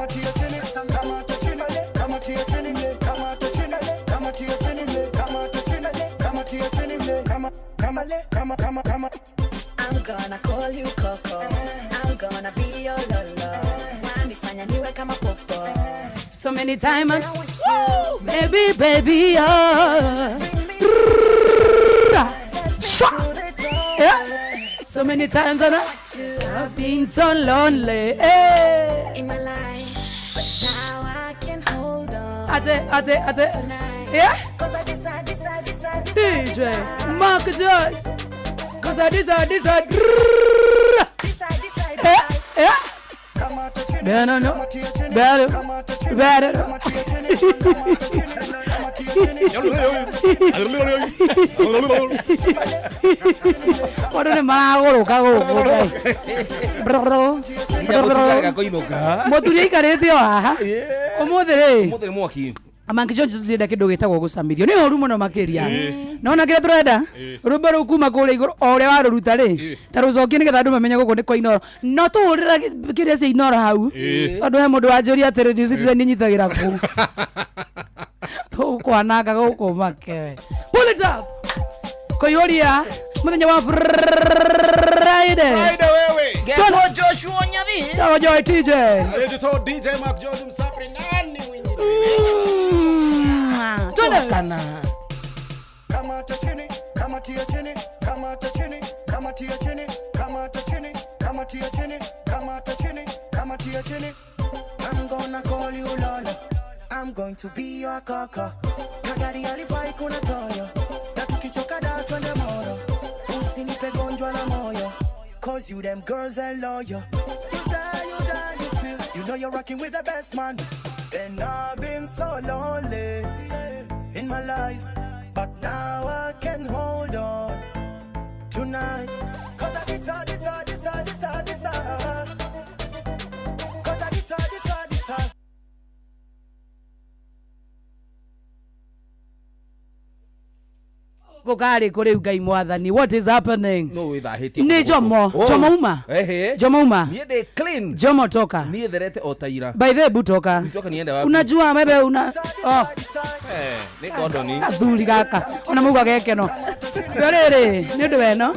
tia chini, kama tia chini, kama tia chini, kama tia chini, kama tia chini, kama tia chini, kama tia chini, kama. I'm gonna call you Coco. I'm gonna be your lolo. Wanifanya niwe kama popo. So many times, baby, oh. Yeah. So many times I've been so lonely in my life, but now I can hold on. Ate. Tonight. Yeah. Cause I decide. DJ Mark George. Cause I decide. Yeah. No. Better. Wadone magoro kago. Bro. Moturi ikarete aha. Omothere mwaki. Amanki George zida kidogo gitagwo gucamithio ni horu muno makiria nona kire turenda rumba rukuma kule iguru ore waruruta ri ta rucokie ni getha andu mamenye guku ni kwa inoro no tuhurira kiria cia inoro hau andu he mundu wanjuri atiri ni citizen ni nyitagira ku tu kwananga guku make pull it up koyoria muthenya wa Friday wewe Geto Joshua Nyavi Joy TJ DJ Mark George msapri nani kana kama tia chini, kama tia chini, kama tia chini, kama tia chini, kama tia chini, kama tia chini, kama tia chini, kama tia chini. I'm gonna call you Lola. I'm going to be your Coco. Kagari alifai kuna toyo. Na tukichoka da twende moro. Usinipe gonjwa la moyo. Cause you them girls are loyal. You die, you feel. You know you're rocking with the best man. And I've been so lonely in my life, but now I can hold on tonight. Cause I decide. Cause I decide. Gokari kuri ugai mwathani, what is happening? No with hiti ni Jomo uma nie de clean Jomo toka nie therete otaira by the butoka niende wapi unajua bebe ni kondoni athuri gaka ona muga geke no rere ni ndweno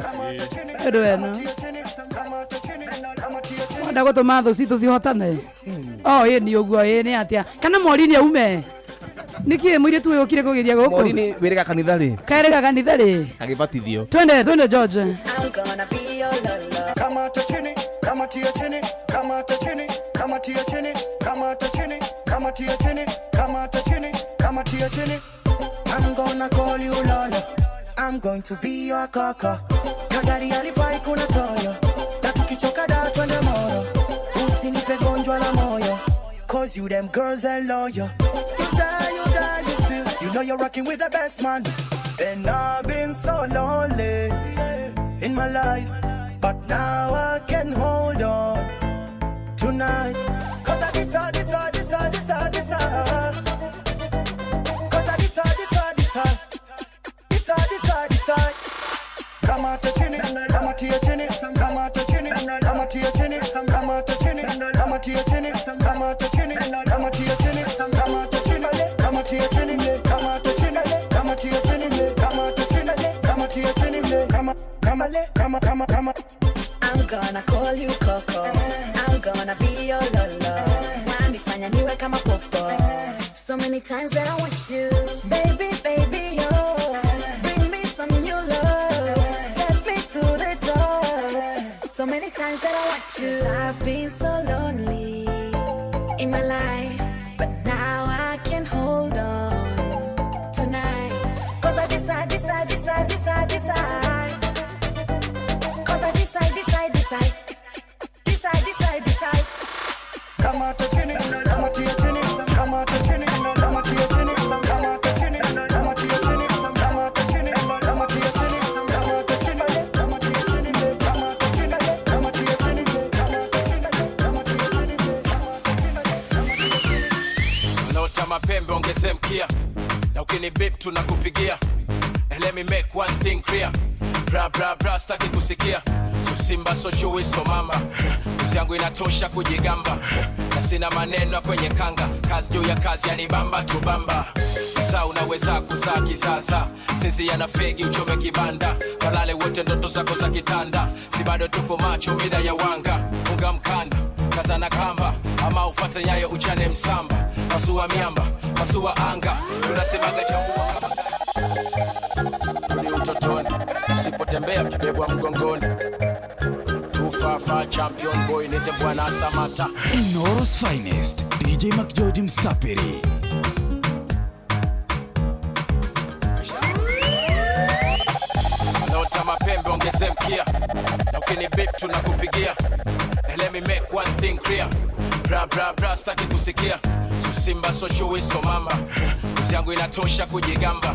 wanda gutuma thu citu cihotane ni uguo ni atia kana mori ni aume niki mwire tu yokire kugiria guku mori ni wirega kanitha ri kairega kanitha ri agibatithio twende George. I'm gonna be your lolo. Kama tia chini, kama tia chini, kama tia chini, kama tia chini, kama tia chini, kama tia chini, kama tia chini, kama tia chini. I'm gonna call you Lola. I'm going to be your Coco. Kagari alifai kuna toyo. Na tukichoka da twende moro. Usinipe gonjwa la moyo. Cause you them girls are loyal. You die, you feel. You know you're rocking with the best man. And I've been so lonely in my life, but now I can hold on tonight. Cause I decide. Cause I decide. Kama tia chini, kama tia chini, kama tia chini, kama tia chini, kama tia chini, kama tia chini, kama tia chini, kama tia chini, kama tia chini, kama tia chini, kama tia chini, kama tia chini, kama tia chini, kama tia chini, kama. I'm gonna call you Coco. I'm gonna be your lolo. Wanifanya niwe kama popo. So many times that I want you, baby, oh. Bring me some new love. Take me to the door. So many times that I want you. 'Cause I've been so lonely in my life, but now I can hold on tonight. 'Cause I decide. Cause I decide. Kama tia chini, kama tia chini, kama tia chini, kama tia chini, kama tia chini, kama tia chini, kama tia chini, kama tia chini, kama tia chini, kama tia chini, kama tia chini, kama tia chini, kama tia chini, kama tia chini. Naota mapembe ongeze mkia. Na ukini beep tunakupigia. And let me make one thing clear. Bra staki kusikia. So simba so chui so mama. Kazi yangu inatosha kujigamba, na sina maneno kwenye kanga. Kazi juu ya kazi yanibamba tubamba. Sasa unaweza kuzaa kisasa, sisi yana fegi uchome kibanda. Kalale wote ndoto zako za kitanda, si bado tuko macho mida ya wanga. Funga mkanda, kaza na kamba, ama ufuate nyayo uchane msamba. Pasua miamba, pasua anga, tunasemaga chambua kama rudi utotoni, usipotembea utabebwa mgongoni. Tufafa champion boy nite Bwana Samata. Inoros finest, DJ McGeorge Msapiri. Naota mapembe ongeze mkia, na ukini beep tunakupigia. Let me make one thing clear, bra bra bra staki kusikia. So simba so chui so mamba, kazi yangu inatosha kujigamba,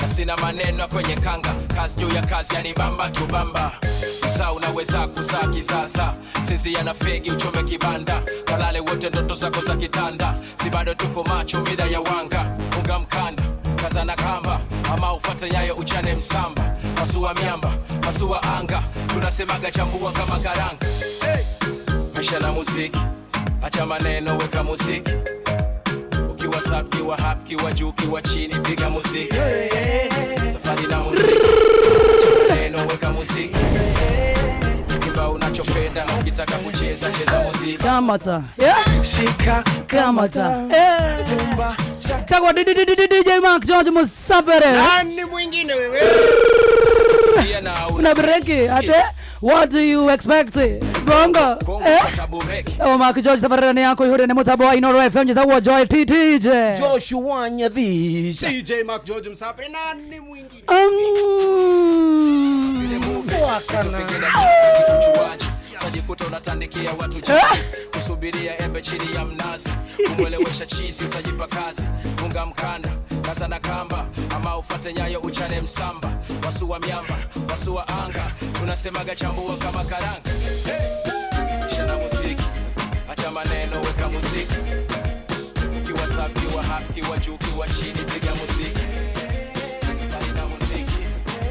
na sina maneno kwenye kanga. Kazi juu ya kazi yanibamba tubamba. Sasa unaweza kuzaa kisasa, sisi yana fegi uchome kibanda. Kalale wote ndoto zako za kitanda, si bado tuko macho mida ya wanga. Funga mkanda, kaza na kamba, ama ufuate nyayo uchane msamba. Pasua miamba, pasua anga, tunasemaga chambua kama karanga. Maisha na muziki, acha maneno weka muziki. Ukiwa sub, kiwa hap, kiwa juu, kiwa chini, piga muziki. Safari na muziki, acha maneno weka muziki. Kiba unachopenda, ukitaka kucheza, cheza muziki. Kamata. Shika Kamata. Tumba Takwa DJ McGeorge Msapiri. Nani mwingine wewe? Una breki ate? What do you expect? Bongo. Oh McGeorge Msapiri yako yule ni mtabo wa Inoro FM nyezawa Joy TTJ. Joshua Nyadhisha. DJ McGeorge Msapiri nani mwingine? Utajikuta unatandikia watu kusubiria embe chini ya mnazi. Kumwelewesha chizi utajipa kazi. Funga mkanda, kaza na kamba, ama ufuate nyayo uchane msamba. Wasua miamba, wasua anga, tunasemaga chambua kama karanga. Shana muziki, acha maneno weka muziki. Ukiwa sub, kiwa hap, kiwa juu, kiwa chini, piga muziki. Safari na muziki,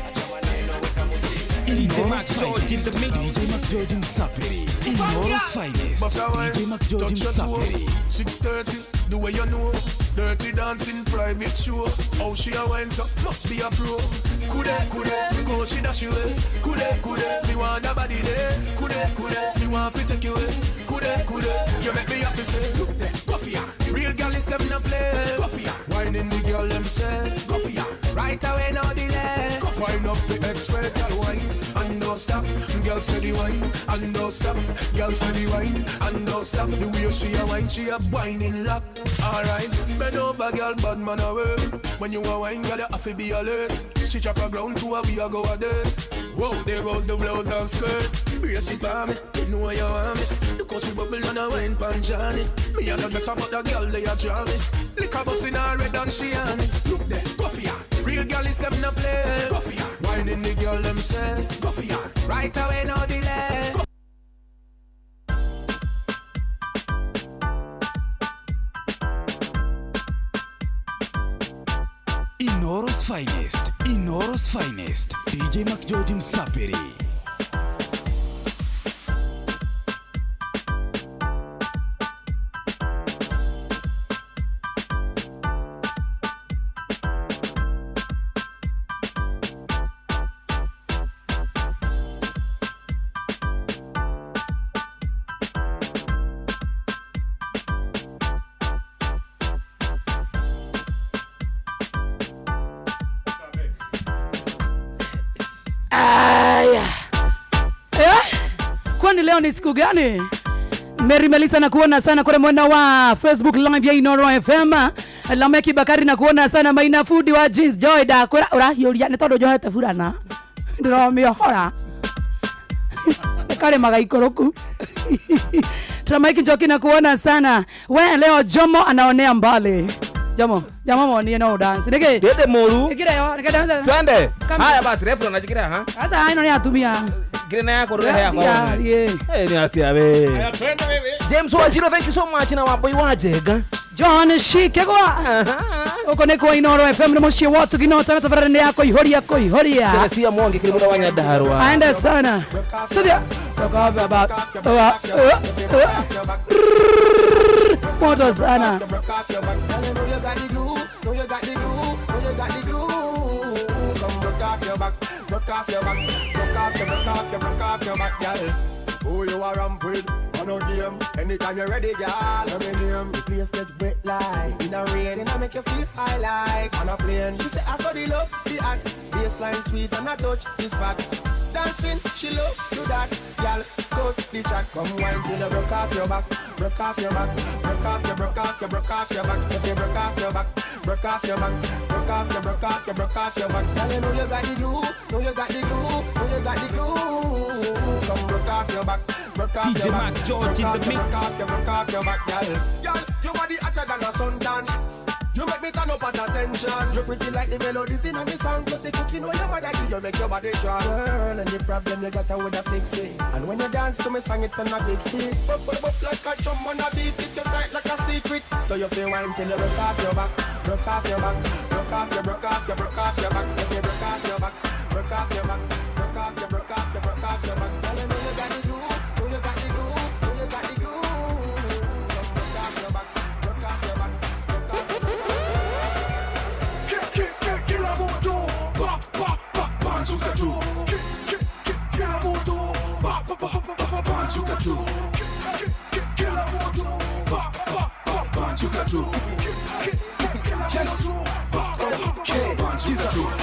acha maneno weka muziki. DJ McGeorge in the mix. DJ McGeorge Msapiri. Inoros finest, DJ McGeorge Msapiri. 6:30, the way you know. Dirty dancing private show. How she a wine so must be a pro. Coulda, go she dash away. Coulda, me want a body there. Coulda, me want to take you away. Coulda, you make me have to say, look there, go for ya. Real girl is them no play. Go for ya. Whining the girl them say, go for ya. Right away no delay. Go find up the expert girl wine and don't stop. Girl steady wine and don't stop. Girl steady wine and don't stop. The way she a wine, she a whining lock. Alright, bend over girl, bad man a work. When you a wine, girl you have to be alert. She chop a ground to a we a go a dirt. Whoa, there goes the blouse and skirt. Brace it by me, you know you want me. Because she bubble and a wine pan Johnny. Me and the dress about the girl they a draw me. Lick a bus in her red and she on it. Look there, go for ya. Real girl is them no play. Go for ya. Whining the girl them say, go for ya. Right away no delay. Inoros finest, DJ McGeorge Msapiri. Kwani leo ni siku gani? Mary Melissa na kuona sana kule mwena wa Facebook live ya Inoro FM. Lameki Bakari na kuona sana Maina Food wa Jeans Joy da kura urahiuria ni tondu Joy tafurana. Ndiro mihora. Kale magaikoroku. Tramaki Njoki na kuona sana. We leo Jomo anaonea mbali. Jomo moni no dance. Nige. Dede moru. Ikira yo, nika dance. Twende. Haya basi refu unajikira ha? Sasa haino ni atumia. Girena yako roho yako. Yeah. Ni atia we. Haya twende wewe. James Wajiro, thank you so much na waboy wajega. John Shikegwa. uko ni kwa Inoro FM mushie watu ginota tabarani yako ihoria Teresia Mwangi kile muda wanya Nyandarua aenda sana tudia moto sana who you are ramp with? On a game, anytime you're ready, girl. Let me name. The place get wet like in a rain, and I make you feel high like on a plane. She say I saw the love, the act, baseline sweet and I touch this back. Dancing, she love do that, girl. Coat the track, come wine till you broke off your back, broke off your back, broke off your, broke off your, broke off your back. If you broke off your back, broke off your back, broke off your, broke off your, broke off your back. Girl, you know you got the glue, know you got the glue, know you got the glue. Come broke off your back, broke off DJ your back. Mac George in the mix. Broke off your back, girl. Girl, your body hotter than a suntan. You make me turn up at attention. You pretty like the melodies in a me song. Plus the cooking on your body, you make your body strong. Girl, and the problem you got with a fix it. And when you dance to me song, it turn a big hit. Up like a drum on a beat, it you tight like a secret. So you feel wine till you broke off your back, broke off your back, broke off your, broke off your, broke off your back. If you broke off your back, broke off your back, broke off your, broke off your, broke off your back. Girl, you know you got the glue, know you got the glue, know you got the glue. Broke off your back, broke off your back, broke off your back. Kila moto, pa pa pa panchuka tu. Kila moto, pa pa pa pa panchuka tu. Kila moto, pa pa pa panchuka tu. Kila moto, pa pa pa panchuka tu.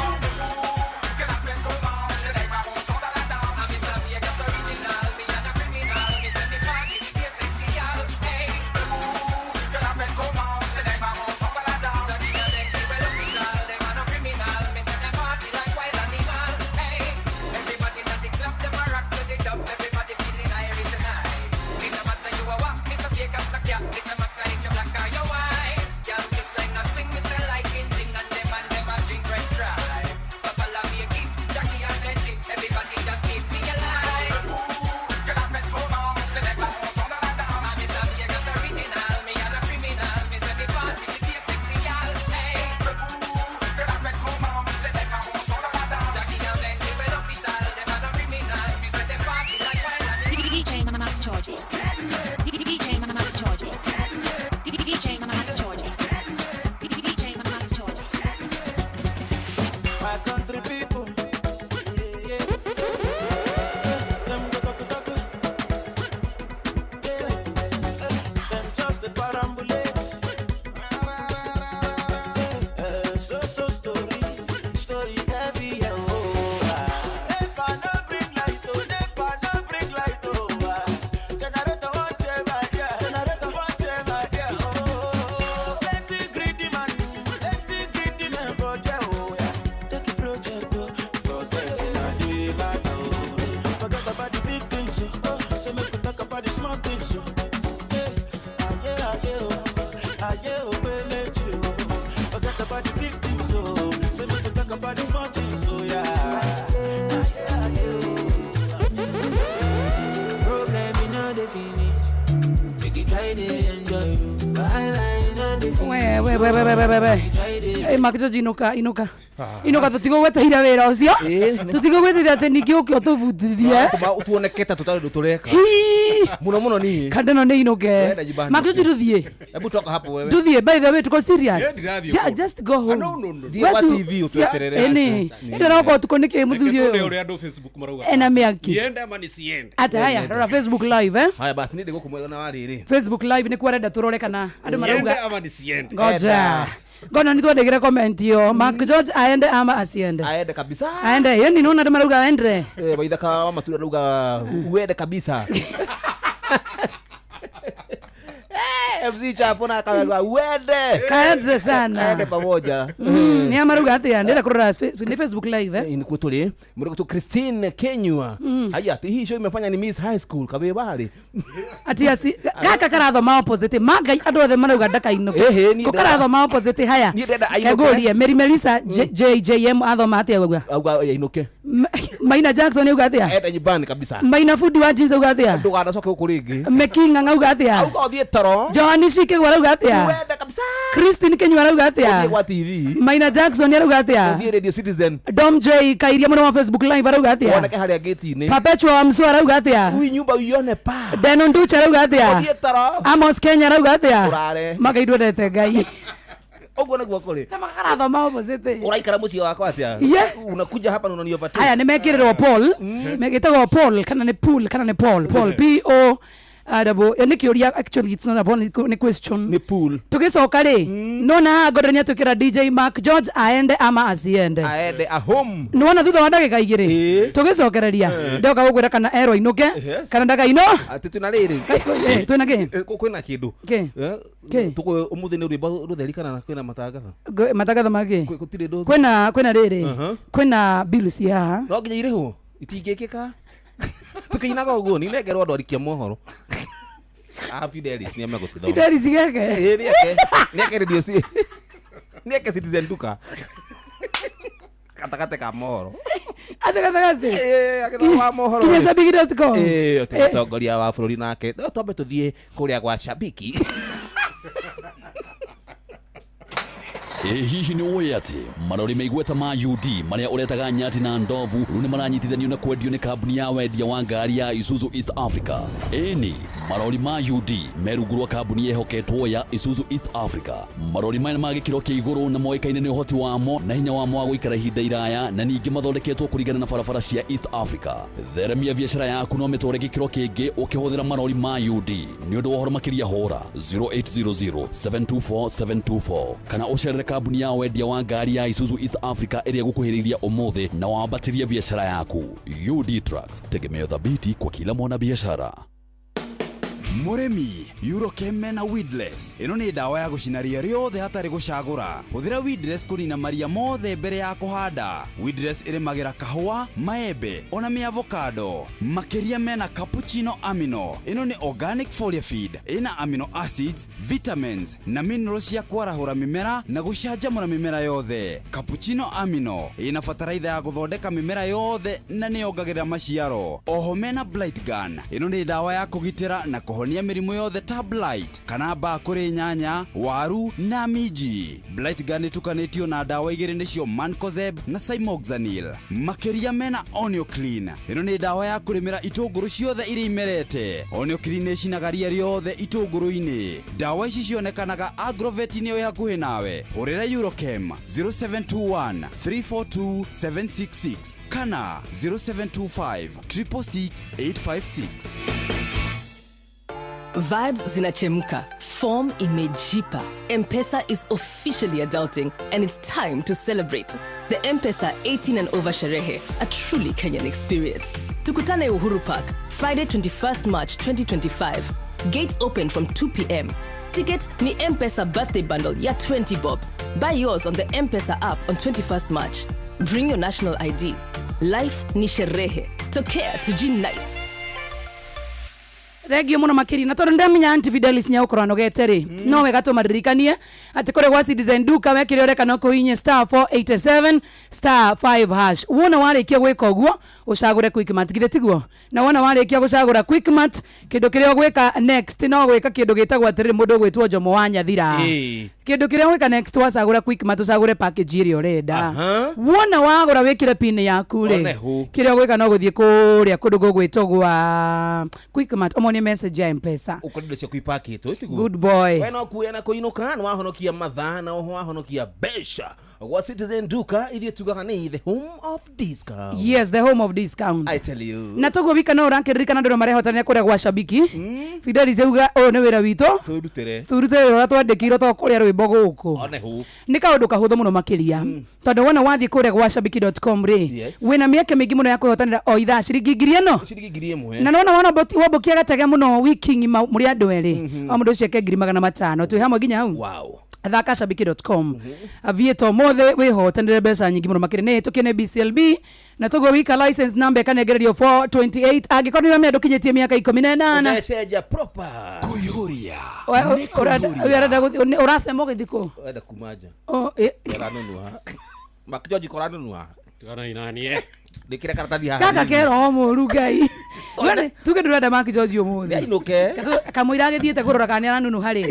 Makijoji inuka tutigo gweteira wira ucio tutigo gweteira ati ningi uke utubutithie tuoneketa tutari dutureka muno ni kandano ni inuke Makijoji duthie hebu toka hapo wewe duthie by the way tuko serious just go home wa TV utueterere ndera uko tuko niki muthuri uyu uri andu Facebook marauga ena miaki niende ama nisiende ata haya rora Facebook live haya basi ninde gukumwega na wariri Facebook live ni kwarenda turore kana andu marauga niende ama nisiende ngoja Ngono ni twandikire comment yo Mac George aende ama asiende aende kabisa aende yani nona ndu marauga aende baithaka wa matura rauga uende kabisa MC Chapo na kawa uende kaende sana aende pamoja ni amaruga atia ndira kurora ni Facebook live ni kutuli muriko tu Christine Kenywa haya hii show imefanya ni Miss High School kabe bali ati asi kaka karathoma opposite magai andu othe marauga ndaka inuka ko karathoma opposite haya kagorie Mary Melissa JJM athoma atia gwa auga inuke Maina Jackson yuga atia enda nyibani kabisa Maina Fudi wa jinsi uga atia ndugana soke ukuringi Mekinga ngauga atia auga thie toro Joani shike gwa uga atia uenda kabisa Christine Kenyua arauga atia kwa TV Maina Jackson arauga atia Thie Radio Citizen Dom J Kairia muno wa Facebook live arauga atia oneke haria gate-ini Perpetual Amso arauga atia ui nyumba uione pa Denon Ducha arauga atia Thie taro Amos Kenya arauga atia urare Makaidwo ndete ngai oguo naguo kuri Tamakara thoma opposite uraikara muciĩ wakwa atia unakuja hapa na unaniovertake aya nimekirirwo Paul megitagwo Paul kana ni Paul kana ni Paul P O adabo ni kiuria actually it's not a Paul ni question ni pool tugicoka ri nona godania tukira DJ Mark George aende ama asiende aende a home nona thutha wa ndagika igiri tugicokereria ndoka gugwira kana ero inuke kana ndaga ino ati tuna riri twina ki kwina kindu tuko umuthi ni rwimbo rutheri kana kwina matangatho magi gutire ndu kwina riri kwina bills ya no nginya irihwo itingikika tukinaga uguo ni negerwo andu arikia mohoro Fidelis ni amegocitho Fidelis geke niake radio si niake Citizen Duka katakate ka mohoro akitho wa mohoro kinya shabiki.com tongoria wa bururi nake tombe tuthie kuria gwa shabiki hihi ni uwe ati marori meigweta ma UD maria uretaga nyati na ndovu rune maranyitithanio na kwendio ni kambuni ya wendia wa ngari ya Isuzu East Africa eni marori ma UD merugurwa kambuni yehoketwo ya Isuzu East Africa marori maya magikiro kia iguru na moikaine ni uhoti wamo na hinya wamo wa guikara ihinda iraya na ningi mathondeketwo kurigana na barabara cia East Africa theremia biashara yaku no mitore gikiro kingi ukihuthira marori ma UD ni undu wohoro makiria hora 0800 724 724 kana ucerere kambuni ya wendia wa ngari ya Isuzu East Africa ĩrĩa gũkuhĩrĩria ũmũthĩ na wambatirie biashara yaku. UD Trucks, tegemeo thabiti kwa kila mwana biashara. Muremi Eurochem na Weedless ino ni dawa ya gucina ria riothe hatari gucagura huthira Weedless kunina maria mothe mbere ya kuhanda Weedless irimagira kahua maembe ona mi avocado makeria mena cappuccino amino ino ni organic foliar feed ina amino acids vitamins na minerals ya kwarahura mimera na gucanjamura mimera yothe cappuccino amino ina fataraitha ya guthondeka mimera yothe na ni yongagirira maciaro oho mena blight gun ino ni dawa ya kugitira na kuhonia mirimu yothe ta blight kana ba kuri nyanya waru na miji blight gun tukanetio na dawa igiri nicio mancozeb na cymoxanil makeria mena onio clean ino ni dawa ya kurimira itunguru ciothe iri imerete onio clean icinaga riothe itunguru-ini dawa ici cionekanaga Agrovet ni yo hakuhi nawe hurira Eurochem 0721 342 766 kana 0725 666 856. Vibes zinachemka, form imejipa. M-Pesa is officially adulting and it's time to celebrate. The M-Pesa 18 and over sherehe, a truly Kenyan experience. Tukutane Uhuru Park, Friday 21st March 2025. Gates open from 2 p.m. Ticket ni M-Pesa birthday bundle ya 20 bob. Buy yours on the M-Pesa app on 21st March. Bring your national ID. Life ni sherehe. Tokea tuji nice. Thengio muno makiri na tondu ndamenya Auntie Fidelis nya ukorwa nogete ri no wega tumaririkanie ati kore gwa Citizen Duka wekire oreka no kuinye *487 *5# wona warikia gwika uguo ucagure Quickmart githe tiguo na wona warikia gucagura Quickmart kindu kiria gwika next no gwika kindu gitagwo atiri mundu gwitwo Jomo wa Nyathira kindu kiria gwika next wacagura Quickmart ucagure package iri urenda wona wagura wikire pin yaku ri kiria gwika no guthie kuria kundu gugwitwo gwa Quickmart omoni message ya M-Pesa ukodido cia kuipakito itigu good boy wena kuena kuinuka na wahonokia mathaa na wahonokia besha wa Citizen Duka ili tugaga ni the home of discount. Yes, the home of discount. I tell you. Na togo wika no rankiririkana ndio marehotania kuria gwa shabiki Fidelis euga o ne wira wito turutere ora twandikiro to kuria rwimbo guku ni kaundu kahuthu muno makiria tondu wona wathi kuria gwa shabiki.com ri wina mieke mingi muno ya kuhotanira o ithaa ciringi ngiri ĩmwe na nona wona wabokia gatege muno wiki muri andu eri o mundu cieke 500 twi hamwe ginya hau wow thaka shabiki.com avieto mothe wihotanire mbeca nyingi muno makiri tukine BCLB na togo wika license number kanegererio 428 agikorwo ni mendo kinyetie miaka 18 unaceja proper kuihuria urasema githiko wenda kumaja oh koranunua makjoji koranunua tigana inani Nikira karatathi haha. Kaka kero mũru ngai. Ngone tuge ndurenda Mark George umuthi. Ainuke. Kamwira agithiete kurora kana aranunu hari.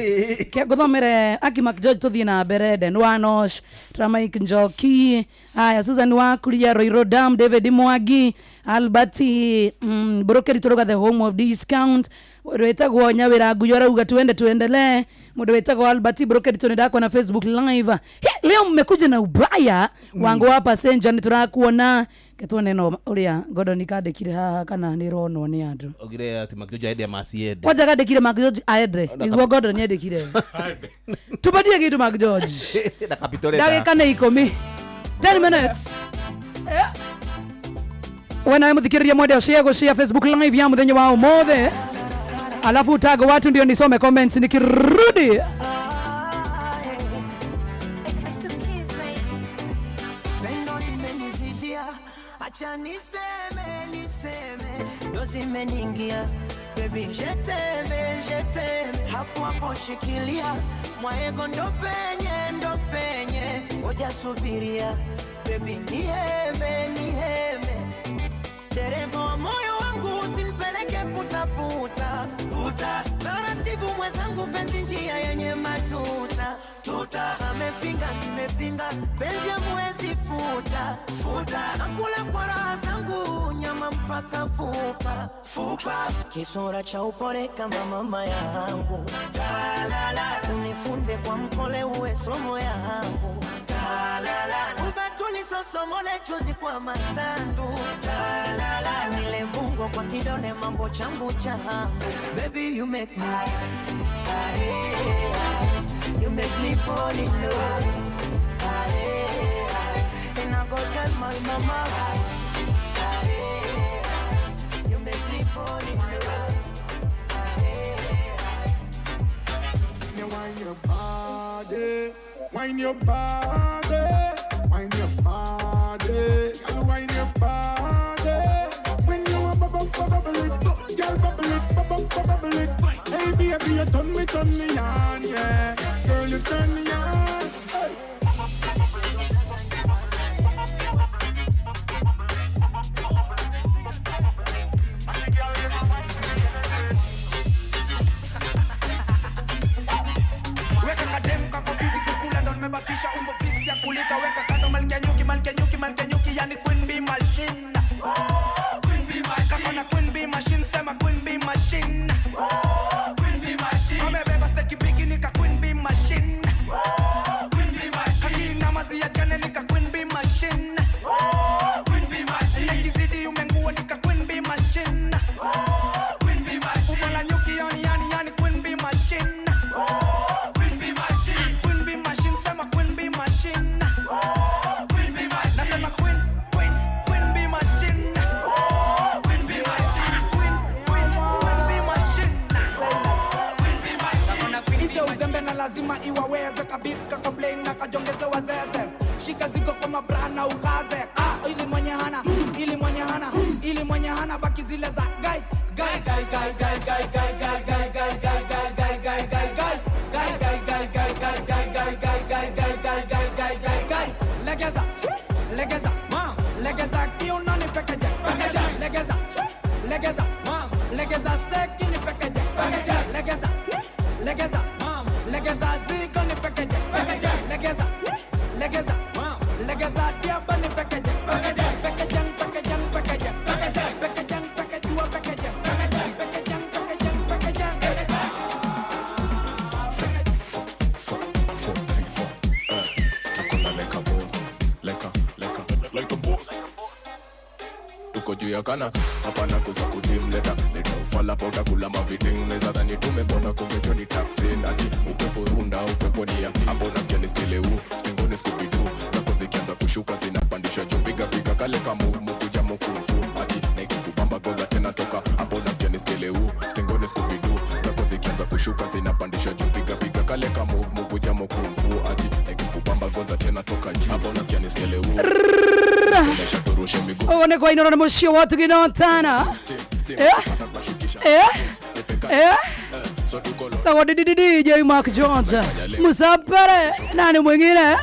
Ke nguthomere aki Mark George tuthie na mbere Den Wanosh, Tramaik Njoki, aya Susan Wakuria, Roy Rodam, David Mwangi, Albati, Brokeri turuga the home of discount. Wetagwo Nyawira Guyora uga tuendelee. Mundu wetagwo Albati Brokeri tunendako na Facebook live. Leo mmekuja na ubaya wangu hapa Senja niturakuona. Ketone no uria Gordon kandikire haha kana ni ronwo ni andu. Ogire ati Mark George aende masiende. Kwaja kandikire Mark George aende. Niguo Gordon ni andikire. Tupatie kitu Mark George. Na kapitoleta. Dakika ni 10. 10 minutes. Wana mthikiriria mwende share Facebook live ya muthenya wa umothe. Alafu tag watu ndio nisome comments nikirudi. Acha niseme dozi meningia baby je t'aime hapo shikilia mwaego ndo penye ngoja subiria baby niheme dereva wa moyo wangu usinipeleke puta taratibu mwenzangu penzi njia yenye matuta amepinga penzi ya mwezi futa nakula kwa raha zangu nyama mpaka fupa kisura cha upole kama mama yangu unifunde kwa mkole uwe somo yangu ubatuli sosomole chuzi kwa matandu nile bungo kwa kidole mambo changu baby you make me fall in love and I go tell my mama you make me fall in love you wind your body wind your body wind your body girl wind your body when you a bubble it girl bubble it hey baby you turn me on yeah girl you turn me on hey. Weka kadem kako fiti kukula ndo nimebakisha umbo fix ya kulika weka kando malkia nyuki yani queen bee machine kakona queen bee machine sema queen bee machine amebeba steki bigi nika queen bee machine kakina mazi ya jane nika queen bee machine nekizidi umengua nika queen bee machine umala nyuki yani queen bee machine lazima iwaweze kabika complain na kajongeze wazeze shika ziko kama brana ukaze ili mwenye hana baki zile za guy legeza mom legeza kiuno ni pekeje legeza mom legeza steak ni pekeje legeza mom legeza zigo ni pekeje legeza mom legeza diaba ni pekeje kana hapana kuza kudimleta leta ufala pauta kula maviting neza dhani tumebona kungejo ni taxi ati upepo runda upepo nia hapo nasikia niskele stengoni skubidu zako zikianza kushuka zinapandisha juu piga kale kama kuja mkufu ati naikubamba goza tena toka hapo nasikia niskele stengoni skubidu zako zikianza kushuka zinapandisha juu piga kale kama kuja mkufu ati naikubamba goza tena toka juu hapo nasikia niskele one kwa inora na mushio watu ginotana sawa DJ Mark George Musapere nani mwingine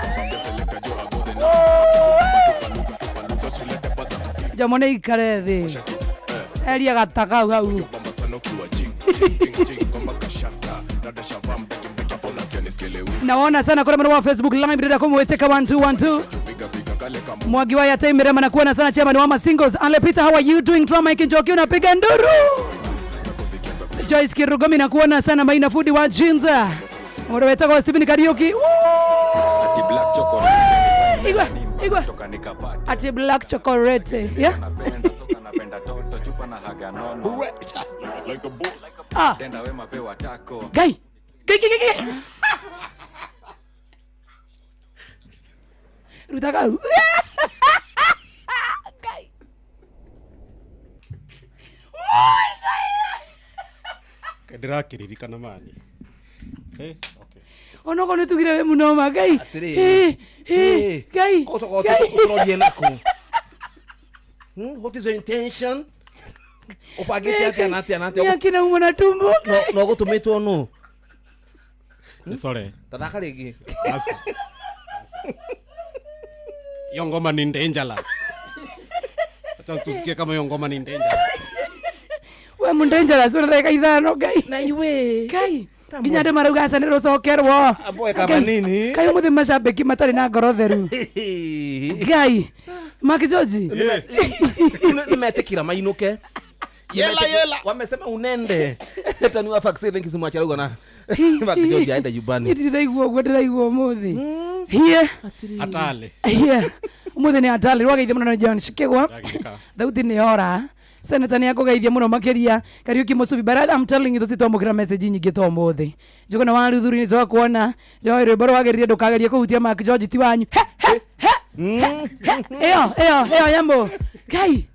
jamone ikare thi eria gataka hau naona sana kwa mwana wa Facebook live dada kumweteka 1212 Mwagi wa Yatai Mirema na kuona sana chairman wa Singles Ale Peter, how are you doing? Drama ikinjoki unapiga nduru. Joyce Kirugomi na kuona sana Maina Food wa Jinza. Mweteka wa Stephen Karaoke. Ati black chocolate. Ati black chocolate. Yeah. Napenda toto chupa na haga nono. Like a boss. Tenda wema pewa tako. Guy. Rutaka. Kadira kiririkana mani. Okay. Ono kono tugire muno ma guy. Guy. Koto what is your intention? Opagete ati. Yakina umona tumbo. No go to meet no. Sorry. Tadaka legi. Yongoma ni dangerous. Acha tusikie kama yongoma ni dangerous. We mundangerous unataka idhano guy. Na iwe. Guy. Ginyade maruga sanero sokerwo. Aboe kama nini? Kayo muthe mashabiki matari na ngoro theru. Guy. Makijoji. Nimetekira mainuke. Yela. Wamesema unende. Hata ni wafaxile nkisimu acharuga na. Makijoji aenda nyumbani. Ndiraigwo muthi. Hie. Atale. Hie. Muthi ni atale. Rwageithia muno na John Shikegwa. Thauti ni ora. Senator ni akugeithia muno makiria Kariuki Musubi, but I'm telling you tutitwamukira message nyingi to muthi. Njiko na waru thuri ni twa kuona. Jo rwimbo rwageria ndukageria kuhutia Mark George ti wanyu. Eyo yambo. Kai.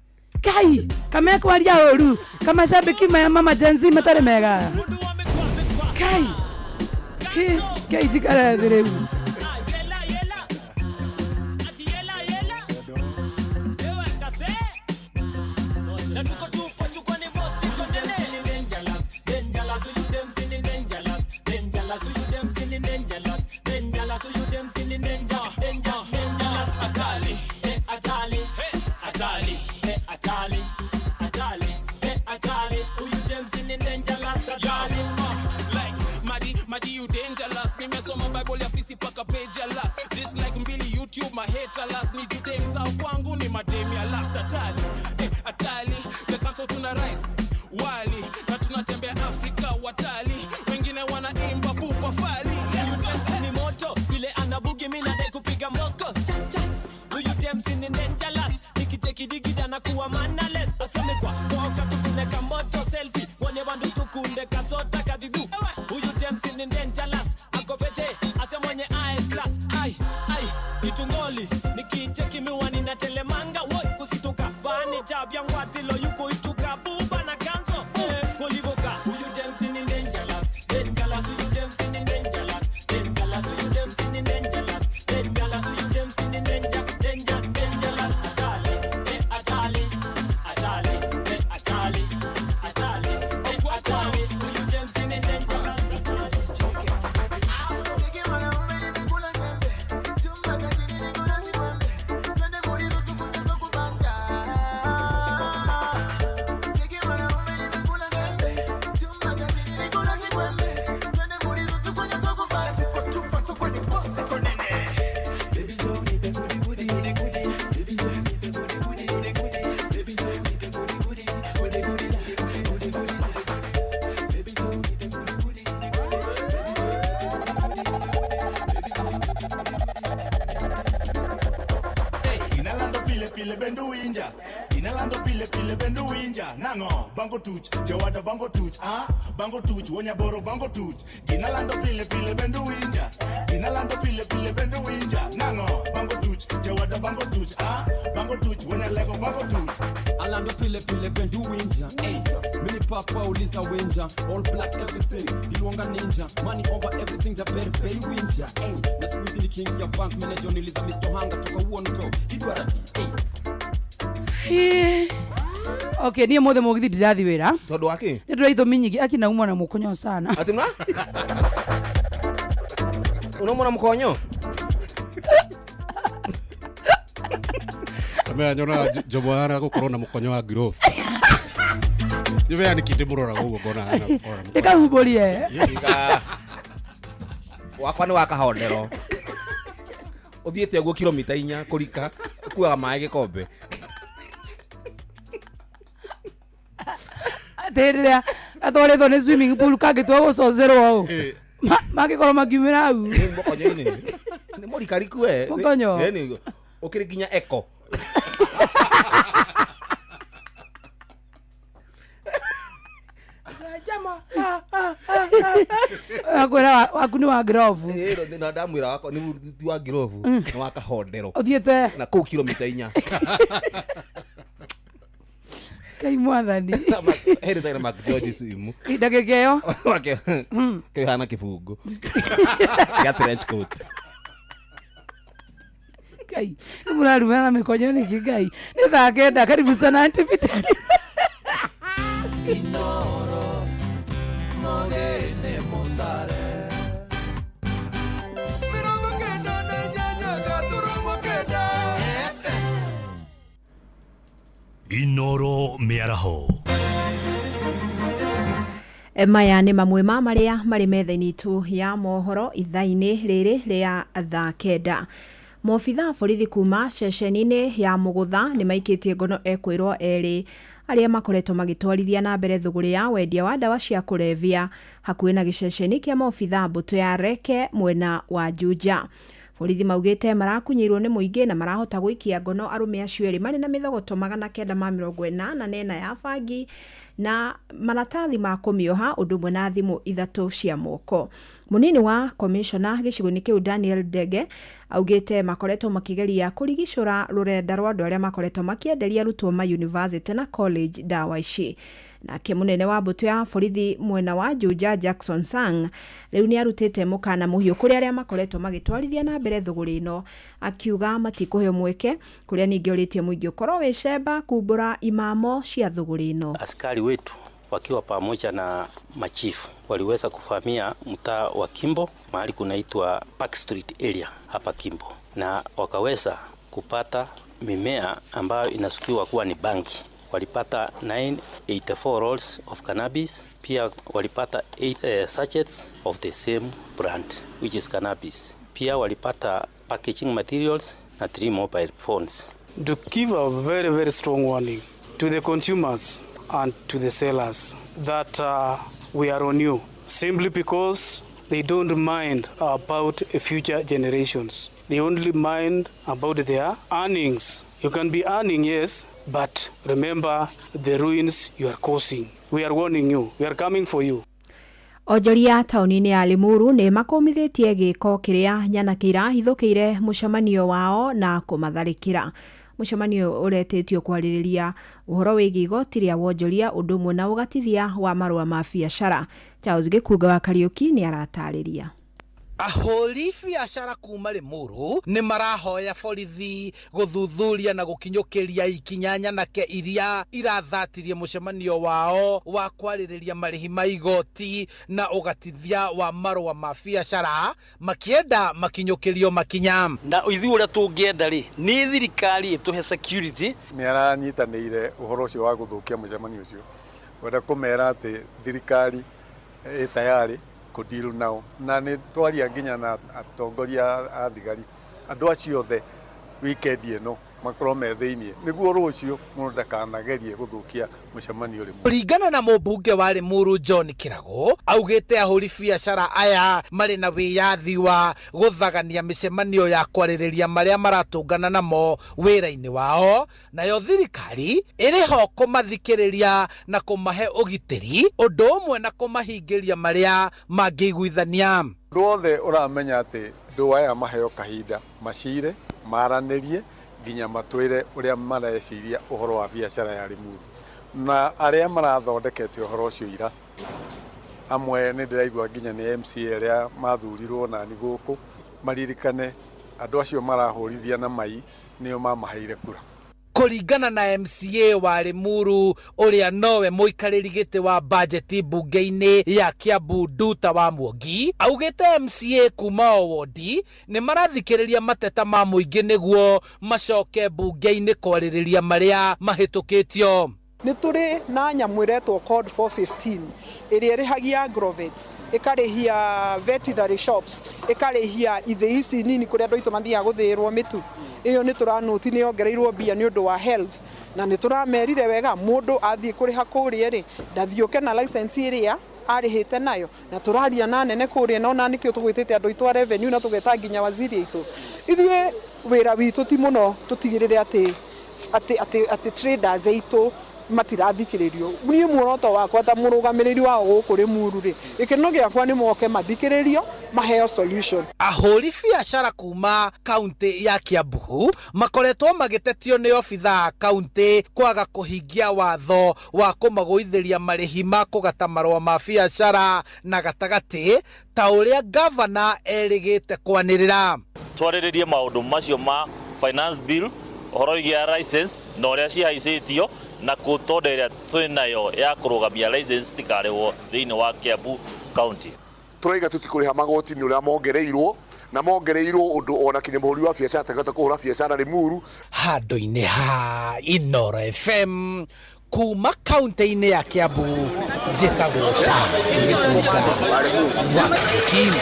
Kama kwaria oru. Kama shabiki mama Jenzi matare mega. Kai jikara dire. Madi you dangerous. Me so my Bible ya fisi paka page ya last. This like mbili YouTube my hater last. Ni judeng sa kwangu ni mademi ya last. Atali Leka so tuna rice wali na tunatembea Afrika watali. Wengine wanaimba pupa fali. Ni moto vile anabugi mimi na kupiga moko. Huyu James ni dangerous. Nikiteki digida na kuwa mannerless. Aseme kwa tukuneka moto selfie. Wone bandu tukunde kasota kadidhu. Huyu James ni dangerous. Akofete ase mwenye class. Ai itungoli nikicheki miwani na telemanga. Woi kusituka bani tabia ngwatilo yuko ituka buba na kanzo. Kolivoka huyu James ni dangerous. Dangerous huyu James ni dangerous. Dangerous huyu James ni dangerous. Dangerous huyu James ni dangerous. Bango tuch, Jawada bango tuch, bango tuch, wonya boro bango tuch. Ginalando pile bendu winja. Ginalando pile bendu winja. Nango bango tuch, Jawada bango tuch, bango tuch, wonya lego bango tuch. Alando pile bendu winja. Hey, mini papa uliza winja. All black everything, Dilwanga ninja. Money over everything, the very pay winja. Hey, na squeeze ni king ya bank manager niliza Mr. Hanga toka uonto. Idwarati. Hey. Okay, niye mothe mugithi ndirathi wira. Tondu waki? Ndiraitho minyigi akina umwa na mukonyo sana. Ati na? Unaumwa na mkonyo? Mea nyona jomo yana gukorwo na mukonyo wa glove. Niwe ani kiti murora gugo ngona ana. Eka huborie. Wakwa ni wakahondero. Uthiete uguo kilomita 4 kurika kuaga mai gikombe. Aterea atore ni swimming pool kagitwa gucozero wao. Magikorwo magiumira au. Mukonyo ini. Ni murikariku we. Mukonyo. Ni ukiri ginya echo. Jama. Akwera wakuni wa glove. Na ndamwira wako ni wa glove na wakahondero. Uthiete na kuu kilomita 4. Kai mwathani. Heri zaina Mark George simu. Idagegeo. Okay. Hana kifungo. Ya trench coat. Kai. Murarume na mikonyo ni kigai. Ni thakenda karibu sana Auntie Vitali. Inoro mogene motare. Inoro miaraho. Maya nĩ mamwe ma marĩa marĩ metha-inĩ itu ya mohoro ithaa-inĩ rĩrĩ rĩa thaa kenda. Mobitha borithi kuma ceceni-inĩ ya Mũgũtha nĩ maikĩtie ngono ekwĩrwo erĩ arĩa makoretwo magĩtwarithia na mbere thũgũrĩ ya wendia wa ndawa cia kũrebia hakuhĩ na gĩceceni kĩa mobitha mbũtũ ya Reke mwena wa Juja. Borithi maugĩte marakunyĩirwo nĩ mũingĩ na marahota gũikia ngono arũme acio erĩ marĩ na mĩthogoto 984 ya bangi na maratathi ma kũmĩoha ũndũ ũmwe na thimũ 3 cia moko. Munini wa commissioner gĩcigo-inĩ kĩu Daniel Dege augĩte makoretwo makĩgeria kũrigicũra rũrenda rwa andũ arĩa makoretwo makĩenderia arutwo ma university na college ndawa ici. Nake munene wa mbũtũ ya borithi mwena wa Juja Jackson Sang rĩu nĩ arutĩte mũkana mũhiũ kũrĩ arĩa makoretwo magĩtwarithia na mbere thũgũrĩ ĩno, akiuga matikũheo mweke, kũrĩa ningĩ ũrĩtie mũingĩ ũkorwo wĩcemba kumbũra imamo cia thũgũrĩ ĩno. Askari wetu wakiwa pamoja na machifu waliweza kuvamia mtaa wa Kimbo mahali kunaitwa Park Street area hapa Kimbo, na wakaweza kupata mimea ambayo inasukiwa kuwa ni bangi. Walipata 984 rolls of cannabis, pia walipata 8 sachets of the same brand which is cannabis. Pia walipata packaging materials na 3 mobile phones. To give a very, very strong warning to the consumers and to the sellers that we are on you, simply because they don't mind about future generations. They only mind about their earnings. You can be earning, yes, but remember the ruins you are causing. We are warning you. We are coming for you. Onjoria taũni-inĩ ya Limuru nĩ makũmithĩtie gĩko kĩrĩa nyanake irahithũkĩire mũcemanio wao na kũmatharĩkĩra. Mũcemanio ũretĩtio kwarĩrĩria ũhoro wĩgiĩ igoti rĩa wonjoria ũndũ ũmwe na ũgatithia wa marũa ma biacara. Charles Gĩkunga wa Kariuki nĩ aratarĩria. Ahũri biacara kuma Limuru nĩ marahoya borithi gũthuthuria na gũkinyũkĩria ikinya nyanake iria irathatirie mũcemanio wao wa kwarĩrĩria marĩhi ma igoti na ũgatithia wa marũa ma biacara makĩenda makinyũkĩrio makinya. Na ithuĩ ũrĩa tũngĩenda rĩ nĩ thirikari ĩtũhe security. Nĩ aranyitanĩire ũhoro ũcio wa gũthũkia mũcemanio ũcio. Wenda kũmera atĩ thirikari tayari kudiru nao na nĩ twaria nginya na atongoria a thigari andũ acio othe weekend ĩno makorwo me thĩinĩ nĩguo rũciũ mũndũ ndakanagerie gũthũkia mũcemanio rĩmwe. Kũringana na mũmbunge wa Limuru John Kĩrago augĩte ahũri biacara aya marĩ na wĩyathi wa gũthagania mĩcemanio ya kwarĩrĩria marĩa maratũngana namo wĩra-inĩ wao, nayo thirikari ĩrĩho kũmathikĩrĩria na kũmahe ũgitĩri ũndũ ũmwe na kũmahingĩria marĩa mangĩiguithania. Ũndũ wothe ũramenya atĩ andũ aya maheo kahinda macire maranĩrie nginya matwĩre ũrĩa mareciria ũhoro wa biacara ya Limuru, na arĩa marathondekete ũhoro ũcio ira amwe nĩ ndĩraigua nginya nĩ MCA arĩa mathurirwo na ni gũkũ maririkane andũ acio marahũrithia na mai nĩo mamaheire kura. Kũringana na MCA wa Limuru ũrĩa nowe mũikarĩri gĩtĩ wa budget bunge-inĩ ya Kiambu Nduta wa Mwangi, augĩte MCA kuma Owondi nĩ marathikĩrĩria mateta ma mũingĩ nĩguo macoke bunge-inĩ kwarĩrĩria marĩa mahĩtũkĩtio. Nĩ tũrĩ na nyamũ ĩretwo code 415 ĩrĩa ĩrĩhagia agrovets, ĩkarĩhia veterinary shops, ĩkarĩhia ithĩ ici nini kũrĩa andũ aitũ mathiaga gũthĩĩrwo mĩtu. Ĩyo nĩ tũranoti nĩ yongereirwo mbia nĩ ũndũ wa health, na nĩ tũramerire wega mũndũ athiĩ kũrĩha kũrĩa ndathiũke na license ĩrĩa arĩhĩte nayo, na tũraria na nene kũrĩa, no na nĩkĩo tũgwĩtĩte andũ aitũ a revenue na tũgeta nginya waziri aitũ. Ithuĩ wĩra witũ ti mũno tũtigĩrĩre atĩ traders aitũ matirathikĩrĩrio. Niĩ muoroto wakwa ta mũrũgamĩrĩri wa gũkũ Limuru gĩkeno gĩakwa nĩ moke mathikĩrĩrio, maheo solution. Ahũri biacara kuma kaunti ya Kiambu makoretwo magĩtetio nĩ obitha kaunti kwaga kũhingia watho wa kũmagũithĩria marĩhi ma kũgata marũa ma biacara na gatagatĩ ta ũrĩa gavana erĩgĩte kwanĩrĩra. Twarĩrĩrie maũndũ macio ma finance bill, ũhoro wĩgiĩ license na ũrĩa cihaicĩtio na kũtonda ĩrĩa twĩnayo ya kũrũgamia license tikarĩhwo thĩinĩ wa Kiambu County. Tũraiga tũtikũrĩha magoti-inĩ ũrĩa mongereirwo na mongereirwo ũndũ ona kinya mũhũri wa biacara takata kũhũra biacara Limuru. Handũ-inĩ ha Inoro FM kuma kaunti-inĩ ya Kiambu, njĩtagwo Charles Gĩkunga wa Kariuki.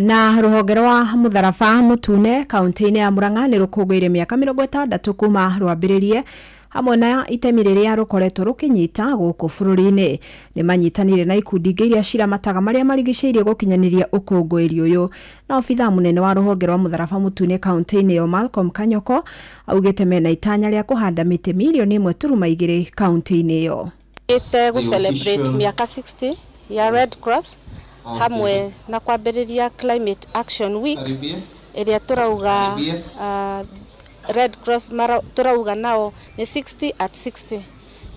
Na rũhonge rwa mũtharaba mũtune kaunti-inĩ ya Murang'a nĩ rũkũngũĩire mĩaka 60 kuma rwambĩrĩrie, hamwe na itemi rĩrĩa rũkoretwo rũkĩnyita gũkũ bũrũri-inĩ. Nĩ manyitanire na ikundi ingĩ iria ciramataga marĩa marigicĩirie gũkinyanĩria ũkũngũĩri ũyũ. Na obitha mũnene wa rũhonge rwa mũtharaba mũtune kaunti-inĩ ya Malcolm Kanyoko augĩte mena itanya rĩa kũhanda mĩtĩ milioni 1.2 kaunti-inĩ ĩyo. Gũcelebrate mĩaka 60 ya Red Cross hamwe na kwambĩrĩria Climate Action Week ĩrĩa turauga Red Cross turauga nao ni 60 at 60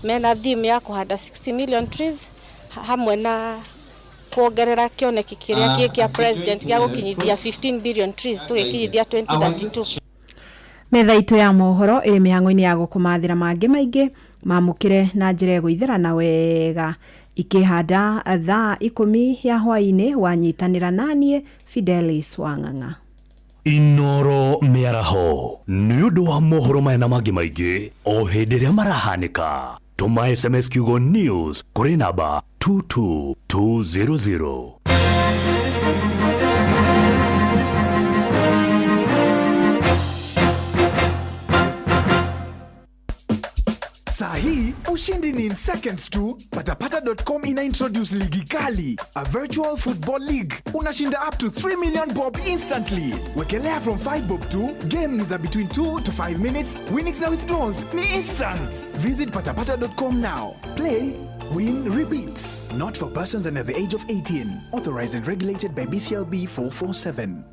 mena theme ya kuhanda 60 million trees hamwe na kuongerera kĩoneki kĩrĩa kĩa president gĩa gũkinyithia 15 billion trees tũgĩkinyithia 2032. Metha itũ ya mohoro ĩrĩ mĩhang'o-inĩ ya gũkũmathĩra mangĩ maingĩ mamũkĩre na njĩra gũithĩrana wega ikĩhanda thaa 10 ya hwaĩ-inĩ wanyitanĩra naniĩ Fidelis Wang'ang'a. Inoro mĩaraho nĩ ũndũ wa mohoro maya na mangĩ maingĩ o hĩndĩ ĩrĩa marahanĩka. Tũma SMS kiugo news kũrĩ namba 22200. Sahi, ushindi ni in seconds tu. Patapata.com ina introduce ligi kali, a virtual football league. Unashinda up to 3 million bob instantly. Wekelea from 5 bob tu. Game ni za between 2 to 5 minutes. Winnings na withdrawals ni instant. Visit patapata.com now. Play, win, repeats. Not for persons under the age of 18. Authorized and regulated by BCLB 447.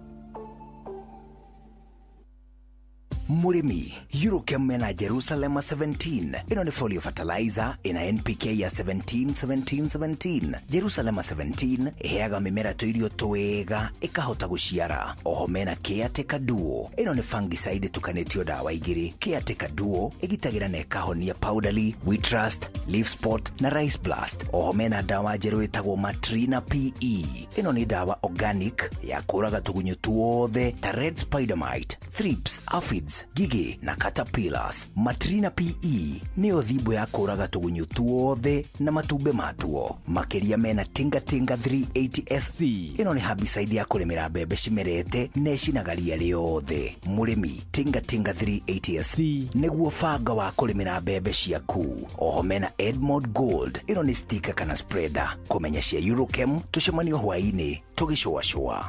Murimi, Eurochem mena Jerusalem 17. Ino ni folio fertilizer ina NPK ya 17. Jerusalem 17 iheaga mimera tuirio twega ikahota gũciara. Oho mena Caretaker Duo. Ino ni fungicide tukanĩtio dawa igĩrĩ. Caretaker Duo igitagira na ikahonia powdery, wheat rust, leaf spot na rice blast. Oho mena dawa njerũ ĩtagwo Matrina PE. Ino ni dawa organic ya kũraga tũgunyũ tuothe ta red spider mite, thrips, aphids, gigi na caterpillars. Matrina PE nĩyo thimbo ya kũraga tũgunyũ tuothe na matumbe matuo. Makĩria mena Tinga 380 SC. Ĩno nĩ herbicide ya kũrĩmĩra mbembe cimerete na ĩcinaga ria rĩothe. Mũrĩmi, Tinga 380 SC nĩguo banga wa kũrĩmĩra mbembe ciaku. Oho mena Edmond Gold. Ĩno nĩ sticker kana spreader. Kũmenya cia Eurochem tucemanio hwaĩ-inĩ tũgĩcũacũa.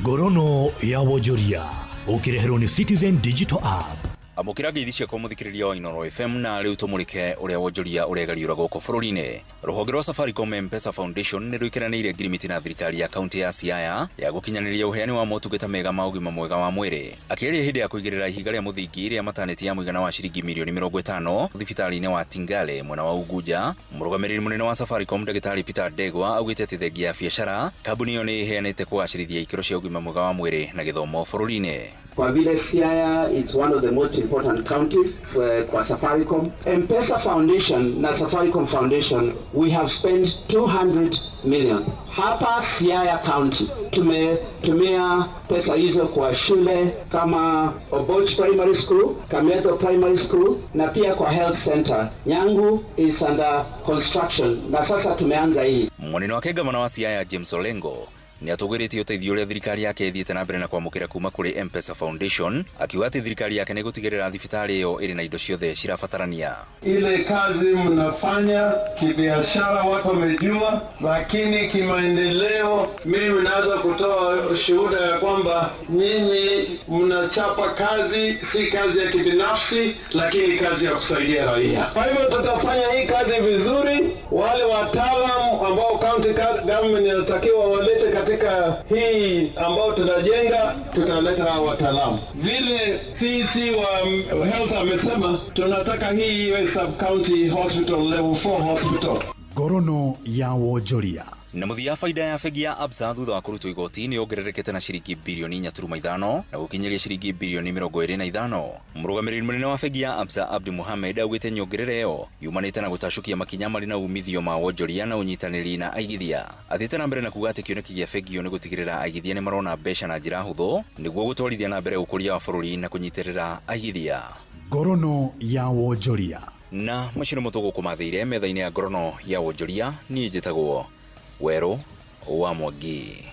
Gorono ya Wojoria ukireherwo ni Citizen Digital App. amukira ngeithi ciakwa muthikiriria wa Inooro FM na riu tumurike uria wonjoria uregariura goko bururi-ini. Ruhonge rwa Safaricom M-Pesa Foundation ni rwikiraniire ngirimiti na thirikari ya kaunti ya Siaya ya gukinyaniria uheani wa motungata mega ma ugima mwega wa mwiri. Akiaria hindi ya kuigirira ihiga ria muthingi ria mataneti ya muigana wa ciringi milioni 50 thibitari-ini wa Tingale mwena wa Ugunja, murugamiriri munene wa Safaricom Dagitari Peter Ndegwa augite ati thengia ya biashara kambuni iyo ni iheanite kuwacirithia ikiro cia ugima mwega wa mwiri na githomo bururi-ini. Kwa vile Siaya is one of the most important counties kwa Safaricom, M-Pesa Foundation na Safaricom Foundation, we have spent 200 million. Hapa Siaya County tumetumia pesa hizo kwa shule kama Oboch Primary School, Kameto Primary School na pia kwa health center. Nyangu is under construction na sasa tumeanza hii. Munene wa gavana wa Siaya James Olengo ni atugiritie uteithio uria thirikari yake ithiite na mbere na kwamukira kuma kuri M-Pesa Foundation, akiuga ati thirikari yake ni gutigirira thibitari iyo iri na indo ciothe cirabatarania. Ile kazi mnafanya kibiashara watu wamejua, lakini kimaendeleo mimi naweza kutoa ushuhuda ya kwamba nyinyi mnachapa kazi, si kazi ya kibinafsi, lakini kazi ya kusaidia raia. Kwa hivyo tutafanya hii kazi vizuri. Wale wataalamu ambao county government inatakiwa walete katika hii ambao tunajenga, tutaleta wataalamu. Vile CC wa health amesema tunataka hii iwe sub county hospital level 4 hospital. Gorono ya wonjoria na muthia faida ya bengi ya Absa thutha wa kurutwo igoti ni ongererekete na ciringi bilioni 4.5 na gukinyeria ciringi bilioni 25. Murugamiriri munene wa bengi ya Absa Abdi Mohamed augite nyongerere iyo yumanite na gutashukia makinya mari na umithio ma wonjoria na unyitaniri na aigithia. Athite na mbere na kuga ati kioneki gia bengi iyo ni gutigirira aigithia ni marona mbeca na njira huthu niguo gutwarithia na mbere ukuria wa bururi na kunyitirira aigithia. Gorono ya wonjoria na macino mutugo kumathiire metha-ini ya Gorono ya wonjoria ni njitagwo Wero wa Mwangi.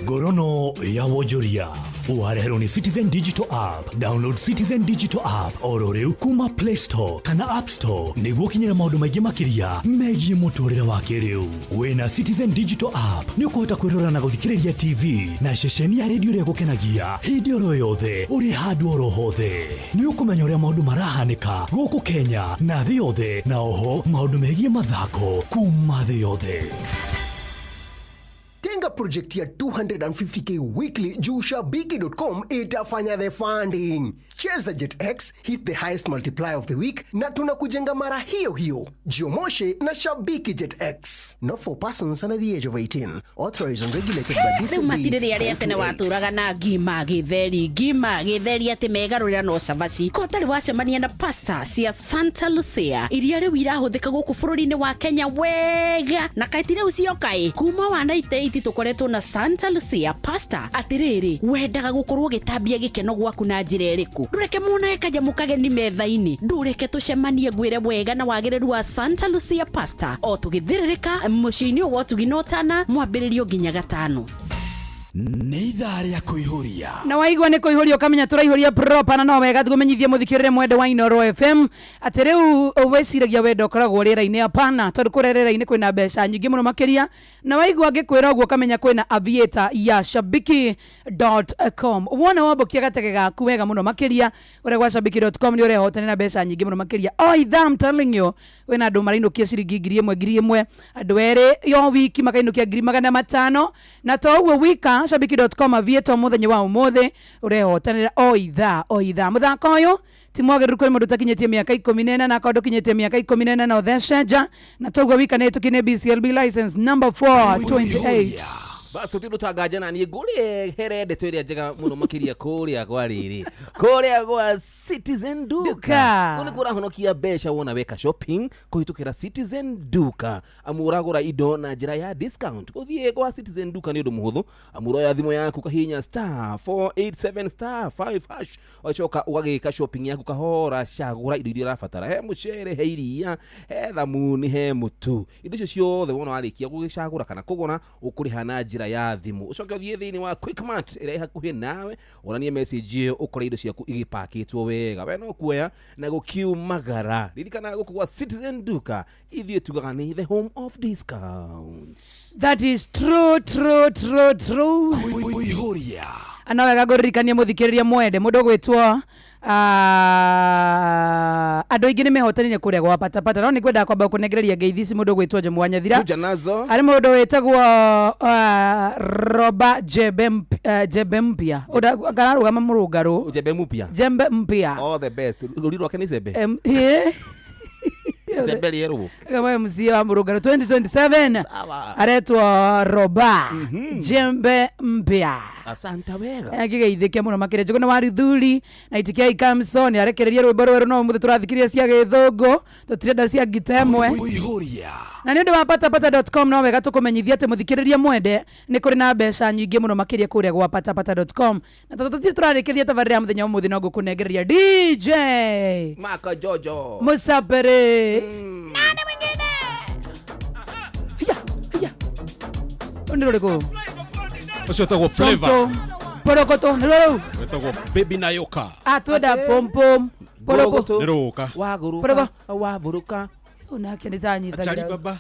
Gorono ya wonjoria uharehero ni Citizen Digital App. Download Citizen Digital App oro riu kuma Play Store kana App Store niguo kinyira maundu maingi makiria megie muturire wa kiriu. Wina Citizen Digital App ni ukuhota kwirora na guthikiriria TV na ceceni ya radio ria gukenagia hindi oro yothe uri handu oro hothe. Ni ukumenya uria maundu marahanika guku Kenya na thi yothe, na oho maundu megie mathako kuma thi yothe. Tenga project ya 250k weekly juu shabiki.com itafanya the funding. Cheza JetX, hit the highest multiplier of the week na tunakujenga mara hiyo hiyo. Jiomoshe na Shabiki JetX. Not for persons under the age of 18. Authorized and regulated by DCB. Matiriri aria tene waturaga na ngima githeri ati megarurira no cavaci kotari wacemania na pasta cia Santa Lucia iria riu irahuthika guku bururi-ini wa Kenya wega na kaitire ucio kai kuma wa 98 tukoretwo na Santa Lucia pasta. Atiriri wendaga gukorwo gitambia gikeno gwaku na njira iriku, ndureke muna kajamu kageni metha-ini, ndureke tucemanie gwire wega na wagiriru wa Santa Lucia pasta o tugithiririka muciini wa tuginotana mwambiririo nginya gatano. Nĩ ithaa rĩa kũihũria na waigua nĩ kũihũria ũkamenya tũraihũria proper na no wega tũmenyithie mũthikĩrĩre mwende wa Inooro FM atĩ rĩu weciragia wendo ũkoragwo rĩera-inĩ. Hapana, tondũ kũrĩa rĩera-inĩ kwĩna mbeca nyingĩ mũno makĩria, na waigua ngĩkwĩra ũguo ũkamenya kwĩna aviator ya shabiki.com. wona wambokia gatege gaku wega mũno makĩria ũrĩa gwa shabiki.com nĩ ũrehotana na mbeca nyingĩ mũno makĩria. O ithaa I'm telling you wĩna andũ marainũkia ciringi 1,000 andũ erĩ yo wiki makainũkia 500 na to ũguo wika shabiki.com aviator muthenya wa umothe urehotanira o ithaa muthako uyu timwageru kuri mundu takinyetie miaka 14 na akondo kinyetie miaka 14 na otheshaja na togwa wika ne tukine BCLB license number 428. Basi utirutangaja na ni ngure herende tweria njega muno makiria kuria kwa riri kuria kwa Citizen Duka kuni kurahonokia besha wona weka shopping kuhitukira Citizen Duka amuragura indo na njira ya discount kuthie kwa Citizen Duka ni undu muhuthu amuroya thimo yaku kahinya *487*5# ochoka ugagika shopping yaku kahora shagura indo iria rafatara he muchere he iria he thamuni he mutu indo icio ciothe wona warikia gugicagura kana kugona ukuriha na njira ya thimu ucoke uthie thiini wa Quickmart ira hakuhi nawe uranie message ukore indo ciaku igipakitwo wega we no kuoya na gukiumagara ririkana guku kwa Citizen Duka ithie tugaga ni the home of discounts. That is true. Anawega guririkania muthikiriria mwende mundu gwitwo Andũ aingĩ nĩ mehotanire kũrĩa gwa patapata no nĩ kwenda kwamba kũnengereria ngeithi mũndũ gwĩtwo Jomo wa Nyathira kuja nazo arĩ mũndũ wĩtagwo Roba Jembe Mpya ngararũgama mũrũngarũ Jembe Mpya all the best rũri rwake nĩ Jembe Jembe rĩerũ kama MC wa mũrũngarũ 2027 aretwo Roba Jembe Mpya asanta wega agĩgeithĩkia mũno makĩria Njũgũna wa Rithuri na Itikia Kamson arekereria rwĩmbo rwerũ no mũthĩ tũrathikiria cia gĩthũngũ tũtirenda cia gitemwe na nĩ ũndũ wa patapata.com no wega tũkũmenyithia atĩ mũthikĩrĩria mwende nĩ kũrĩ na mbeca nyingĩ mũno makĩria kũrĩa gwa patapata.com na tũrarĩkĩria tabarĩra ya mũthenya ũmũthĩ no ngũkũnengereria DJ Maka Jojo Musapere nani mwingine ndio rĩkũ Ucio tagwo Flavor. Porokoto nĩrũ. Wetagwo Baby Nayoka. Twenda pom pom. Porokoto. Nĩrũka. Waguruka. Waburuka. Unake nĩtanyita. Achari baba.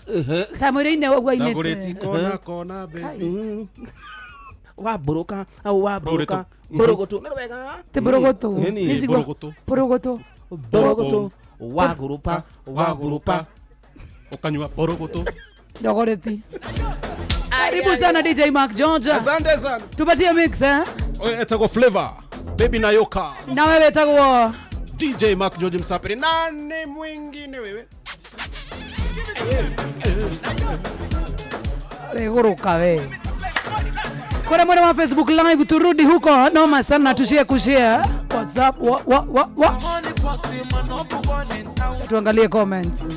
Tamwĩrĩine wagwa inete. Ndagũrĩti kona baby. Waburuka. Waburuka. Porokoto. Nĩrũ wega. Te porokoto. Porokoto. Porokoto. Wagurupa. Wagurupa. Ukanywa porokoto. Ndagũrĩti. Karibu sana DJ Mark George. Asante sana. Tupatie mix Oye etagwo Flavor. Baby Nayoka. Na wewe etagwo DJ Mark George Msapere. Nani mwingine wewe? Weguruka we. Kore mwana wa Facebook live turudi huko noma sana tushie kushare WhatsApp wa. Tuangalie comments.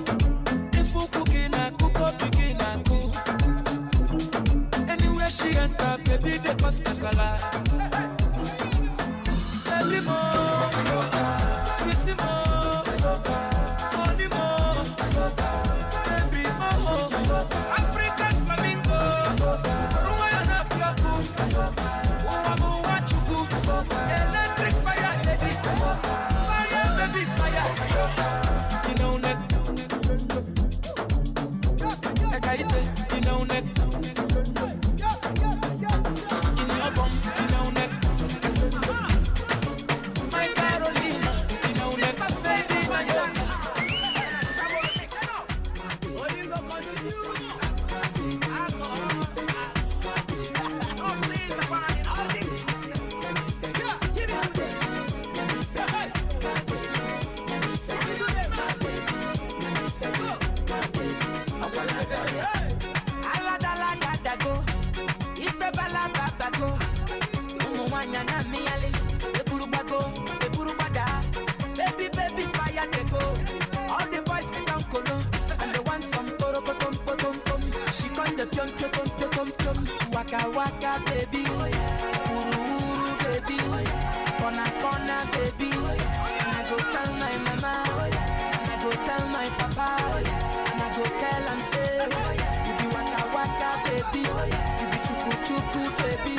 She enter baby because kasala. Baby mo, sweetie mo, honey mo, baby mo, African flamingo, Rwanda plaku, Uwabu wachuku, electric fire baby, fire baby fire. You know neck, ekaite, you know neck. Waka waka baby, baby, corner baby. And I go tell my mama, and I go tell my papa, and I go tell and say, you be waka waka baby, you be chuku chuku baby,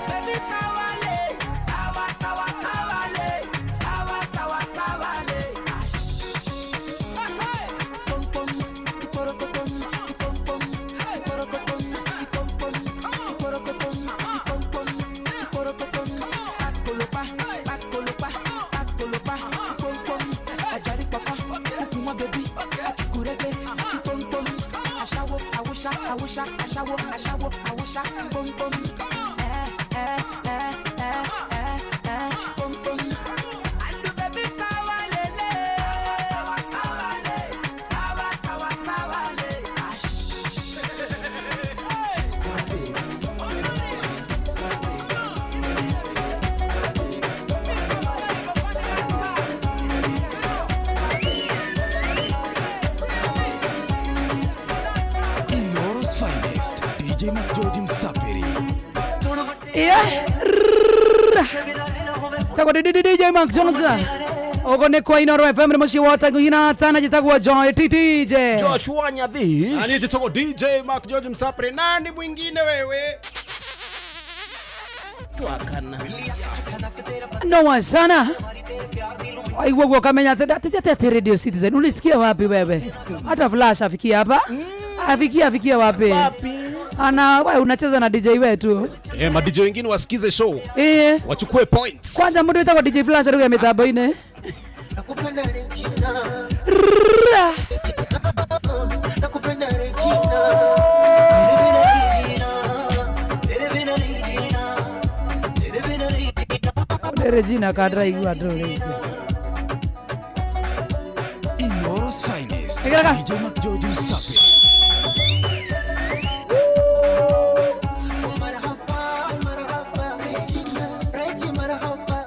baby sawale, sawa sawa sawale, sawa sawa sawale. Pom pom, iporokotom, ipom pom, iporokotom. I wish I boom boom. Boom boom. And the baby sawa lele. Sawa le. Sawa le. Inoros finest, DJ Mark George Msapere. Tako DJ Mark George. Ogo ne kwa Inoro FM ni moshi wata ngina tana jitagwa Joy TTJ. Joshua Nyathi. Ani jitagwa DJ Mark George Msapere. Nani mwingine wewe? Tuakana. No sana. Aiwo kamenya tete Radio Citizen. Ulisikia wapi wewe? Hata Flash afikia hapa? Afikia wapi? Ana wewe unacheza na DJ wetu. Ma DJ wengine wasikize show. Wachukue points. Kwanza mtu yuko DJ Flash ruga mitambo ine. Nakupenda Regina. Nakupenda Regina. Regina kadra igwa dole. Inoros Finest. DJ McJoji Msapiri.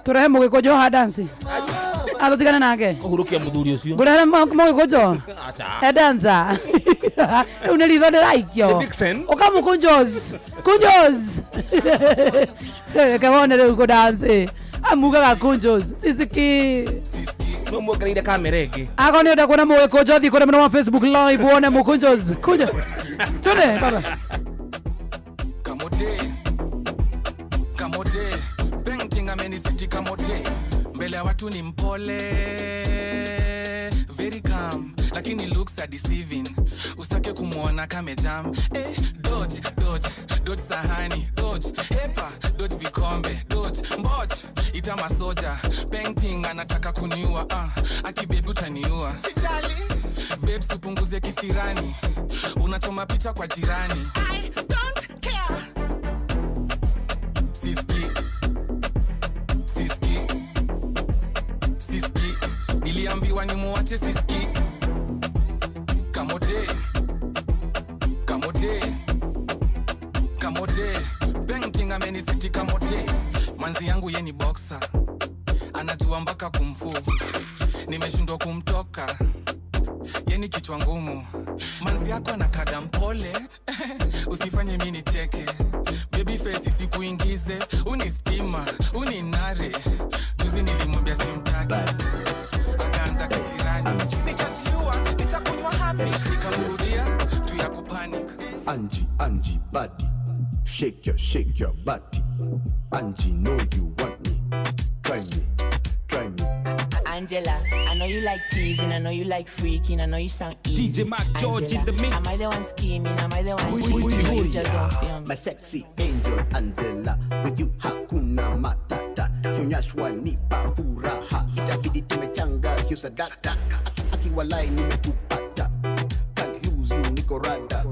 Turehe mugikojo ha dance. Ado tigana nake. Kuhurukia muthuri ucio. Ngurere mugikojo. Acha. Danza. Uneli the laikyo. Dixon. Okamukunjos. Kunjos. Kaone leo go dance. Amuga gakunjos. Sisiki. No mugarire kamera igi. Ako ni ndakuona mugikojo thi kure mwa Facebook live uone mukunjos. Kuja. Tune baba. Kamote painting amenisiti kamote mbele ya watu ni mpole very calm lakini looks are deceiving usitake kumuona kama jam dodge sahani dodge hepa dodge vikombe dodge mbot ita masoja painting anataka kuniua akibebu utaniua sijali babe upunguze kisirani unachoma picha kwa jirani I don't care Siski niliambiwa ni muache Siski Kamote painting amenisiti kamote manzi yangu ye ni boxer anajua mpaka kumfu nimeshindwa kumtoka ye ni kichwa ngumu manzi yako anakaga mpole usifanye mimi nicheke baby face sikuingize unistima uninare juzi nilimwambia simtaki akaanza kisirani nitachiua nitakunywa happy nikamrudia tu ya kupanic Angie body shake your body Angie know you want me try me Angela, I know you like teasing, I know you like freaking, I know you sound easy. DJ McJoji in the mix. Am I the one scheming? Am I the one my sexy angel Angela, with you hakuna matata. Hunyashwa nipa furaha, itabidi tumechanga hiyo sadaka. Akiwalai nimekupata, can't lose you niko rada.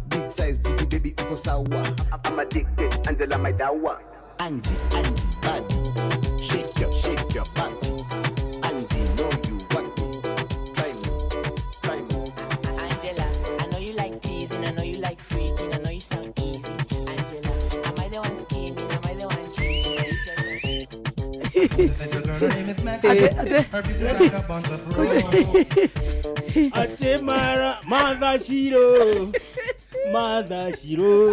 Big size jiki baby uko sawa. I'm addicted, Angela my dawa. Angie body, shake your body. Atemara Mother Shiro Mother Shiro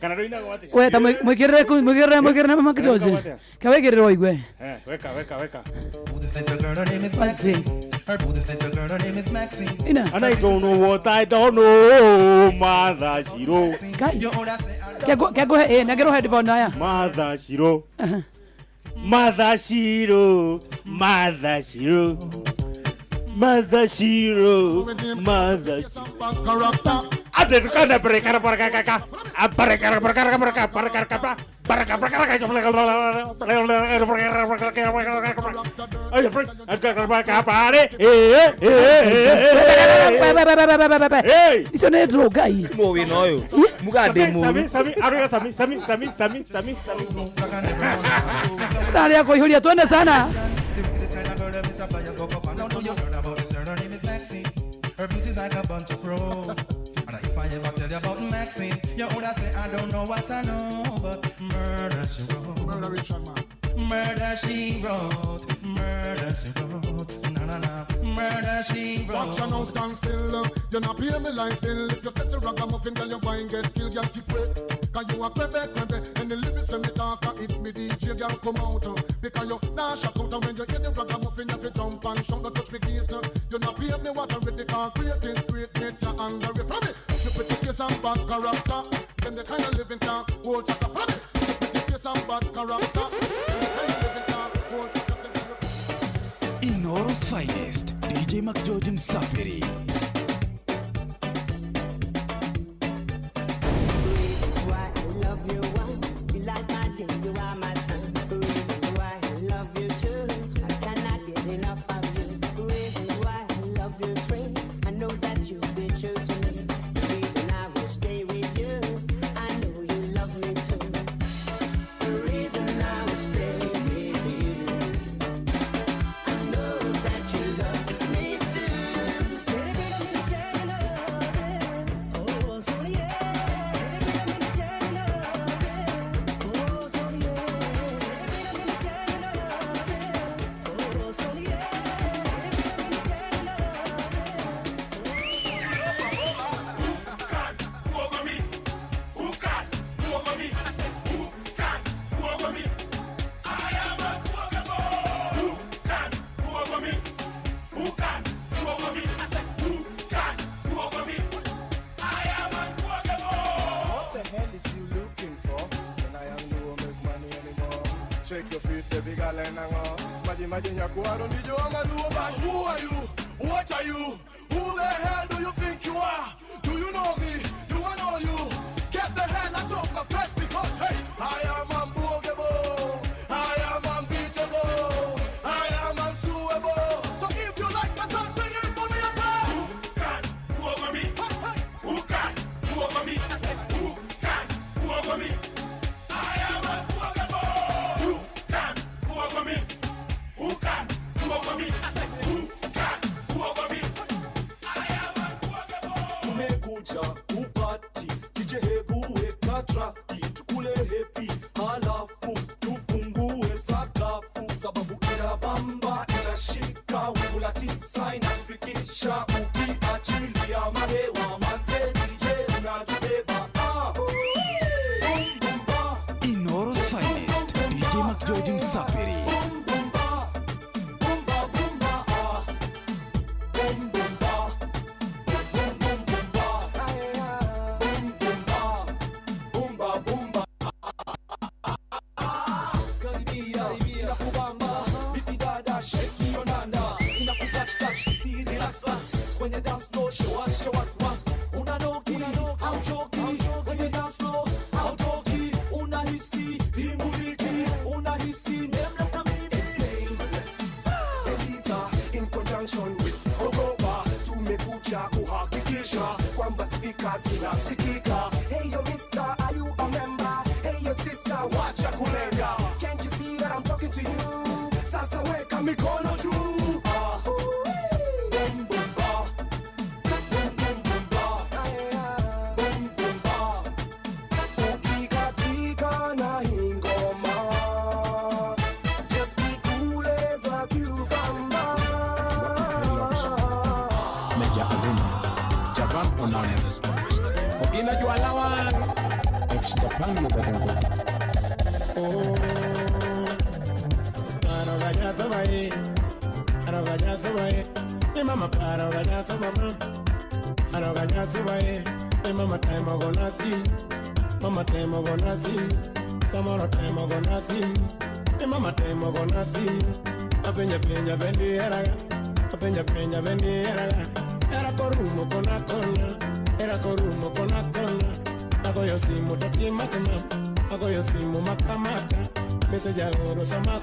Kana roina gwate we ta mwikirire mama kijoje kawekirire oigwe weka Her name is Maxine. Her Buddhist little girl, her name is Maxine. And I don't know what I don't know, Mother Shiro. Can go ahead, I get ahead of Naya. Mother Shiro. Mother Shiro. Mother Shiro. Mother Shiro. Mother Shiro. Adenkana berekara berekaka. Berekara berekara berekara berekara. Baraka baraka iso ne droga hii mowe noyo mugade mu sami dali yako ihulia twende sana Her beauty's like a bunch of roses. And if I ever tell you about Maxine, you would say I don't know what I know, but murder she wrote. Murder she wrote. Murder she wrote. Na. Murder she wrote. Watch your nose stand still. You not pay me like bill. If you kiss a ragamuffin, girl, you going get killed. Girl, keep wait. Cause you a crebe. And the lyrics when me talk, if me DJ girl come out. Because you nah shock out. And when you hear the ragamuffin, you have to jump and shout. Don't touch me gate. You not pay me what I read. The concrete is great. Make your anger it from me. You put the case and bad character. Then the kind of living talk. Hold chaka from me. You put the case and bad character. Then the kind of living talk. Hold chaka. Inoros Finest, DJ McJoji Msapiri. Who are you? What are you? Who the hell do you think you are? Do you know me? Do I know you? Get the hell out of my face because hey, I am unbogable. I am unbeatable. I am unsuable. So if you like my song, sing it for me. I say, who can who over me? Who can who over me? I say, who can who over me? I am unbogable. Who can who over me? Who can who over me? I say, who can who over me? I am unbogable. Tumekuja upati DJ hebu weka traki tukule happy halafu tufungue sakafu sababu inabamba inashika wula tisa inafikisha ukiachilia mahewa manze DJ unatubeba Inoros Finest DJ McGeorge Msapiri When you dance slow, show us what unanoki, hauchoki. When you dance slow, hauchoki. Unahisi hii muziki, unahisi nameless na mimi. It's nameless. Elisa in conjunction with Ogopa tumekuja kuhakikisha kwamba speakers zinasikika. Hey yo mister, are you a member? Hey yo sister, wacha kulenga. Can't you see that I'm talking to you? Sasa weka mikono juu. Okina jualawan extra pango badango oh para gañaza vai mi mama para gañaza mama para gañaza vai mi mama time gonna see mama time gonna see samoro time gonna see mi mama time gonna see apenya bendiera era corumo con la cona era corumo con la cona hago yo simo tati matama hago yo simo makamaka mese ya oro sama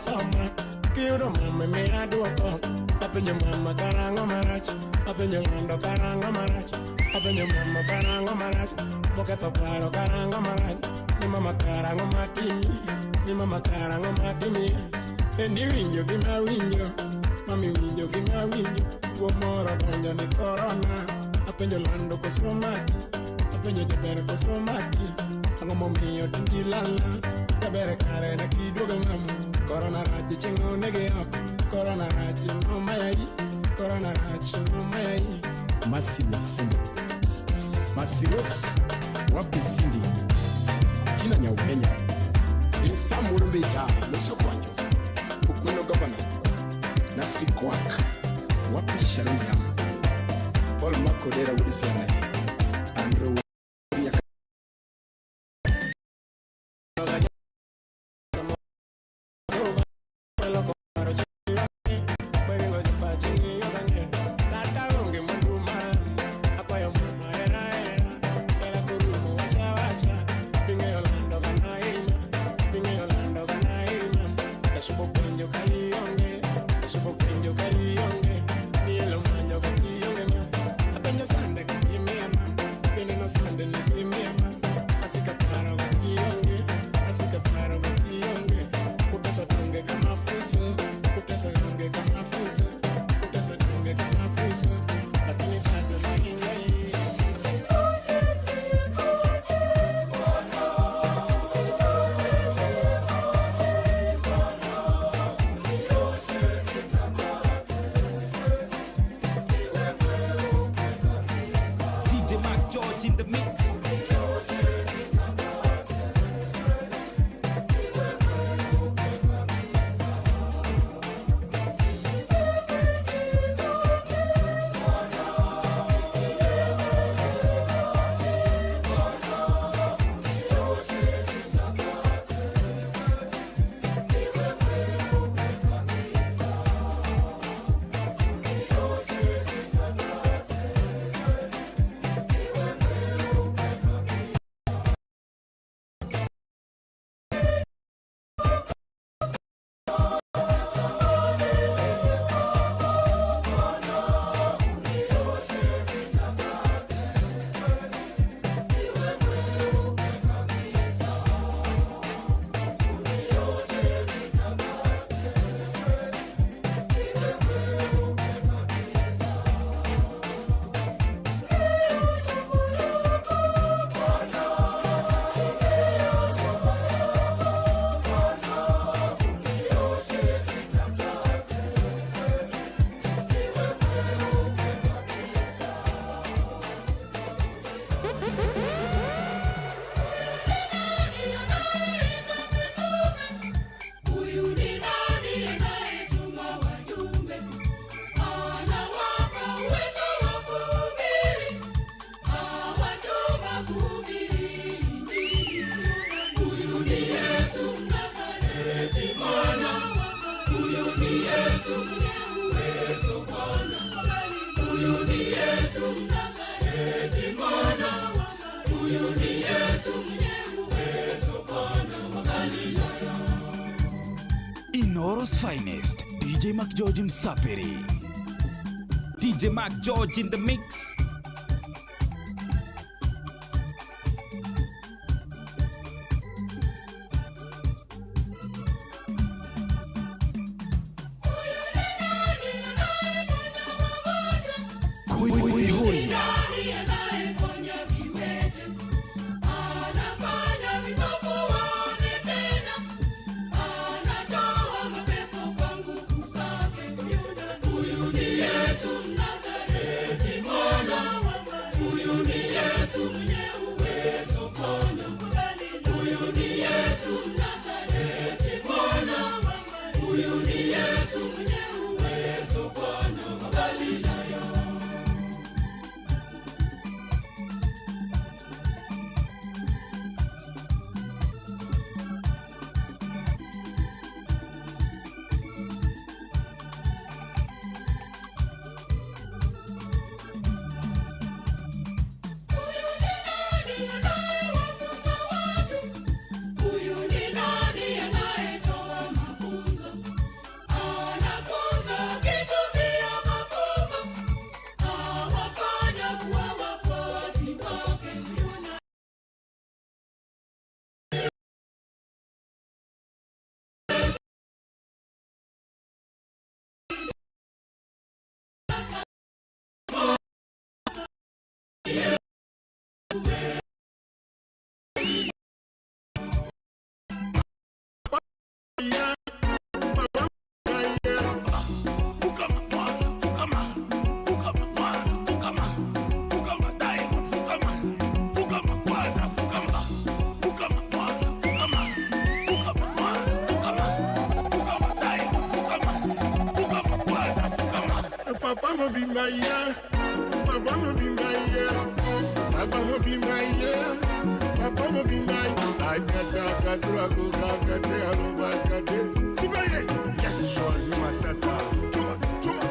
kiuro mama me aduoko apenyo mama karango marach apenyo ngando karango marach apenyo mama karango marach moketo paro karango marach ni mama karango matimi endi winjo gima winjo mami winjo gima winjo tuo moro donjo ni corona apenjo lando kosomaki apenjo jaber kosomaki ang'o momiyo tindi lala jaber kare na kiduogo ng'amu corona rach chengo nege oko corona rach nomayai corona rach nomayai masiros wapi sindi kina nyaukenya Samuel Mbita Lesokwanjo Ukweno Governor Nasri Kwak Wapi Sharon Yam Paul Makodera Wilson Andrew Inoro's finest, DJ Mac George Msaperi. DJ Mac George in the mix. Papa mo be my year. Papa mo be my year. Papa mo be my year. Papa mo be my Ajata katrago gagate alobagate. Sibaye. Yes, shozi matata. Chuma.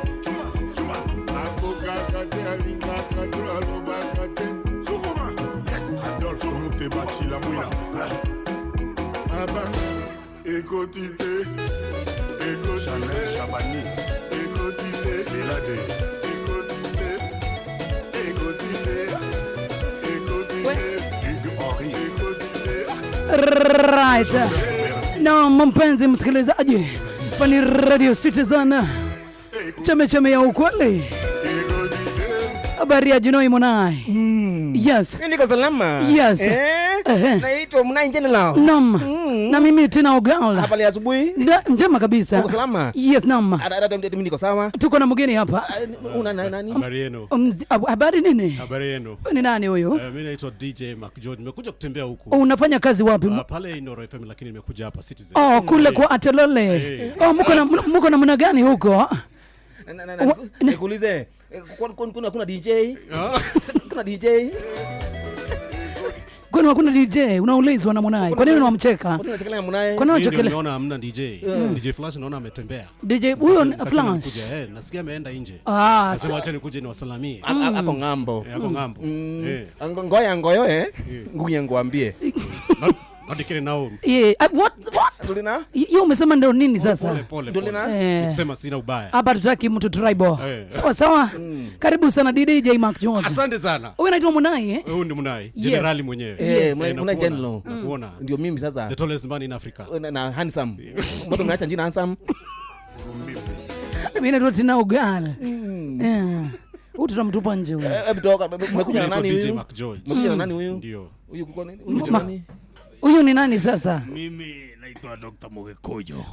Ako gagate alinga katro alobagate. Sukuma. Yes, Adolphe Mutebachi la mouya. Aba. Ekotite. Chanel Chabani. Belade. Right. Na mpenzi msikilizaji, pani Radio Citizen, cheme ya ukweli. Habari ya Jinoi Monai. Yes. Niko salama. Yes. Naitwa Monai General. Nam. Na mimi tena Ogala. Hapa ni asubuhi. Njema kabisa. Uko salama? Yes, nam. Mimi niko sawa. Tuko na mgeni hapa. Una nani? Habari yenu. Habari nini? Habari yenu. Ni nani huyo? Mimi naitwa DJ Mac George. Nimekuja kutembea huku. Unafanya kazi wapi? Pale Inoro FM, lakini nimekuja hapa Citizen. Kule kwa Atelole. Mko na mna gani huko? Nikuulize, kuna DJ? Kuna DJ? Kwani hakuna DJ? Unaulizwa na Monai. Kwa nini unamcheka? Kwa nini unachekelea Monai? Kwa nini unachekelea? Nimeona hamna DJ. DJ Flash naona ametembea. DJ huyo Flash. Nasikia ameenda nje. Sasa acha nikuje niwasalimie. Hapo ngambo. Hapo ngambo. Ngoyo nguye ngwambie. Adikire nao. What? Ndolina? Yeye umesema ndio nini sasa? Ndolina? Kusema sina ubaya. Hapa tutaki mtu tribal. Sawa. Karibu sana DJ Mac George. Asante sana. Wewe unaitwa Monai Huyu ni Monai, generali mwenyewe. Monai General. Nakuona. Ndio mimi sasa. The tallest man in Africa. Na handsome. Mbona umeacha jina handsome? Mimi naitwa Tina Ogala. Huyu tutamtupa nje huyu. Umekuja na nani huyu? DJ Mac George. Umekuja na nani huyu? Ndio. Huyu kuko nani? Huyu ni nani sasa? Mimi naitwa Dr. Mugekojo.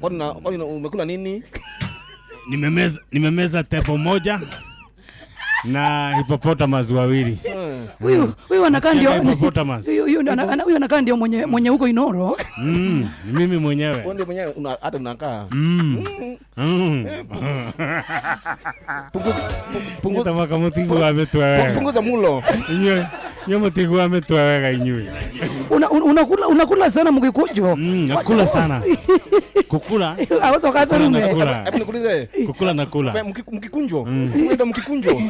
Kwani umekula nini? Nimemeza tepo moja na hippopotamus wawili. Huyu anakaa ndio hippopotamus. Huyu anakaa ndio mwenye huko Inoro. Mimi mwenyewe. Wewe ndio mwenyewe hata unakaa. Punguza maka mutigu ametwa. Punguza mulo. Nyo mutigu ametwa wega inyui. Unakula sana Mugikujo. Nakula sana. Kukula. Aweza kadhurume. Hebu nikuulize. Kukula nakula. Mkikunjo. Tunaenda mkikunjo.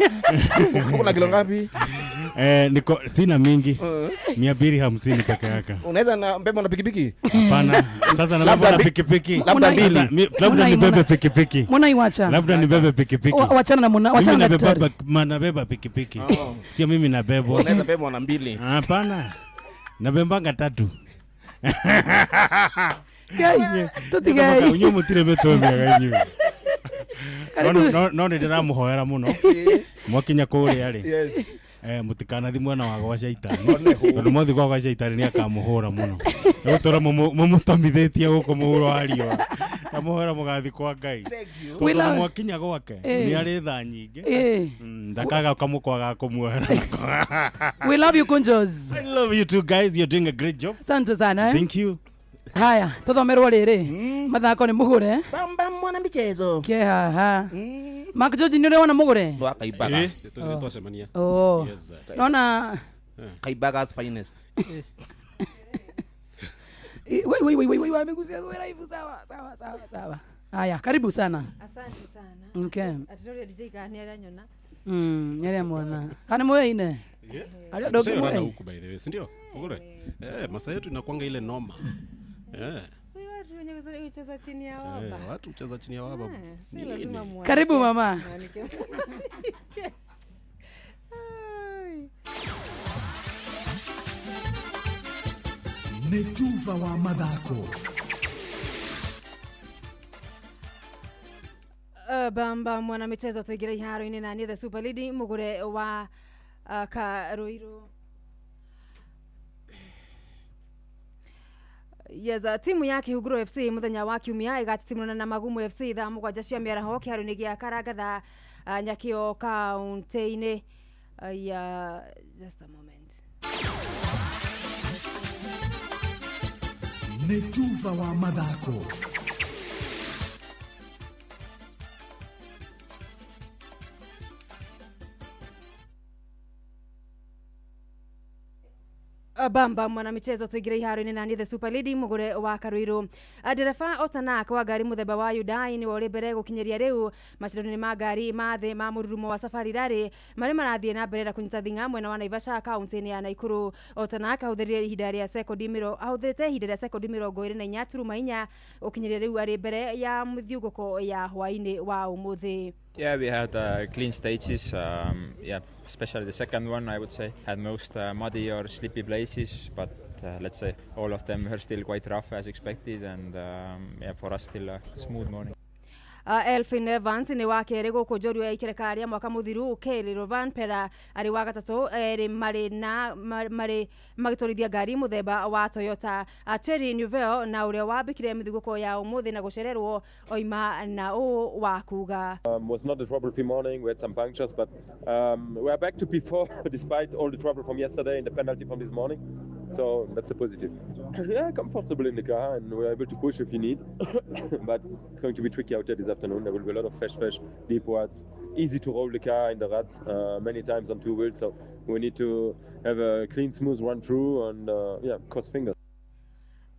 Uko na kilo ngapi? Niko sina mingi. 250 peke yake. Unaweza na mbeba na pikipiki? Hapana. Sasa na mbeba na pikipiki. Labda mbili. Labda nibebe pikipiki. Mbona iwacha? Labda nibebe pikipiki. Wachana na mwana, wachana na daktari. Nabeba pikipiki. Sio mimi nabebwa. Unaweza beba na mbili. Hapana. Nabembanga 3. Guys, tutigai. Unyo mutire betome ganyu. No ndiramuhoera muno. Mwakinya kuri yari. Yes. Mutikana thi mwana wa gwa shaitani. Tondu mothi gwa shaitani ni akamuhura muno. Utora mumutomithetie guko muhuro wario. Amuhora mugathi kwa Ngai. Tondu mwakinya gwake ni ari tha nyingi. Ndakaga kamukwaga kumuhera. We love you Kunjos. I love you too guys. You're doing a great job. Asante sana. Thank you. Haya, tuthomerwo riri. Mathako ni mugure. Bamba mwana michezo. Ke haha. Mark George ni wana mugure. Ndo akaibaga. Tusemania. Oh. Naona Kaibaga's finest. Wait, amegusia live sawa. Haya, karibu sana. Asante sana. Okay. Atutoria DJ gani alanyona? Yale mwana. Kana moyo ine. Ali dogo moyo huko by the way, si ndio? Mugure. Masaa yetu inakuanga ile noma. Si watu wenye kucheza chini ya waba. Watu kucheza chini ya waba. Karibu mama. Metuva wa mathako. Bamba mwana michezo tuigire iharo-ini na ni the Super League mugure wa Karuiru. Yes, timu ya Kihuguro FC muthenya wa kiumia igatimuna na Magumu FC thaa 7 cia miaraho kiharo-ini gia Karagatha Nyakio kaunti-ini ya just a moment. Metuva wa mathako. Bamba mwana michezo tuigire iharo-ini na ni the Super League mugure wa Karuiru. Dereva Otanak wa gari muthemba wa Hyundai ni wori mbere gukinyeria riu macindano-ini ma ngari mathe ma mururumo wa Safari Rally mari marathie na mbere kunyita thinga mwena wa Naivasha kaunti-ini ya Naikuru. Otanak ahuthirie ihinda ria sekondi 24 turuma 4 ukinyeria riu ari mbere ya muthiunguko ya hwaini wa umuthi. Yeah, we had clean stages, especially the second one, I would say, had most muddy or slippy places, but let's say all of them were still quite rough as expected, and for us still a smooth morning. Elfin Evans ni wa kere guku njorua ya ikereka ria mwaka muthiru Kelly Rovan Pera ari wa gatatu mari magitorithia ngari muthemba wa Toyota Cherry Nouvelle na uria wambikire mithuguko ya umuthi na gucererwo oima na wa kuga. Was not a trouble-free morning. We had some punctures, but we are back to P4 despite all the trouble from yesterday and the penalty from this morning. So that's a positive. Yeah, comfortable in the car and we're able to push if you need. But it's going to be tricky out there this afternoon. There will be a lot of fresh deep ruts. Easy to roll the car in the ruts many times on two wheels. So we need to have a clean, smooth run through and cross fingers.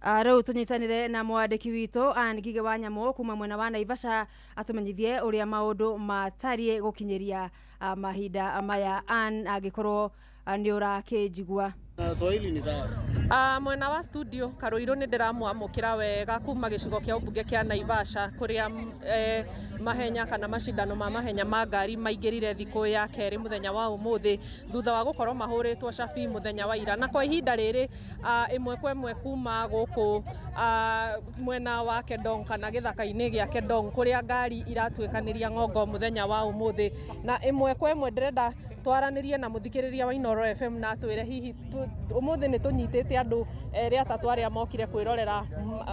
Rau tunyitanire na mwandiki witu Ngige wa Nyamo kuma mwena wa Naivasha atumenyithie uria maundu matarie gukinyeria mahinda maya agikorwo ni urakijigua. Swahili ni sawa. Mwena wa studio Karuiru ni ndiramwamukira wega kuma gicigo kia ubunge kia Naivasha kuria mahenya kana mashindano ma mahenya ma ngari maingirire thiko ya keri muthenya wa umuthi thutha wa gukorwo mahuritwo shafi muthenya wa ira na kwa ihinda riri imwe kwa imwe kuma guku mwena wa Kedong kana githaka-ini gia Kedong kuria ngari iratwikaniria ngongo muthenya wa umuthi na imwe kwa imwe ndirenda twaranirie na muthikiriria wa Inoro FM na twire hihi umuthi ni tunyitite andu eri atatu aria mokire kwirorera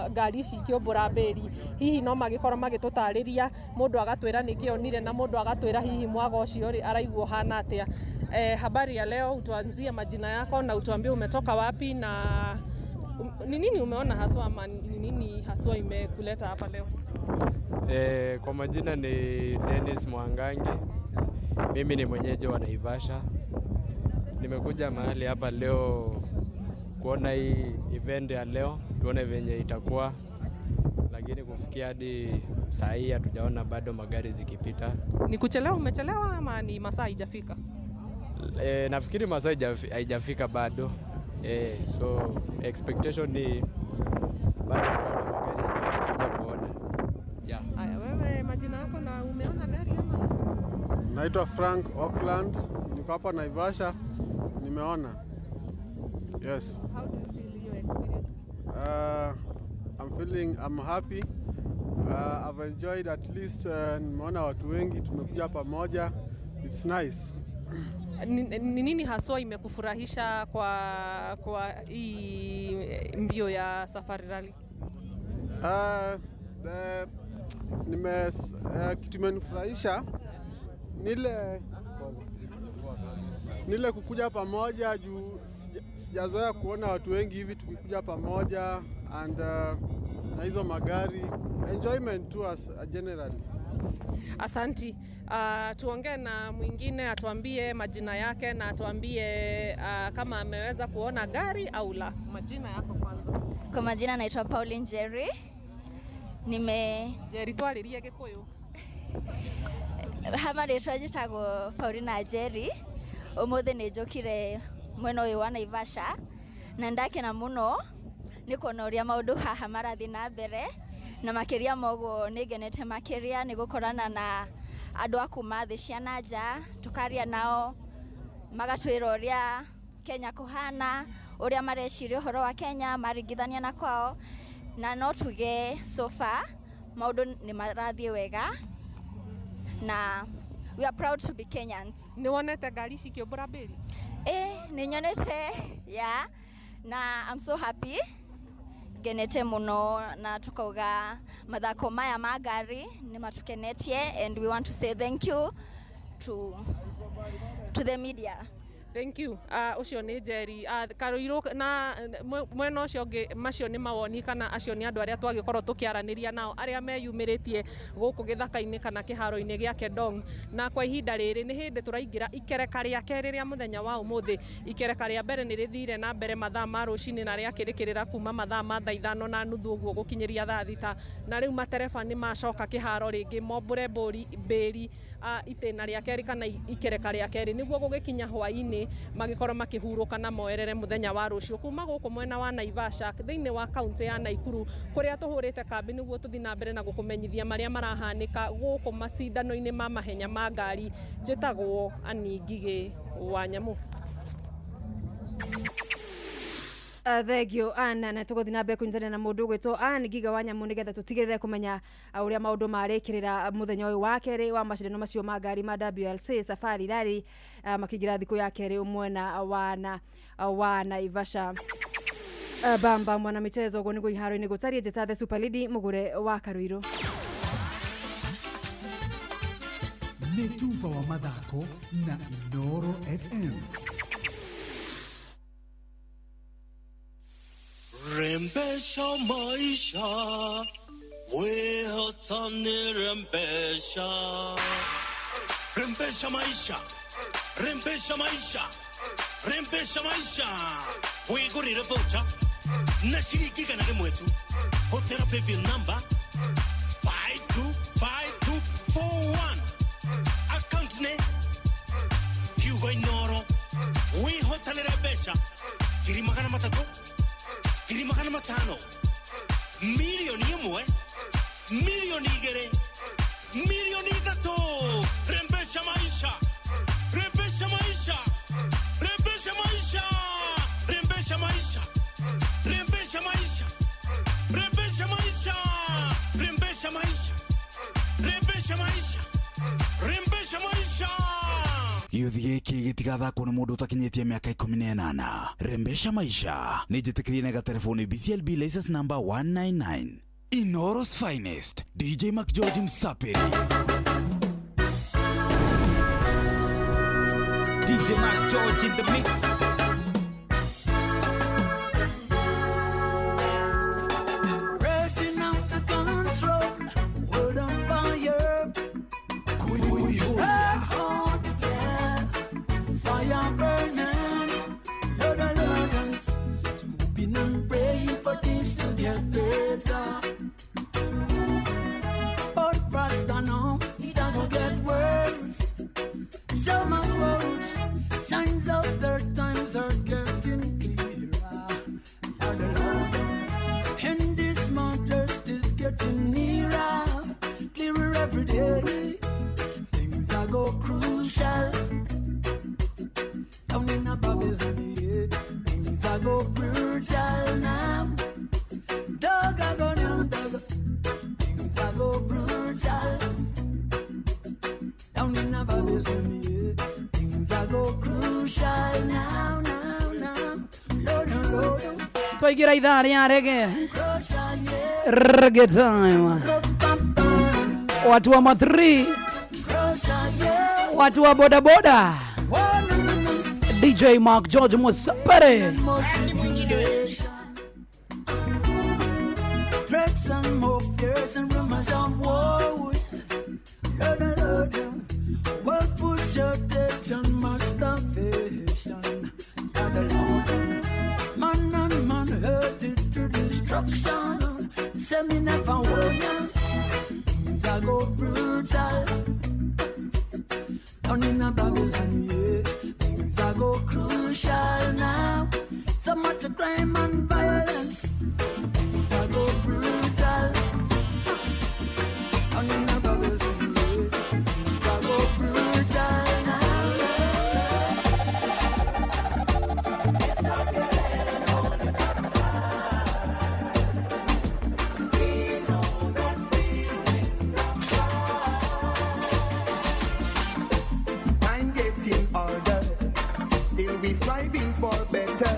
ngari ici kiumbura mberi hihi no magikorwo magitutariria mundu agatwira nikionire na mundu agatwira hihi mwaga ucio araigwo hana atia. Habari ya leo, utuanzie majina yako na utuambie umetoka wapi na ni nini umeona haswa ama ni nini haswa imekuleta hapa leo? Kwa majina ni Dennis Mwangangi. Mimi ni mwenyeji wa Naivasha. Nimekuja mahali hapa leo kuona hii event ya leo, tuone venye itakuwa. Lakini kufikia hadi saa hii hatujaona bado magari zikipita. Ni kuchelewa umechelewa ama ni masaa haijafika? nafikiri masaa haijafika bado. So expectation ni bado tutaona kuona. Yeah. Haya, wewe majina yako na umeona gari ama? Naitwa Frank Auckland, niko hapa Naivasha, nimeona. Yes. How do you feel your experience? I'm happy. I've enjoyed at least, nimeona watu wengi, tumekuja pamoja. It's nice. Ni nini haswa imekufurahisha kwa hii mbio ya Safari Rally? Kitu imenifurahisha nile kukuja pamoja juu sijazoea kuona watu wengi hivi tukikuja pamoja and na hizo magari enjoyment to us generally. Asanti. Tuongee na mwingine atuambie majina yake na atuambie kama ameweza kuona gari au la. Majina yako kwanza. Kwa majina naitwa Pauline Jerry. Jerry twaririe Gikuyu. Hama rĩtwa njĩtagwo Paulina Jerry. Ũmũthĩ nĩ njũkire mwena ũyũ wa Naivasha na ndakena mũno nĩ kuona ũrĩa maũndũ haha marathiĩ na mbere na makĩria moguo nĩ ngenete makĩria nĩ gũkorana na andũ a kuma thĩ cia nanja tũkaria nao magatwĩra ũrĩa Kenya kũhana ũrĩa mareciria ũhoro wa Kenya maringithania na kwao na no tuge so far maũndũ nĩ marathiĩ wega na we are proud to be Kenyans. Nĩ wonete ngari ici ikĩũmbũra mbĩri? Nĩ nyonete na I'm so happy. Genete muno na tukauga mathako maya ma ngari nĩ matukenetie and we want to say thank you to the media. Thank you. Ucio nĩ Jerry. Karuiro na mwena ucio ũngĩ macio nĩ mawoni kana acio nĩ andũ arĩa twagĩkorwo tũkĩaranĩria nao arĩa meyumĩrĩtie gũkũ gĩthaka-inĩ kana kĩharo-inĩ gĩa Kedong na kwa ihinda rĩrĩ nĩ hĩndĩ tũraingĩra ikereka rĩa kerĩ rĩa mũthenya wa ũmũthĩ. Ikereka rĩa mbere nĩ rĩthire na mbere mathaa ma rũcinĩ na rĩakĩrĩkĩrĩra kuma mathaa ma thaa 5:30 ũguo gũkinyĩria thaa 6 na rĩu matereba nĩ macoka kĩharo rĩngĩ mombũre mbĩri itĩna rĩa kerĩ kana ikereka rĩa kerĩ nĩguo gũgĩkinya hwaĩ-inĩ magikorwo makihurũka na moerere muthenya wa rũciũ kuma gũkũ mwena wa Naivasha thĩinĩ wa kaunti ya Naikuru kũrĩa tũhũrĩte kambi nĩguo tũthiĩ na mbere na gũkũmenyithia marĩa marahanĩka gũkũ macindano-inĩ ma mahenya ma ngari. Njĩtagwo Annie Ngigĩ wa Nyamũ. Thegio Anna na tũgũthiĩ na mbere kũnyitana na mũndũ ũgwĩtwo Annie Ngigĩ wa Nyamũ nĩgetha tũtigĩrĩre kũmenya ũrĩa maũndũ marĩkĩrĩra mũthenya ũyũ wa kerĩ wa macindano macio ma ngari ma WLC Safari Rally makĩingĩra thikũ ya kerĩ mwena wa Naivasha. Bamba mwana michezo ũguo nĩguo iharo-inĩ gũtarie njĩta the Super Lady mũgũre wa Karuiro. Nĩ Tuva wa mathako na Inooro FM. Rembesha maisha, wehotane rembesha. Rembesha maisha, rembesha maisha, rembesha maisha. Wegurire vocha, na shiriki kana mwetu. Hotera pepe number 525241. Account ne, Hugo Inooro. Wehotane rembesha, kiri magana matatu. Kiri magana matano. Milioni imwe. Milioni igere. Milioni itatu. Rembesha maisha. Rembesha maisha. Rembesha maisha. Rembesha maisha. Rembesha maisha. Rembesha maisha. Rembesha maisha. Rembesha maisha. Rembesha maisha. Gĩuthi gĩkĩ gĩtigathakwo nĩ mũndũ ũtakinyĩtie mĩaka 18. Rembesha maisha nĩ njĩtĩkĩrie na gatelefoni BCLB license number 199. Inooro's finest DJ McGeorge Msaperi. DJ McGeorge in the mix. Breaking out of control, world on fire. Fire burning, Lord, smoking and praying for things to get better. But Rasta now, it doesn't get worse. So much roads, signs of their times are getting clearer. And this modest is getting nearer, clearer every day. Things are go crucial down in a Babylon, yeah. Things are go brutal now. Dog a go now, dog. Things are go brutal down in a Babylon, yeah. Things are go crucial now. Twaingira ithaa rĩa reggae time. Watu wa ma3, watu wa boda boda, DJ Mark George Musapere. Threats and more fears and rumors of war. World food shortage and mass starvation. Man and man hurted to destruction. Say me never warn. Things are go brutal down in a Babylon, yeah. Things are go crucial now. So much crime and violence. Things are go brutal down in a Babylon, yeah. Things are go brutal now. Still we striving for better,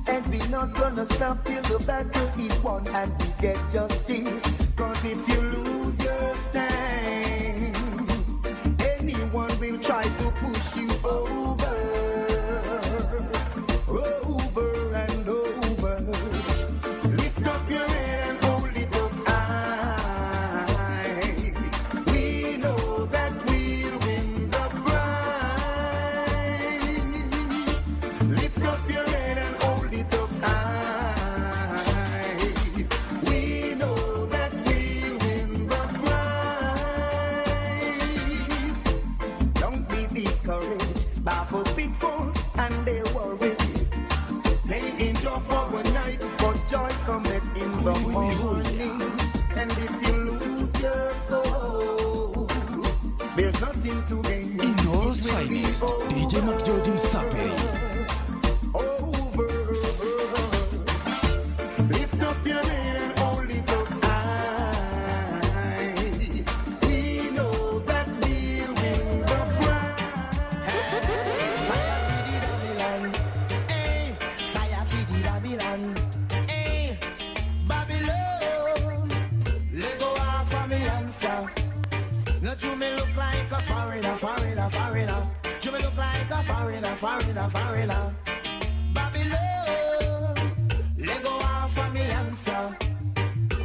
and we not gonna stop till the battle is won and we get justice. Cause if you lose your stand, anyone will try to push you over and over. Lift up your head and hold it up high. We know that we'll win the prize. Lift up your head and hold it up high. We know that we'll win the prize. Don't be discouraged by the pitfalls and their worries. They enjoy for one night, but joy cometh in the morning. And if you lose your soul, there's nothing to gain. Inoros Finest, DJ Mark George Musapere. Lift up your head and hold it up high. We know that we'll win the prize. Fire for the Babylon, fire for the Babylon, Babylon. Let go off of me answer. Not you may look like a foreigner. You may look like a foreigner. Babylon, let go off of me answer.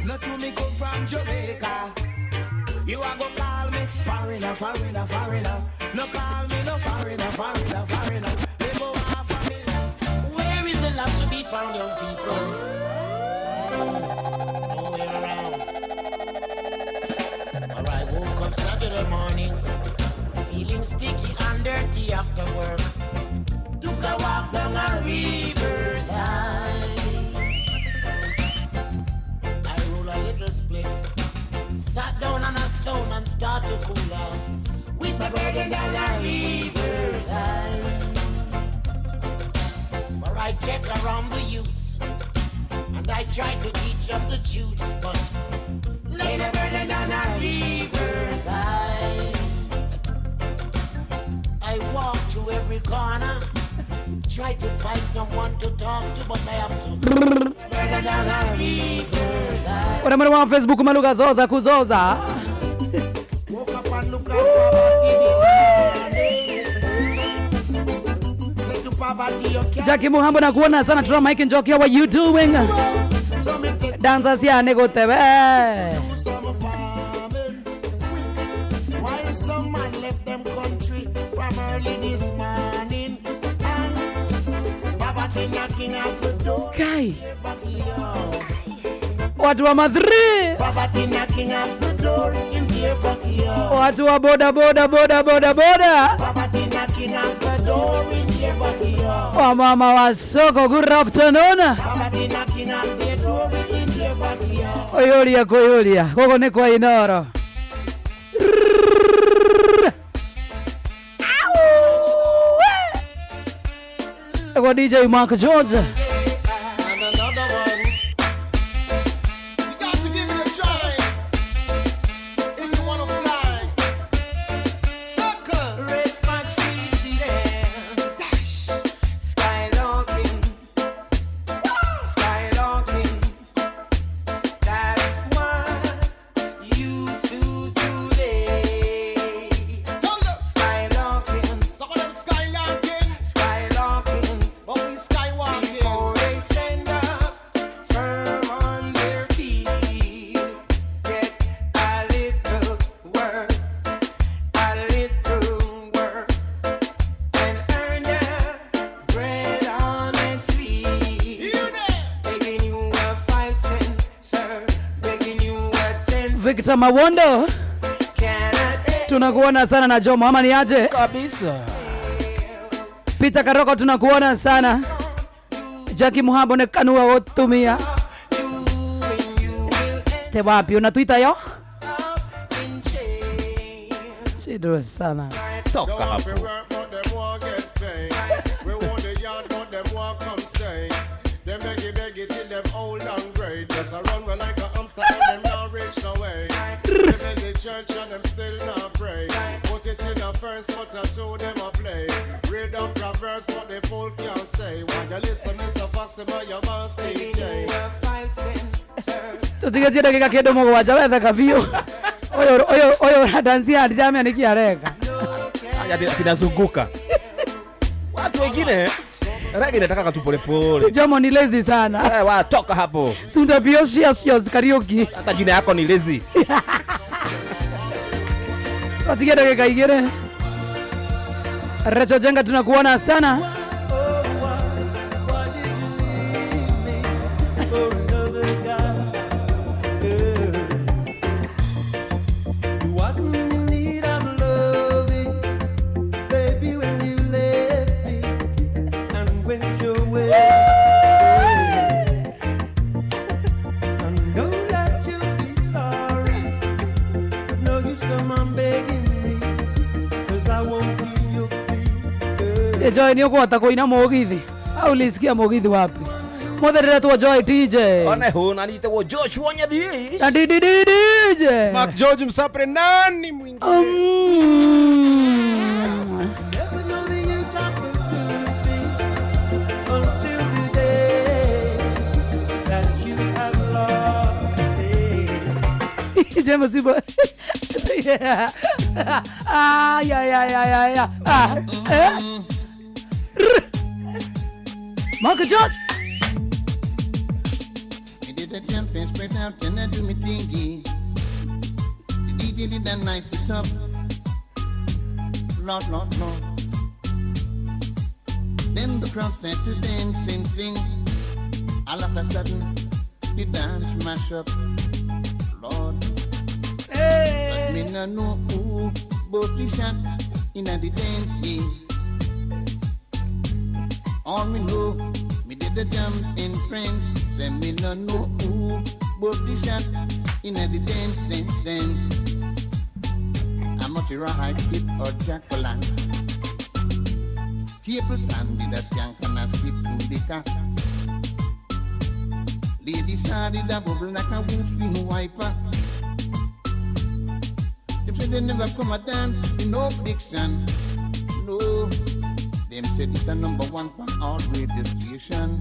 Not you may come from Jamaica. You are go call me foreigner. No call me no foreigner. Let go off of me. Where is the love to be found, young people? Nowhere around. For I woke up Saturday morning, feeling sticky and dirty after work. Took a walk down a riverside. I roll a little split, sat down on a stone and start to cool off with my burden down a riverside. For I check around the youths and I try to teach them the truth, but lay the burden down a riverside. I walk through every corner, try to find someone to talk to, but I have to burden down a riverside. Ora mwana wa Facebook maluga zoza kuzoza. Woke up and look at poverty this morning. Say to poverty you can't. Jackie Muhambo na kuona sana tuna Mike Njoki, how are you doing? Danza sia nego tebe. While some man left them country from early this morning, and poverty knocking at the door. Kai. Watu wa ma3, Poverty knocking at the door in their backyard. watu wa boda boda. Poverty knocking at the door Wamama wa soko, good afternoon. Oyolia koyolia, koko ni kwa Inoro. Kwa DJ Mark George. Victor Mawondo, tunakuona sana na Jomo, ama ni aje? Kabisa. Peter Karoko tunakuona sana. Jackie Muhambo ne kanua otumia. Te wapi unatuita yo? Chido sana. Toka hapo. Them beg it till them old and great. Just a run like a hamster and them not reach away. Them in the church and them still not pray. Put it in a first, but I show them a play. Read up Proverbs, but the fool can't say. Why you listen, Mr. Foxy, but your boss DJ. Tutigetie dakika kidogo mogo wajaweza kavio. Oyo dansia adjamia nikiareka. Haya tinazunguka. Watu wengine Ragi nataka katupole pole. Jomo ni lazy sana. Wa toka hapo. Sunda biosios karaoke. Hata jina yako ni lazy. Tutigetie dakika igere. Recho Jenga tunakuona sana. Joy ni ukwata kuina mugithi au lisikia mugithi wapi? Motherera tu Joy DJ. Ona huna nite wo Joshua Nyathi. DJ Mark George Msapre nani mwingine? Jema sibo. Ya. Mark George. Me did the jumping straight out and I do me thingy. The DJ did that nice it up. Lord. Then the crowd started to dance and sing. All of a sudden, the dance mash up. Lord. Hey. But me no know who both the shot in the dance. All me know, me did the jump in French. Then me no know who both the shot in the dance. I must be right kid or Jacqueline. People standing that skank and I slip through the car. Ladies started a bubble like a windscreen wiper. Them say they never come a dance in no fiction. No. Them said it's the number one from all radio station.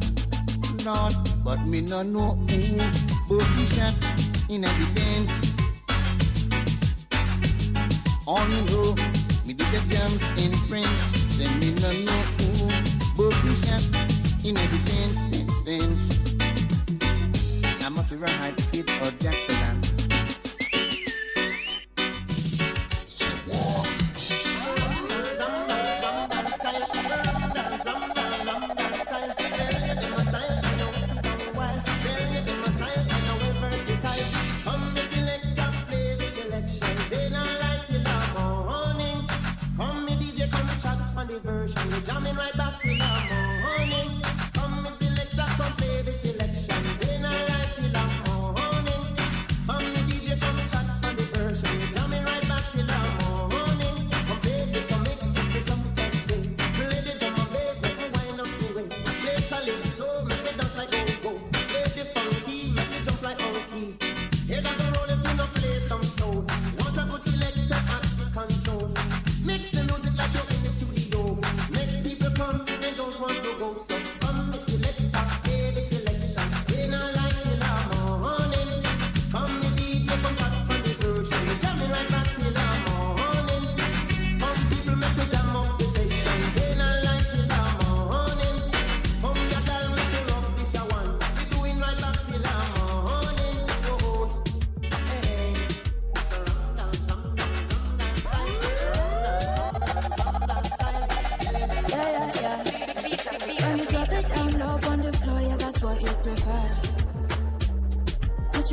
Lord, but me no know who both the shot in the dance. All me know, me did the jump in French. Then me no know who both the shot in the dance. I must be right kid or Jacqueline.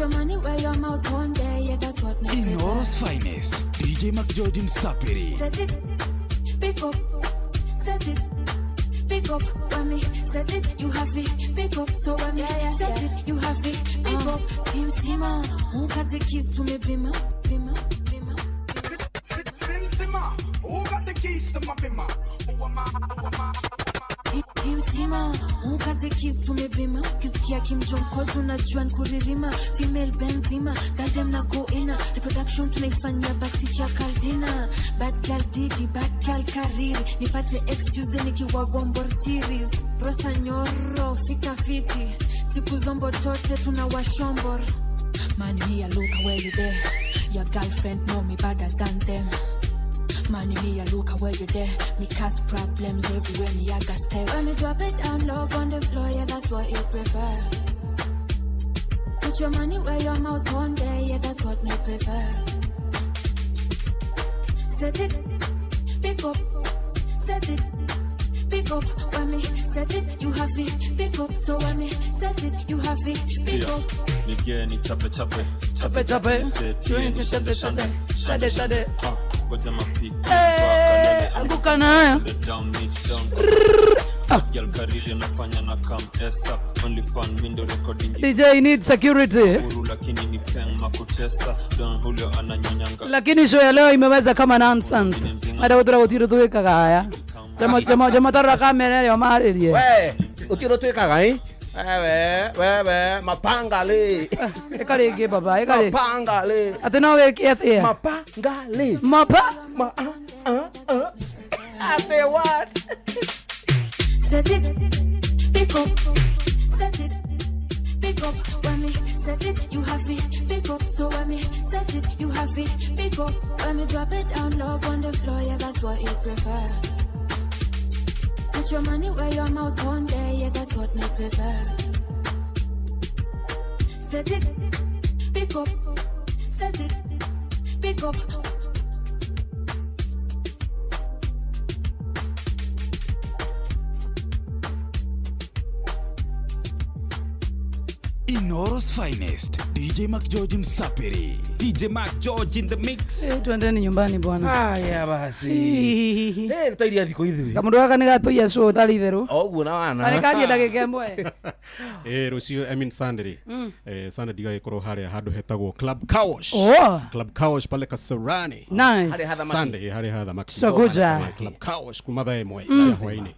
your money where your mouth one day, yeah, that's what me prefer. Inoro's finest, DJ McGeorge Sapiri. Set it, pick up, set it, pick up. When me set it, you have it, pick up. So when me set it, you have it, pick up. Sim Sima, who got the keys to me bima, bima, bima. Sim Sima, who got the keys to my bima? Team Sima, who got the keys to me bima? Kisikia Kim Jong Call tunajua nkuririma. Female Benzima, goddamn na go inna. The production tunaifanya backseat ya Caldina. Bad girl Didi, bad girl Kariri. Nipate excuse de nikiwa bombortiris. Rosa nyoro, fika fiti. Siku zombo tote tunawashombor. Man, me a look where you there. Your girlfriend know me better than them. Man, me a look where you there. Me cause problems everywhere, me I got step. When me drop it down low on the floor, yeah, that's what you prefer. Put your money where your mouth one day, yeah, that's what me prefer. Set it, pick up, set it, pick up. When me set it, you have it, pick up. So when me set it, you have it, pick up. Nigeni chape chape, chape chape, shade shade, shade shade. Anguka nayo. DJ need security. Lakini show ya leo imeweza kama nonsense. Mada utira utiro tuweka haya. Jamaa tara kamera ya maririe. We, utiro tuweka gai? Wewe, mapangale. Ekalege baba, ekalege. Mapangale. Atena weki ate. Mapangale. Ate what? Set it, pick up. Set it, pick up. When me set it, you have it, pick up. So when me set it, you have it, pick up. When me drop it down low on the floor, yeah, that's what you prefer. Put your money where your mouth one day, yeah, that's what me prefer. Set it, pick up, set it, pick up. Inoro's finest, DJ McGeorge Sapiri. DJ McGeorge in the mix. Tuendeni nyumbani bwana. Haya basi. Tutairia thiko hivi. Kamundu aka ni gatoya show tali theru. Oguo na wana. Arekani ndagikemwe. Rucio Sunday. Sunday diga ikoro haria handu hetagwo Club Kawosh. Club Kawosh pale Kasarani. Nice. Sunday hari hadha maki. Saguja. Club Kawosh kumadha emwe ya hwaini.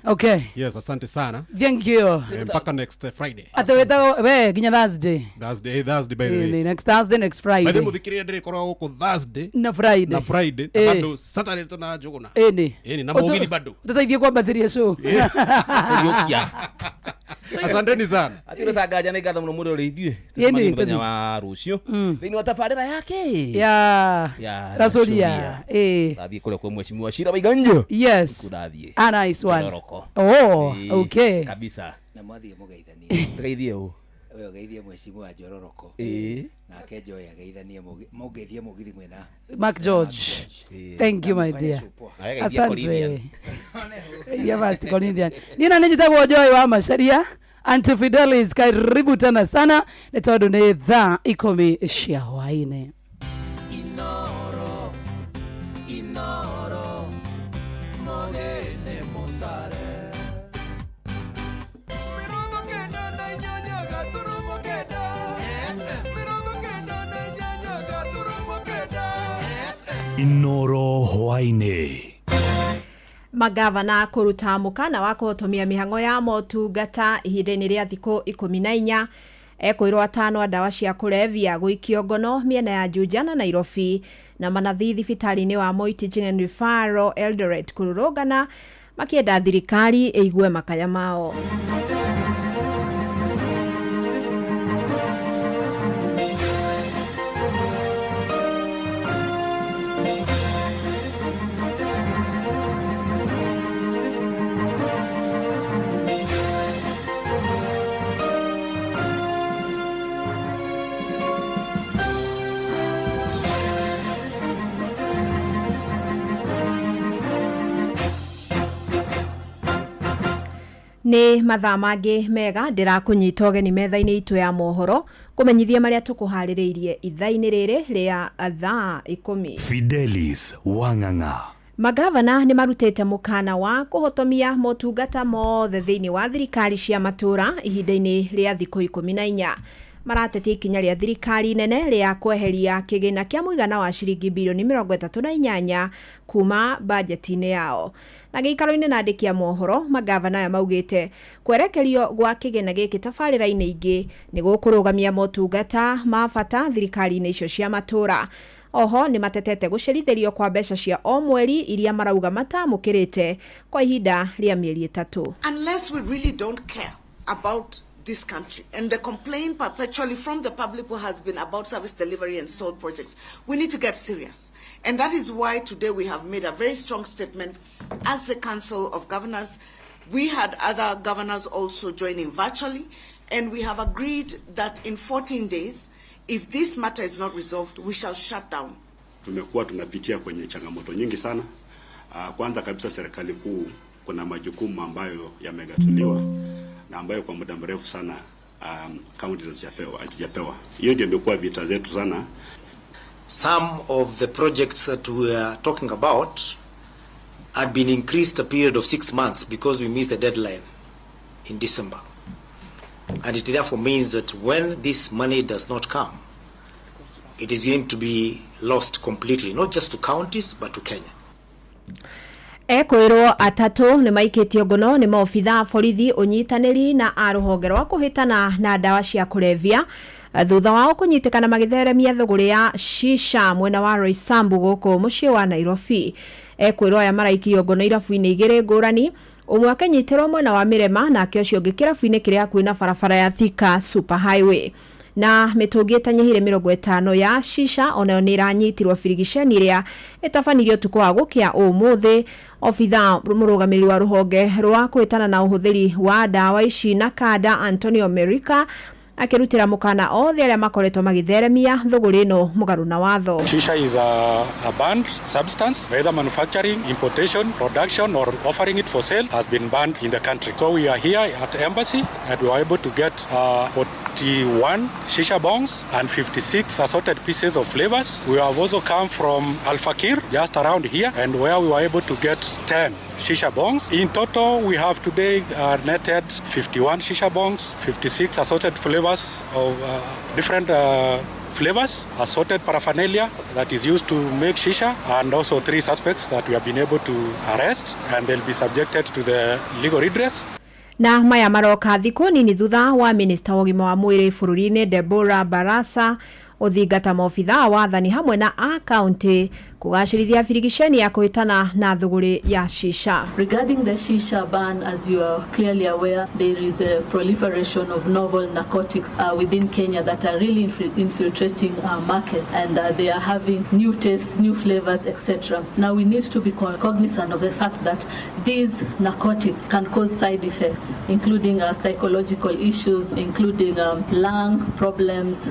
Okay. Yes, asante sana. Thank you. Mpaka next Friday. Ataweta we ginya Thursday. Thursday by the way. Next Thursday, next Friday. By the way, muthikiria ndire korwa huko Thursday na Friday. Na Friday. Bado Saturday tuna juguna. Eni na mugithi bado. Tutaithie kwa battery show. Yokia. Asanteni sana. Ati unatangaja na igatha muno muri uri ithue. Tutamanya wa rucio. Thini wa tabarira yake. Ya Rasolia. Tathie kule kwa mheshimiwa Shira Baiganja. Yes. Kudathie. A nice one. Okay. Kabisa. Na mwathie mugeithanie. Tugeithie u. Oyo geithie mheshimiwa Jororoko. Nake Joy ageithanie mugeithie mugithi mwena. McGeorge. Thank you my dear. Asante. Yeah, fast Corinthian. Nina nijitagwo Joy wa Masharia. Auntie Fidelis, karibu tena sana. Netodo ne dha ikomi cia hwaine. Inoro mogene montare. Inoro hwaine. Magavana kuruta mukana wa kuhotomia mihango ya motungata ihinda-inĩ rĩa thikũ 14 ekwirwo atano ndawa cia kulevya guikio ngono miena ya Juja na Nairobi na manathi thibitari-inĩ wa Moi Teaching and Referral Eldoret kururugana makienda thirikari eigue makaya mao. Ni mathaa mangĩ mega ndĩrakunyita ũgeni metha-inĩ itũ ya mohoro kũmenyithia marĩa tũkũharĩrĩirie ithaa-inĩ rĩrĩ rĩa thaa 10. Fidelis Wang'ang'a. Magavana nĩ marutĩte mũkana wa kũhotomia motungata mothe thĩinĩ wa thirikari cia matũra ihinda-inĩ rĩa thikũ 14. Maratetia ikinya rĩa thirikari nene rĩa kweheria kĩgĩna kĩa mũigana wa ciringi bilioni 38 kuma bajeti-inĩ yao. Na gĩikaro-inĩ na andĩki a mohoro, magavana aya maugĩte kwerekerio gwa kĩgĩna gĩkĩ tabarĩra-inĩ ingĩ nĩ gũkũrũgamia motungata ma bata thirikari-inĩ icio cia matũra. Oho nĩ matetete gũcerithĩrio kwa mbeca cia o mweri iria marauga matamũkĩrĩte kwa ihinda rĩa mĩeri 3. Unless we really don't care about this country, and the complaint perpetually from the public has been about service delivery and stalled projects, we need to get serious. And that is why today we have made a very strong statement as the Council of Governors. We had other governors also joining virtually, and we have agreed that in 14 days, if this matter is not resolved, we shall shut down. Tumekuwa tunapitia kwenye changamoto nyingi sana. Kwanza kabisa serikali kuu kuna majukumu ambayo yamegatuliwa na ambayo kwa muda mrefu sana kaunti hazijapewa. Hiyo ndio imekuwa vita zetu sana. Some of the projects that we are talking about had been increased a period of 6 months because we missed the deadline in December. And it therefore means that when this money does not come, it is going to be lost completely, not just to counties, but to Kenya. Ekwĩrwo atatu nĩ maikĩtio ngono nĩ maobitha borithi ũnyitanĩri na arũhonge rwa kũhĩtana na ndawa cia kũrebia thutha wao kũnyitĩkana magĩtheremia thũgũrĩ ya shisha mwena wa Roysambu gũkũ mũciĩ wa Nairobi. Ekwĩrwo aya maraikirio ngono irabu-inĩ igĩrĩ ngũrani, ũmwe akanyitirwo mwena wa Mirema na ũcio ũngĩ kĩrabu-inĩ kĩrĩa hakuhĩ na barabara ya Thika Superhighway. Na mĩtũngi ĩtanyihire 50 ya shisha onayo nĩ iranyitirwo birigiceni ĩrĩa ĩtabanirio ũtukũ wa gũkĩa ũmũthĩ. Obitha mũrũgamĩrĩri wa rũhonge rwa kũhĩtana na ũhũthĩri wa ndawa ici na kada Antonio Merica akirutira mukana othe arĩa makoretwo magĩtheremia thũgũrĩ ĩno mũgarũ na watho. Shisha is a banned substance. Either manufacturing, importation, production or offering it for sale has been banned in the country. So we are here at the embassy and we were able to get 41 shisha bongs and 56 assorted pieces of flavors. We have also come from Al Fakir, just around here, and where we were able to get 10 shisha bongs. In total, we have today netted 51 shisha bongs, 56 assorted flavors of different flavors, assorted paraphernalia that is used to make shisha, and also 3 suspects that we have been able to arrest, and they'll be subjected to the legal redress. Na maya maroka thikũ nini thutha wa minister wa ũgima wa mwĩrĩ bũrũri-inĩ Deborah Barasa ũthingata maobitha wathani hamwe na a county kugacirithia birigiceni ya kũhĩtana na thũgũrĩ ya shisha. Regarding the shisha ban, as you are clearly aware, there is a proliferation of novel narcotics within Kenya that are really infiltrating our market, and they are having new tastes, new flavors, etc. Now we need to be cognizant of the fact that these narcotics can cause side effects, including psychological issues, including lung problems,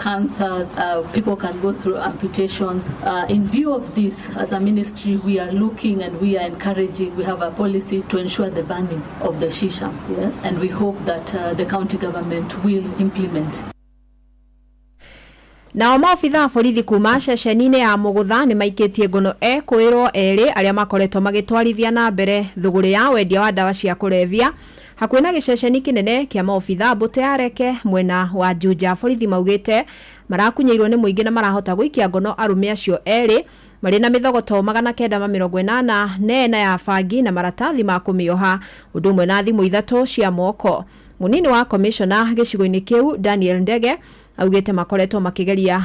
cancers. People can go through amputations. In view of this, as a ministry, we are looking and we are encouraging, we have a policy to ensure the banning of the shisha, yes, and we hope that the county government will implement. Nao maobitha borithi kuma ceceni-inĩ ya Mũgũtha nĩ maikĩtie ngono ekwĩrwo erĩ arĩa makoretwo magĩtwarithia na mbere thũgũrĩ ya wendia wa ndawa cia kũrebia hakuhĩ na gĩceceni kĩnene kĩa maobitha mbũtũ ya Reke mwena wa Juja. Borithi maugĩte marakunyeirwo nĩ mũingĩ na marahota gũikia ngono arũme acio erĩ marĩ na mĩthogoto 984 ya bangi na maratathi ma kũmĩoha ũndũ ũmwe na thimũ 3 cia moko. Mũnini wa commissioner gĩcigo-inĩ kĩu Daniel Ndege augĩte makoretwo makĩgeria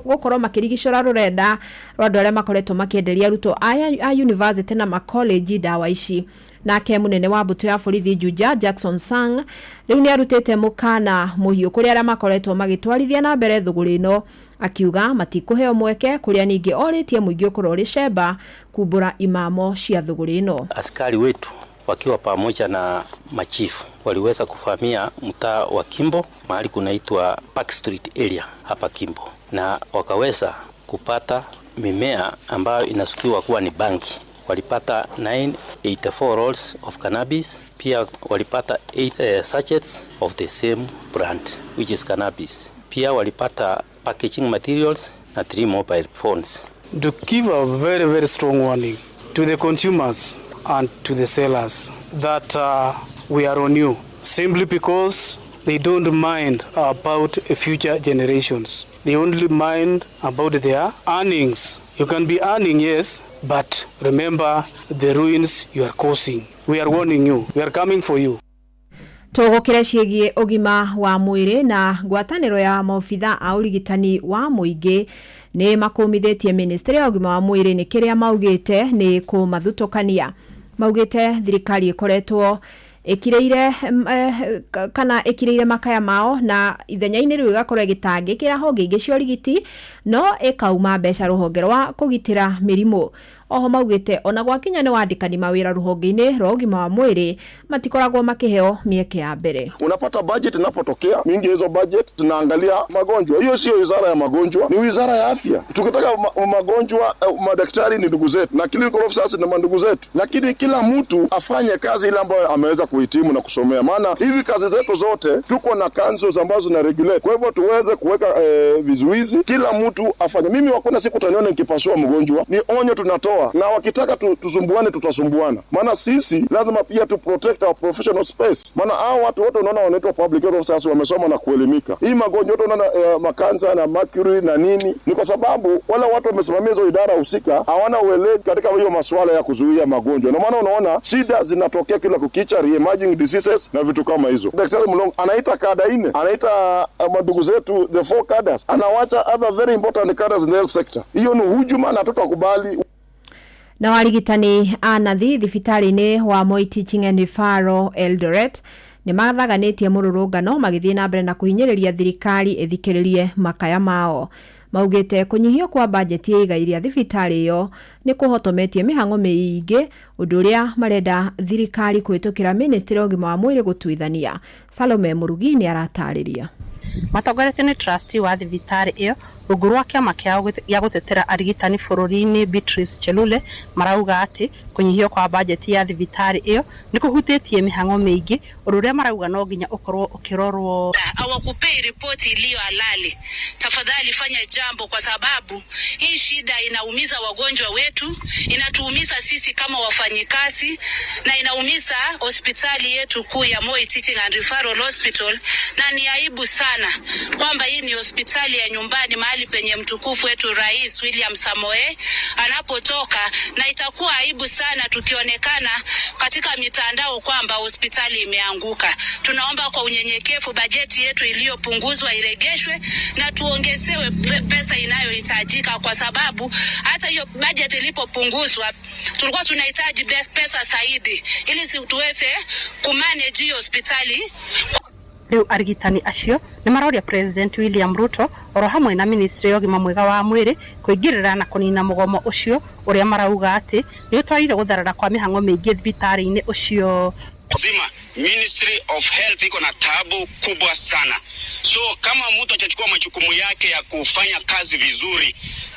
gũkorwo makĩrigicũra rũrenda rwa andũ arĩa makoretwo makĩenderia arutwo a university na macollege ndawa ici. Nake munene wa mbũtũ ya borithi Juja Jackson Sang rĩu nĩ arutĩte mũkana mũhiũ kũrĩ arĩa makoretwo magĩtwarithia na mbere thũgũrĩ ĩno, akiuga matikũheo mweke kũrĩa ningĩ orĩtie mũingĩ ũkorwo rĩcemba kumbũra imamo cia thũgũrĩ ĩno. Askari wetu wakiwa pamoja na machifu waliweza kuvamia mtaa wa Kimbo mahali kunaitwa Park Street area hapa Kimbo, na wakaweza kupata mimea ambayo inasukiwa kuwa ni bangi. walipata 984 rolls of cannabis. Pia walipata 8 sachets of the same brand, which is cannabis. Pia walipata packaging materials na 3 mobile phones. To give a very, very strong warning to the consumers and to the sellers that we are on you, simply because they don't mind about future generations. They only mind about their earnings. You can be earning, yes, but remember the ruins you are causing. We are warning you. We are coming for you. Tugukire ciĩgie ũgima wa mwĩrĩ na ngwatanĩro ya maobitha a ũrigitani wa mũingĩ nĩ makũmithĩtie ministry ya ũgima wa mwĩrĩ nĩ kĩrĩa maugĩte nĩ kũmathutũkania. Maugĩte thirikari ĩkoretwo ĩkireire makaya mao na ithenya-inĩ rĩu ĩgakorwo ĩgĩtangĩkĩra honge ingĩ cia ũrigiti no ĩkauma mbeca rũhonge rwa kũgitĩra mĩrimũ. Oho maugĩte ona gwakinya nĩ wandĩkani mawĩra rũhonge-inĩ rwa ũgima wa mwĩrĩ matikoragwo makĩheo mieke ya mbere. Unapata budget inapotokea mingi, hizo budget tunaangalia magonjwa. Hiyo sio wizara ya magonjwa, ni wizara ya afya. Tukitaka magonjwa, madaktari ni ndugu zetu na clinical officers ni ndugu zetu, lakini kila mtu afanye kazi ile ambayo ameweza kuhitimu na kusomea. Maana hizi kazi zetu zote tuko na councils ambazo na regulate, kwa hivyo tuweze kuweka vizuizi, kila mtu afanye. Mimi hakuna siku taniona nikipasua mgonjwa, ni onyo tunatoa. Na wakitaka tusumbuane tutasumbuana. Maana sisi lazima pia tu protect our professional space. Maana hao watu wote unaona wanaitwa public health officers wamesoma na kuelimika. Hii magonjwa yote unaona makansa na mercury na nini ni kwa sababu wale watu wamesimamia hizo idara husika hawana uelewa katika hiyo masuala ya kuzuia magonjwa. Na maana unaona shida zinatokea kila kukicha, re-emerging diseases na vitu kama hizo. Daktari Mlongo anaita kada 4, anaita madugu zetu the 4 cadres, anawacha other very important cadres in the health sector. Hiyo ni hujuma na tutakubali. Na warigitani anathi thibitarĩ-inĩ wa Moi Teaching and Referral Eldoret nĩ mathaganĩtie mũrũrũngano magĩthiĩ na mbere na kũhinyĩrĩria thirikari ĩthikĩrĩrie makaya mao. Maugĩte kũnyihio kwa bajeti ya igai rĩa thibitarĩ ĩyo nĩ kũhotometie mĩhang'o mĩingĩ, ũndũ ũrĩa marenda thirikari kũhĩtũkĩra ministry ya ũgima wa mwĩrĩ gũtuithania. Salome Murugi nĩ aratarĩria. Matongoretio nĩ trustee wa thibitarĩ ĩyo rungu rwa kĩama kĩao gĩa gũtetera arigitani bũrũri-inĩ Beatrice Chelule marauga atĩ kũnyihio kwa bajeti ya thibitarĩ ĩyo nĩ kũhutĩtie mĩhang'o mĩingĩ, ũndũ ũrĩa marauga no nginya ũkorwo ũkĩrorwo. Hawakupei ripoti iliyo halali. Tafadhali fanya jambo, kwa sababu hii shida inaumiza wagonjwa wetu, inatuumiza sisi kama wafanyikazi na inaumiza hospitali yetu kuu ya Moi Teaching and Referral Hospital, na ni aibu sana kwamba hii ni hospitali ya nyumbani, mahali penye mtukufu wetu Rais William Samoei anapotoka, na itakuwa aibu sana tukionekana katika mitandao kwamba hospitali imeanguka. Tunaomba kwa unyenyekevu bajeti yetu iliyopunguzwa iregeshwe na tuongezewe pesa inayohitajika, kwa sababu hata hiyo bajeti ilipopunguzwa tulikuwa tunahitaji pesa zaidi ili tuweze kumanage hiyo hospitali. Riu arigitani acio nĩ maroria President William Ruto oro hamwe na ministry ya ũgima mwega wa mwĩrĩ kũingĩrĩra na kũnina mũgomo ũcio ũrĩa marauga atĩ nĩ ũtwarire gũtharara kwa mĩhang'o mĩingĩ thibitarĩ-inĩ ũcio. Zima Ministry of Health iko na taabu kubwa sana. So kama mtu atachukua majukumu yake ya kufanya kazi vizuri,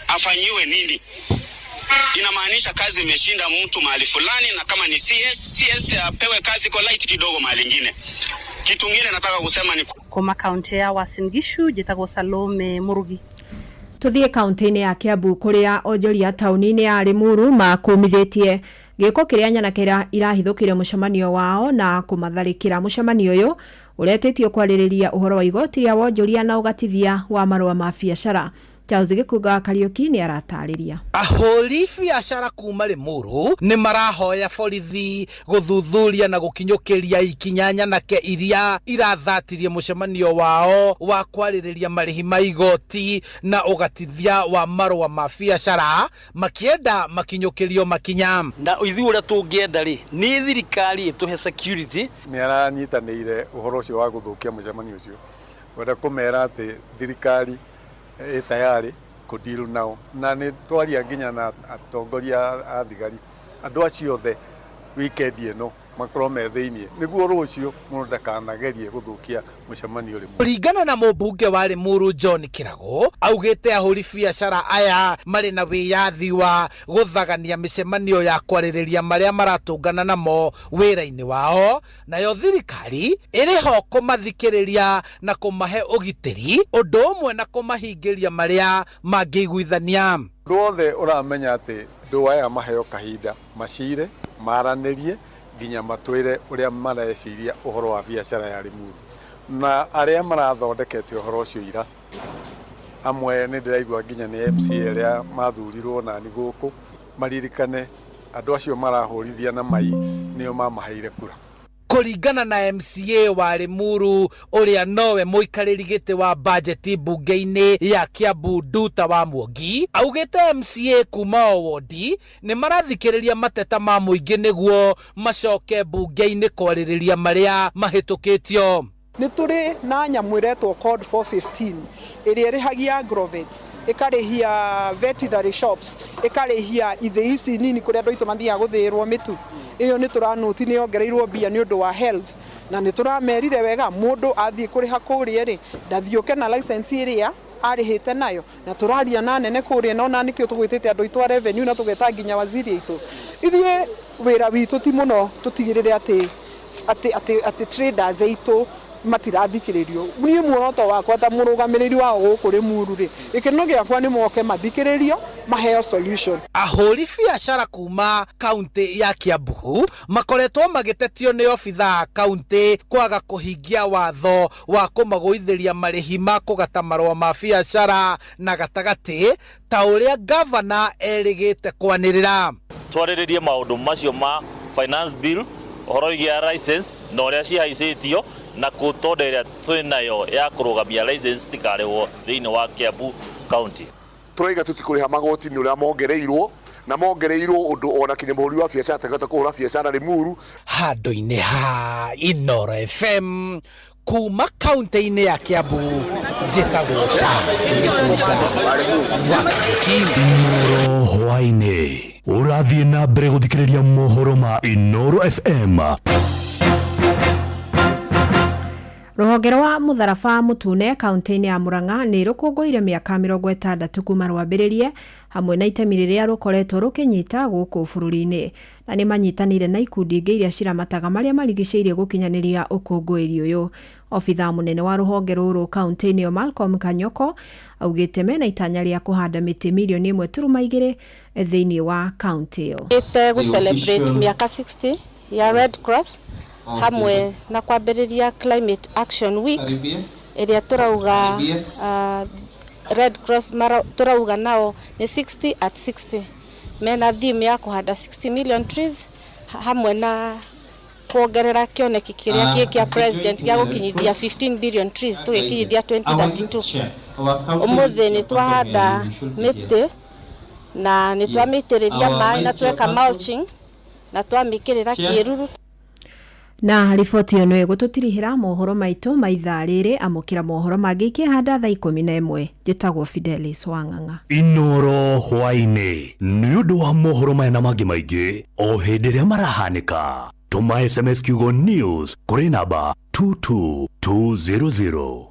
afanyiwe nini? Inamaanisha kazi imeshinda mtu mahali fulani, na kama ni CS apewe kazi kwa light kidogo mahali nyingine. Kitu kingine nataka kusema ni kuma kaunti ya Uasin Gishu, njĩtagwo Salome Murugi. Tuthie kaunti-inĩ ya Kiambu kũrĩa onjoria taũni-inĩ ya Limuru makũmithĩtie gĩko kĩrĩa nyanake irahithũkire mũcemanio wao na kũmatharĩkĩra. Mũcemanio ũyũ ũretĩtio kwarĩrĩria ũhoro wa igoti rĩa wonjoria na ũgatithia wa marũa ma biacara. Charles Gĩkunga Kariuki nĩ aratarĩria. Ahũri biacara kuma Limuru nĩ marahoya borithi gũthuthuria na gũkinyũkĩria ikinya nyanake iria irathatirie mũcemanio wao wa kwarĩrĩria marĩhi ma igoti na ũgatithia wa marũa ma biacara, makĩenda makinyũkĩrio makinya. Na ithuĩ ũrĩa tũngĩenda rĩ nĩ thirikari ĩtũhe security. Nĩ aranyitanĩire ũhoro ũcio wa gũthũkia mũcemanio ũcio, wenda kũmera atĩ thirikari tayari kudiru nao, na nĩ twaria nginya na atongoria a thigari. Andũ acio othe weekend ĩno makorwo me thiini niguo rucio mundu ndakanagerie guthukia mucemanio rimwe. Kuringana na mũmbunge wa Limuru John Kirago augite ahuri biacara aya mari na wiyathi wa guthagania micemanio ya kwarĩrĩria maria maratungana namo wĩra-inĩ wao, nayo thirikari ĩrĩho kũmathikĩrĩria na kũmahe ũgitĩri ũndũ ũmwe na kũmahingĩria maria mangĩiguithania. Ũndũ wothe ũramenya atĩ ndũ aya maheo kahinda macire maranĩrie nginya matwire uria mareciria uhoro wa biacara ya Limuru, na aria marathondekete uhoro ucio ira amwe ni ndiraigua nginya ni MCA aria mathurirwo na ni guku maririkane andu acio marahurithia na mai nio mamaheire kura. Kuringana na MCA wa Limuru uria nowe muikariri giti wa budget bunge-ini ya Kiambu Nduta wa Mwangi, augite MCA kuma wodi ni marathikiriria mateta ma muingi niguo macoke bunge-ini kwaririria maria mahitukitio. Nĩ tũrĩ na nyamũ iretwo code 415 ĩrĩa ĩrĩhagia agrovets, ĩkarĩhia veterinary shops, ĩkarĩhia ithĩi ici nini kũrĩa andũ aitũ mathiaga gũthĩĩrwo mĩtu. Iyo nĩ tũranoti nĩ ongereirwo mbia nĩ ũndũ wa health, na nĩ tũramerire wega mũndũ athiĩ kũrĩha kũrĩa rĩ ndathiũke na license ĩrĩa arĩhĩte nayo, na tũraria na nene kũrĩa no na nĩkĩo tũgwĩtĩte andũ aitũ a revenue na tũgeta nginya waziri aitũ. Ithuĩ wĩra witũ ti mũno tũtigĩrĩre atĩ traders aitũ matirathikĩrĩrio. Niĩ muoroto wakwa ta mũrũgamĩrĩri wa gũkũ Limuru rĩ gĩkeno gĩakwa nĩ moke mathikĩrĩrio maheo solution. Ahũri biacara kuma kaunti ya Kiambu makoretwo magĩtetio nĩ obitha kaunti kwaga kũhingia watho wa kũmagũithĩria marĩhi ma kũgata marũa ma biacara na gatagatĩ ta ũrĩa gavana erĩgĩte kwanĩrĩra. Twarĩrĩrie maũndũ macio ma finance bill, ũhoro wĩgiĩ license na ũrĩa cihaicĩtio na kutonda ĩrĩa twĩnayo ya kũrũgamia license tikarĩhwo thĩinĩ wa Kiambu County. Tũraiga tũtikũrĩha magoti-inĩ ũrĩa mongereirwo na mongereirwo ũndũ ona kinya mũhũri wa biacara atakahota kũhũra biacara Limuru. Handũ-inĩ ha Inooro FM kuma kaunti-inĩ ya Kiambu njĩtagwo Charles Gĩkunga wa Inooro hwainĩ ũrathiĩ na mbere gũthikĩrĩria mohoro ma Inooro FM. Rũhonge rwa Mũtharaba Mũtune kaunti-inĩ ya Murang'a nĩ rũkũngũĩire mĩaka 60 kuma rwambĩrĩrie hamwe na itemi rĩrĩa rũkoretwo rũkĩnyita gũkũ bũrũri-inĩ, na nĩ manyitanĩire na ikundi ingĩ iria ciramataga marĩa marigicĩirie gũkinyanĩria ũkũngũĩri ũyũ. Obitha mũnene wa rũhonge rũrũ kaunti-inĩ Malcolm Kanyoko augĩte mena itanya rĩa kũhanda mĩtĩ milioni 1.2 thĩinĩ wa kaunti ĩyo. Gũcelebrate mĩaka 60 ya Red Cross hamwe na kwambĩrĩria Climate Action Week ĩrĩa turauga Red Cross turauga nao ni 60 at 60 mena theme ya kuhanda 60 million trees hamwe na kuongerera kĩoneki kĩrĩa gĩkĩa president gĩa gũkinyithia 15 billion trees tũgĩkinyithia 2032. Ũmũthĩ nĩ twahanda mĩtĩ na nĩ twamĩitĩrĩria maĩ na tweka mulching na twamĩkĩrĩra kĩruru. Na riboti ĩyo nĩ gũtũtirihĩra mohoro maitũ ma ithaa rĩrĩ, amũkĩra mohoro mangĩ ikĩhanda thaa 11 njĩtagwo Fidelis Wang'ang'a. Inooro hwainĩ nĩ ũndũ wa mohoro maya na mangĩ maingĩ o hĩndĩ ĩrĩa marahanĩka. Tũma SMS kiugo news kũrĩ namba 22200.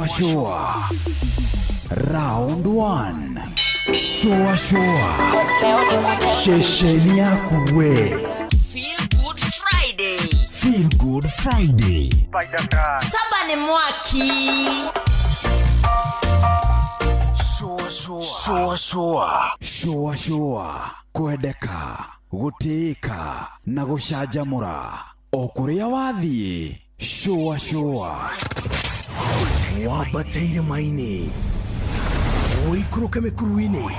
Showa Round 1. Showa Shesheni yaku we. Feel Good Friday. Feel Good Friday. Saba ni mwaki. Showa kwendeka gũtĩĩka na gũcanjamũra o kũrĩa wathiĩ. Showa wambateire maini, ũikũrũke mĩkuru-inĩ,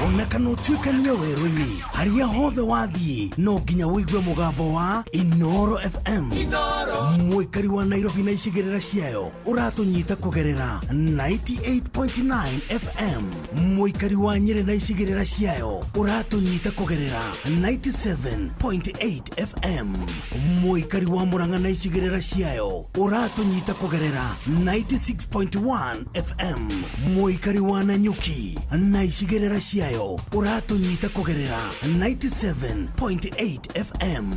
ona kana utuikania werũ-inĩ harĩa hothe wathiĩ no nginya wĩigue mũgambo wa Inoro FM. Mũikari wa Nairobi na icigĩrĩra ciayo ũratũnyita kũgerera 98.9 FM. Mũikari wa Nyeri na icigĩrĩra ciayo ũratũnyita kũgerera 97.8 FM. Mũikari wa Murang'a na icigĩrĩra ciayo ũratũnyita kũgerera 96.1 FM. Mũikari wa Nanyuki na icigĩrĩra ciayo ũratũnyita kũgerera 97.8 FM.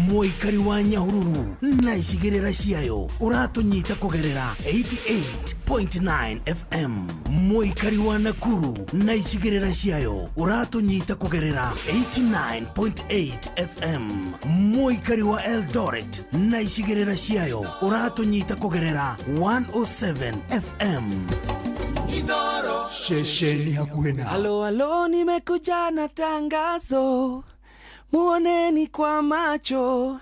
Mũikari wa Nyahururu na icigĩrĩra ciayo ũratũnyita kũgerera 88.9 FM. Mũikari wa Nakuru na icigĩrĩra ciayo ũratũnyita kũgerera 89.8 FM. Mũikari wa Eldoret na icigĩrĩra ciayo ũratũnyita kũgerera 107 FM. Inoro shesheni hakuhĩ na. Halo, nimekuja na tangazo, muoneni kwa macho,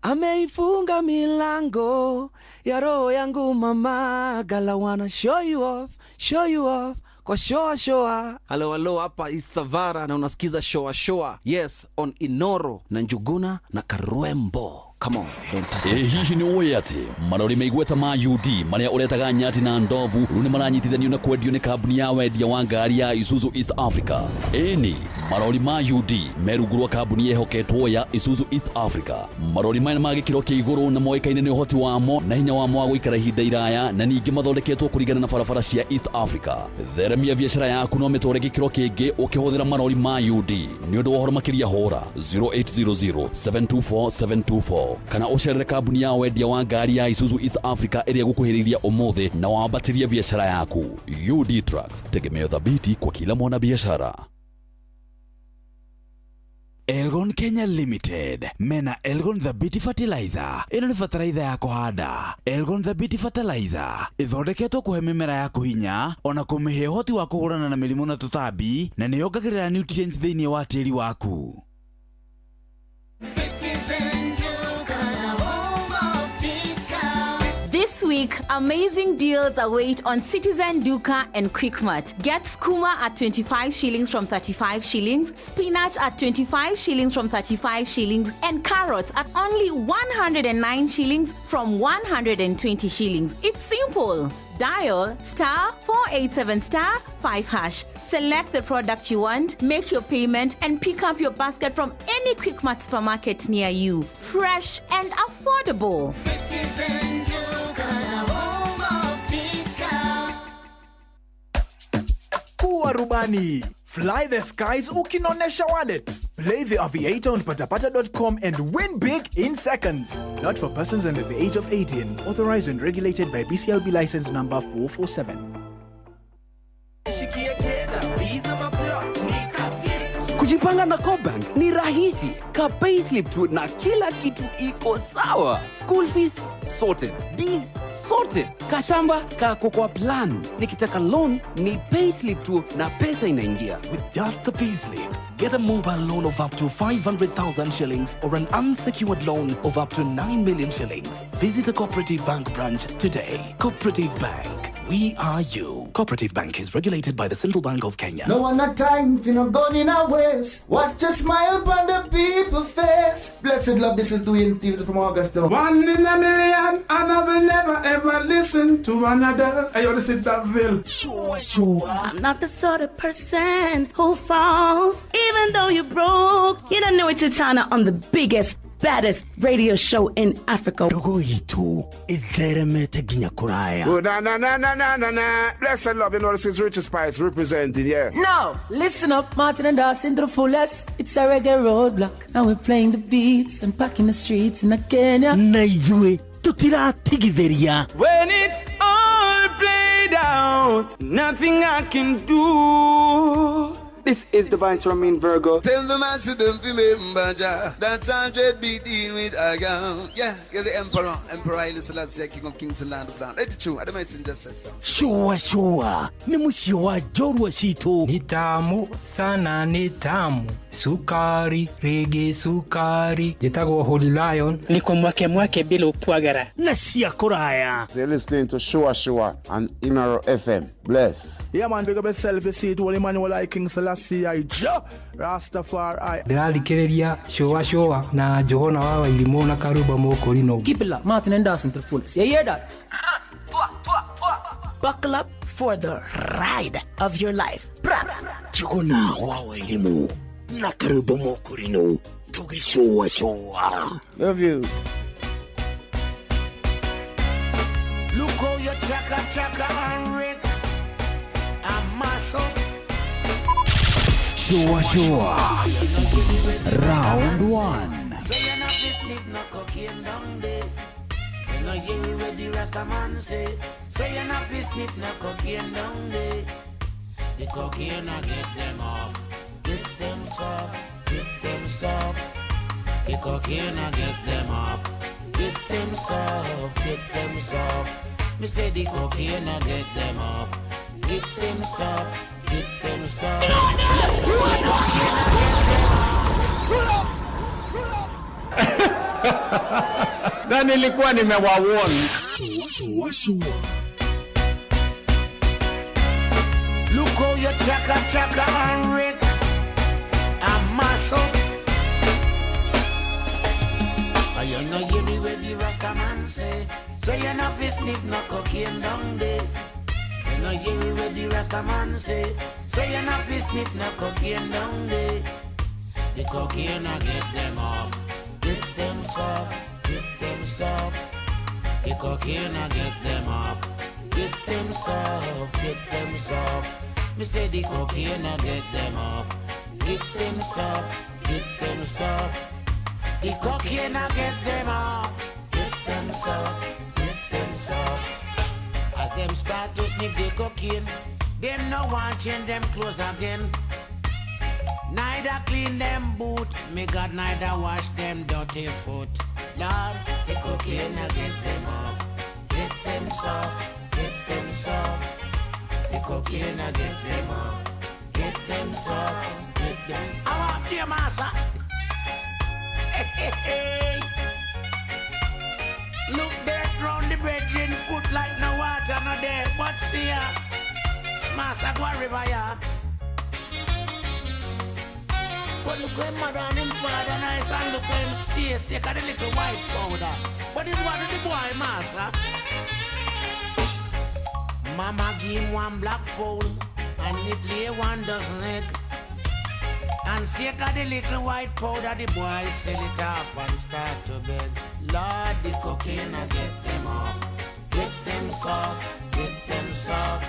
ameifunga milango ya roho yangu mama. Gala wanna show you off kwa showa. Halo, hapa is Savara na unasikiza showa. Yes, on Inoro na Njuguna na Karwembo. Come on, don't touch it. Hihi ni uwe ati marori meigweta ma UD maria uretaga nyati na ndovu rune maranyitithanio na kwendio ni kambuni ya wendia wa ngari ya Isuzu East Africa. Eni marori ma UD merugurwa kambuni yehoketwo ya Isuzu East Africa. Marori maya magikiro kia iguru na moikaine ni uhoti wamo na hinya wamo wa guikara ihinda iraya na ningi mathondeketwo kurigana na barabara cia East Africa. Theremia biashara yaku no mitore gikiro kingi ukihuthira marori ma UD ni undu wohoro makiria hora 0800 724 724 kana ucerere kambuni ya wendia wa ngari ya Isuzu East Africa ĩrĩa gukuhiriria umuthi na wambatirie biashara yaku. UD Trucks, tegemeo thabiti kwa kila mwana biashara. Elgon Kenya Limited mena Elgon the Beauty Fertilizer. Ino ni fertilizer ya kuhanda. Elgon the Beauty Fertilizer ithondeketwo kuhe mimera ya kuhinya ona kumihe hoti wa kuhurana na mĩrimũ na tũtambi na nĩ yongagĩrĩra nutrients thĩinĩ wa tĩri waku. This week, amazing deals await on Citizen Duka and Quickmart. Get skuma at 25 shillings from 35 shillings, spinach at 25 shillings from 35 shillings, and carrots at only 109 shillings from 120 shillings. It's simple. Dial *487*5#. Select the product you want, make your payment, and pick up your basket from any Quickmart supermarket near you. Fresh and affordable. Citizen Duka, the home of discount. Kuwa rubani. Fly the skies ukinonesha wallet. Play the aviator on patapata.com and win big in seconds. Not for persons under the age of 18. Authorized and regulated by BCLB license number 447. Kujipanga na Cobank ni rahisi. Ka payslip tu na kila kitu iko sawa. School fees sorted, bills sorted, kashamba kako kwa plan. Nikitaka loan ni payslip tu na pesa inaingia. With just the payslip, get a mobile loan of up to 500,000 shillings or an unsecured loan of up to 9 million shillings. Visit a Cooperative Bank branch today. Cooperative Bank. We are you. Cooperative Bank is regulated by the Central Bank of Kenya. No one not time if you're not going in our ways. Watch a smile upon the people's face. Blessed love, this is Dwayne Stevens from Augusta. 1 in a million, and I will never ever listen to another. I ought to sit that Ville. Sure. I'm not the sort of person who falls. Even though you're broke, you don't know it's Tana on the biggest, baddest radio show in Africa. Dogo itu itheremete ginya kuraya. Oh, na. Blessed love, you know this is Richard Spice representing, yeah. No, listen up, Martin and Dawson to the fullest. It's a reggae roadblock. Now we're playing the beats and packing the streets in Kenya. Naijue tutira tigitheria. When it's all played out, nothing I can do. This is Divine Ramin Virgo. Tell the master don't remember that's 100 BD with Agam. Yeah, get the Emperor Haile Selassie, King of Kings and Land of Down. It's true, I don't just say so. Sure. Ni musio wa Jorwa Shito. Ni tamu sana, ni tamu. Sukari, reggae sukari. Jitago Holy Lion. Niko mwake bila upwagara. Na siya kuraya. So you're listening to Shua on Inaro FM. Bless. Yeah man, big up yourself, you see it, Holy Emmanuel I King Selassie. Selassie I Ja Rastafari. ndĩrathikĩrĩria showa na Johana wa Wairimũ na Karuba Mũkũrinũ. Keep it locked, Martin and Dawson to the fullest. You hear that? Buckle up for the ride of your life. Johana wa Wairimũ na Karuba Mũkũrinũ. Showa. Love you. Look how you chaka and Rick and mash up. Showa. Round 1. Say you're not listening, no cocaine down there. You know you where the Rasta man say. Say you're not listening, no cocaine down there. The cocaine I get them off. Get them soft, get them soft. The cocaine I get them off. Get them soft, get them soft. Me say the cocaine I get them off. Get them soft, get them soft. Na nilikuwa nimewawarn. Look how you chaka and Rick and mash up. You know you hear where the Rasta man say. Say you're not fi sniff no cocaine down there. You know you hear where the Rasta man say. Say you're not fi sniff no cocaine down there. The cocaine I get them off. Get them soft, get them soft. The cocaine I get them off. Get them soft, get them soft. Me say the cocaine I get them off. Get them soft, get them soft. The cocaine I get them off. Get them soft, get them soft. As them start to sniff the cocaine, them no want change them clothes again. Neither clean them boot, me God neither wash them dirty foot. Lord, the cocaine I get them off. Get them soft, get them soft. The cocaine I get them off. Get them soft, get them soft. I want you, master. Hey. Look there round the bridge in foot like no water no there. What's here? Master go river ya. But look how him mother and him father nice and look how him stays. Take a little white powder. But it's what the boy master. Mama give him one black fowl and it lay 1 dozen egg. And shake the little white powder, the boy sell it off and start to beg. Lord, the cocaine I get them off. Get them soft, get them soft.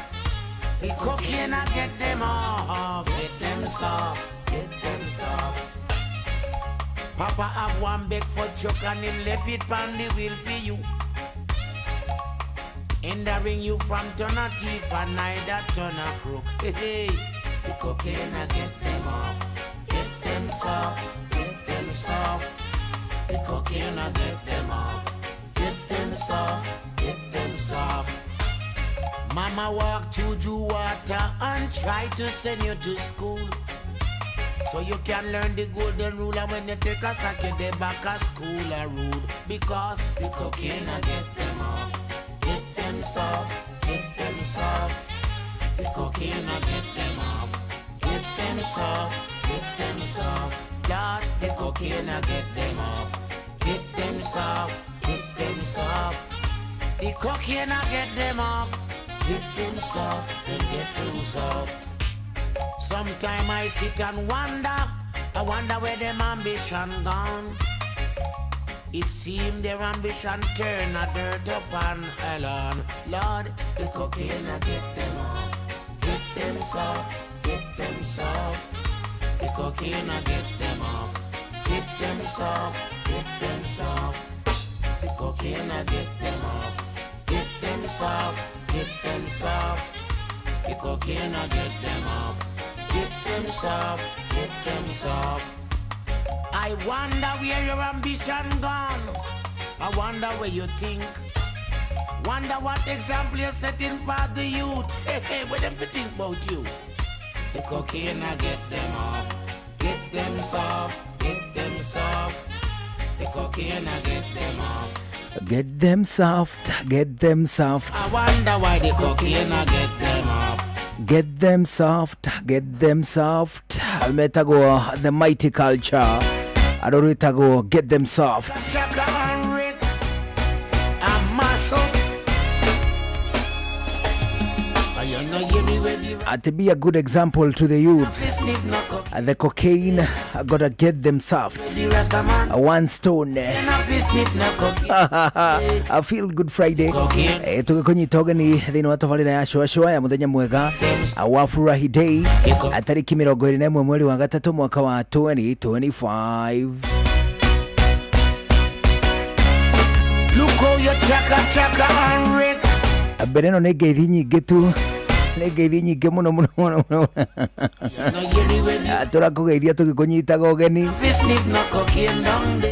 The cocaine I get them off. Get them soft, get them soft. Papa have one big for chuck and him left it pan the wheel for you. Hindering you from turn a thief and neither turn a crook. Hey, the cocaine I get them off. Get them soft, get them soft. The cocaine I get them off. Get them soft, get them soft. Mama walk through water and try to send you to school, so you can learn the golden rule. And when you take a snack, you dey back at school a rude. Because the cocaine I get them off. Get them soft, get them soft. The cocaine I get them off. Get them soft, get them soft. Lord, the cocaine I get them off. Get them soft, get them soft. The cocaine I get them off. Get them soft, and get too soft. Sometime I sit and wonder, I wonder where them ambition gone. It seemed their ambition turn a dirt upon hell on. Lord, the cocaine I get them off. Get them soft, get them soft. The cocaine I get them off. Get them soft, get them soft. The cocaine I get them off. Get them soft, get them soft. The cocaine I get them off. Get them soft, get them soft. I wonder where your ambition gone. I wonder where you think. Wonder what example you're setting for the youth. Hey, what them think about you? The cocaine I get them off. Get them soft, get them soft. The cocaine I get them off. Get them soft, get them soft. I wonder why the cocaine I get them off. Get them soft, get them soft. Metago the mighty culture. Adoritago get them soft. To be a good example to the youth, the cocaine, I gotta get them soft. One stone. I feel good Friday. Tugikonyitogani thini wa tabarira ya shwa ya muthenya mwega wa furahi day tariki 21 mweri wa gatatu mwaka wa 2025. Look how you chaka and wreck. Bereno ne ngeithi nyingĩ tu. Ngeithi nyingĩ mũno tũrakũgeithia tũgĩkũnyitaga ũgeni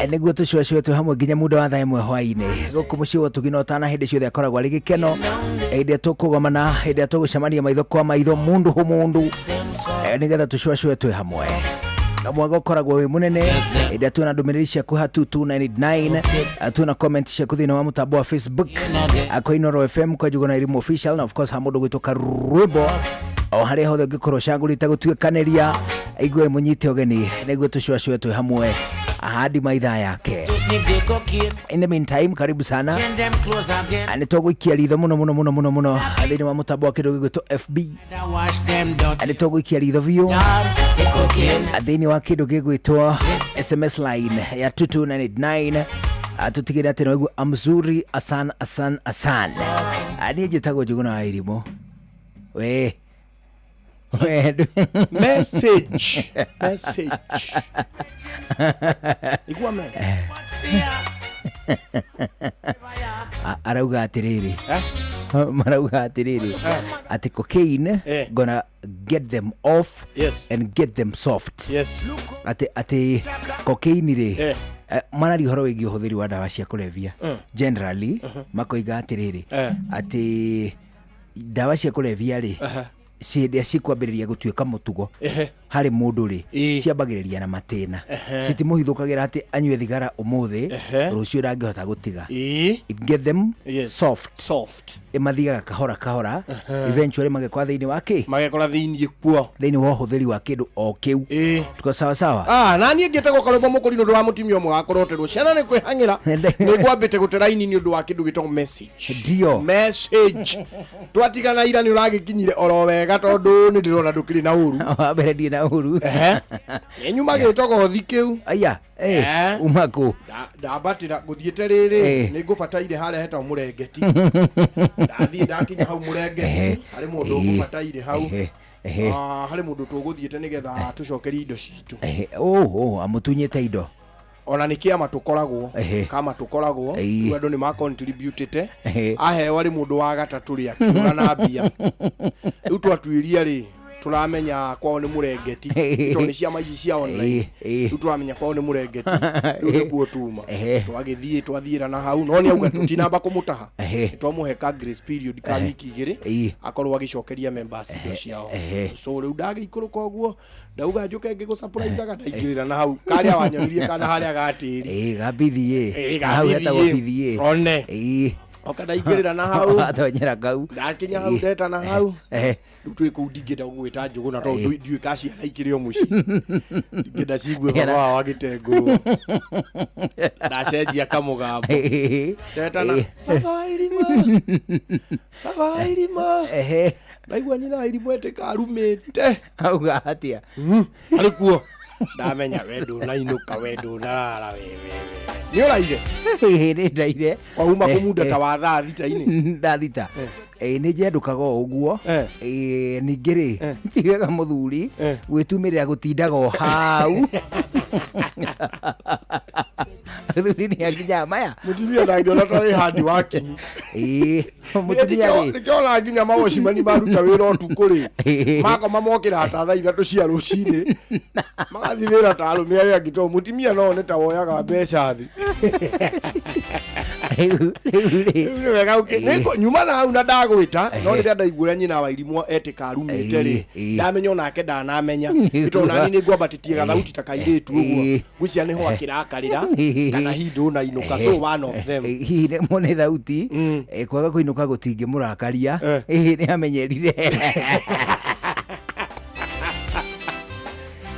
nĩguo tũcũacũe twĩ hamwe nginya muda wa thaa ĩmwe hwaĩ-inĩ gũkũ mũciĩ wa tũginotana hĩndĩ ciothe akoragwo arĩ gĩkeno hĩndĩ ĩrĩa tũkũgomana hĩndĩ ĩrĩa tũgũcemania maitho kwa maitho mundu ho mundu nĩgetha tũcũacũe twĩ hamwe mwago koragwo wĩ munene ĩrĩa tuona ndũmĩrĩri ciaku ha 2299 tuona comment ciaku thĩinĩ wa mũtambo wa Facebook kwa Inoro FM kwa Njuguna Irimu official na of course ha mũndũ gwĩtũka Rwĩmbo o harĩa hothe ũngĩkorwo cagũrĩte gũtuĩkanĩria igue mũnyite ũgeni nĩguo tũcũacũe twĩ hamwe hadi maithaa yake. In the meantime, karibu sana. Nĩtũgũikia ritho mũno thĩinĩ wa mũtambo wa kĩndũ gĩgwĩtwo FB. Nĩtũgũikia ritho biũ thĩinĩ wa kĩndũ gĩgwĩtwo SMS line ya 2299. Tutigĩre atĩ no amzuri asan. Niĩ njĩtagwo Njuguna wa Irimũ. Message. Arauga atiriri marauga atiriri ati cocaine gonna get them off and get them soft. Ati cocaine ri marari horo wĩgiĩ ũhũthĩri wa ndawa cia kũrebia generally makoiga atiriri ati ndawa cia kũrebia ri ciendia cikwambĩrĩria gũtuĩka mũtugo harĩ mũndũ rĩ ciambagĩrĩria na matĩna citimuhithũkagĩra atĩ anyue thigara ũmũthĩ rũciũ ndangĩhota gũtiga. It get them soft imathiaga kahora eventually magekora thĩinĩ wa magekora thĩinĩ kuo thĩinĩ wa ũhũthĩri wa kĩndũ o kĩu tuko sawa na niĩ ngĩtegwo karũmbo mũkũri nĩ wa mũtumia ũmwe wakoroterwo ciana nĩ kwĩhang'ĩra nĩ kwambĩte gũteraini nĩ ũndũ wa kĩndũ gĩtagwo message twatigana ira nĩ ũragĩkinyire oro wega tondũ nĩ ndĩrona ndũkĩrĩ na ũru wambere ndĩ na ũru nyumagĩte gothi kĩu aya umako ndabatĩra gũthiĩte rĩrĩ nĩ ngũbataire harĩa hetwo mũrengeti ndathiĩ ndakinya hau mũrengeti harĩ mũndũ ũgũbataire hau harĩ mũndũ tũgũthiĩte nĩgetha tũcokerie indo citũ amũtunyĩte indo ona nĩ kĩama tũkoragwo kama tũkoragwo andũ nĩ macontributĩte aheo arĩ mũndũ wa gatatũ rĩ akĩũra na mbia rĩu twatuĩria rĩ turamenya kwao nĩ mũrengeti tondũ nĩ ciama ici cia online rĩu turamenya kwao nĩ mũrengeti rĩu nĩkuo tuma twathiĩra na hau no nĩ auga tũtinamba kũmũtaha twamũhe ka grace period ka wiki igĩrĩ akorwo agĩcokeria members indo ciao so rĩu ndagĩikũrũka ũguo ndauga njuke ngĩgũsurprise-aga ndaingĩrĩra na hau karĩa wanyonirie kana harĩa gatĩri gabithie hau hetagwo bithie one oka ndaingĩrĩra na hau atonyera kau ndakinya hau ndeta na hau twĩ kũu ndingĩenda gũgwĩta Njũgũna tondũ ndiũĩ ka ciana ikĩrĩ o mũciĩ ndingĩenda cigue baba wa gĩtengũrwo ndacenjia kamũgambo ndeta na baba Irimũ ndaigua nyina wa Irimũ ĩtĩkarumĩte auga atia arĩ kuo ndamenya wendo nainũka wendo narara nĩ ũraire nĩ ndaire wauma kũmunda ta wa thaa thita-inĩ ndathita nĩ njendũkaga ũguo ningĩ rĩ tigega mũthuri gwĩtumĩrĩra gũtindaga o hau mũthuri nĩ akinyaga maya mũtumia ndangĩona ta wĩ handi wa kinyi mũtumia rĩ nĩkĩona nginya magocimani maruta wĩra ũtukũ rĩ makoma mokĩra ta thaa ithatũ cia rũcinĩ magathiĩ wĩra ta arũme arĩa angĩ tondũ mũtumia no one ta woyaga mbeca thĩ rĩu wega nyuma na hau na ndagwĩta no rĩrĩa ndaigua nyina wa Irimũ etĩkarumĩte rĩ ndamenya onake ndanamenya tondũ nani nĩ ngwambatĩtie gathauti ta kairĩtu ũguo gwĩcia nĩho akĩrakarĩra kana hindũ na inũka so one of them hihi nĩ mone thauti kwaga kũinũka gutingi murakaria ni amenyerire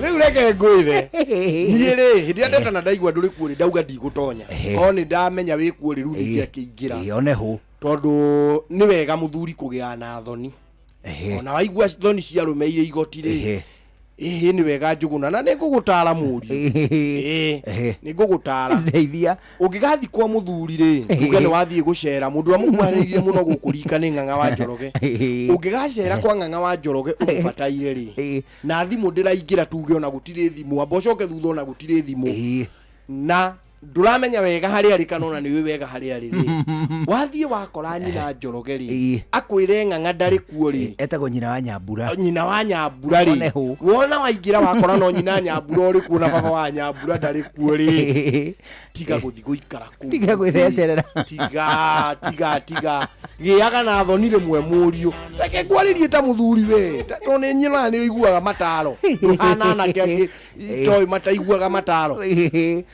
Riu reke ngwire niĩ rĩ hĩndĩ ĩrĩa ndetana ndaigua ndũrĩ kuo rĩ ndauga ndigũtonya o nĩ ndamenya wĩ kuo rĩ rĩu nĩngĩakĩingĩra one ho tondũ nĩ wega mũthuri kũgĩa na thoni ona waigua thoni cia rũmeire igoti rĩ nĩ wega Njuguna na nĩngũgũtara mũriũ nĩngũgũtara ndeithia ũngĩgathi kwa mũthuri rĩ tuge nĩ wathiĩ gũcera mũndũ amũkuhanĩrĩirie mũno gũkũrika nĩ Ng'ang'a wa Njoroge ũngĩgacera kwa Ng'ang'a wa Njoroge ũmũbataire rĩ na thimũ ndĩraingĩra tuge ona gũtirĩ thimũ amba ũcoke thutha ona gũtirĩ thimũ na nduramenya wega harĩa arĩ kana ona nĩwe wega harĩa arĩ rĩ wathiĩ wakora nyina Njoroge rĩ akwĩre Ng'ang'a ndarĩ kuo rĩ etagwo nyina wa Nyambura rĩ wona waingĩra wakora no nyina Nyambura ũrĩ kuo na baba wa Nyambura ndarĩ kuo rĩ tiga gũthi gũikara kũu tiga gwĩthecerera tiga gĩaga na thoni rĩmwe mũriũ reke ngwarĩrie ta mũthuri we tondũ nĩ nyina nĩ ũiguaga mataro hana anake toĩ mataiguaga mataro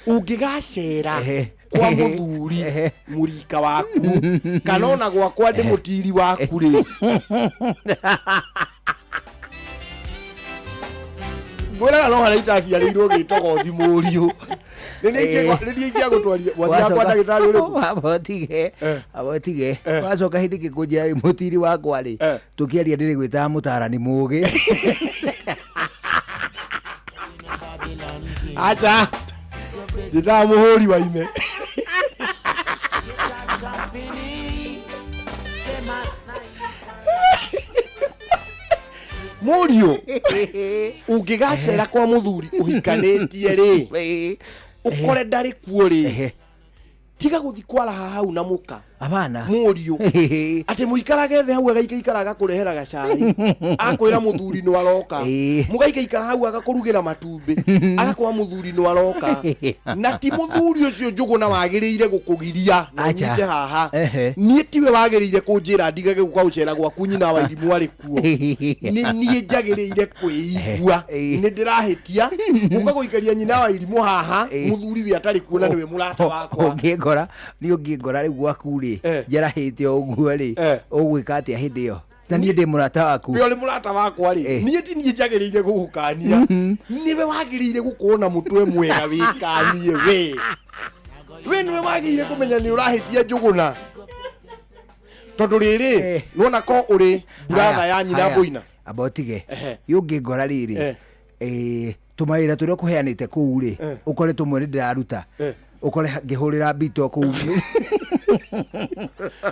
ũngĩgacera kwa mũthuri mũrika waku kana ona gwakwa ndĩ mũtiri waku rĩ ngwĩraga no harĩa itaciarĩirwo gĩtogothi mũriũ nĩ ingĩa gũtwarithia wathi kwa ndagĩtarĩ ũrĩkũ abotige wacoka hĩndĩ kĩkũnjĩra wĩ mũtiri wakwa rĩ tũkĩaria ndĩrĩ gwĩtaga mũtarani mũgĩ acha ndĩtaga mũhũri wa ime mũriũ ũngĩgacera kwa mũthuri ũhikanĩtie rĩ ũkore ndarĩ kuo rĩ tiga gũthi kwaraha hau na mũka abana mũriũ atĩ mũikarage thĩ hau agaikaraga kũrehera gacai akwĩra mũthuri no aroka mũgaikara hau agakũrugĩra matumbĩ agakwa mũthuri no aroka na ti mũthuri ũcio Njũgũna wagĩrĩire gũkũgiria na nyite haha niĩ tiwe wagĩrĩire kũnjĩra ndigage gũka gũcera gwaku nyina wa Irimũ arĩ kuo nĩ niĩ njagĩrĩire kwĩigua nĩ ndĩrahĩtia gũka gũikaria nyina wa Irimũ haha mũthuri we atarĩ kuo na nĩwe mũrata wakwa ũngĩngora nĩ ũngĩngora rĩu gwaku rĩ njarahĩte ũguo rĩ ũgwĩka atĩa hĩndĩ ĩyo na niĩ ndĩ mũrata waku we ũrĩ mũrata wakwa rĩ niĩ ti niĩ njagĩrĩire gũgũkania nĩwe wagĩrĩire gũkorwo na mũtwe mwega wĩkanie we nĩwe wagĩrĩire kũmenya nĩ ũrahĩtia Njũgũna tondũ rĩrĩ nĩwona ko ũrĩ buratha ya nyina Mbũina abotige yũngĩngora rĩrĩ tũmawĩra tũrĩa ũkũheanĩte kũu rĩ ũkore tũmwe nĩ ndĩraruta ukore ngihurira bito ku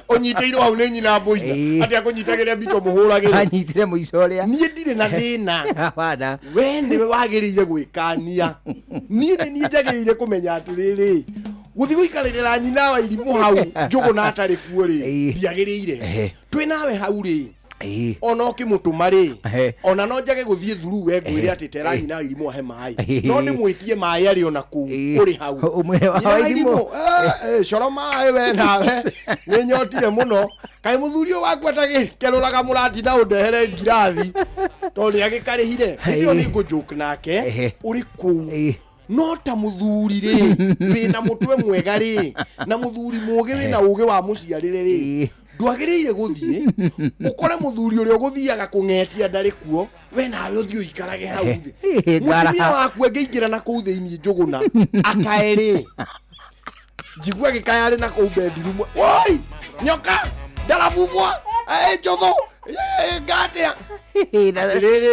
onyiteirwo hau nĩ nyina Mbũina ati akunyitagĩria bito muhuragĩre anyitire muico ria niĩ ndirĩ na thĩna bana we nĩwe wagĩrĩire gwĩkania niĩ nĩ njagĩrĩire kũmenya atĩrĩrĩ gũthi gũikarĩrĩra nyina wa Irimũ hau Njũgũna atarĩ kuo rĩ ndiagĩrĩire twĩ nawe hau rĩ ona ũkĩmũtũma rĩ ona no njage gũthiĩ thuru we ngwĩre atĩ tera nyina wa Irimũ ahe maĩ no ndĩmwĩtie maĩ arĩ ona kũu ũrĩ hau ũmwe wa Irimũ coro maĩ we nawe nĩ nyotire mũno kaĩ mũthuri ũyũ waku atagĩkerũraga mũratinda ũndehere ngirathi tondũ nĩagĩkarĩhire hĩndĩ ĩyo nĩ ngũjoke nake ũrĩ kũu no ta mũthuri rĩ wĩna mũtwe mwega rĩ na mũthuri mũgĩ wĩna ũgĩ wa mũciarĩre rĩ ndwagĩrĩire gũthiĩ ũkore mũthuri ũrĩa ũgũthiaga kũng'etia ndarĩ kuo we nawe ũthiĩ ũikarage hau thĩ mũtumia waku angĩingĩra na kũu thĩinĩ Njũgũna akae rĩ njigua gĩkaya arĩ na kũu bedroom woi nyoka ndarabubwa njũthũ ngatia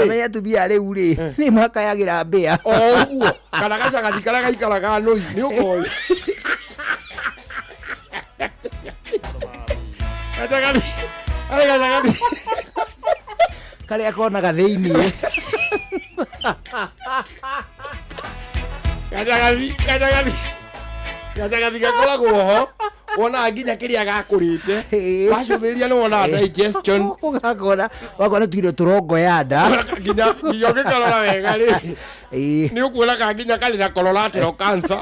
menya atumia rĩu rĩ nĩ makayagĩra mbĩa ũguo kana gacagathi karĩa gaikaraga nũi nĩ ũkoĩ gacagathi karĩa konaga thĩinĩ gacagathi gakoragwo ho wona nginya kĩrĩa gakũrĩte wacũthĩria nĩ wona digestion ũgakora wakona tuire tũrongoya nda nginya ũngĩkarora wega rĩ nĩ ũkuona ka nginya karĩ na colorectal cancer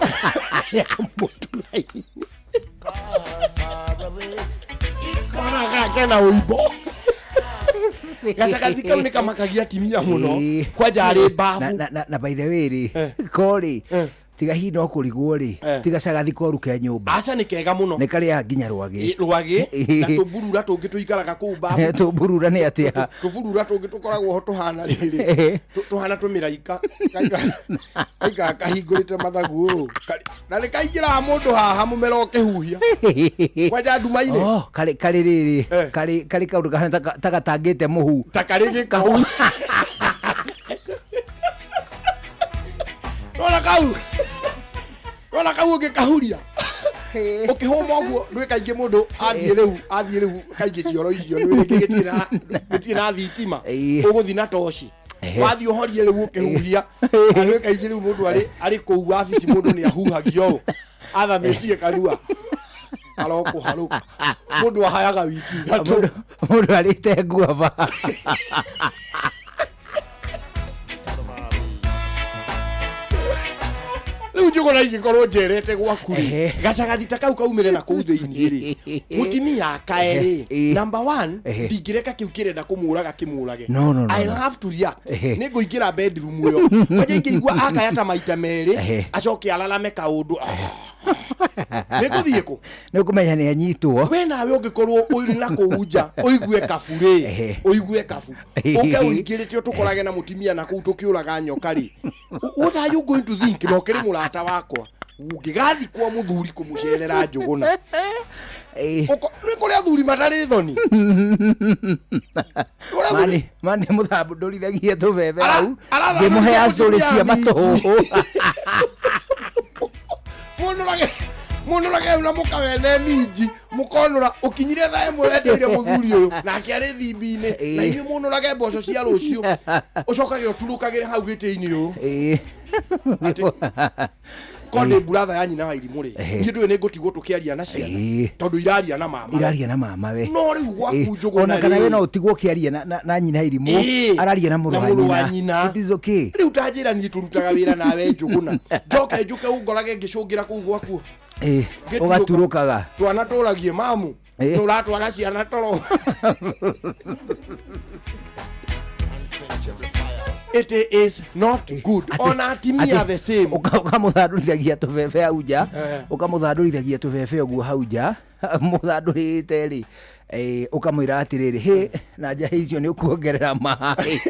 kona gake na ũimbo gacagathi kau nĩkamakagia atimia mũno kwanja arĩ mbabu na by the way rĩ korĩ tiga hi no kurigwo ri tiga cagathi koru ke nyumba aca ni kega muno ni kari nginya rwagi na tuburura tungi tuikaraga kuu babu tuburura ni atia tuburura tungi tukoragwo ho tuhana riri tuhana tumiraika kaika kahingurite mathagu na ni kaingira mundu haha mumero kihuhia kwaja ndumaine kari riri kari kaundu kahana tagatangite muhu takarigi kahu Rona kau ngikahuria ukihoma guo ndwe kainge mundu athie riu kainge cioro icio ni gitina thitima uguthi na toshi wathie horie riu ukihuhia ndwe kainge riu mundu ari kou wabici mundu ni ahuhagio atha metie kanua aloko haruka mundu ahayaga wiki gato mundu arite nguava riu njuguna igikorwo njerete gwaku gacagathita kau kaumire na kuu thiini ri mutimia kaeri number 1 ndingireka kiu kirenda kumuraga kimurage I have to react ni nguingira bedroom yo waje ingigua akayata maita meri acoke alalame kaundu ni kuthieko ni kumenya ni anyitwo we nawe ungikorwo uri na kuunja uigue kafure uigue kafu uke uingirite tukorage na mutimia na kuu tukiuraga nyoka ri what are you going to think no kiri murata wakwa ungigathi kwa muthuri kumucerera njuguna uko ni kuria thuri matari thoni mani muthambu ndurithagia tubebe au ngimuhe story cia matoho mundu rage una mukawene minji mukonura ukinyire thae mwendeire muthuri uyu nake ari thimbine na inyu mundu rage mboco cia rucio ucokage uturukagire hau gitiini uyu konde brother ya nyina wa irimu ri ni ndu ni ngutigwo tukiaria na ciana tondu iraria na mama we no ri gwaku njuguna ona kana we no utigwo kiaria na nyina irimu araria na muru wa nyina it is okay ri utajira ni turutaga wira nawe njuguna njoke njuke ungorage ngicungira kuu gwaku ugaturukaga twana turagie mamu turatwara ciana toro it is not good ona atimia the same ukamuthandurithagia tubebe auja ukamuthandurithagia tubebe uguo hauja muthandurite ri ukamwira atiriri he na nja icio ni ukuongerera mai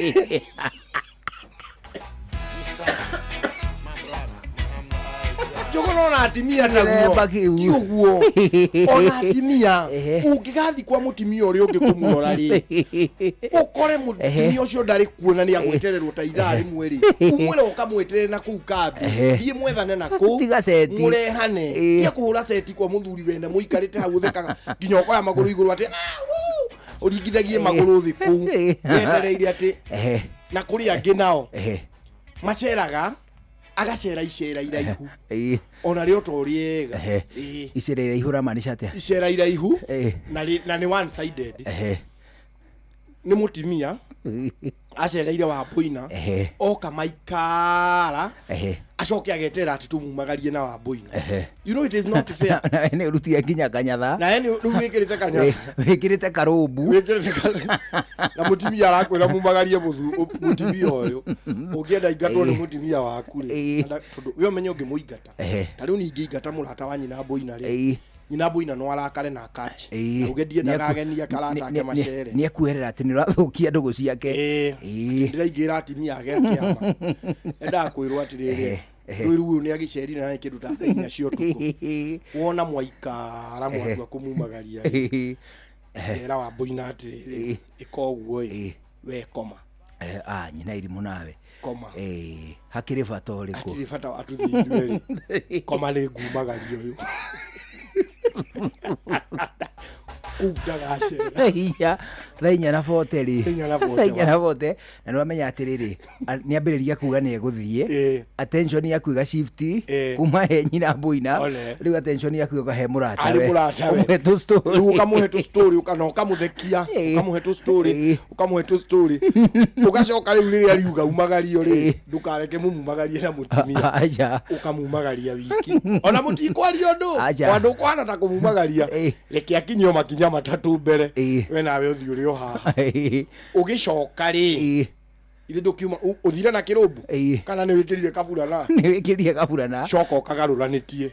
Jogono na atimia taguo ti uguo ona atimia ungigathi kwa mutimia uri ungikumurora ri ukore mutimia ucio ndari kuona ni agwetererwo ta ithaa rimwe ri umwire ukamweterera na kuu kambi thie mwethane na kuu murehane tia kuhura seti kwa muthuri wene muikarite hau thekaga nginya okoya maguru iguru ati uringithagie maguru thi kuu wetereire ati na kuri angi nao maceraga agacera icera iraihu ona rio toriega icera iraihu ramanisha atia icera iraihu na ni one sided ni mutimia acereire wa Boina oka maikara acoke agetera ati tumumagarie na wa Boina you know it is not fair na ene rutia nginya kanyatha na ene wikirite kanyatha wikirite karumbu na mutimia arakwira mumagarie mutimia uyu ungienda ingatwo ni mutimia waku ri tondu we menye ungimuingata tariu ni ingingata murata wa nyina Boina ri nyina Boina no arakare na catch ugendie ndagagenia karata ake macere ni akuerera ati ni rathukia ndugu ciake ndiraingira atimia age akiama enda kwirwo atiriri rwiru ni agicerire na kindu ta thainya cio tuko wona mwaikara mwakwa kumumagaria era wa Boina atiriri ikoguo we koma nyina irimu nawe koma hakiri bata uriku atiri bata atuthiwe koma ni ngumagaria uyu iya thainya na boteri thainya na bote na no amenya atiriri ni ambiriria kuga ni eguthie attention yaku iga shift kuma he nyina Boina riu attention yaku iga he murata we umuhe tu story ukamuhe tu story ukanoka muthekia ukamuhe tu story ukamuhe tu story ugacoka riu riria riuga umagario ri ndukareke mumumagarie na mutimia aja ukamumagaria wiki ona mutikwario ndu kwana ta kumumagaria reke akinyo makinya matatu mbere we nawe uthi uri haha ugicoka ri ithe dokiuma uthira na kirubu kana ni wikirire kaburana ni wikirire kaburana shoko kagaruranitie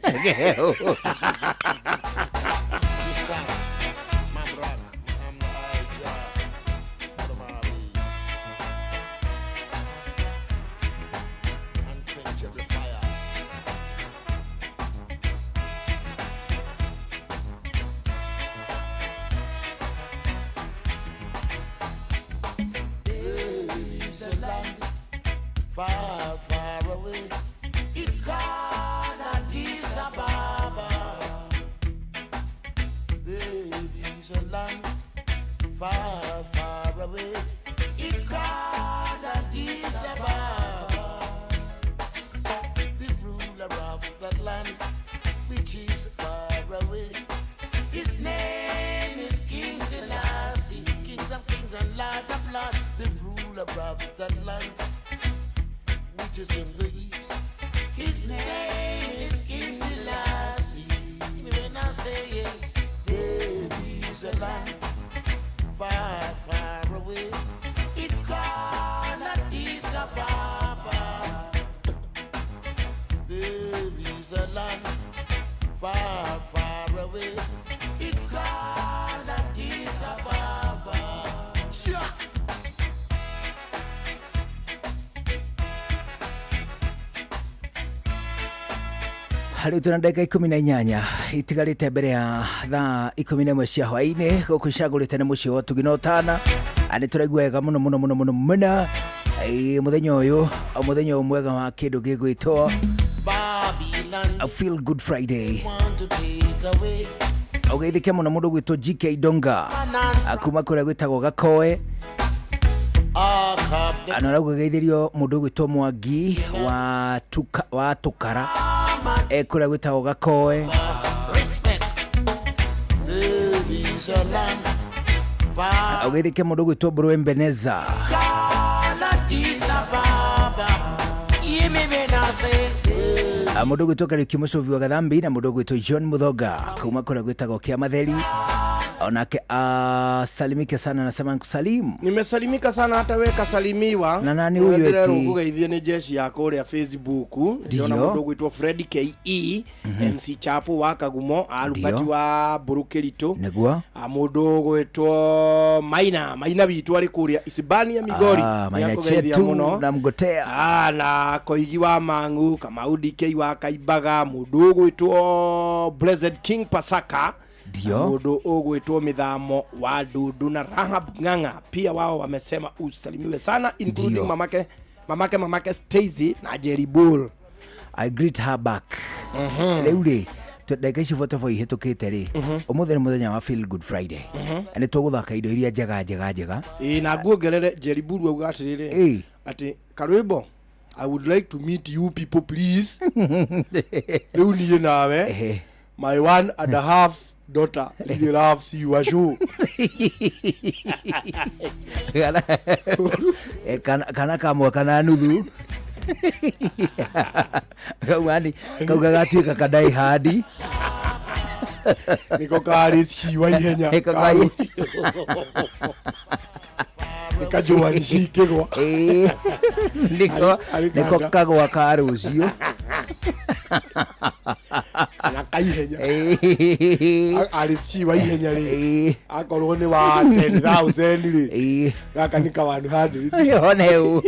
Far, far away, it's called Addis Ababa. Baby's a land far, far away, it's called Addis Ababa. The ruler of that land, which is far away, his name is King Selassie, Kings of Kings and Lord of Lords. The ruler of that land, which is in the east, his name is King Selassie. When I say it, baby's a land far, far away, it's called Addis Ababa. Baby's a land far, far away, it's called Addis Ababa. Sure. Hari tuna dakika 18 itigarite mbere ya thaa 11 cia hwaini gukucagurite na mucio tuginotana ani turaigua wega muno muna muthenya uyu muthenya mwega wa kindu gigwitwo a feel good Friday. Ugeithike muno mundu gwitwo GK Donga akuma kuria gwitagwo Gakoe anora gugeithirio mundu gwitwo Mwangi wa Tukara kuria gwitagwo Gakoe ugeithike mundu gwitwo Bro Mbeneza mundu gwitwo Kariuki Mucovi wa Gathambi na mundu gwitwo John Muthoga kuma kuria gwitagwo Kia Matheri onake salimike sana, nasema kusalimu. Nimesalimika sana, hata wewe kasalimiwa. Na nani huyu eti? Ugeithie ni jeshi yako ya Facebook. Ndiona mundu gwitwo Fred KE MC Chapo wa Kagumo alubati wa Burukerito. Negwa mundu gwitwo Maina bitu ari kuria Isibania Migori. Maina chetu na Mgotea. Na Koigi wa Mangu kama UDK wa Kaibaga mundu gwitwo Blessed King Pasaka. Mundu ogwitwo Mithamo wa Dudu na Rahab Nganga pia wao wamesema usalimiwe sana, including mamake Stacy na Jerry Bull. I greet her back. Leure dakika ici vote for ihetukite ri umuthenya muthenya wa Feel Good Friday ani tuguthaka indo iria njega na guongerere Jerry Bull auga atiriri ati Karwimbo, I would like to meet you people please. Riu nie nawe my 1.5 daughter really loves you show. Kana kamwa kana nuthu kaugani kaugagatuika kadai hadi niko kari shiwa ihenya nikajua nishikegwa niko kagwa karucio anakaihenya alishiwa ihenya ri akorwo ni wa 10,000 ri gaka nika wandu hadi yoneu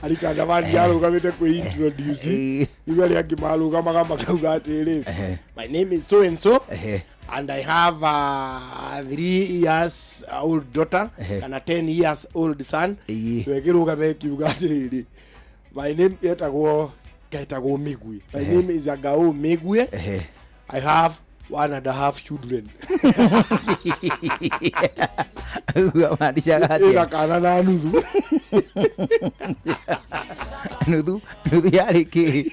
alikanda bandi arugamite ku introduce niwe ali akimaruga magamba kauga atiri my name is so and so and I have a 3 years old daughter and a 10 years old son. Wekiruga mekiuga atiri my name etagwo Migwe. My name is Agao Migwe. I have 1.5 children. Ega kana na nuthu. Nuthu yari ki.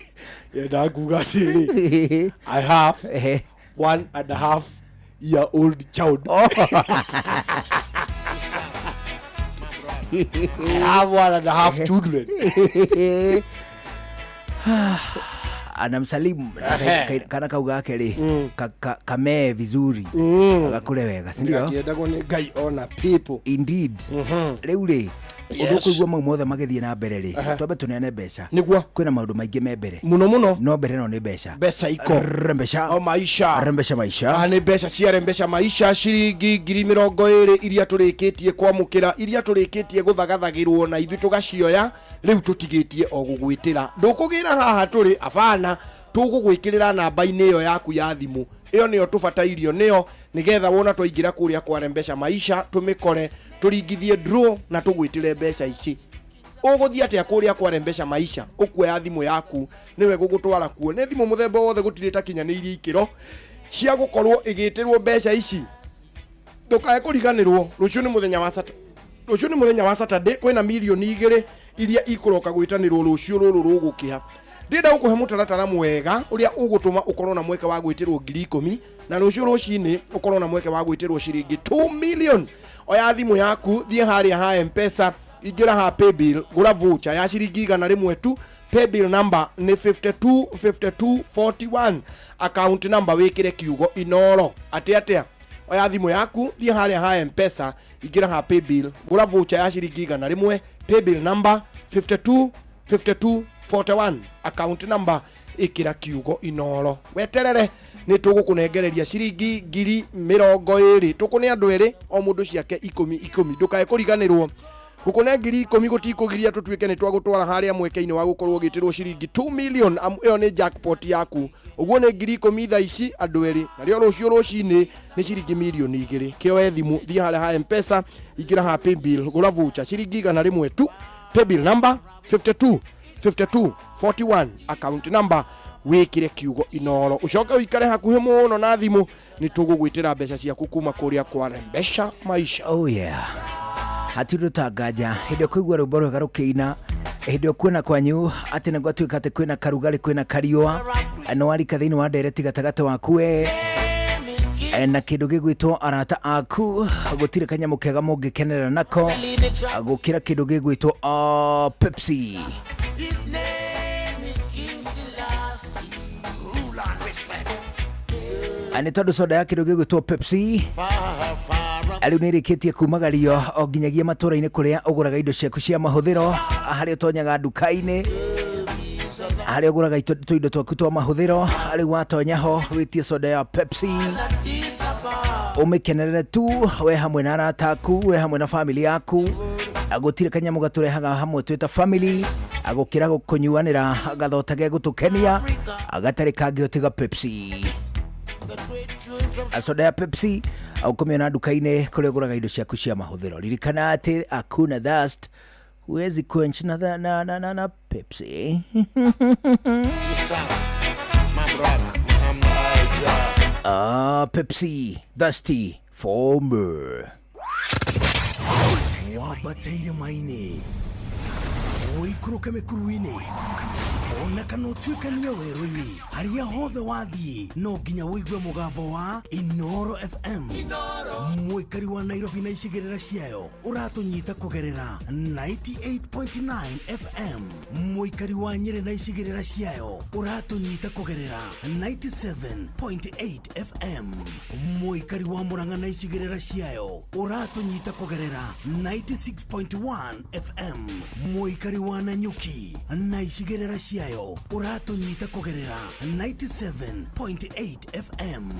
Yenda kuga atiri I have 1.5 year old child. I have 1.5 children. Anamsalimu kana kauga yake ri kame vizuri akakule wega, si ndio? Akienda kwa guy on people indeed. Riu ri Undu kuigua mau mothe magithie na mbere ri. Twambe tunene mbeca. Niguo. Kwina maundu maingi me mbere. Muno. No mbere no ni mbeca. Mbeca iko. Mbeca. O maisha. Mbeca maisha. Ni mbeca cia mbeca maisha ciringi 20,000 iria turikitie kwamukira iria turikitie guthagathagirwo na ithu tugacioya riu tutigitie o gugwitira. Ndukugira haha turi afana tugugwikirira namba-ini iyo yaku ya thimu. Iyo niyo tubatairio niyo nigetha wona twaingira kuria kwa mbeca maisha tumikore turingithie draw na tugwitire mbeca ici. Uguthia atia kuria kwa mbeca maisha ukuoya thimu yaku niwe gugutwara kuo ne thimu muthemba wothe gutirita kinyanirie ikiro cia gukorwo igitirwo mbeca ici. Ndukae kuriganirwo rucio ni muthenya wa Saturday. Rucio ni muthenya wa Saturday kwina milioni 2 iria ikuroka gwitanirwo rucio ruru rugukiha. Ndenda ukuhe mutaratara mwega uria ugutuma ukorwo na mweke wa gwitirwo 10,000 na rucio rucini ukorwo na mweke wa gwitirwo ciringi 2 million. Oya thimu yaku thie haria ha M-Pesa ingira ha paybill gura voucher ya ciringi 100 tu. Paybill number ni 525241. Account number wikire kiugo Inoro atia. Oya thimu yaku thie haria ha M-Pesa ingira ha paybill gura voucher ya ciringi 100. Paybill number 525241. Account number ikira kiugo Inoro. Weterere ni tugukunengereria ciringi 20,000 tukune andu eri o mundu ciake 10 ndukae kuriganirwo gukune 10,000 gutikugiria tutuike ni twagutwara haria mweke-ini wa gukorwo gitirwo ciringi 2 million. Iyo ni jackpot yaku uguo ni 10,000 thaa ici andu eri na rio rucio rucini ni ciringi milioni 2. Kioe thimu thia haria ha M-Pesa ingira ha paybill gura voucher ciringi 100 tu. Paybill number 525241. Account number wikire kiugo Inoro. Ucoke uikare hakuhe muno na thimu ni tugugwitira mbeca ciaku kuma kuria kwa mbeca maisha. Oh yeah. Hatiru tangaja hinde kuigwa rwimbo rwega rukiina hinde kwina kwanyu ati nagwa twika ati kwina karugari kwina kariwa no wari kathini wa direct gatagata waku na kindu gigwitwo arata aku gutire kanyamu kega mungikenera nako gukira kindu gigwitwo Pepsi. Ani tondu soda ya kindu gigwitwo Pepsi aliu nirikitie kumagario o nginyagia matura-ini kuria uguraga indo ciaku cia mahuthiro haria tonyaga nduka-ini haria uguraga indo twaku twa mahuthiro aliu watonya ho witie soda ya Pepsi umikenere tu we hamwe na arata aku we hamwe na family yaku agutire kanyamu gaturehaga hamwe twita family agukira gukunyuanira agathotage gutukenia agatari kangi otiga Pepsi. Soda ya Pepsi au kumiona duka-ini kuria uguraga indo ciaku cia mahuthiro. Ririkana ati hakuna thirst huwezi quench na Pepsi. Pepsi, thirsty for more. Wabateire maini oikuruka mekuruini ona kana utuikania werũ-inĩ haria hothe wathiĩ no nginya wĩigue mũgambo wa Inoro FM. Mũikari wa Nairobi na icigĩrĩra ciayo ũratũnyita kũgerera 98.9 FM. Mũikari wa Nyĩrĩ na icigĩrĩra ciayo ũratũnyita kũgerera 97.8 FM. Mũikari wa Murang'a na icigĩrĩra ciayo ũratũnyita kũgerera 96.1 FM. Mũikari wa Nanyuki na icigĩrĩra ciayo uratunyita kugerera 97.8 FM.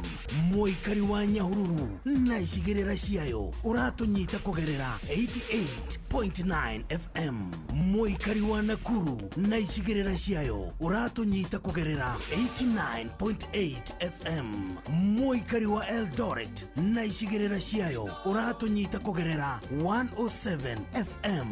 Mũikari wa Nyahururu na icigĩrĩra ciayo uratunyita kugerera 88.9 FM. Mũikari wa Nakuru na icigĩrĩra ciayo uratunyita kugerera 89.8 FM. Mũikari wa Eldoret na icigĩrĩra ciayo uratunyita kugerera 107 FM.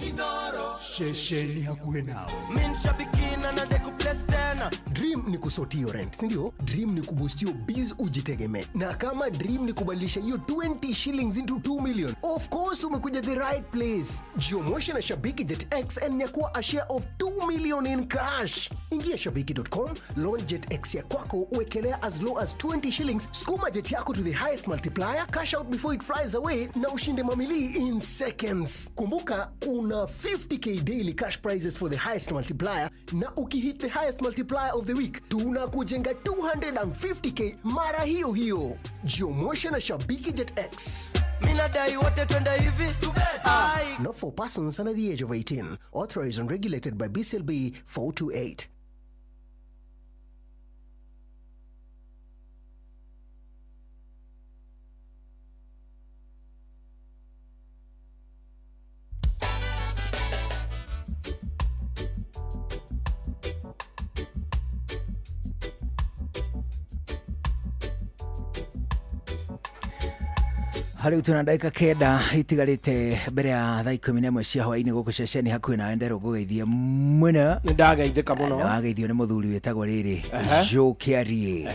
Inoro shesheni hakuhe nawe. Minshabikina na deku place tena. Dream ni kusotio rent, sindio? Dream ni kubustio biz ujitegeme. Na kama dream ni kubadilisha hiyo 20 shillings into 2 million, of course umekuja the right place. Jiomueshe na Shabiki Jet X and nyakua a share of 2 million in cash. Ingia shabiki.com, launch Jet X ya kwako, uwekelea as low as 20 shillings, skuma jet yako to the highest multiplier, cash out before it flies away, na ushinde mamili in seconds. Kumbuka, kuna 50k daily cash prizes for the highest multiplier, na ukihit the highest multiplier of the week, tunakujenga 250k mara hiyo hiyo. Jiomueshe na Shabiki Jet X. Mina dai wote twende hivi. Not for persons under the age of 18. Authorized and regulated by BCLB 428. Hali tuna dakika kenda itigarite mbere ya thaa 11 cia hwaini guku ceceni hakuhi na endero gugeithia muna ndageithika muno ndageithio ni muthuri wetagwo riri Joe Kiarie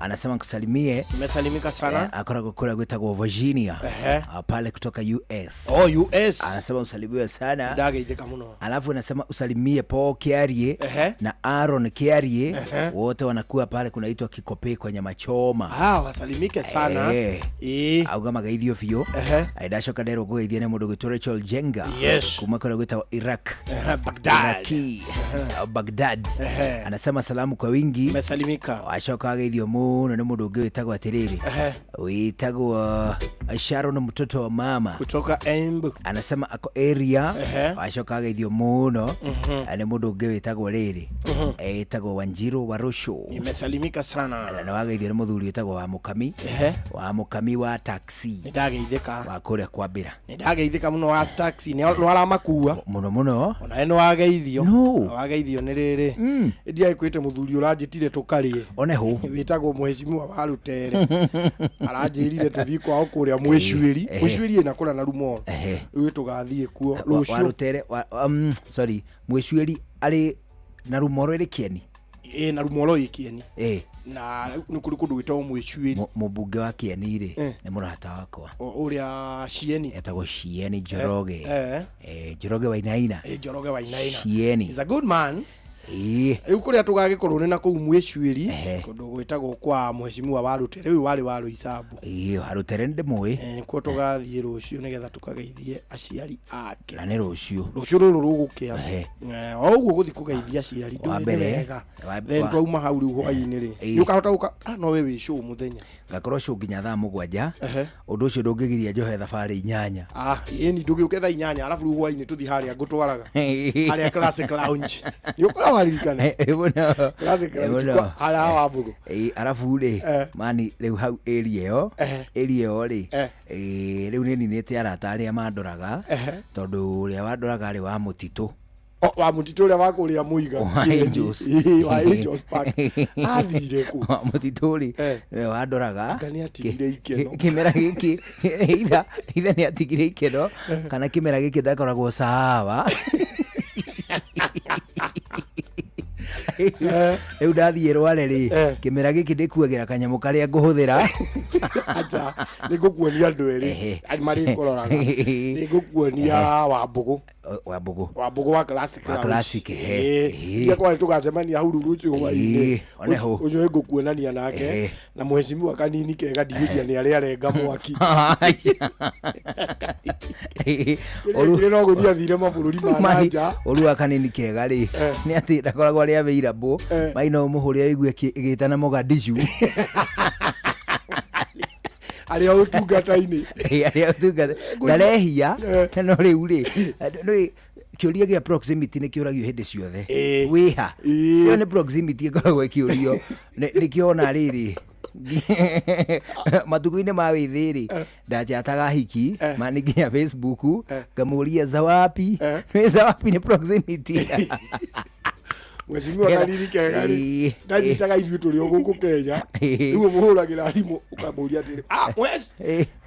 anasema kusalimie. Nimesalimika sana. Akoragwo kura gwetagwo Virginia pale kutoka US. US anasema usalimiwe sana, ndageithika muno. Alafu anasema usalimie Paul Kiarie na Aaron Kiarie wote wanakuwa pale kunaitwa Kikope kwa nyama choma. Wasalimike sana. Auga magaithio fio. Aidashoka ndero gugeithia ni mundu gwitwa Rachel Jenga kuma kura gwetagwo Iraq Baghdad. Anasema salamu kwa wingi. Mesalimika. Ashoka agaithio muno ni mundu gwitagwo atiriri witagwo Sharon mtoto wa mama kutoka Embu. Anasema ako area. Ashoka agaithio muno ni mundu gwitagwo riri etagwo Wanjiru wa Rosho. Nimesalimika sana. Na wagaithio ni muthuri wetagwo wa Mukami wa Mukami wa taxi. Ndageithika wa kuria kwambira. Ndageithika muno wa taxi ni aramakua muno ona eno wageithio wageithio ni riri ndia ikwite muthuri uranjitire tukarie one hu witagwo mheshimiwa wa Rutere aranjirire tuthii kwao kuria mwishwiri ina kura na rumo riu tugathie kuo wa Rutere sorry mwishwiri ari na rumoro ri Kieni na rumoro ikieni na nukuri kundu witwa mwishwiri mubunge wa Kieni ri ni murata wakwa uria Shieni etagwo Shieni Njoroge Njoroge Wainaina Njoroge Wainaina Shieni is a good man. Riu kuria tugagikorwo ni na kuu mwishwiri kundu gwitagwo kwa mheshimiwa wa Rutere uyu wari wa Ruisabu Rutere ndi mui nikuo tugathie rucio nigetha tukageithie aciari ake na ni rucio ruru rugukia o uguo guthi kugeithia aciari ndwega then twauma hau riu hwaini ri ukahota uka no we wi show muthenya gakorwo show nginya thaa 7 undu ucio ndungigiria njohe thabari 8 ni ndugiuke thaa 8 alafu riu hwaini tuthi haria ngutwaraga haria classic lounge ni ukora waririkana classic lounge ala wabugo alafu ri mani riu hau area yo ri riu ni ninete arata aria mandoraga tondu uria wandoraga ari wa mutitu wa mutitu uria wakuria muiga wa Angels Park athire ku wa mutitu ri wandoraga ngani atigire ikeno kimera giki itha ni atigire ikeno kana kimera giki ndakoragwo sawa eu ndathie Rware ri kimera giki ndikuagira kanyamu karia nguhuthira acha nigukuonia andu eri mari kororaga nigukuonia Wambugu wa classic ndia kwa tugacemania hau rurucio hwaini ucio ngukuonania nake na mheshimiwa kanini kega ndigucia ni aria arenga mwaki oru no guthia thire mabururi ma nanja oru akanini kega ri ni ati ndakoragwo aria available maino muhuria igwe igitana Mogadishu aria utungata-ini aria utungata ndarehia no riu ri kiuria gia proximity ni kiuragio hindi ciothe wiha yo ni proximity ikoragwo kiurio ni kiona riri matuko-ini ma withiri ndajataga hiki mani nginya Facebook ngamuria zawapi ni proximity mheshimiwa kanini kega ri ndanyitaga ithuĩ tũrĩ o gũkũ Kenya rĩu mũhũragĩra thimũ ũkamũria atĩrĩ mwes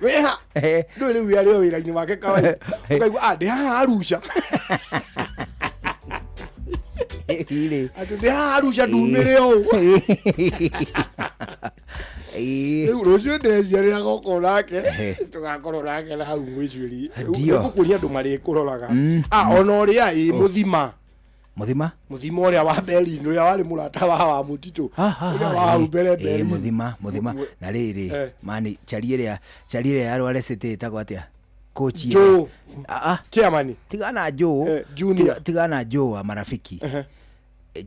weha ndũĩ rĩu arĩ o wĩra-inĩ wake kawaida ũkaigua ndĩ haha Arusha atĩ ndĩ haha Arusha ndumĩre o rĩu rũciũ ndĩrecia rĩrĩa goko nake tũgakorwo nake na hau mwĩcwĩri gũkuonia andũ marĩkũroraga ona ũrĩa muthima uria wa Berlin uria wari murata wa mutitu uria wa mbere Berlin muthima na riri mani chariria ya Rware City tagwa atia coach chairman tigana Joe junior tigana Joe wa marafiki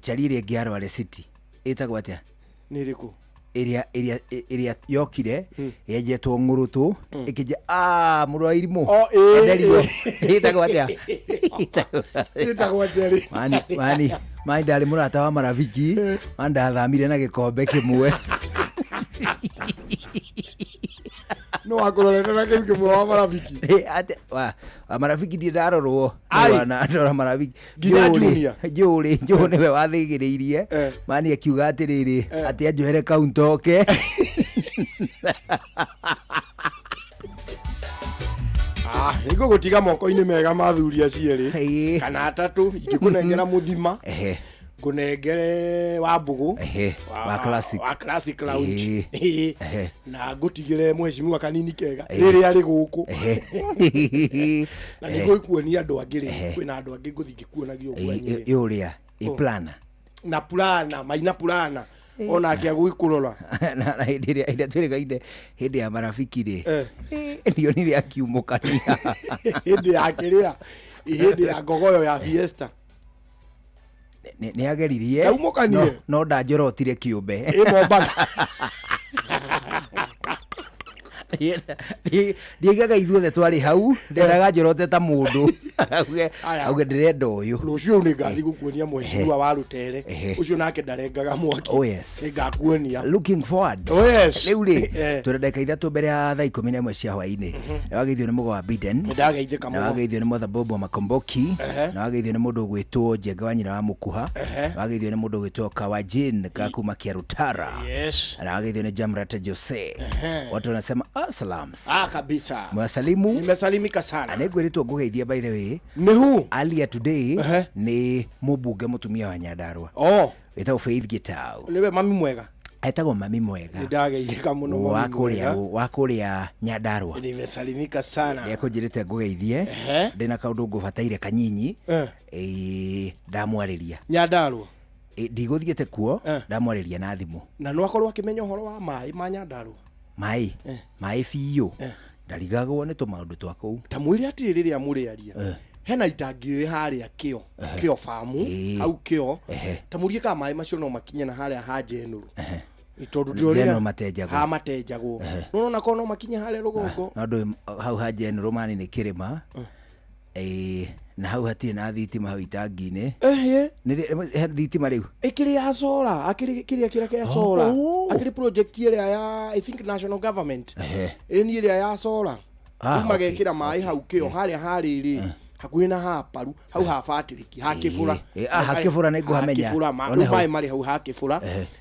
chariria ya Rware City itagwa atia niriku ĩrĩa yokire yenjetwo ngũrũtũ ĩkĩnja mũrũ wa irimũ nderio ĩtagwo atĩa mani ndarĩ mũrata wa marafiki mani ndathamire na gĩkombe kĩmwe no akororete na kitu kimwe wa marafiki wa marafiki ndi ndarorwo na ndora marafiki Juli niwe wathigiririe mani akiuga atiriri ati anjohere count oke niko gutiga moko-ini mega mathuri acieri kana atatu ikikunengera muthima ngunengere wa mbugu wa classic lounge na ngutigire mheshimiwa kanini kega riri ari guku na niko ikuonia andu angiri kwina andu angi nguthi ngikuonagio gwanye yuria plana na plana maina plana ona akia guikurora na hĩndĩ twĩrĩgaine hĩndĩ ya marafiki rĩ nionire akiumũkania hĩndĩ ya ngogoyo ya fiesta nĩ ageririe no ndanjorotire kĩũmbe ndigaga ithuothe twarĩ hau ndendaga njorote ta mũndũ auge ndĩrenda ũyũ rũciũ nĩ ngathi gũkuonia mheshimiwa wa Rutere ũcio nake ndarengaga mwaki ngakuonia looking forward rĩu rĩ tũrĩ ndagĩka ithatũ mbere ya thaa 11 cia hwaĩ-inĩ na wageithio nĩ mũgo wa Biden na wageithio nĩ Mother Bobo Makomboki na wageithio nĩ mũndũ ũgwĩtwo Njenga wa nyina wa Mũkuha wageithio nĩ mũndũ ũgwĩtwo Kawajin kakuma Kiarutara na wageithio nĩ Jamrat Jose watu wanasema salams kabisa mwasalimu nimesalimika sana anegweretwo ngugeithia by the way ni who earlier today ni mubunge mutumia wa Nyandarua wetagwo Faith Gitau niwe mami mwega etagwo mami mwega ndageithika muno wakuria Nyandarua nimesalimika sana nĩekũnjĩrĩte ngugeithie ndĩna kaũndũ ngũbataire kanyinyi ndamwarĩria Nyandarua ndigũthiĩte kuo ndamwarĩria na thimũ na no akorwo akimenya ũhoro wa maĩ ma Nyandarua maĩ biũ ndarigagwo nĩ tũmaũndũ twa kũu ta mwĩrĩ atĩ rĩrĩa mũrĩaria hena itangire haria kĩo famu au kĩo ta mũrie ka maĩ macio no makinye na haria Hajenuru itondu ndĩrĩa matenjagwo no na kono makinye haria rũgongo no hau Hajenuru mani nĩ kĩrĩma na hau hatirĩ na thitima hau itangi-inĩ nĩ thitima rĩu ĩkĩrĩ ya solar akĩrĩ kĩrĩa solar akĩrĩ project ĩrĩa ya I think national government ĩni ĩrĩa ya solar magekĩra maĩ hau kĩo harĩa harĩrĩ hakuhĩ na haparu hau ha fatiriki hakĩbũra hakĩbũra nĩ ngũhamenya maĩ marĩ hau hakĩbũra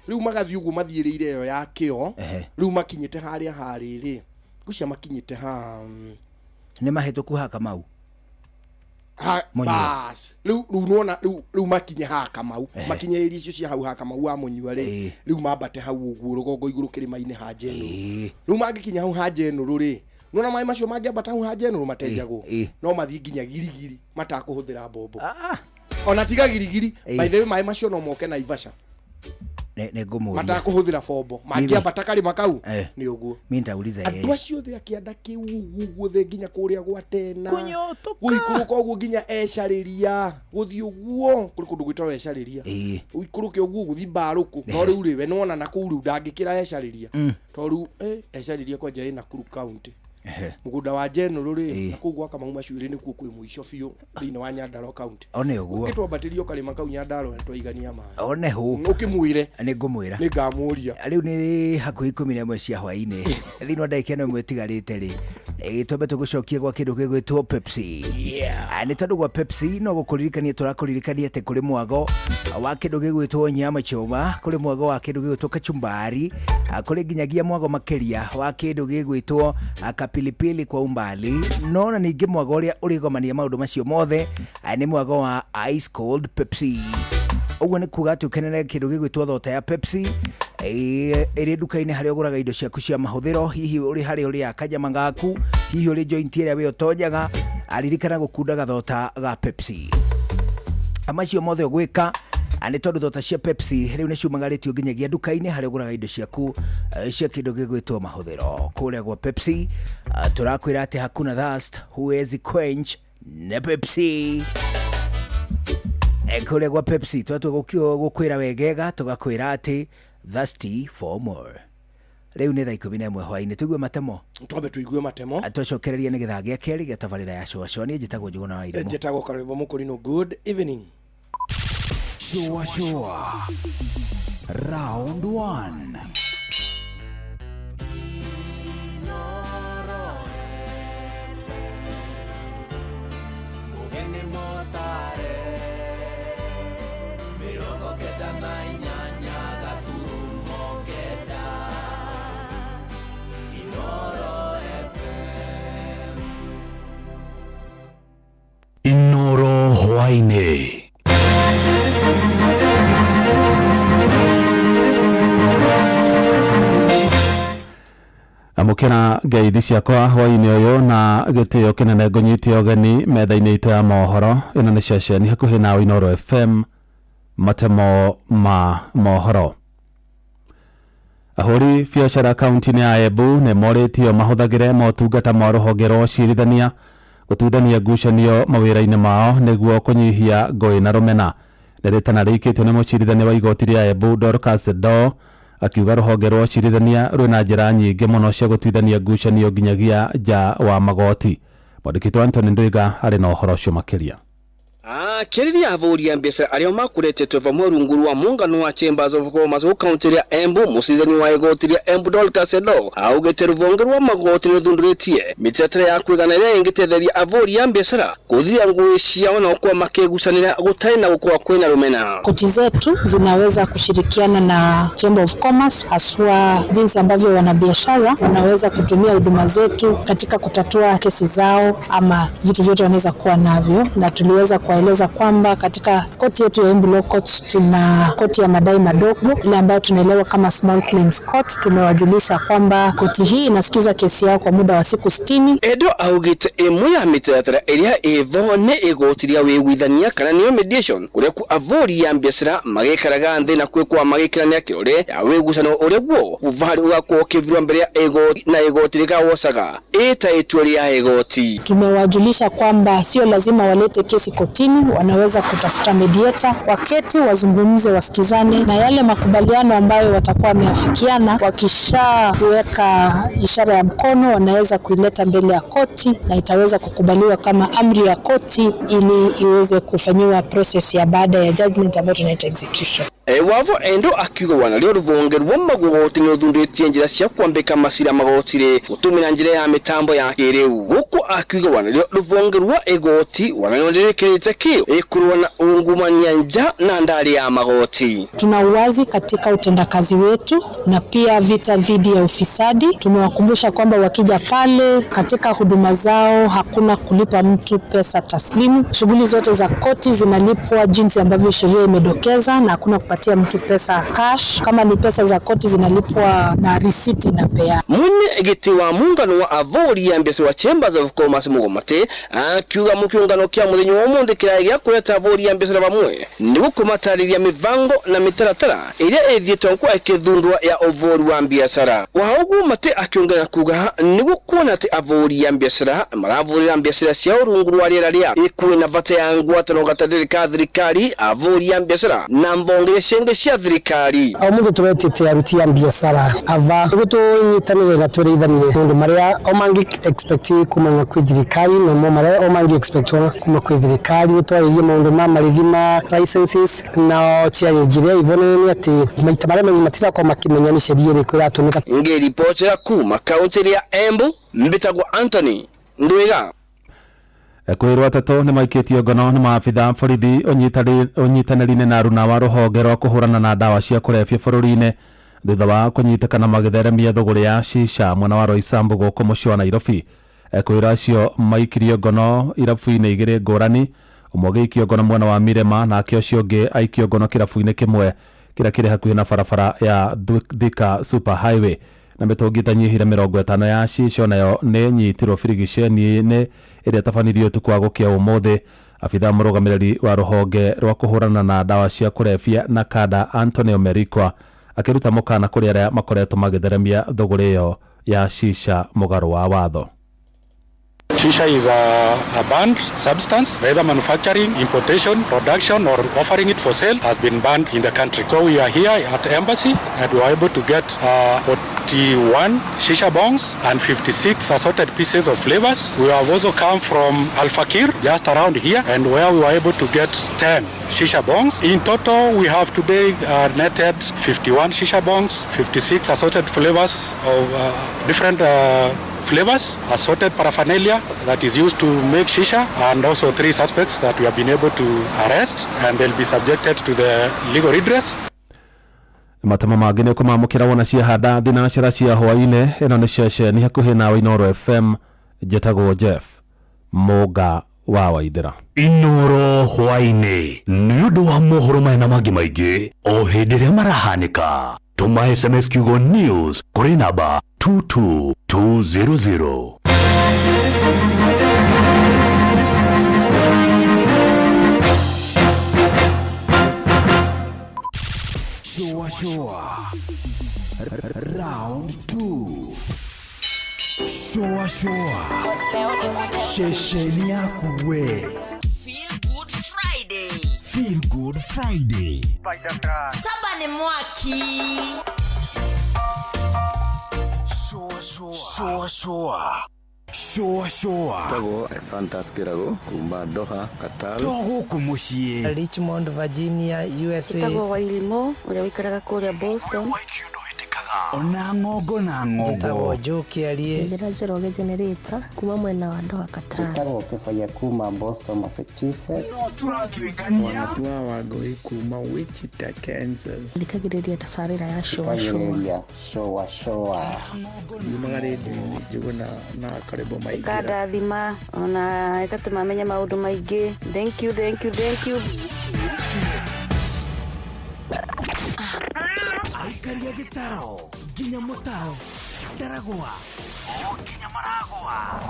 rĩu magathiĩ ũguo mathiĩrĩire ĩyo ya kĩo rĩu makinyĩte harĩa harĩrĩ gucia makinyĩte ha nĩ mahĩtũku ha Kamau bas rĩu nona rĩu makinye ha Kamau makinye irio icio cia hau ha Kamau wa Mũnyua rĩu mambate hau ũguo rũgongo igũrũ kĩrĩma-inĩ Hajenuru rĩu mangĩkinya hau Hajenuru rĩ nona maĩ macio mangĩambata hau Hajenuru matenjagwo no mathiĩ nginya girigiri matakũhũthĩra mbombo ona tiga girigiri by the way maĩ macio no moke Naivasha nĩ ngũmũria matakũhũthĩra bombo mangĩambata karĩma kau nĩ ũguo mimi ndauliza yeye andũ acio othe akĩanda kĩu guothe nginya kũrĩa gwatena gũikũrũka ũguo nginya Ecarĩria gũthiĩ ũguo kũrĩ kũndũ gwĩtagwo Ecarĩria ũikũrũke ũguo gũthiĩ Mbarũkũ no rĩu rĩ we nona na kũu rĩu ndangĩkĩra Ecarĩria to rĩu Ecarĩria kwanja ĩ Nakuru county mugunda wa Jenuru ri na kugwa kama macuĩrĩ nĩkuo kwĩ mũico biũ thĩinĩ wa Nyandarua county one ũguo ũkĩtwambatĩrio karĩma kau Nyandarua twaigania maĩ one hu ũkĩmwĩre nĩ ngũmwĩra nĩ ngamũria rĩu nĩ hakuhĩ 11 cia hwaĩ-inĩ thĩinĩ wa ndagĩka ĩmwe ĩtigarĩte rĩ twambe tũgũcokie gwa kĩndũ gĩgwĩtwo Pepsi nĩ tondũ gwa Pepsi no gũkũririkania tũrakũririkania atĩ kũrĩ mwago wa kĩndũ gĩgwĩtwo nyama choma kũrĩ mwago wa kĩndũ gĩgwĩtwo kachumbari kũrĩ nginyagia mwago makĩria wa kĩndũ gĩgwĩtwo kapilipili kwa umbali no na ningĩ mwago ũrĩa ũrĩgomania maũndũ macio mothe nĩ mwago wa ice cold Pepsi ũguo nĩ kuga atĩ ũkenere kĩndũ gĩgwĩtwo thota ya Pepsi ĩrĩ nduka-inĩ harĩa ũgũraga indo ciaku cia mahũthĩro hihi ũrĩ harĩa ũrĩ akanyama gaku hihi ũrĩ joint ĩrĩa we ũtonyaga aririkana gũkundaga thota ga Pepsi amacio mothe ũgwĩka nĩ tondũ thota cia Pepsi rĩu nĩ ciumagarĩtio nginyagia nduka-inĩ harĩa ũgũraga indo ciaku cia kĩndũ gĩgwĩtwo mahũthĩro kũrĩa gwa Pepsi tũrakwĩra atĩ hakuna thirst huwezi quench na Pepsi kũrĩa gwa Pepsi twatua gũkwĩra wegega tũgakwĩra atĩ thirsty for more Riu ni thaa 11 hwaini tuigue matemo. Twambe tuigue matemo. Atocokereria ni githaa gia keri gia tabarira ya Shua ni njitagwo Njuguna wa Irimo. Njitagwo Karebo Mukurino. Good evening. Shua. Round 1. Inoro hwaine. Amukira ngeithi ciakwa hwaini uyu na gitio kinene ngũnyitie ũgeni metha-inĩ itũ ya mohoro. Ĩno nĩ ceceni hakuhĩ na Inoro FM, matemo ma mohoro. Ahũri biacara kaunti-inĩ ya Embu nĩ morĩtio mahũthagĩre motungata ma rũhonge rwa ũcirithania gũtuithania ngucanio mawĩra-inĩ mao nĩguo kũnyihia ngũĩ na rũmena. Nĩ rĩtana rĩikĩtio nĩ mũcirithania wa igoti rĩa Embu Dorcas Doe, akiuga rũhonge rwa ũcirithania rwĩna njĩra nyingĩ mũno cia gũtuithania ngucanio nginyagia nja wa magoti. Mwandĩki Anthony Ndwiga arĩ na ũhoro ũcio makĩria. Kĩrĩria avũri ya mbiacara arĩa makuretetwo va mwĩrunguru wa muungano wa Chambers of Commerce kaunti ya Embu. Mũcirithania wa igoti rĩa Embu Dorcas Doe augĩte rũhonge rwa magoti nĩrũthundũrĩtie mĩtaratara ya kũigana ĩrĩa ĩngĩteithĩrĩria avũri ya mbiacara kũthiria ngũĩ ciao na gũkorwo makĩgucanĩra gũtarĩ na gũkorwo kwĩna rũmena. Koti zetu zinaweza kushirikiana na Chamber of Commerce, haswa jinsi ambavyo wanabiashara wanaweza kutumia huduma zetu katika kutatua kesi zao ama vitu vyote wanaweza kuwa navyo, na tuliweza kueleza kwamba katika koti yetu ya Embu Law Courts tuna koti ya madai madogo ile ambayo tunaelewa kama Small Claims Court. Tumewajulisha kwamba koti hii inasikiza kesi yao kwa muda wa siku 60. Edo augite ĩmwe ya mĩtaratara ĩrĩa ĩvo nĩ igoti rĩa wĩiguithania kana nĩyo mediation, kũrĩa ku avũri ya mbiacara magĩikaraga thĩ na kwĩkwa magĩkĩrania kĩrore ya wĩigucano ũrĩa guo uvari ũgakorwo ũkĩvirwo mbere ya igoti na igoti rĩkawocaga ĩta itua rĩa igoti. Tumewajulisha kwamba sio lazima walete kesi kotini, wanaweza kutafuta mediator, waketi wazungumze, wasikizane, na yale makubaliano ambayo watakuwa wameafikiana wakishaweka ishara ya mkono wanaweza kuileta mbele ya koti na itaweza kukubaliwa kama amri ya koti ili iweze kufanyiwa process ya baada ya judgment ambayo tunaita execution. Wavo endo akiuga wanarĩo rũhonge rwa magoti nĩrũthundũrĩtie njĩra cia kwambĩka macira magoti-rĩ gũtũmĩra njĩra ya mĩtambo ya kĩrĩu. Gũkũ akiuga wanarĩo rũhonge rwa igoti wanarĩkĩrĩte kĩo ĩkũrũa na ungumania nja na ndari ya magoti. Tuna uwazi katika utendakazi wetu na pia vita dhidi ya ufisadi. Tumewakumbusha kwamba wakija pale katika huduma zao hakuna kulipa mtu pesa taslimu. Shughuli zote za koti zinalipwa jinsi ambavyo sheria imedokeza na hakuna kupatia mtu pesa cash. Kama ni pesa za koti zinalipwa na risiti na pea. Mwene giti wa muungano wa avũri ya mbiacara wa Chambers of Commerce Mugomate akiuga mũkĩũngano kĩa mũthenya wa ũmũthĩ kĩraĩ gĩa kũreta avũri ya mbiacara vamwe nĩguo kũmatarĩria mĩvango na mĩtaratara ĩrĩa ĩthiĩtwo kwa ĩkĩthundũrwo ya ũvũri wa mbiacara. Wa ũguo Mate akĩongera kuga nĩguo kuona atĩ avũri ya mbiacara maravũrĩra mbiacara ciao rungu rwa rĩera rĩa kwĩna bata ya ngwatanĩro gatagatĩ ka thirikari, avũri ya mbiacara na mbonge cienge cia thirikari. Mũndũ tũretĩte aruti a mbiacara ava gũtũnyitanĩre na tũrĩithanie maũndũ marĩa o mangi expect kuma kwĩ thirikari na mo marĩa o mangi expect kuma kwĩ thirikari. Twarĩrie maũndũ ma marĩhi ma licenses na cia njĩra ivone nĩ atĩ maita marĩa maingĩ matirakorwo makĩmenya nĩ sheria ĩrĩkũ ĩratũmĩka. Ngĩribotera kuma kaunti ya Embu, mbĩtagwo Anthony Ndwiga. Kwĩrwo atatũ nĩ maikĩtio ngono nĩ maabitha borithi ũnyitanĩri-inĩ na aruna wa rũhonge rwa kũhũrana na ndawa cia kũrebia bũrũri-inĩ thutha wa kũnyitĩkana magĩtheremia thũgũrĩ ya shisha mwena wa Roysambu gũkũ mũciĩ wa Nairobi. Kwĩrwo acio maikirio ngono irabu-inĩ igĩrĩ ngũrani, ũmwe ũgĩikio ngono mwena wa Mirema nake ũcio ũngĩ aikio ngono kĩrabu-inĩ kĩmwe kĩrĩa kĩrĩ hakuhĩ na barabara ya Thika Super Highway. Na mĩtũngi itanyihire 50 ya shisha nayo nĩ nyitirwo birigiceni-inĩ ĩrĩa tabanirio ũtukũ wa gũkĩa ũmũthĩ. Abitha mũrũgamĩrĩri wa rũhonge rwa kũhũrana na ndawa cia kũrebia na kada Antonio Merikwa akĩruta mũkana kũrĩ arĩa makoretwo magĩtheremia thũgũrĩ ĩyo ya shisha mũgarũ wa watho. Shisha is a banned substance. Either manufacturing, importation, production, or offering it for sale has been banned in the country. So we are here at the embassy and we are able to get 51 shisha bongs and 56 assorted pieces of flavors. We have also come from Al Fakir, just around here, and where we were able to get 10 shisha bongs. In total, we have today netted 51 shisha bongs, 56 assorted flavors of different flavors, assorted paraphernalia that is used to make shisha, and also 3 suspects that we have been able to arrest, and they'll be subjected to the legal redress. Matama magine kumamukira wona cia hada thinashira cia hwaine ino ni ceceni hakuhi nawe Inoro FM jetagwo Jeff Moga wa Waithira. Inoro hwaine ni undu wa mohoro maina mangi maingi o hindi ria marahanika. Tuma SMS kiugo news kuri namba 22200. Showa Round 2. Showa Shesheni yakuwe. Feel Good Friday. Feel Good Friday. Saba ni mwaki. Showa Togo fantaskirago kumba Doha Qatar. Togo kumushie Richmond, Virginia, USA. Togo wa ilimo ule wikaraga kuria Boston. Ona ngogo na ngogo. Togo joki alie. Ndira Njoroge generator kuma mwena wa Doha Qatar. Togo kefaya kuma Boston, Massachusetts. Turatwikania Wanatua wagoi kuma Wichita, Kansas. Ndikagiriria tafarira ya showa. Yumagaridi juguna na karibu maigira. Kada dhima ona etatu mamenya maundu maingi. Thank you. Aikaria gitaro ginya mutaro daragwa ginya maragwa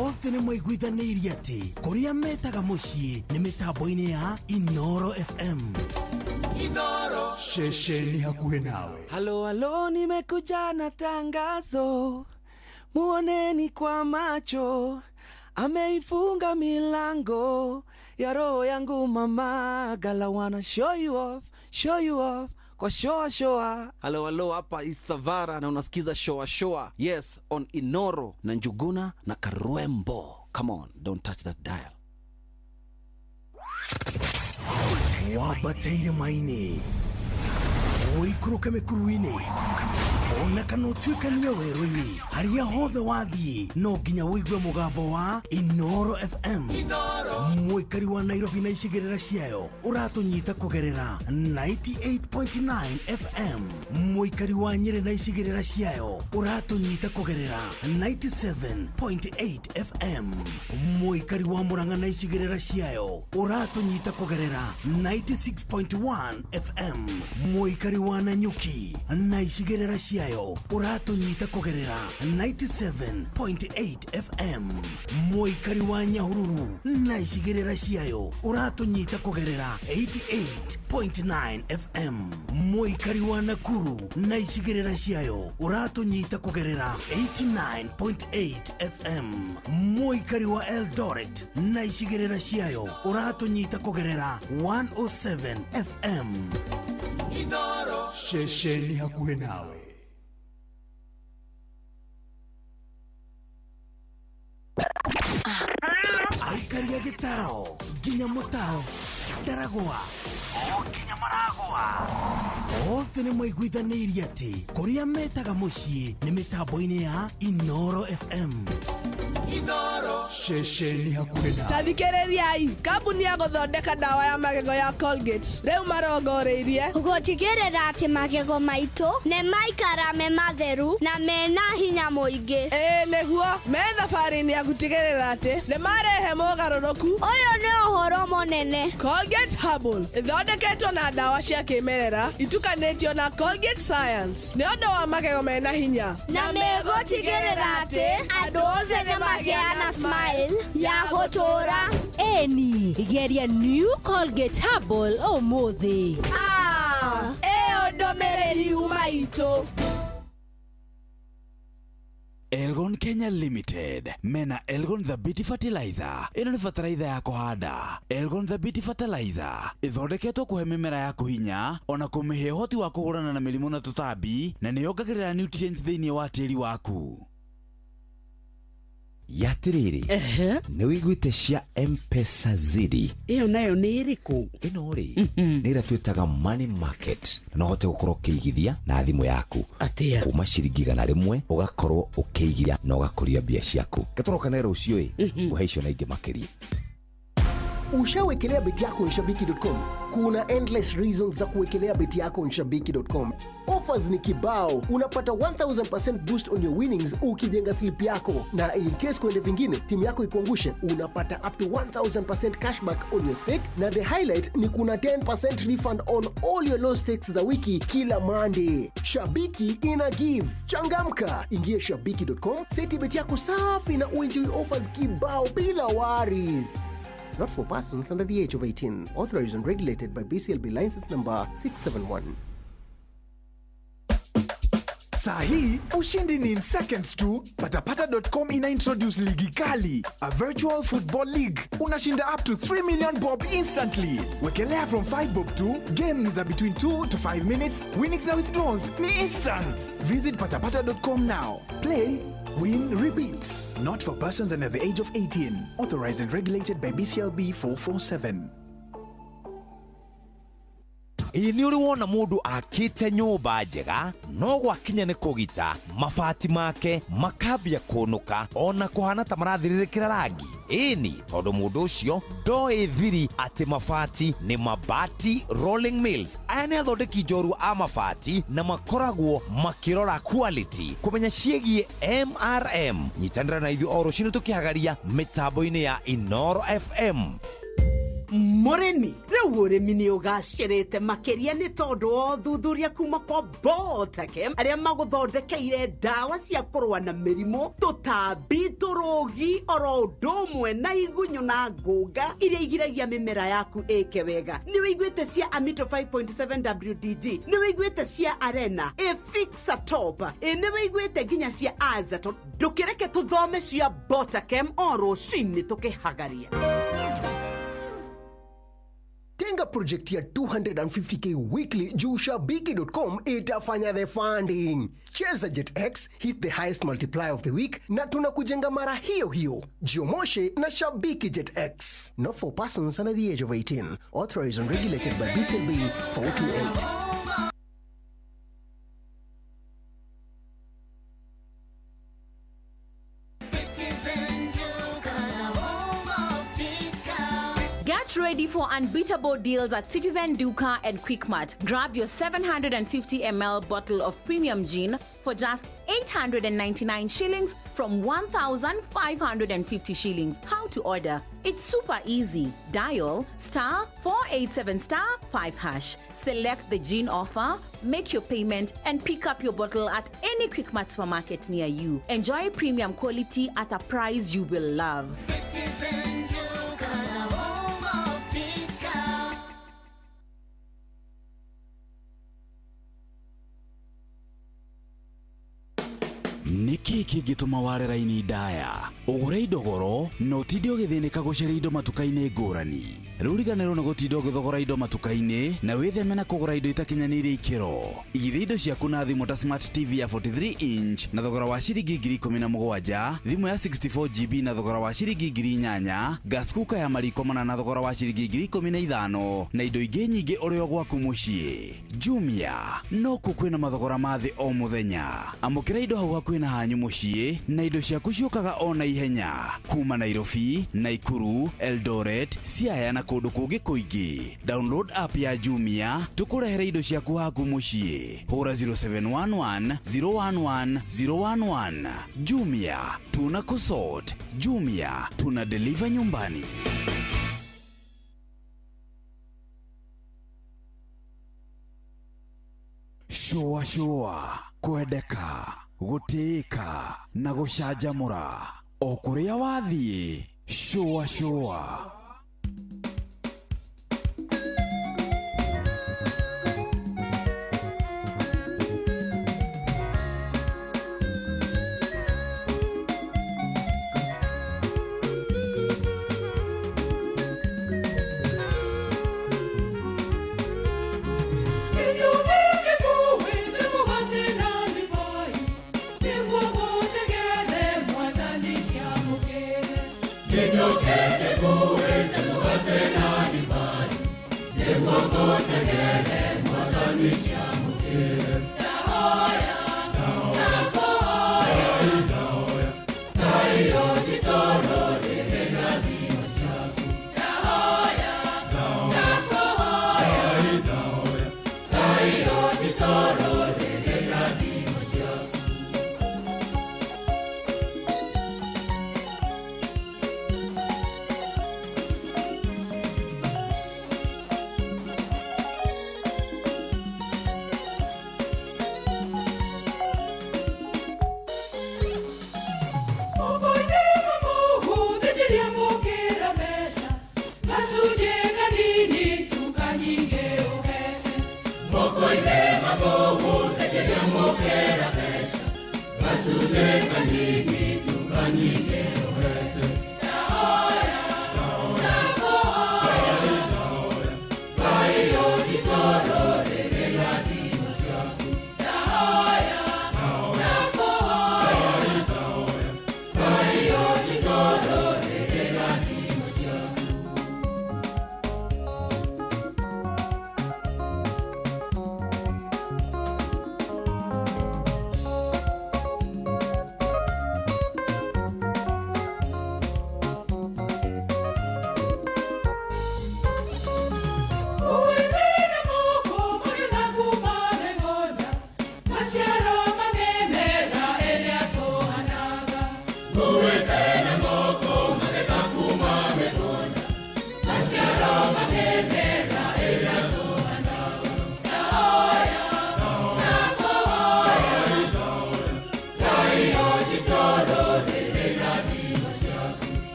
ote ne maiguithanirie ati kuria metaga mucii ni mitambo-ini ya Inoro FM. Inoro shesheni hakuhe nawe. Halo, nimekuja na tangazo, muoneni kwa macho, ameifunga milango ya roho yangu mama gala. Wanna show you off kwa showa. Halo, hapa is Savara na unasikiza showa. Yes, on Inoro na Njuguna na Karwembo. Come on, don't touch that dial. Wabateire maini oikuruka mekuruini ona kanotwikania werũ-inĩ haria hothe wathiĩ no nginya wĩigue mũgambo wa Inoro FM. Mũikari wa Nairobi na icigĩrĩra ciayo ũratũnyita kũgerera 98.9 FM. Mũikari wa Nyeri na icigĩrĩra ciayo ũratũnyita kũgerera 97.8 FM. Mũikari wa Murang'a na icigĩrĩra ciayo ũratũnyita kũgerera 96.1 FM. Mũikari wa Nanyuki na icigĩrĩra ciayo ũratũnyita kũgerera 97.8 FM. Mũikari wa Nyahururu na icigĩrĩra ciayo ũratũnyita kũgerera 88.9 FM. Mũikari wa Nakuru na icigĩrĩra ciayo ũratũnyita kũgerera 89.8 FM. Mũikari wa Eldoret na icigĩrĩra ciayo ũratũnyita kũgerera 107 FM. Inoro shesheni hakuhe nawe. Aikaria gitaro ginya mutaro daragwa ginya maragwa ote ne maiguithanirie ati kuria metaga mucii ni mitambo-ini ya Inoro FM. Inoro shesheni hakuhe nawe. Tathikĩrĩriai, kambuni ya gũthondeka ndawa ya magego ya Colgate rĩu marongoreirie gũtigĩrĩra atĩ magego maitũ nĩ maikara me matheru na mena hinya mũingĩ. Nĩguo me thabarĩ-inĩ ya gũtigĩrĩra atĩ nĩ marehe mũgarũrũku. Ũyũ nĩ ũhoro mũnene. Colgate Herbal ĩthondeketwo na ndawa cia kĩmerera itukanĩtio na Colgate Science nĩ ũndũ wa magego mena hinya na megũtigĩrĩra atĩ andũ othe nĩ magĩa na smile ya gũtũra. Eni geria new Colgate Herbal ũmũthĩ. Ĩyo ndũmĩrĩri uma itũ. Elgon Kenya Limited mena Elgon the Beauty Fertilizer. Ino ni fertilizer ya kuhanda. Elgon the Beauty Fertilizer ithondeketwo kuhe mimera yaku hinya ona kumihe hoti wa kuhurana na mirimu na tutabi na niyongagirira nutrients thiini wa tiri waku. Yatiriri ni wiguite cia M-Pesa zidi. Iyo nayo ni iriku? Ino ri ni iratwitaga money market. No hote gukorwo ukiigithia na thimu yaku. Atia kuma ciringi 100 ugakorwo ukiigithia na ugakuria mbia ciaku. Gatoroka na rucio uheisho na ingi makiria. Ushawekelea beti yako Shabiki.com? Kuna endless reasons za kuwekelea beti yako Shabiki.com. Offers ni kibao. Unapata 1000% boost on your winnings ukijenga slip yako. Na in case kwende vingine, timu yako ikuangushe, unapata up to 1000% cashback on your stake. Na the highlight ni kuna 10% refund on all your low stakes za wiki kila Monday. Shabiki ina give. Changamka. Ingia Shabiki.com, seti beti yako safi na uenjoy offers kibao bila worries. Not for persons under the age of 18. Authorized and regulated by BCLB license number 671. Sahi, ushindi ni in seconds tu. Patapata.com ina introduce ligi kali, a virtual football league. Unashinda up to 3 million bob instantly. Wekelea from 5 bob to game is between 2 to 5 minutes. Winnings na withdrawals ni instant. Visit patapata.com now. Play, win, repeats. Not for persons under the age of 18. Authorized and regulated by BCLB 447. Ini uri wona mundu akite nyumba njega no gwakinya ni kugita mabati make makambia kunuka ona kuhana ta marathiririkira rangi. Ini tondu mundu ucio ndoi thiri ati mabati ni Mabati Rolling Mills. Aya ni athondeki njorua a mabati na makoragwo makirora quality kumenya ciegie MRM. Nyitanira na ithu oro cini tukihagaria mitambo-ini ya Inoro FM. Murimi riu urimi ni ugacirite makiria ni tondu o thuthuria kuma kwa Botakem aria maguthondekeire dawa cia kurwa na mirimo tutambi turugi oro ndomwe na igunyo na ngunga iria igiragia mimera yaku eke wega. Ni wiguite cia Amito 5.7 WDG, ni wiguite cia Arena, Fixa Top, ni wiguite ginya cia Azaton. Ndukireke tuthome cia Botakem oro shini tukihagaria. Tenga project ya 250k weekly juu Shabiki.com itafanya the funding. Cheza JetX, hit the highest multiplier of the week na tunakujenga mara hiyo hiyo. Jiomoshe na Shabiki JetX. Not for persons under the age of 18. Authorized and regulated by BCLB 428. Get ready for unbeatable deals at Citizen Duka and Quickmart. Grab your 750 ml bottle of premium gin for just 899 shillings from 1,550 shillings. How to order? It's super easy. Dial *487*5#. Select the gin offer, make your payment, and pick up your bottle at any Quickmart supermarket near you. Enjoy premium quality at a price you will love. Citizen Duka. Niki kingituma warera-ini ndaya ugure indo goro no tinde ugithinika gucaria indo matuka-ini ngurani. Ruriganirwo ni gutinda ugithogora indo matuka-ini na witheme na kugura indo itakinyaniire ikiro. Igithia indo ciaku na thimu ta Smart TV ya 43 inch na thogora wa ciringi 17,000, thimu ya 64GB na thogora wa ciringi 8,000, gas cooker ya mariko mana na thogora wa ciringi 15,000 na indo ingi nyingi urio gwaku mucii. Jumia no kukwina mathogora ma thi o muthenya. Amukira indo hau hakuhi na hanyu mucii na indo ciaku ciukaga o na ihenya kuma Nairobi, Naikuru, Eldoret, Siaya na kundu kungi kuingi. Download app ya Jumia tukurehere indo ciaku haku mucii. Hura 0711 011 011. Jumia tuna kusort. Jumia tuna deliver nyumbani. Shua kwendeka gutiika na gucanjamura o kuria wathie. Shua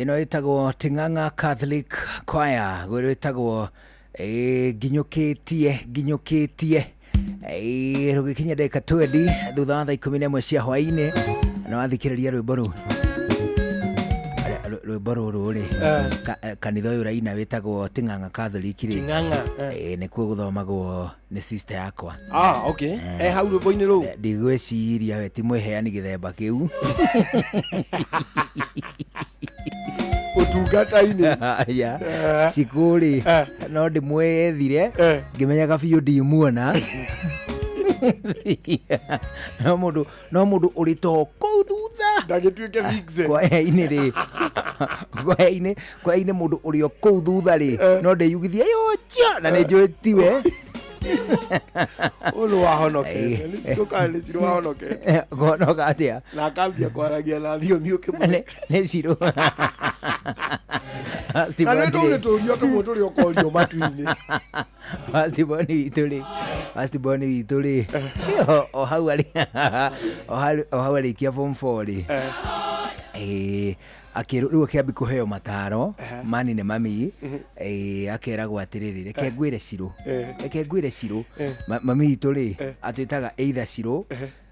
ino itagwo Ting'ang'a Catholic Choir gwiro itagwo nginyukitie rugikinya ndeka 20 thutha wa thaa 11 cia hwaini na wathikiriria rwimbo ruru ri kanitha uyu raina witagwo Ting'ang'a Catholic ri Ting'ang'a nikuo guthomagwo ni sister yakwa. Okay hau rwimbo-ini ru ndigwiciria we ti mweheani githemba kiu utungata-ini sikuri no ndimwethire ngimenyaga biũ ndimuona no mundu uri to kou thutha ndagituike vixen kwa ine mundu uri o kou thutha ri no ndeyugithia yo cha na nĩ njũĩ tiwe Ulu wahonoke. Ni Ciro wahonoke. Gonoka atia. Na akambia kwaragia na thiomi ukimwe. Ni Ciro. Kana ndo turio tumuturio korio matu-ini. Wastiboni ituli. O hau ari kia form 4 akiru akiambi kuheo mataro mani ne mami akeragwo atiriri reke ngwire Ciro mami ituli atwitaga either Ciro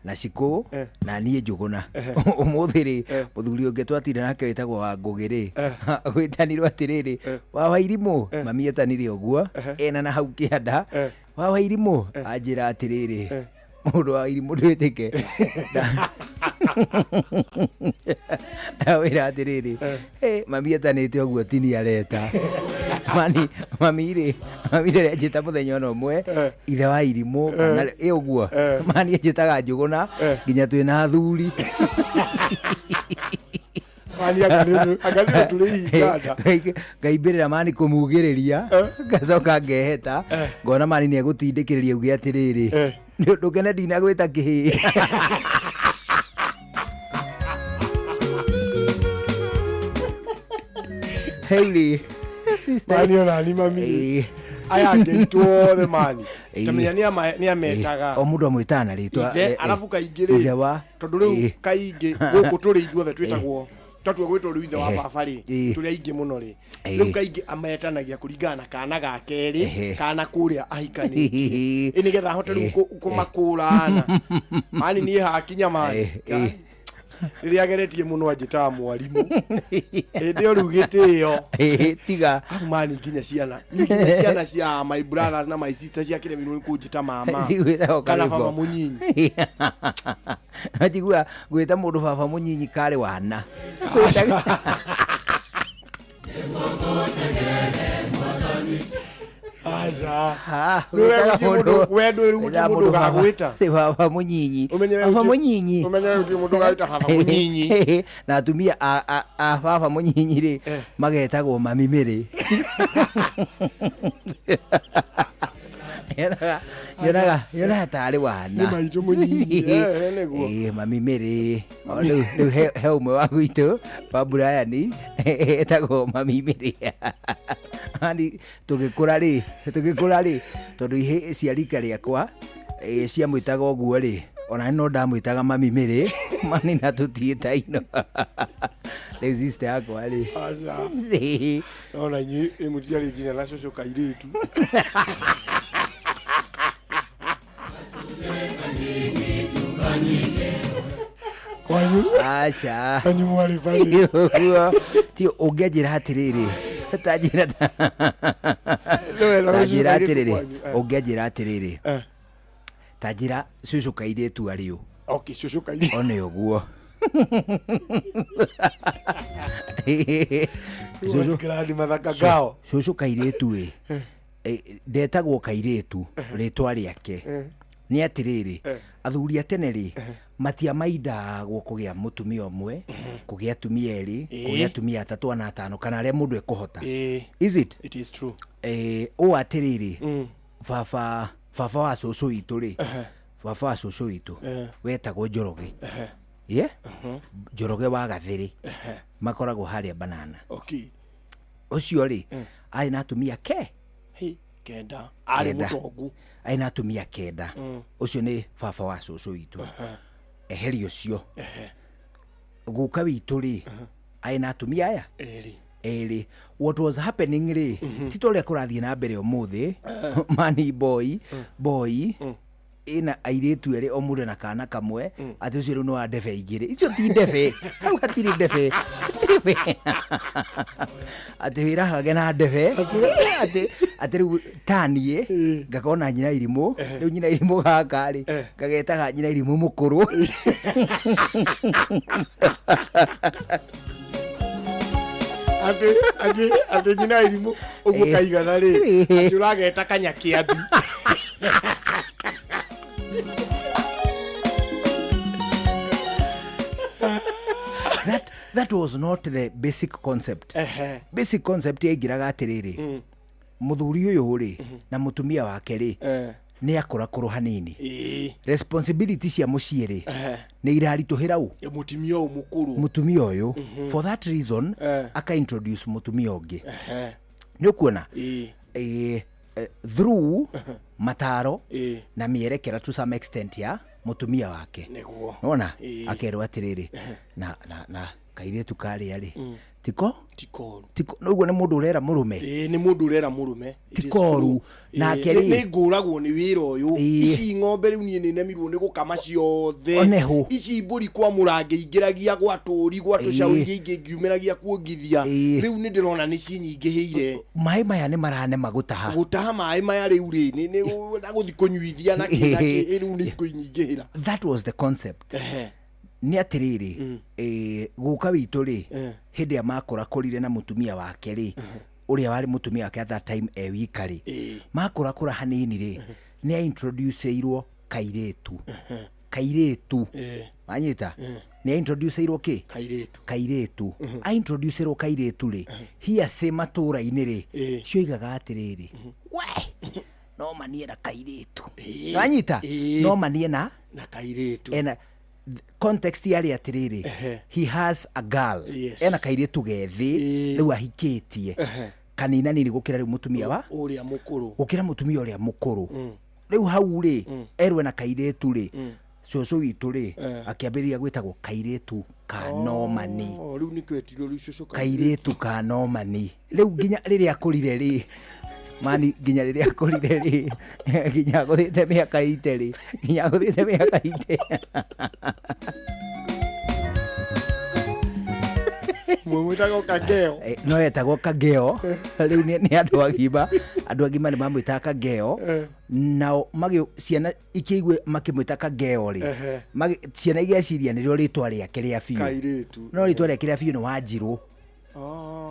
na Ciku na niĩ Njuguna ũmũthĩ rĩ mũthuri ũngĩ twatire nake wĩtagwo wa Ngũgĩ gwĩtanirwo atiriri wa Wairimũ mami etanire ũguo ena na hau kĩanda wa Wairimũ anjĩra atiriri mũndũ wa Wairimũ ndwĩtĩke wĩra atiriri mami etanĩte ũguo tini areta mami rĩrĩa njĩta mũthenya ona ũmwe ithe wa Wairimũ kana ũguo mani njĩtaga Njuguna nginya twĩna athuri mani agarire tulihingada ngaimbĩrĩra mani kũmugĩrĩria ngacoka ngeheta ngona mani nĩ egũtindĩkĩrĩria uge atiriri ndũkene ndinagwĩta kĩhĩ Hailey sister mani ona ni mami aya ngeitwo the mani tamenya ni ametaga o mundu amwitana ritwa arafu kaingire tondu riu kaingi guku turi ithuothe twitagwo tatwe gwitwo riu ithe wa baba ri turi aingi muno ri riu kaingi ametanagia kuringana na kana ga keri kana kuria ahikani ini getha hote riu kumakurana mani ni hakinya mani riria geretie muno anjita mwarimu indi orugite iyo tiga mani nginya ciana cia my brothers na my sisters cia kire minu kunjita mama kana baba munyinyi atigua gwita mundu baba munyinyi kare wana aja mundu gagwita si baba munyinyi umenya mundu gagwita baba munyinyi na atumia a baba munyinyi ri magetagwo mami Mary Yonaga tari wana ni maitu munyinyi neguo mami Mary riu he umwe wa gwitu wa Brian etagwo mami Mary ani tugikura ri tondu ihe cia rika riakwa cia mwitaga ũguo ri ona no ndamwitaga mami Mary mani na tutiita ino resist yakwa ri ona nyi imutia ri nginya na coco kairitu acha anyu mwari bali ti ũngĩanjĩra atiriri ũngĩanjĩra atiriri tanjĩra cucu kairitu arĩ ũ okay cucu kairitu one ũguo cucu kairitu ndetagwo kairitu rĩtwa rĩake nĩ atiriri athuri atene ri matia maindagwo kũgĩa mũtumia ũmwe kũgĩa atumia erĩ kũgĩa atumia atatũ na atano kana arĩa mũndũ ekũhota is it is true o atiriri baba wa cucu itu ri baba wa cucu itu wetagwo Njoroge Njoroge wa Gathiri makoragwo harĩa Banana ũcio ri arĩ na atumia kenda ari mutongu aina atumia kenda ucio ni baba wa cucu itu eheri ucio guka witu ri aina atumia aya eri what was happening ri titole kurathie na mbere umuthi mani boy ina airetu eri omude na kana kamwe ati ucio no adefe igire icio ti defe au hatiri defe ati wira hage na defe ati riu tanie ngakona nyina Irimũ riu nyina Irimũ gaka ri ngagetaga nyina Irimũ mukuru ati nyina Irimũ uguo kaigana ri ati urageta kanyakiambi that was not the basic concept basic concept yaingiraga atiriri muthuri uyu ri na mutumia wake ri ni akora kuru hanini responsibility cia mucii ri ni irarituhira u mutumia uyu for that reason aka introduce mutumia ungi ni ukuona through mataro na mierekera to some extent ya mutumia wake unaona akerwa atiriri na kairetu kari ari tiko noguo ni mundu urera murume ni mundu urera murume tikoru na keri ni nguragwo ni wira uyu ici ng'ombe riu ni nemirwo ni gukama ciothe ici mburi kwa murange ingiragia gwa turi gwa tucauri ingi ngiumiragia kuongithia riu ni ndirona ni cinyingihire mai maya ni marane magutaha mai maya riu ri ni na guthi kunyuithia na kinaki riu ni kunyingihira. That was the concept. Ni atiriri guka witu ri hindi ya makora korire na mutumia wake ri uria wari mutumia wake at that time wikari makora kora hanini ri ni introduce irwo kairetu manyita ni introduce irwo ki kairetu a introduce irwo kairetu ri hia se matura ini ri cio igaga atiriri we no manie na kairetu manyita no manie na kairetu ena context yari atiriri he has a girl ena kairetu gethi riu ahikitie kanina nini gukira riu mutumia wa uria mukuru gukira mutumia uria mukuru riu hau ri erwe na kairetu ri coco witu ri akiambiria gwitagwo kairetu kanomani riu ni kwetiro riu coco kairetu kanomani riu nginya riria akurire ri mani nginya riria akurire ri nginya guthite miaka ite ri nginya guthite miaka ite mwitago kageo no etagwo kageo riu ni andu agima ni mamwita kageo nao magio ciana ikigwe makimwita kageo ri ciana igeciria ni rio ritwa riake ria biu kairetu no ritwa riake ria biu ni Wanjiru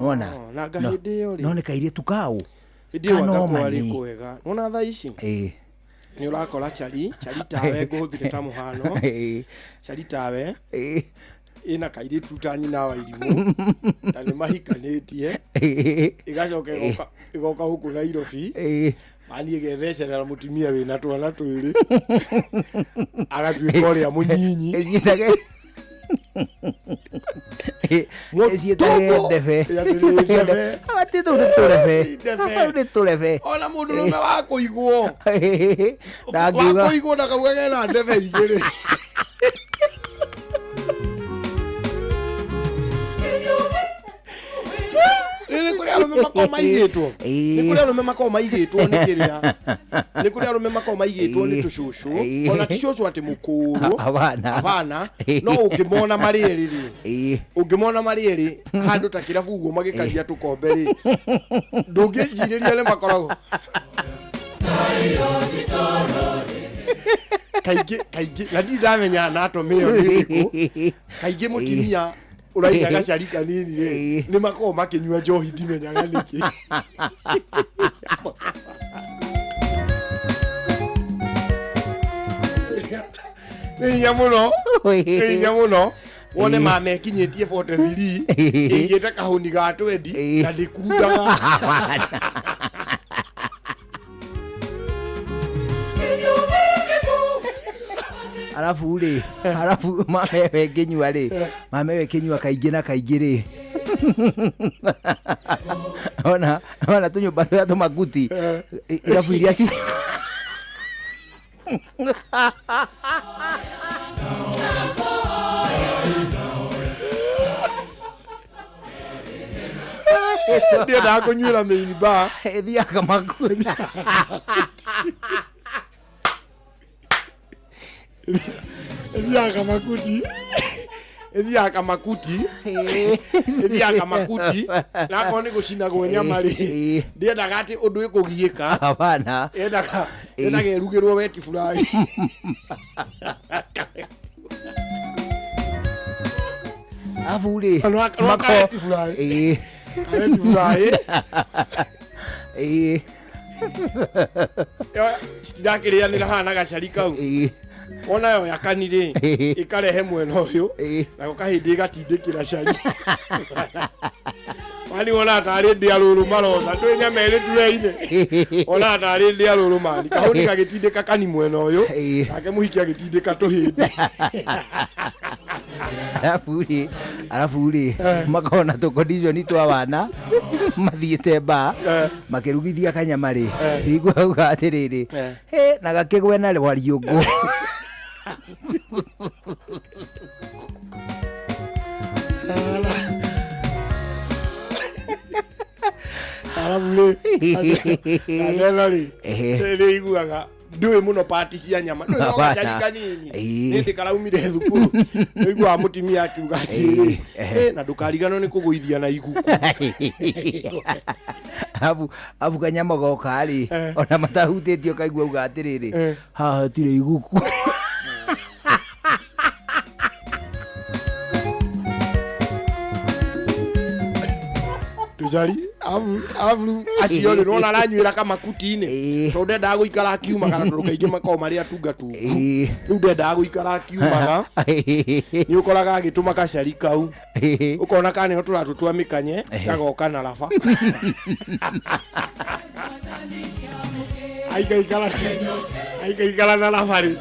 nona na ngahindi yo ri no ni kairetu kao ndio wakakwari kwega nona tha ici ni urakora chari tawe nguthire ta muhano chari tawe ina kairetu ta nyina wa irimu na ni mahikanitie igacoka igoka huku Nairobi mani igethecera mutumia wina twana twiri agatuika uria munyinyi ona mundu rume wa kuigwo na kauga na ndebe igiri ni kuri arume makoma maigitwo ni kuri arume makoma maigitwo ni kiria ni kuri arume makoma maigitwo ni tucucu ona tucucu ati mukuru abana no ukimona marieri ri ukimona marieri handu ta kirabu uguo magikaria tukombe ri ndungijiriria le makorago kaigi na ndamenya na atomeo niko kaigi mutimia uraiga gacari kanini ni makoo makinyua njohi ndimenyaga niki ni nyamuno wone mame kinyetie 43 igite kahuni ga 20 na ndikundaga arafu mamewe kinyua ri mamewe kinyua kaingi na kaingi ri ona tunyumba twa tumaguti irafu iria ci ndio da kunyura meiba ethiaga maguti ethiaga makuti na kone gucina gwe nyama ri ndiendaga ati undu ikugiika abana endaga erugirwo weti fry avule makoti fry stidakiria ni hana gacari kau ona yo yakanire ikarehe mwena uyu na gukahindi gatindikira cari Mani ona tari ndia ruru maroza ndwenya mere tureine. Ona tari ndia ruru mani kahoni kagitinde kakani mwena uyu. Ake muhiki agitinde katuhindi. Arafu ri makona to condition twa wana mathiete ba makirugithia kanyama ri igwa gatiriri na gakigwe na rwariungu Aramule ere iguaga ndui muno party cia nyama ndui no gacari nini ndi karaumire thukuru igwa mutimia akiuga ati na ndukariganwo ni kuguithia na iguku abu kanyama goka ri ona matahutitio kaigua uga atiriri haha tire iguku tujari avu asione rona ranywira kama kutine to ndenda guikara akiuma kana ndukaige makao mari atungatu riu ndenda guikara akiuma ni ukoraga agituma kacari kau ukona kana no turatu twa mikanye gagoka na rafa aigaikara na rafari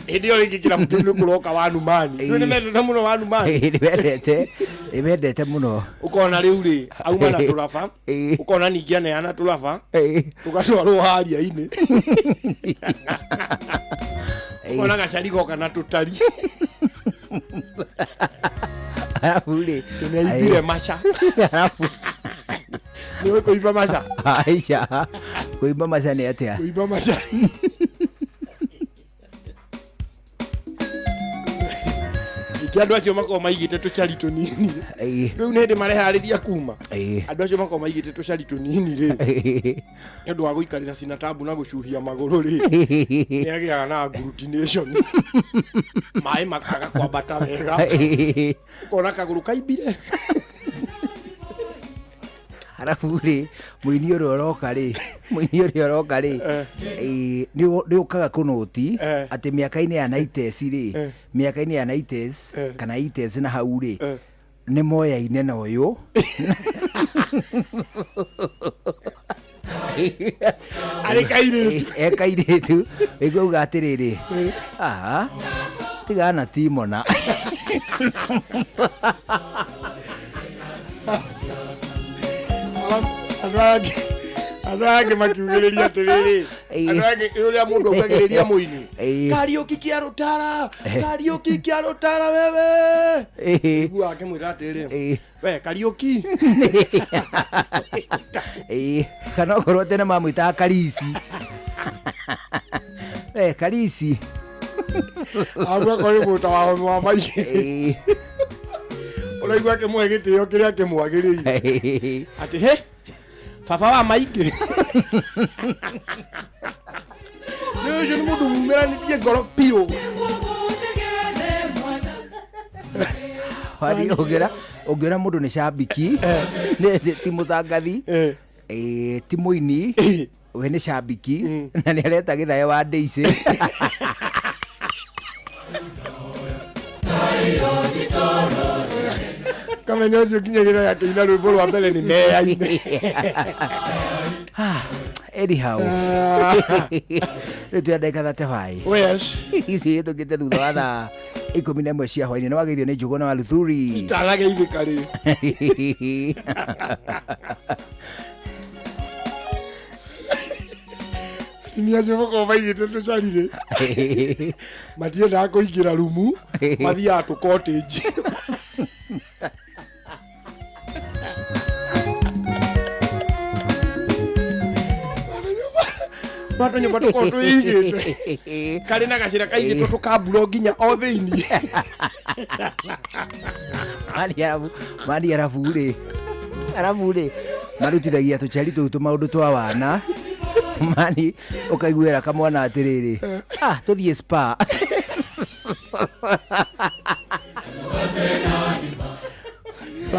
Edio ringi kila mtu kuroka wanu mani. Ndio nimendete muno wanu mani. Nimendete muno. Ukona riu ri auma na turafa. Ukona ningia ne ana turafa. Tukatwaro haria ine. Ukona gacari goka na tutari. Arafuri. Tunaibire masha. Niwe kuiba masha. Aisha. Kuiba masha ni atia. Kuiba masha. Andu acio makao maigite tucari tunini riu nindi marehariria kuma andu acio makao maigite tucari tunini ri ndu wa guikarira cina tabu na gucuhia maguru ri ni agiaga na agglutination mai makaga kwambata wega kona kaguru kaibire arafu ri muini uri oroka ri ni ukaga kunoti ati miaka-ini ya 90s ri miaka-ini ya 90s kana 80s na hau ri ni moya-ine na uyu ekairitu igua uga atiriri tigana timona Arage makiugiriria atiriri arage uria mundu ukagiriria muini Kariuki kia rutara wewe igua akimwira atiri we Kariuki kana korwo tena mamwita Karisi Karisi agwa kori muta wa mai uraigua akimwe gitio kiria akimwagiriire ati he baba wa maingĩ nĩ ũcio nĩ mũndũ mumeranĩtie ngoro piũ ũngĩra mũndũ nĩ cambiki ti mũtangathi ti mũini we nĩ cambiki na nĩ areta gĩthae wa Daisy kamenya ũcio nginyagĩra yake ina rwĩmbo rwa mbere nĩ meya-inĩ anyhow rĩu twendeka 35 ici hĩtũkĩte thutha wa thaa 11 cia hwainĩ nĩ wageithio nĩ Njũgũna wa Luthuri itanageithĩka rĩ atumia acio makorwo maigĩte tũcari rĩ matiendaga kũingĩra rumu mathiaga tũ cottage Bato nyumba tuko tuigite kari na gacira kaigitwo tukamburo nginya o thiini mari arabu ri marutithagia tucari tuu tumaundu twa wana mani ukaiguira kamwana atiriri tuthie spa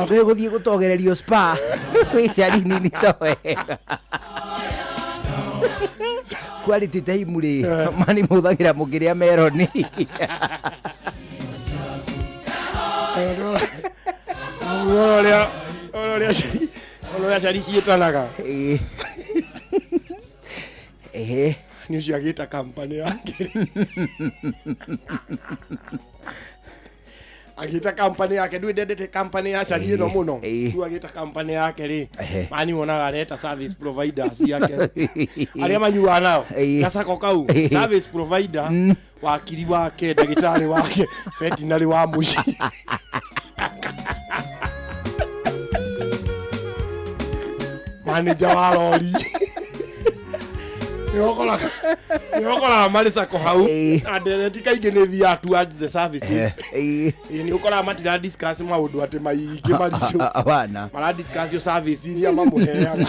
Rwe guthie gutogererio spa wicari nini toega quality time ri mani muthagira mukiria meroni Onoria cari cietanaga. Ni ucio agita company yake. Agita company yake ndui ndendete company ya cari ino muno. Ndui agita company yake ri. Mani wonaga areta service providers yake. Aria manyua nao. Gasako kau service provider wakiri wake ndagitari wake veterinary wa muci. Manager wa lori. Yokora marisa ko hau and tikaige ne thia towards the services. Ni ukora matira discuss maundu ate maiki maricho. Abana. Mara discuss yo service iria mamuheaga.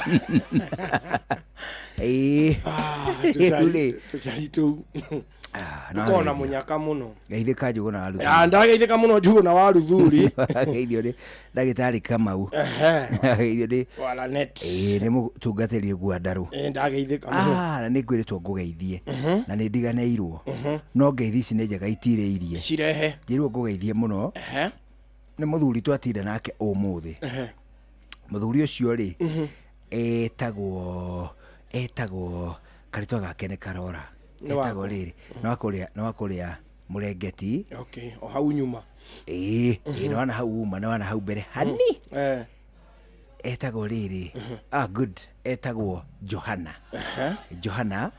Tuchari tu. Kona munyaka muno. Geithika njugo na waru. Ndageithika muno njugo na waru thuri. Geithio ri ndagitari Kamau. Geithio ri wala net. Ni mutungatiri Gwandaru. Ndageithika muno. Na ni ngwiritwo ngugeithie na ni ndiganeirwo. No ngeithi ici ni njega itireirie. Cirehe. Njirwo ngugeithie muno. Ni muthuri twatinda nake umuthi. Muthuri ucio ri etagwo karitwa gake ni Karora. Etagwo riri no akuria Murengeti. Okay, o hau nyuma. No wana hau uma no wana hau mbere hani. Etagwo riri good. Etagwo Johana. Johana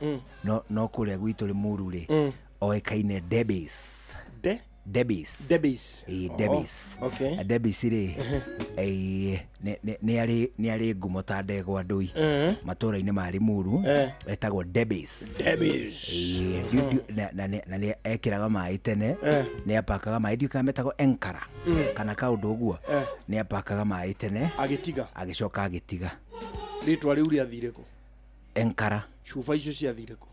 no kuria gwitu ri muru ri oekaine Debis. Debis. Debis. Okay. Debis ri ni ari ngumo ta ndegwa ndui matura-ini mari muru etagwo Debis. Na ni ekiraga mai tene ni apakaga mai ndiuka metagwo Enkara kana kaundu uguo ni apakaga mai tene agicoka agitiga ritwa riu riathire ku Enkara chufa icio ciathire ku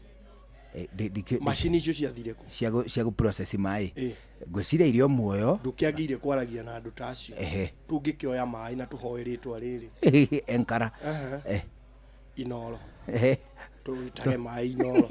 machine icio ciathire ku cia gu process mai ngwiciria irio muoyo ndukiagire kwaragia na andu tacio tungikioya mai na tuhoe ritwa riri Enkara Inoro tuitage mai Inoro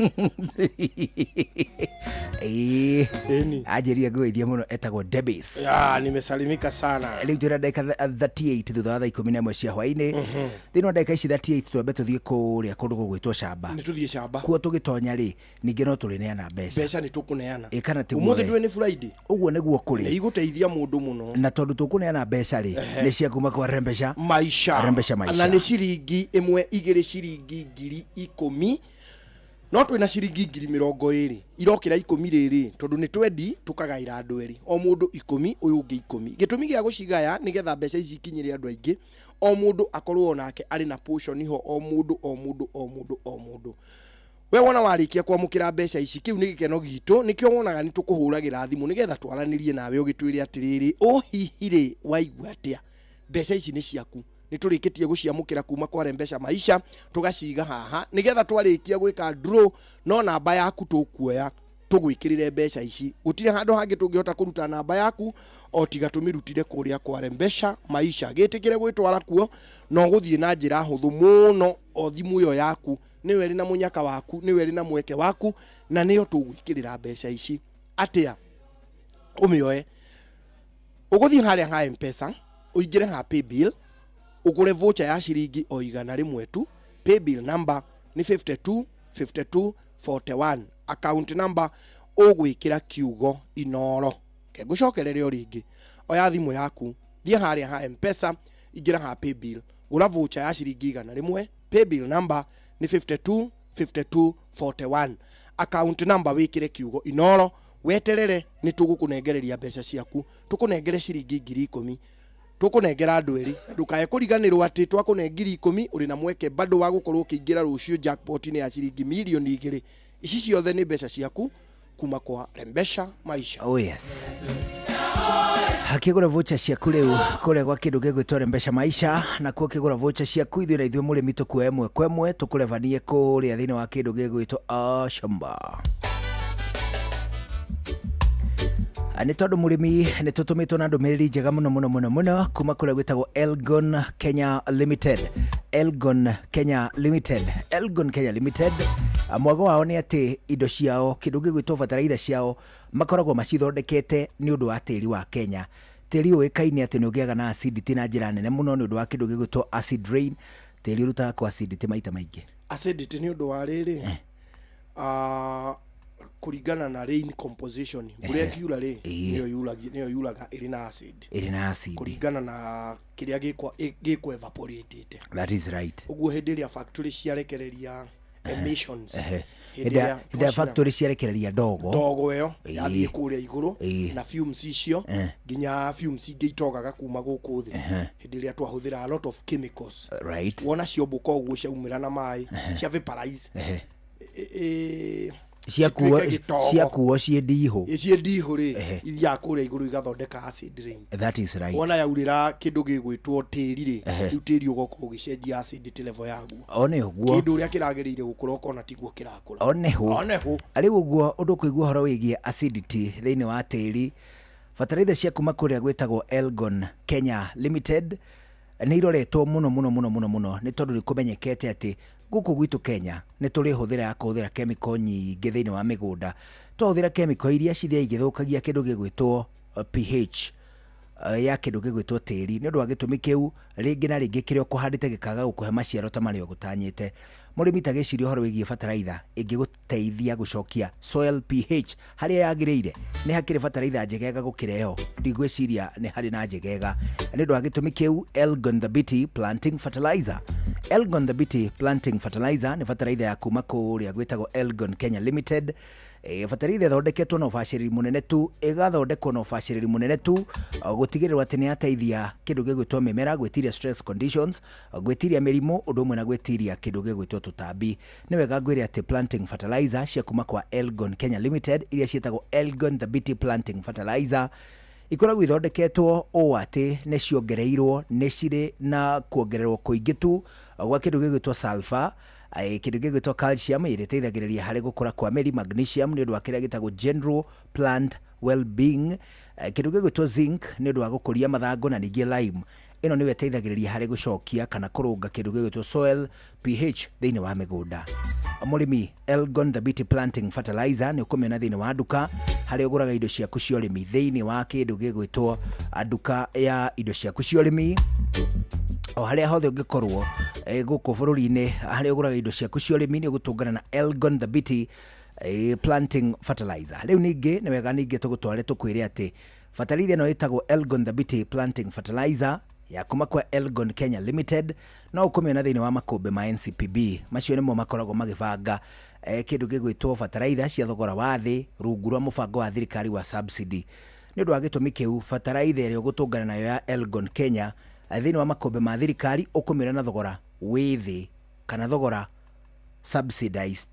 ajeria ngweithia muno etagwo Debis. Nimesalimika sana. Riu tira ndeka 38 thutha wa 11 cia hwaini thino ndeka ici 38 twambe tuthie kuria kundu gugwitwo Shamba. Ni tuthie Shamba kuo tugitonya ri ninge no turineana mbeca ni tukuneana kana ti umuthi ndwe ni Friday uguo niguo kuri ni iguteithia mundu muno na tondu tukuneana mbeca ri ni cia kuma kwa Rembesha maisha na ni ciringi imwe igiri ciringi 10,000 no twina ciringi 20,000 irokira 10 riri tondu ni twendi tukagaira andu eri o mundu 10 uyu ungi 10 gitumi gia gucigaya nigetha mbeca ici ikinyire andu aingi o mundu akorwo nake ari na portion ho o mundu we wona warikia kwamukira mbeca ici kiu ni gikeno gitu nikio wonaga ni tukuhuragira thimu nigetha twaranirie nawe ugitwire atiriri o hihire waigua atia mbeca ici ni ciaku ni turikitie guciamukira kuma kwa Rembesha maisha tugaciga haha nigetha twarikia gwika draw no namba yaku tukuoya tugwikirire mbeca ici gutire handu hangi tungihota kuruta namba yaku o tiga tumirutire kuria kwa Rembesha maisha gitikire gwitwara kuo no guthie na njira huthu muno o thimu yo yaku niwe ri na munyaka waku niwe ri na mweke waku na niyo tugwikirira mbeca ici atia umioe uguthie haria ha M-Pesa uingire ha paybill ugure voucher ya ciringi o igana rimwe tu paybill number ni 5241 account number ugwikira kiugo Inoro kegucokerere o ringi oya thimu yaku thie haria ha M-Pesa ingira ha paybill gura voucher ya ciringi igana rimwe paybill number ni 5241 account number wikire kiugo Inoro weterere ni tugukunengereria mbeca ciaku tukunengere ciringi 10,000 tukunengera andu eri ndukae kuriganirwo ati twakunengiri 10 uri na mweke bado wa gukorwo ukiingira rucio jackpot ni ya ciringi milioni 2 ici ciothe ni mbeca ciaku kuma kwa Rembesha maisha. Oh yes. Hakigura voucher ciaku riu kuria gwa kindu gigwitwo Rembesha maisha na kuo kigura voucher ciaku ithuĩ na ithuĩ mũrĩmi tukue ĩmwe kwa ĩmwe tukurevanie kuria thĩinĩ wa kindu gigwitwo Shamba. Ani tondu murimi ni tutumitwo na ndumiriri njega muno kuma kuria gwitagwo Elgon Kenya Limited. Elgon Kenya Limited mwago wao ni ati indo ciao kindu gigwitwo bataraitha ciao makoragwo macithondekete ni undu wa tiri wa Kenya tĩri ũĩkaine atĩ nĩ ũgĩaga na acidity na njĩra nene mũno nĩ ũndũ wa kĩndũ gĩgwĩtwo acid rain. Tĩri ũrutaga kwa acidity maita maingĩ. Acidity nĩ ũndũ wa rĩrĩ kuringana na rain composition. Mbura ĩkiura rĩ nĩyo yuraga ĩrĩ na acid. Kuringana na kĩrĩa gĩkwo evaporated. That is right. Ũguo hĩndĩ ĩrĩa factory ciarekereria emissions. Hĩndĩ factory ciarekereria ndogo ĩyo yathiĩ kũrĩa igũrũ na fumes icio nginya fumes ingĩ itogaga kuma gũkũ thĩ. Hĩndĩ ĩrĩa twahũthĩra a lot of chemicals. Right. Wona ciomboka ũguo ciaumĩra na maĩ cia vaporize. Ciakuo ciĩ ndihũ rĩ iria kũrĩa igũrũ igathondeka acid rain. That is right. Wona yaurĩra kĩndũ gĩgwĩtwo tĩri rĩ rĩu tĩri ũgoka ũgĩcenjia acidity level yaguo. One ũguo kĩndũ ũrĩa kĩragĩrĩire gũkũra ũkona tiguo kĩrakũra. One ho arĩ ũguo ũndũ kũigua ũhoro wĩgiĩ acidity thĩinĩ wa tĩri. Bataraitha cia kuma kũrĩa gwĩtagwo Elgon Kenya Limited nĩ iroretwo mũno nĩ tondũ nĩ kũmenyekete atĩ gũkũ gwitũ Kenya nĩ tũrĩ hũthĩra ya kũhũthĩra chemical nyingĩ thĩinĩ wa mĩgũnda. Twahũthĩra chemical iria cithia igĩthũkagia kĩndũ gĩgwĩtwo pH ya kĩndũ gĩgwĩtwo tĩri. Nĩ ũndũ wa gĩtũmi kĩu rĩngĩ na rĩngĩ kĩrĩa ũkũhandĩte gĩkaga gũkũhe maciaro ta marĩa ũgũtanyĩte. Mũrĩmi ta gĩciria ũhoro wĩgiĩ bataraitha ĩngĩgũteithia gũcokia soil pH harĩa yagĩrĩire. Nĩ hakĩrĩ bataraitha njegega gũkĩra ĩyo. Ndigwĩciria nĩ harĩ na njegega. Nĩ ũndũ wa gĩtũmi kĩu Elgon Thabiti Planting Fertilizer. Elgon Thabiti Planting Fertilizer nĩ bataraitha ya kuma kũrĩa gwĩtagwo Elgon Kenya Limited. Bataraitha ĩthondeketwo na ũbacĩrĩri mũnene tu, ĩgathondekwo na ũbacĩrĩri mũnene tu gũtigĩrĩra atĩ nĩ yateithia kĩndũ gĩgwĩtwo mĩmera gwĩtiria stress conditions, gwĩtiria mĩrimũ ũndũ ũmwe na gwĩtiria kĩndũ gĩgwĩtwo tũtambi. Nĩ wega ngwĩre atĩ planting fertilizer cia kuma kwa Elgon Kenya Limited iria ciĩtagwo Elgon Thabiti Planting Fertilizer ikoragwo ithondeketwo ũũ atĩ nĩ ciongereirwo nĩ cirĩ na kuongererwo kũingĩ tu gwa kĩndũ gĩgwĩtwo sulfur, kĩndũ gĩgwĩtwo calcium ĩrĩa ĩteithagĩrĩria harĩ gũkũra kwa mĩri, magnesium nĩ ũndũ wa kĩrĩa gĩtagwo general plant well-being, kĩndũ gĩgwĩtwo zinc nĩ ũndũ wa gũkũria mathangũ, na ningĩ lime ĩno nĩyo ĩteithagĩrĩria harĩ gũcokia kana kũrũnga kĩndũ gĩgwĩtwo soil pH thĩinĩ wa mĩgũnda. Mũrĩmi, Elgon Thabiti Planting Fertilizer nĩ ũkũmĩona thĩinĩ wa nduka harĩa ũgũraga indo ciaku cia ũrĩmi thĩinĩ wa kĩndũ gĩgwĩtwo nduka ya indo ciaku cia ũrĩmi. O harĩa hothe ũngĩkorwo gũkũ bũrũri-inĩ harĩa ũgũraga indo ciaku cia ũrĩmi nĩ ũgũtũngana na Elgon Thabiti Planting Fertilizer. Rĩu ningĩ nĩ wega ningĩ tũgũtware tũkwĩre atĩ bataraitha ĩno ĩtagwo Elgon Thabiti Planting Fertilizer ya kuma kwa Elgon Kenya Limited no ũkũmĩona thĩinĩ wa makũmbĩ ma NCPB. Macio nĩmo makoragwo magĩbanga kĩndũ gĩgwĩtwo bataraitha cia thogora wa thĩ rungu rwa mũbango wa thirikari wa subsidy. Nĩ ũndũ wa gĩtũmi kĩu bataraitha ĩrĩa ũgũtũngana nayo ya Elgon Kenya thĩinĩ wa makũmbĩ ma thirikari ũkũmĩona na thogora wĩ thĩ kana thogora subsidized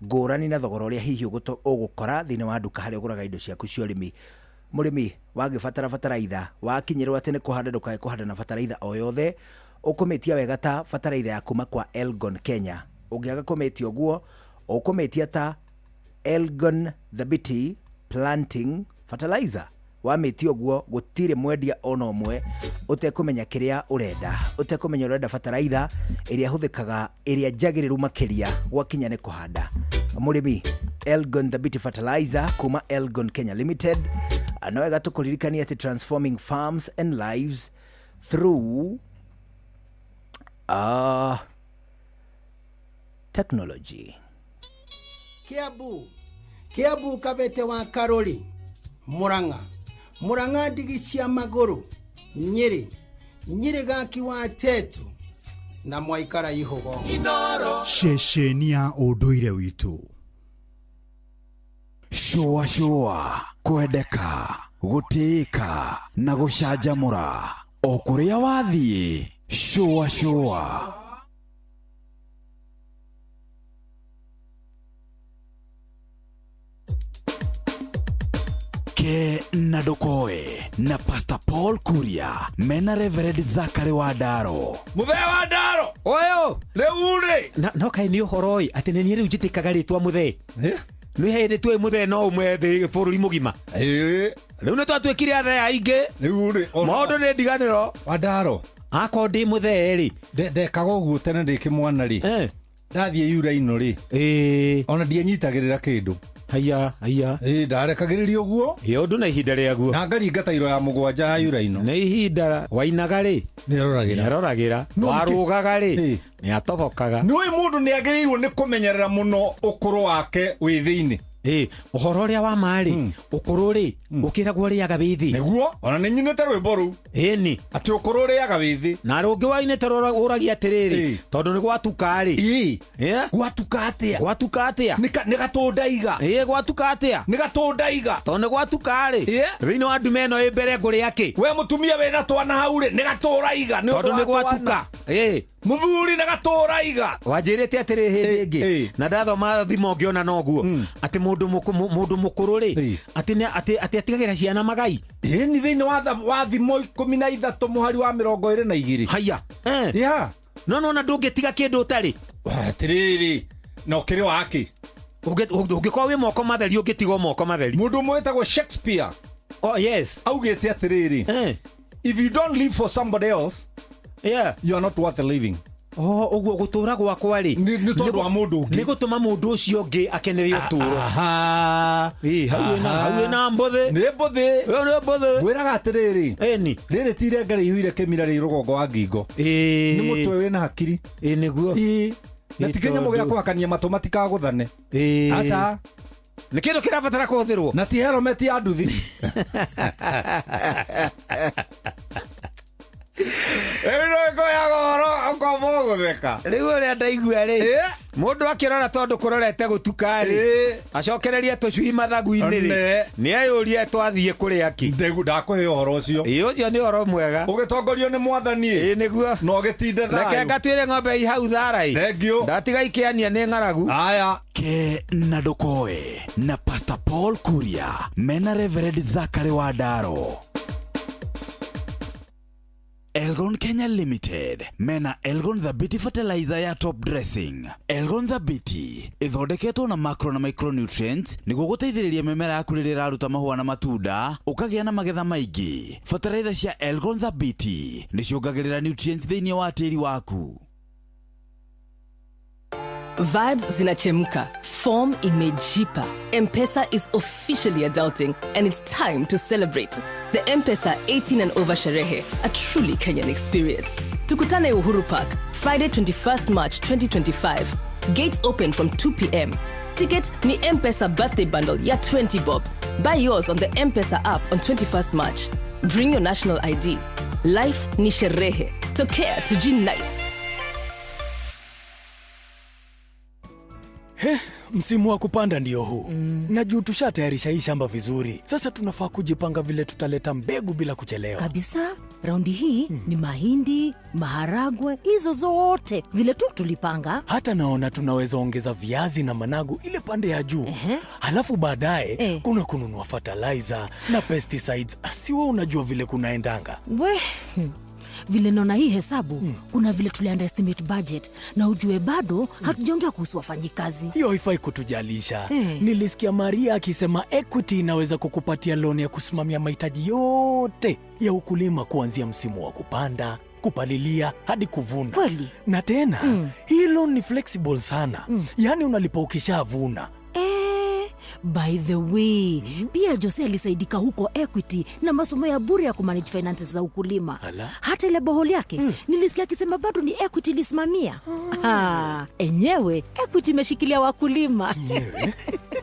ngũrani na thogora ũrĩa hihi ũgũkora thĩinĩ wa nduka harĩa ũgũraga indo ciaku cia ũrĩmi. Mũrĩmi, wagĩbatara bataraitha wakinyĩrwo atĩ nĩ kũhanda ndũkae kũhanda na bataraitha o yothe, ũkũmĩtia wega ta bataraitha ya kuma kwa Elgon Kenya. Ũngĩaga kũmĩtia ũguo ũkũmĩtia ta Elgon Thabiti Planting Fertilizer. Wamĩtia ũguo gũtirĩ mwendia ona ũmwe ũtekũmenya kĩrĩa ũrenda, ũtekũmenya ũrenda bataraitha ĩrĩa hũthĩkaga ĩrĩa njagĩrĩru makĩria gwakinya nĩ kũhanda. Mũrĩmi, Elgon Thabiti Fertilizer kuma Elgon Kenya Limited. No wega tũkũririkania atĩ transforming farms and lives through technology. Kiambu Kabete wa Karori, Murang'a ndigi cia magũrũ, Nyĩrĩ gaki wa Tetu na Mwaikara Ihogo. Ceceni ya ũndũire witũ. Shua kwendeka gũtĩĩka na gũcanjamũra o kũrĩa wathiĩ. Shua Ke na Ndokoe na Pastor Paul Kuria mena Reverend Zachary Wadaro. Muthee Wadaro oyo leure no kai ni uhoroi ati ni riu njitikaga ritwa muthee nĩ hĩndĩ tuĩ muthee no umwe thĩ bũrũri mũgima rĩu nĩ twatuĩkire athe aingĩ maũndũ nĩ ndiganĩro. Wadaro akoo ndĩ muthee rĩ ndekaga ũguo tene ndĩ kĩmwana rĩ ndathiĩ yura ino rĩ ona ndianyitagĩrĩra kĩndũ haya ndarekagĩrĩria ũguo ũndũ na ihinda rĩaguo na ngaringa tairo ya mũgwanja ya yuraino nĩ ihinda wainaga rĩ nĩaroragĩra warũgaga rĩ nĩatobokaga nĩũĩ mũndũ nĩagĩrĩirwo nĩ kũmenyerera mũno ũkũrũ wake wĩ thĩinĩ ũhoro ũrĩa wa marĩ ũkũrũ rĩ ũkĩragwo rĩaga wĩ thĩ nĩguo ona nĩ nyinĩte rwĩmbo rũu ĩni atĩ ũkũrũ rĩaga wĩ thĩ na rũngĩ wainĩte ũragia atĩrĩrĩ tondũ nĩ gwatuka rĩ gwatuka atĩa nĩ gatũndaiga gwatuka atĩa nĩ gatũndaiga tondũ nĩ gwatuka rĩ thĩinĩ wa ndume ĩno ĩ mbere ngũrĩ akĩ we mũtumia wĩna twana hau rĩ nĩ gatũraiga tondũ nĩ gwatuka mũthuri nĩ gatũraiga wanjĩrĩte atĩrĩ hĩndĩ ĩngĩ na ndathoma thimo ngĩona noguo atĩ mũndũ mũkũrũ rĩ atĩ atigagĩra ciana magai ni thĩinĩ wa thimo 13 mũhari wa 22 haya nona ndũngĩtiga kĩndũ ũtarĩ atĩrĩrĩ na ũkĩrĩ wake ũngĩkorwo wĩ moko matheri ũngĩtiga moko matheri mũndũ ũmwe wĩtagwo Shakespeare augĩte atĩrĩrĩ if you don't live for somebody else you are not worth living ũguo gũtũra gwakwa rĩ nĩ tondũ wa mũndũ ũngĩ nĩ gũtũma mũndũ ũcio ũngĩ akenerere ũtũro hau ĩna mbũthĩ nĩ mbũthĩ ngwĩraga atĩrĩrĩ rĩrĩ ti irenga rĩihũire kĩmira rĩ rũgongo wa ngingo nĩ mũtwe wĩna hakiri nĩguo na ti kĩnyamũ gĩa kũhakania matũ matikagũthane aca nĩ kĩndũ kĩrabatara kũhũthĩrwo na ti helmet ya nduthi rĩu ũrĩa ndaigua rĩ mũndũ akĩrora tondũ kũrorete gũtuka rĩ acokererie tũcui mathagu-inĩ rĩ nĩ ayũrie twathiĩ kũrĩa ki ndakũhe ũhoro ũcio ũcio nĩ ũhoro mwega ũgĩtongorio nĩ mwathani nĩguo no gĩtinde thayũ reke ngatuĩre ng'ombe i hau thara-ĩ thengio ndatiga ikĩania nĩ ng'aragu aya ke na ndokoe na Pastor Paul Kuria mena Reverend Zachary Wadaro. Elgon Kenya Limited mena Elgon the Beauty Fertilizer ya top dressing. Elgon the Beauty ithondeketwo na macro na micronutrients nĩguo gũteithĩrĩria mĩmera yaku rĩrĩa ĩraruta mahũa na matunda ũkagĩa na magetha maingĩ. Fertilizer cia Elgon the Beauty nĩciongagĩrĩra nutrients thĩinĩ wa tĩri waku. Vibes zinachemka, form imejipa. M-Pesa is officially adulting and it's time to celebrate. The M-Pesa 18 and over Sherehe, a truly Kenyan experience. Tukutane Uhuru Park, Friday 21st March 2025. Gates open from 2 p.m. Ticket ni M-Pesa birthday bundle ya 20 bob. Buy yours on the M-Pesa app on 21st March. Bring your national ID. Life ni sherehe. Tokea tuji nice. Msimu wa kupanda ndio huu. Na juu tushatayarisha hii shamba vizuri. Sasa tunafaa kujipanga vile tutaleta mbegu bila kuchelewa. Kabisa. Raundi hii ni mahindi, maharagwe, hizo zote vile tu tulipanga. Hata naona tunaweza ongeza viazi na managu ile pande ya juu. Halafu baadaye kuna kununua fertilizer na pesticides. Asiwe unajua vile kunaendanga. Vile naona hii hesabu, kuna vile underestimate budget na ujue bado hatujaongea kuhusu wafanyikazi. Hiyo haifai kutujalisha. Nilisikia Maria akisema Equity inaweza kukupatia loan ya kusimamia mahitaji yote ya ukulima kuanzia msimu wa kupanda, kupalilia hadi kuvuna. Kweli? Na tena, hii loan ni flexible sana. Yaani unalipa ukishavuna. By the way, pia Jose alisaidika huko Equity na masomo ya bure ya kumanage finances za ukulima. Hata ile boholi yake, nilisikia akisema bado ni Equity lisimamia. Enyewe, Equity imeshikilia wakulima.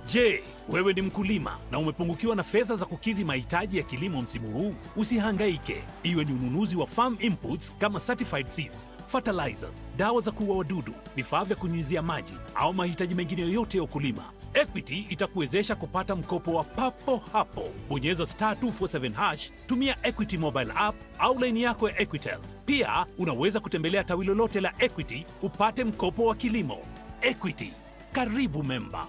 Je, wewe ni mkulima na umepungukiwa na fedha za kukidhi mahitaji ya kilimo msimu huu? Usihangaike. Iwe ni ununuzi wa farm inputs kama certified seeds, fertilizers, dawa za kuua wadudu, vifaa vya kunyunyizia maji au mahitaji mengine yoyote ya ukulima, Equity itakuwezesha kupata mkopo wa papo hapo. Bonyeza *247#, tumia Equity mobile app au line yako ya Equitel. Pia unaweza kutembelea tawi lolote la Equity upate mkopo wa kilimo. Equity, karibu memba.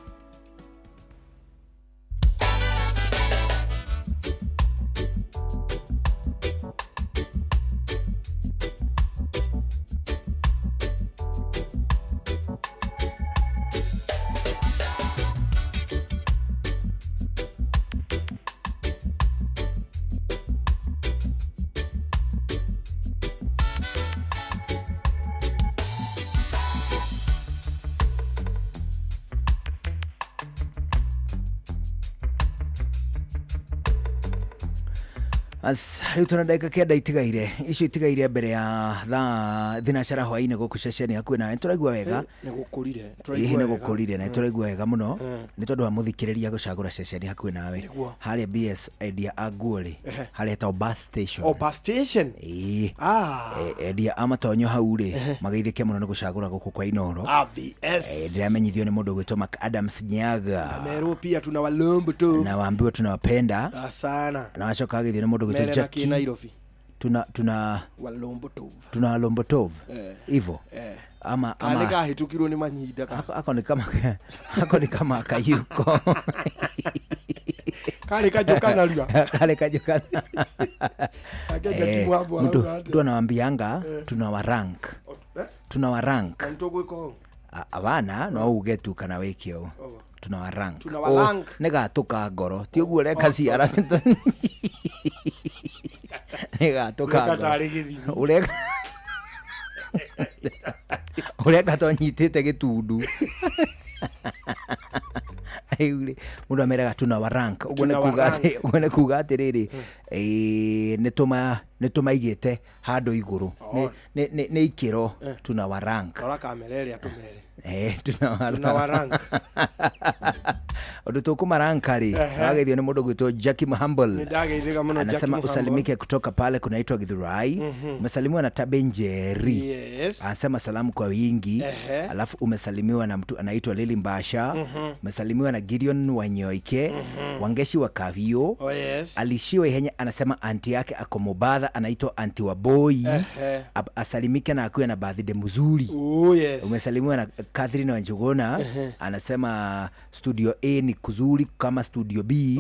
As riu tuna ndagika kenda itigaire icio itigaire mbere ya thinacara hwaine guku ceceni hakuhi nawe turaigua wega nä gå kå rire na turaigua wega må no nä tondå wa må thikä rä ria gå cagå ra ceceni hakuhi nawe harä BS endia a nguo-rä harä etagwo bus station endia a matonyo hau-rä mageithä ke må no nä gå cagå ra gå kå kwa Inoro ndä ramenyithio nä må ndå å gwä two Adams Nyaga na wambiwa tunawapenda na wacoka agithio nä må ndå å gwä two Jackie tuna Lombotov hivyo ama kahitukirwo ni manyinda ako ni kama kayuko kale kajokana ria mtu anawambianga tuna warank abana no uge tu kana wikio tuna warank negatuka ngoro ti uguo reka ciara negatuka ureka tonyitite gitundu mundu ameraga tuna warank uguo ne kuga atiriri nitumaigite handu iguru ni ikiro tuna warank tuna warank undu tukumaranka-ri ageithio ni mundu gwitwo Jackie Mahambal anasema usalimike kutoka pale kunaitwa Githurai. Umesalimiwa na Tabenjeri anasema salamu kwa wingi. Alafu umesalimiwa na mtu anaitwa Lili Mbasha. Umesalimiwa na Gideon Wanyoike Wangeshi wa Kavio. Alishiwa Ihenya anasema anti yake ako Mubadha anaitwa anti wa boy asalimike na akuwe na birthday mzuri. Umesalimiwa na Catherine Wanjugona anasema studio A ni kuzuri kama studio B.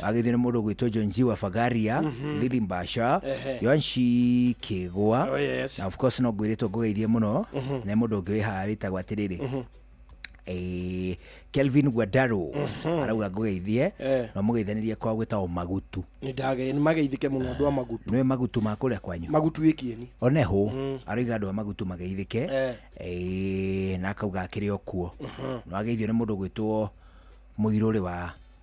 Agithio ni mundu gwitwo Jonji wa Fagaria Lili Mbasha Yonshi Kigwa na of course no gwiritwo gugeithie muno na mundu ungi ha witagwo atiriri Kelvin Guadaro arauga ngugeithie no mugeithanirie kwa gwitagwo Magutu ni mageithike muno andu a Magutu no Magutu makuria kwanyu Magutu wikieni oneho arauga andu a Magutu mageithike na akauga akiri okuo no ageithio ni mundu gwitwo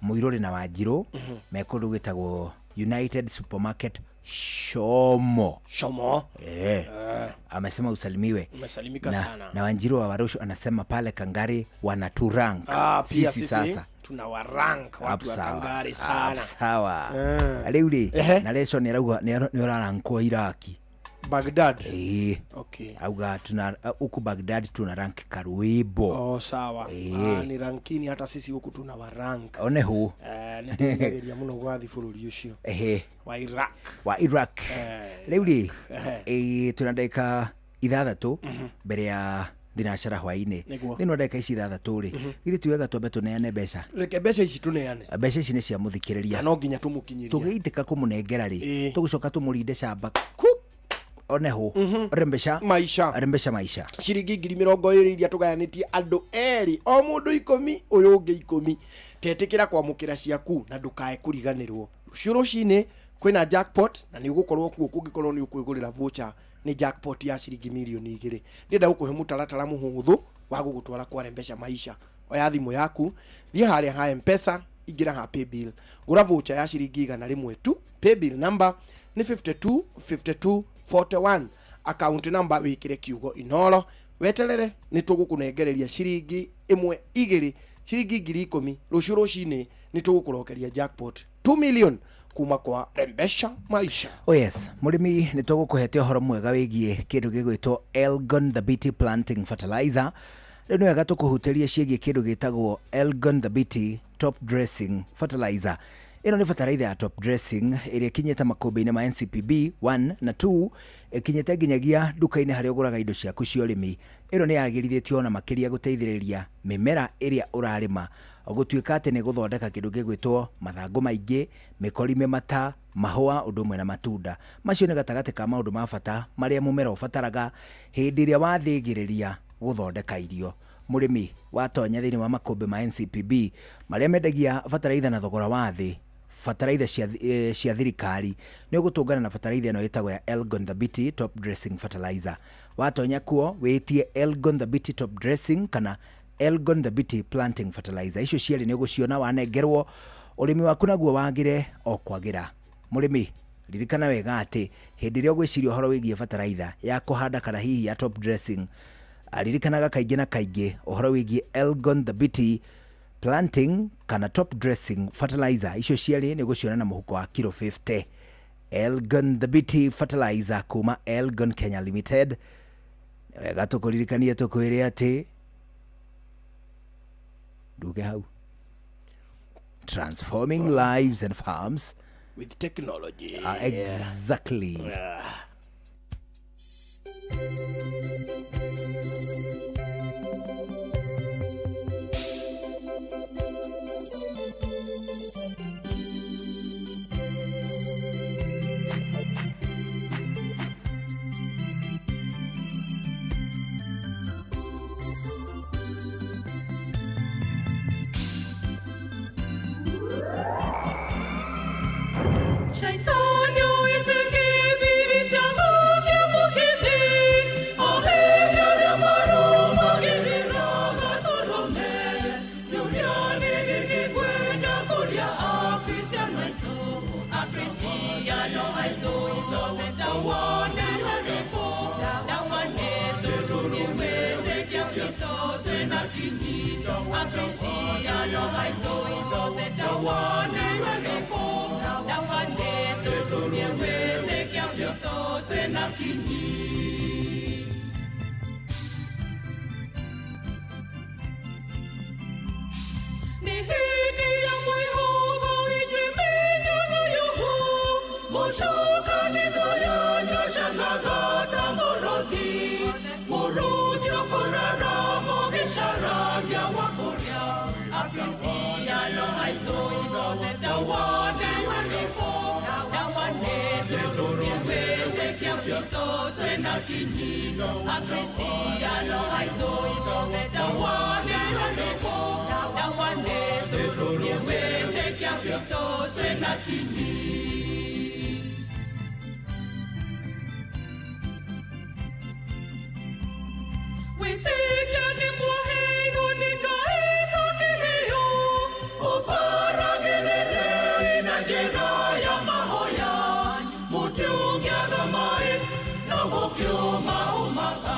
Muiruri na Wanjiru mekundu gwitagwo United Supermarket Shomo amesema usalimiwe. Umesalimika sana. Na Wanjiru wa Warushu anasema pale Kangari wanaturank. Sisi sasa tuna warank watu wa Kangari sana. Sawa. Aliuli na leso ni uraranko Iraki Baghdad. Okay. Auga tuna huku Baghdad tuna rank Karuibo. Sawa. Ni rankini hata sisi huku tuna warank. Oneho. Nitengeria muno gwathi bururi ucio. Wa Iraq. Leuli tunandika ithathatu mbere ya thinacara hwaine nino ndeka ici ithathatu-ri ithe tiwega twambe tuneane mbeca reke mbeca ici tuneane mbeca ici ni cia muthikiriria no nginya tumukinyiria tugiitika kumunengera-ri tugucoka tumurinde camba oneho rembesha maisha ciringi 20,000 iria tugayanitie andu eri o mundu 10 uyu ungi 10 tetikira kwamukira ciaku na ndukae kuriganirwo rucini kwina jackpot na ni ugukorwo kuo kungikorwo ni ukwigurira voucher ni jackpot ya ciringi milioni 2 ndenda gukuhe mutaratara muhuthu wa gugutwara kwa rembesha maisha oya thimu yaku thie haria ha M-Pesa ingira ha paybill gura voucher ya ciringi 100 tu paybill number ni 5241 account number wikire kiugo Inoro weterere ni tugukunengereria ciringi 1 ciringi 10,000 rucini ni tugukurokeria jackpot 2 million kuma kwa rembesha maisha. Yes, murimi ni tugukuhete horo mwega wigie kindu gigwitwo Elgon the Beauty Planting Fertilizer. Rino wega tukuhuteria ciigie kindu gitagwo Elgon the Beauty Top Dressing Fertilizer. Ino ni fertilizer ya top dressing iria kinyeta makombe-ini ma NCPB 1 na 2 kinyeta ginyagia duka-ini haria uguraga indo ciaku cia urimi. Ino ni yagirithitio na makiria guteithiriria mimera iria urarima gutuika ati ni guthondeka kindu gigwitwo mathangu maingi mikori mimata mahua undu mwe na matunda macio ni gatagati ka maundu ma bata maria mumera ubataraga hindi iria wathigiriria guthondeka irio. Murimi watonya thiini wa makombe ma NCPB maria mendagia fertilizer na thogora wa thi fertilizer cia thirikari ni ugutungana na fertilizer no itagwo ya Elgon the Beauty Top Dressing Fertilizer. Watonya kuo witie Elgon the Beauty Top Dressing kana Elgon the Beauty Planting Fertilizer. Icio cieri ni uguciona wanengerwo urimi waku naguo wagire o kwagira. Murimi ririkana wega ati hindi ria gwiciria horo wigie fertilizer ya kuhanda kana hihi ya top dressing, ririkanaga kaingi na kaingi uhoro wigie Elgon Thabiti planting kana top dressing fertilizer icio ciari ni guciona na muhuko wa kilo 50. Elgon Thabiti fertilizer kuma Elgon Kenya Limited. Wega tukuririkania tukwire ati duke hau transforming lives and farms with technology. Exactly. Shaitani uiteke bibi tangu kiamukidhi ahevya vya marumba kiviraga torome duniani kikikwenda kulia Akristiano aito iloveta wane walepo na wanetu tuniweze kia kitote na kinyi Akristiano aito iloveta wane walepo na wanetu tuniweze kia kitote na kinyi. Ni hini ya mwihogo ijiminya na yuhu Moshoka ni goya shangagata morodhi Morodhi okorara mogeshara ya wakoria Akristiano aizo iloveta wane walepo na wanetu tuniweze kia kitote na kinyi Akristiano aizo iloveta wane walepo na wanetu tuniweze kia kitote na kinyi. Witike ni muhinu nikaita kihiyo Ufara gerere inajera ya mahoya Mutiungia gamai na gokiuma umaka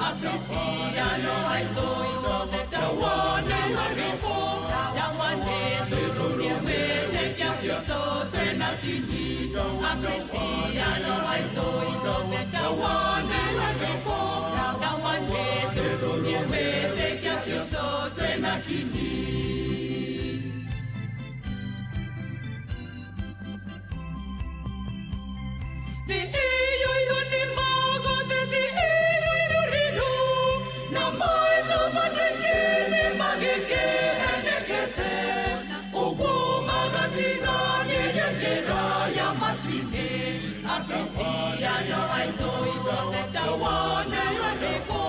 Akristiano aito iloveta wane walepo na wanetu tuniweze kia kitote na kinyi Akristiano aito iloveta wane walepo na wanetu tuniweze kia kitote na kinyi. The iyo ni mago the iyo riru na mai no madrike mageke nekete ugu magatina nyejera ya matine Akristiano aito iloveta wane walepo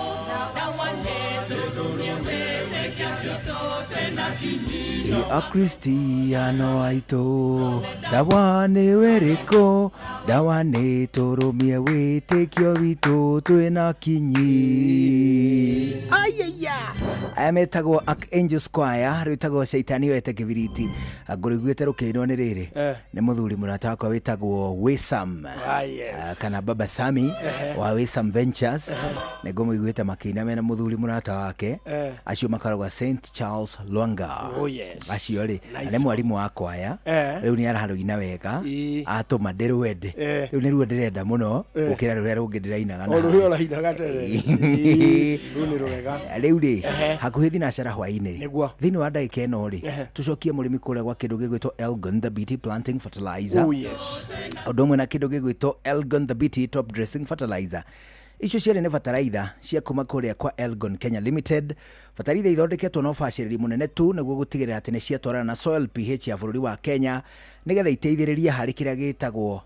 na wanetu tuniweze kia kitote na kinyi Akristiano aito dawane weriko dawane toromie witikio witu twina kinyi. Ayaya ametagwo Archangel Squire ritagwo Shaitani wete kibiriti aguriguite rukino ni riri ni muthuri murata wakwa witagwo Wisam kana Baba Sami wa Wisam Ventures nego muiguite makina mena muthuri murata wake acio makaragwa St Charles Lwanga. Acio ri ane mwarimu wakwa aya riu ni araharugina wega atuma ndirwende riu ni ruo ndirenda muno gukira ruria rungi ndirainaga na ruo rainaga tere riu ni rwega riu ri hakuhi thinacara hwaini thini wa ndagika ino ri tucokie murimi kuria gwa kindu gigwitwo Elgon Thabiti planting fertilizer. Undu umwe na kindu gigwitwo Elgon Thabiti top dressing fertilizer. Icio ciari ni fertilizer cia kuma kuria kwa Elgon Kenya Limited. Fertilizer ithondeketwo no baciriri munene tu niguo gutigirira ati ni ciatwarana na soil pH ya bururi wa Kenya nigetha iteithiririe hari kiria gitagwo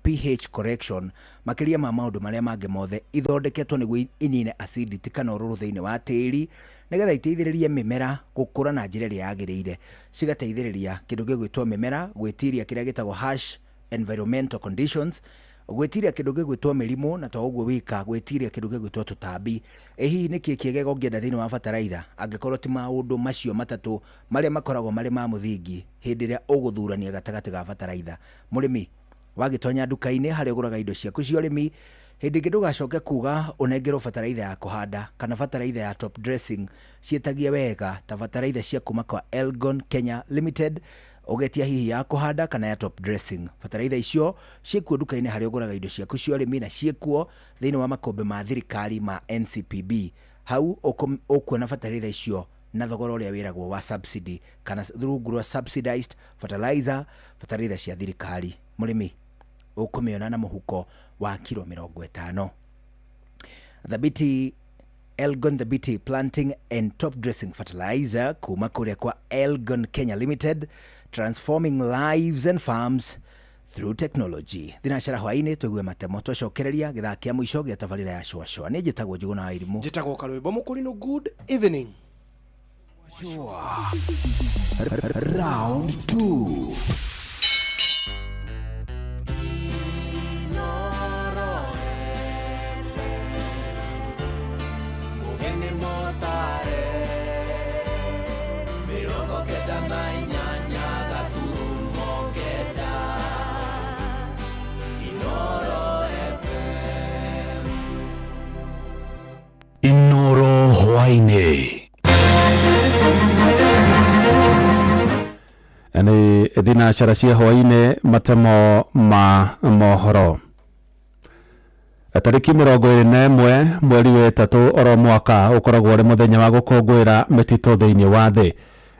pH correction makiria ma maundu maria mange mothe ithondeketwo niguo inine acidity kana ururu thiini wa tiri nigetha iteithiririe mimera gukura na njira iria yagiriire cigateithiriria kindu gigwitwo mimera gwitiria kiria gitagwo harsh environmental conditions gwitiria kindu gigwitwo mirimu na to uguo wika gwitiria kindu gigwitwo tutambi. Hihi niki kiegega ungienda thiini wa fertilizer angikorwo ti maundu macio matatu maria makoragwo mari ma muthingi hindi ria uguthurania gatagati ga fertilizer. Murimi wagitonya duka-inĩ harĩa ũgũraga indo ciaku cia ũrĩmi, hĩndĩ ĩngĩ ndũgacoke kuga ũnengerwo bataraitha ya kũhanda kana bataraitha ya top dressing ciĩtagie wega ta bataraitha cia kuma kwa Elgon Kenya Limited, ũgetia hihi ya kũhanda kana ya top dressing. Bataraitha icio ciĩkuo duka-inĩ harĩa ũgũraga indo ciaku cia ũrĩmi na ciĩkuo thĩinĩ wa makombe ma thirikari ma NCPB. Hau ũkuona bataraitha icio na thogora ũrĩa wĩragwo wa subsidy kana rungu rwa subsidized fertilizer, bataraitha cia thirikari. Mũrĩmi ũkũmĩona na mũhuko wa kilo 50. Thabiti Elgon Thabiti Planting and Top Dressing Fertilizer kuma kũrĩa kwa Elgon Kenya Limited, transforming lives and farms through technology. Thinacera hwainĩ tũigue matemo tũcokereria gĩthaa kĩa mũico gĩa tabarĩra ya Shwashwa. Nĩ njĩtagwo Njũgũna wa Irimũ. Njĩtagwo Karwĩmbo Mũkũrinũ. Good evening. Round 2. Inoro hwainĩ. Nĩ thinacara cia hwainĩ matemo ma mohoro. Tarĩki 21 mweri wa 3 oro mwaka ũkoragwo ũrĩ mũthenya wa gũkũngũĩra mĩtitũ thĩinĩ wa thĩ.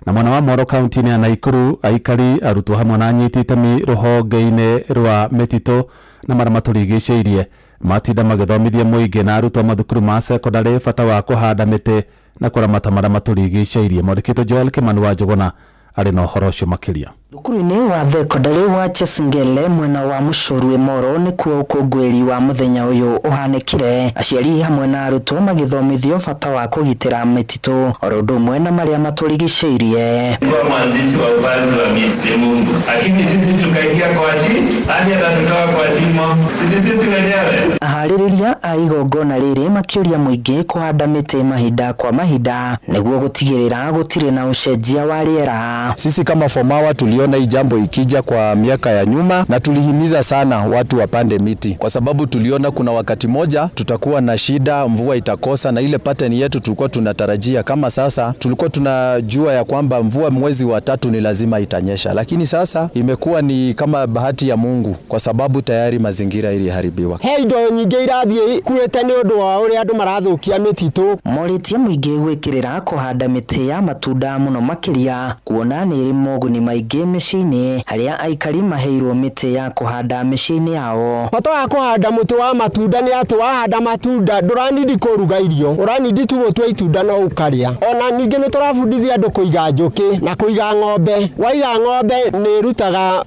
Na mwena wa Moro kaunti-inĩ ya Naikuru, aikari, arutwo hamwe na anyiti itemi rũhonge-inĩ rwa mĩtitũ na marĩa matũrigicĩirie matinda magĩthomithia mũingĩ na arutwo mathukuru ma secondary bata wa kũhanda mĩtĩ na kũramata marĩa matũrigicĩirie. Mwandĩkĩtwo Joel Kimani wa Njũgũna arĩ na ũhoro ũcio makĩria. Thukuru-inĩ wa thekondarĩ wa Chesingele mwena wa Muchorwe Moro nĩkuo ũkũngũĩri wa mũthenya ũyũ ũhanĩkire. Aciari hamwe na arutwo magĩthomithio bata wa kũgitĩra mĩtitũ oro ũndũ ũmwe na marĩa matũrigicĩirie. Kwa mwanzilishi wa upanzi wa miti Mungu, lakini sisi tukaingia kwa chini hadi atatutoa kwa shimo, sisi wenyewe. Aharĩrĩria a igongona rĩrĩ makĩũria mũingĩ kũhanda mĩtĩ mahinda kwa mahinda nĩguo gũtigĩrĩra gũtirĩ na ũcenjia wa rĩera. Sisi kama Fomawa tuliona hii jambo ikija kwa miaka ya nyuma na tulihimiza sana watu wapande miti, kwa sababu tuliona kuna wakati moja tutakuwa na shida, mvua itakosa, na ile pattern yetu tulikuwa tunatarajia kama sasa tulikuwa tunajua ya kwamba mvua mwezi wa 3 ni lazima itanyesha, lakini sasa imekuwa ni kama bahati ya Mungu kwa sababu tayari mazingira iliharibiwa. He indo nyingĩ irathiĩ kuĩte nĩ ũndũ wa ũrĩa andũ marathũkia mĩtitũ. Morĩtie mũingĩ gwĩkĩrĩra kũhanda mĩtĩ ya matunda mũno makĩria kuona nĩ ĩrĩ moguni maingĩ mĩciĩ-inĩ harĩa aikari maheirwo mĩtĩ ya kũhanda mĩciĩ-inĩ yao. Bata wa kũhanda mũtĩ wa matunda nĩ atĩ wahanda matunda ndũranindi kũruga irio, ũranindi tu gũtua itunda no ũkarĩa. Ona ningĩ nĩ tũrabundithia andũ kũiga njũkĩ na kũiga ng'ombe. Waiga ng'ombe nĩ ĩrutaga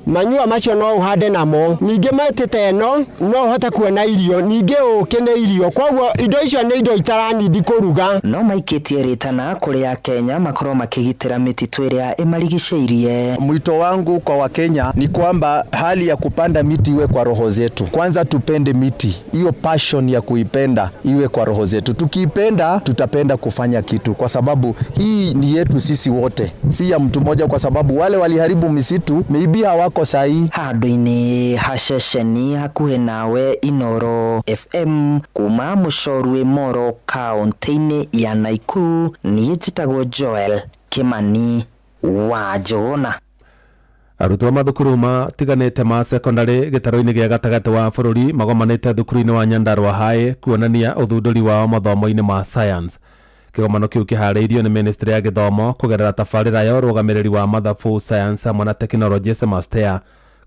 manyua macio no ũhande namo. Ningĩ mĩtĩ ĩno no ũhote kuona irio, ningĩ ũkĩ nĩ irio, koguo indo icio nĩ indo itaranindi kũruga. No maikĩtie rĩtana kũrĩ Akenya makorwo makĩgitĩra mĩtitũ ĩrĩa imarigicĩirie. Mwito wangu kwa Wakenya ni kwamba hali ya kupanda miti iwe kwa roho zetu. Kwanza tupende miti, hiyo passion ya kuipenda iwe kwa roho zetu. Tukiipenda tutapenda kufanya kitu, kwa sababu hii ni yetu sisi wote, si ya mtu mmoja, kwa sababu wale waliharibu misitu maybe hawako sahi. Handũ-inĩ haceceni hakuhĩ nawe Inoro FM kuma Muchorwe Moro kaunti-inĩ ya Naikuru, niĩ njĩtagwo Joel Kimani wa Njũgũna. Arutwo mathukuru matiganĩte ma secondary gĩtarũ-inĩ gĩa gatagatĩ wa bũrũri magomanĩte thukuru-inĩ wa Nyandarua High kuonania ũthundũri wao mathomo-inĩ ma science. Kĩgomano kĩu kĩharĩirio nĩ Ministry ya Gĩthomo kũgerera tabarĩra ya ũrũgamĩrĩri wa mathabu, science hamwe na tekinoronjĩ SEMASTEA,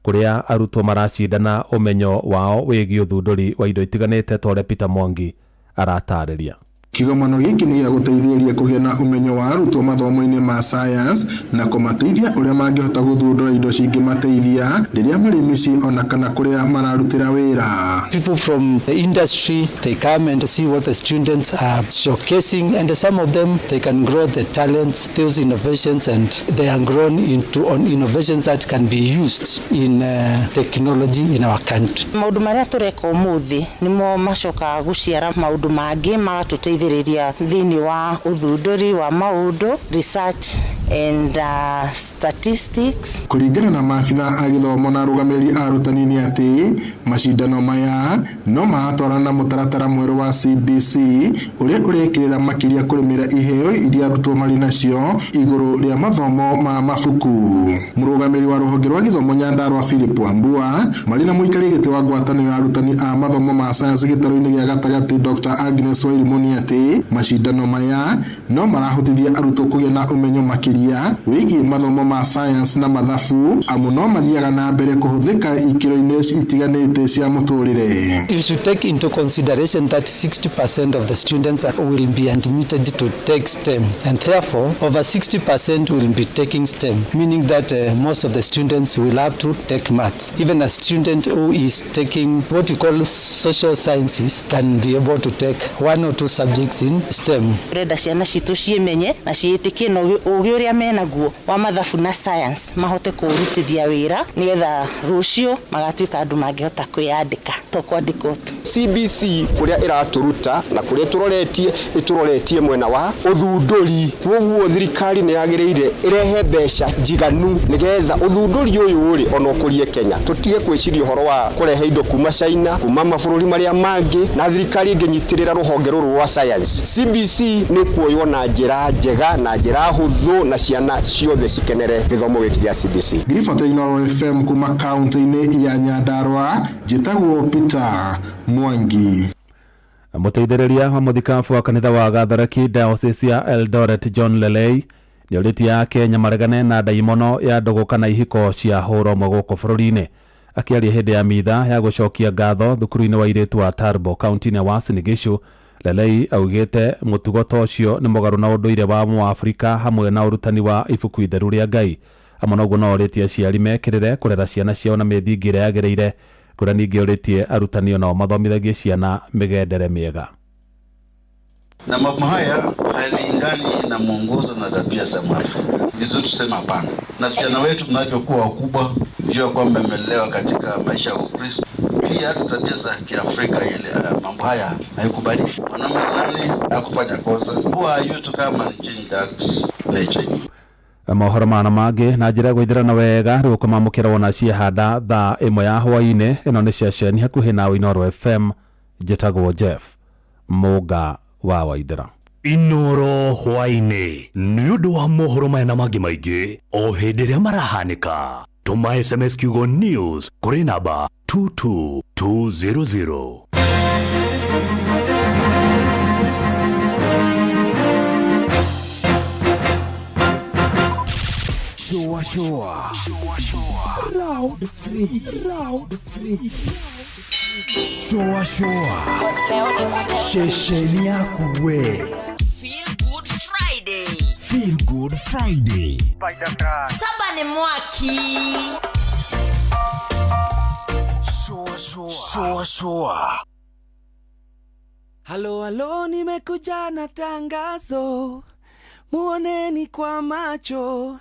kũrĩa arutwo maracindana ũmenyo wao wĩgiĩ ũthundũri wa indo itiganĩte tore Peter Mwangi aratarĩria. Kĩgomano gĩkĩ nĩ gĩgũteithĩrĩria kũgĩa na ũmenyo wa arutwo mathomo-inĩ ma science na kũmateithia ũrĩa mangĩhota gũthundũra indo cingĩmateithia rĩrĩa marĩ mĩciĩ ona kana kũrĩa mararutĩra wĩra. People from the industry, they come and see what the students are showcasing, and some of them they can grow the talents, those innovations, and they are grown into on innovations that can be used in technology in our country. Maũndũ marĩa tũreka ũmũthĩ nĩmo macoka gũciara maũndũ mangĩ magatũteithĩrĩria thĩinĩ wa ũthundũri wa maũndũ, research and statistics. Kuringana na maafitha a githomo na arugamĩrĩri a arutani nĩ atĩ macindano maya no maratwarana na mũtaratara mwerũ wa CBC ũrĩa ũrekĩrĩra makĩria kũrũmĩrĩra iheo iria arutwo marĩ nacio igũrũ rĩa mathomo ma mabuku. Mũrũgamĩrĩri wa rũhonge rwa gĩthomo Nyandarua Philip Wambua marĩ na mũikarĩri gĩtĩ wa ngwatanĩro ya arutani a mathomo ma science gĩtarũ-inĩ gĩa gatagatĩ Dr. Agnes Wairimu nĩ atĩ macindano maya no marahotithia arutwo kũgĩa na ũmenyo makĩria wĩgiĩ mathomo ma science na mathabu amu no mathiaga na mbere kũhũthĩka ikĩro-inĩ itiganĩte cia mũtũrĩre. You should take into consideration that 60% of the students will be admitted to take STEM, and therefore over 60% will be taking STEM, meaning that most of the students will have to take maths. Even a student who is taking what we call social sciences can be able to take 1 or 2 subjects in STEM. Reda ciana citu cimenye na ciĩtĩkie na ũgĩ ũrĩa menaguo wa mathabu na science mahote kũrutithia wĩra nĩgetha rũciũ magatuĩka andũ mangĩhota kwĩyandĩka tokwandĩkwo tu. CBC kũrĩa ĩratũruta na kũrĩa ĩtũroretie mwena wa ũthundũri, koguo thirikari nĩ yagĩrĩire ĩrehe mbeca njiganu nĩgetha ũthundũri ũyũ ũrĩ ona ũkũrie Kenya. Tũtige kwĩciria ũhoro wa kũrehe indo kuma China kuma mabũrũri marĩa mangĩ na thirikari ĩngĩnyitĩrĩra rũhonge rũrũ rwa science. CBC nĩ kuoywo na njĩra njega na njĩra hũthũ na ciana ciothe cikenere gĩthomo gĩkĩ gĩa CBC. Ngiriboto Inooro FM kuma kaunti-inĩ ya Nyandarua njĩtagwo Peter Mwangi. Mũteithĩrĩria wa mũthikabu wa kanitha wa Gatholeki Diocese ya Eldoret John Lelei nĩorĩtie Kenya maregane na ndaimono ya ndũgũ kana ihiko cia hũro ũmwe gũkũ bũrũri-inĩ. Akĩaria hĩndĩ ya mitha ya gũcokia ngatho thukuru-inĩ wa airĩtu wa Tarbo kaunti-inĩ ya Uasin Gishu, Lelei augĩte mũtugo ta ũcio nĩ mũgarũ na ũndũire wa Mũafrika hamwe na ũrutani wa ibuku itheru rĩa Ngai. Amwe noguo no orĩtie aciari mekĩrĩre kũrera ciana ciao na mĩthingi ĩrĩa yagĩrĩire, kũrĩa ningĩ orĩtie arutani onao mathomithagie ciana mĩgendere mĩega. Na mambo haya halingani na mwongozo na tabia za Mwafrika. Vizuri tuseme hapana. Na vijana wetu mnavyokuwa wakubwa, vijua kwamba mmelelewa katika maisha ya Ukristo, pia hata tabia za Kiafrika ile mambo haya haikubali. Mwanaume nani akufanya kosa? Who are you to come and change that nature? Mohoro mana mangĩ na njĩra gũithĩrana wega rĩu kũmamũkĩra wona ciehanda thaa 1 ya hwaĩ-inĩ. Ĩno nĩ ceceni hakuhĩ na Inooro FM. Njĩtagwo Jeff Mũga wa Waithĩra. Inooro hwaĩ-inĩ nĩ ũndũ wa mohoro maya na mangĩ maingĩ o hĩndĩ ĩrĩa marahanĩka. Tũma SMS kiugo news kũrĩ namba 22200. Showa. Round 3. Showa. Shesheni yako we. Feel Good Friday. Saba ni mwaki. Showa. Halo, nimekuja na tangazo. Muoneni kwa macho.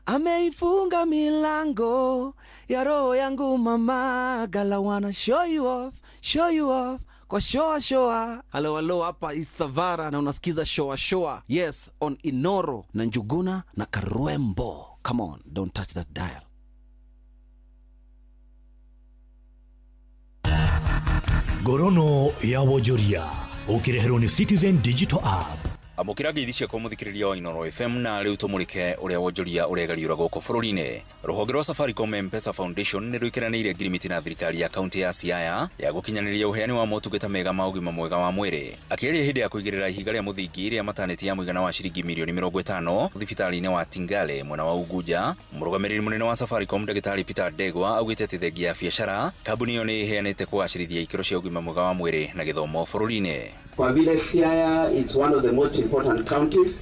Ameifunga milango ya roho yangu mama. Gala wanna show you off kwa showa. Halo, hapa Isavara na unasikiza showa. Yes, on Inooro na Njuguna na Karwembo. Come on, don't touch that dial. Gorono ya Wojoria ukireherwo ni Citizen Digital App. Amukira ngeithi cia kũmũthikĩrĩria wa Inooro FM na rĩu tũmũrĩke ũrĩa wonjoria ũregariũra gũkũ bũrũri-inĩ. Rũhonge rwa Safaricom M-Pesa Foundation nĩ rwĩkĩranĩire ngirimiti na thirikari ya kaunti ya Siaya ya gũkinyanĩria ũheani wa motungata mega ma ũgima mwega wa mwĩrĩ. Akĩaria hĩndĩ ya kũigĩrĩra ihiga rĩa mũthingi rĩa mataneti ya mũigana wa ciringi mirioni 50 thibitarĩ-inĩ wa Tingale mwena wa Ugunja, mũrũgamĩrĩri mũnene wa Safaricom Ndagĩtarĩ Peter Ndegwa augĩte atĩ thengia ya biacara kambuni ĩyo nĩ ĩheanĩte kũgacĩrithia ikĩro cia ũgima mwega wa mwĩrĩ na gĩthomo bũrũri-inĩ. Kwa vile Siaya is one of the most important counties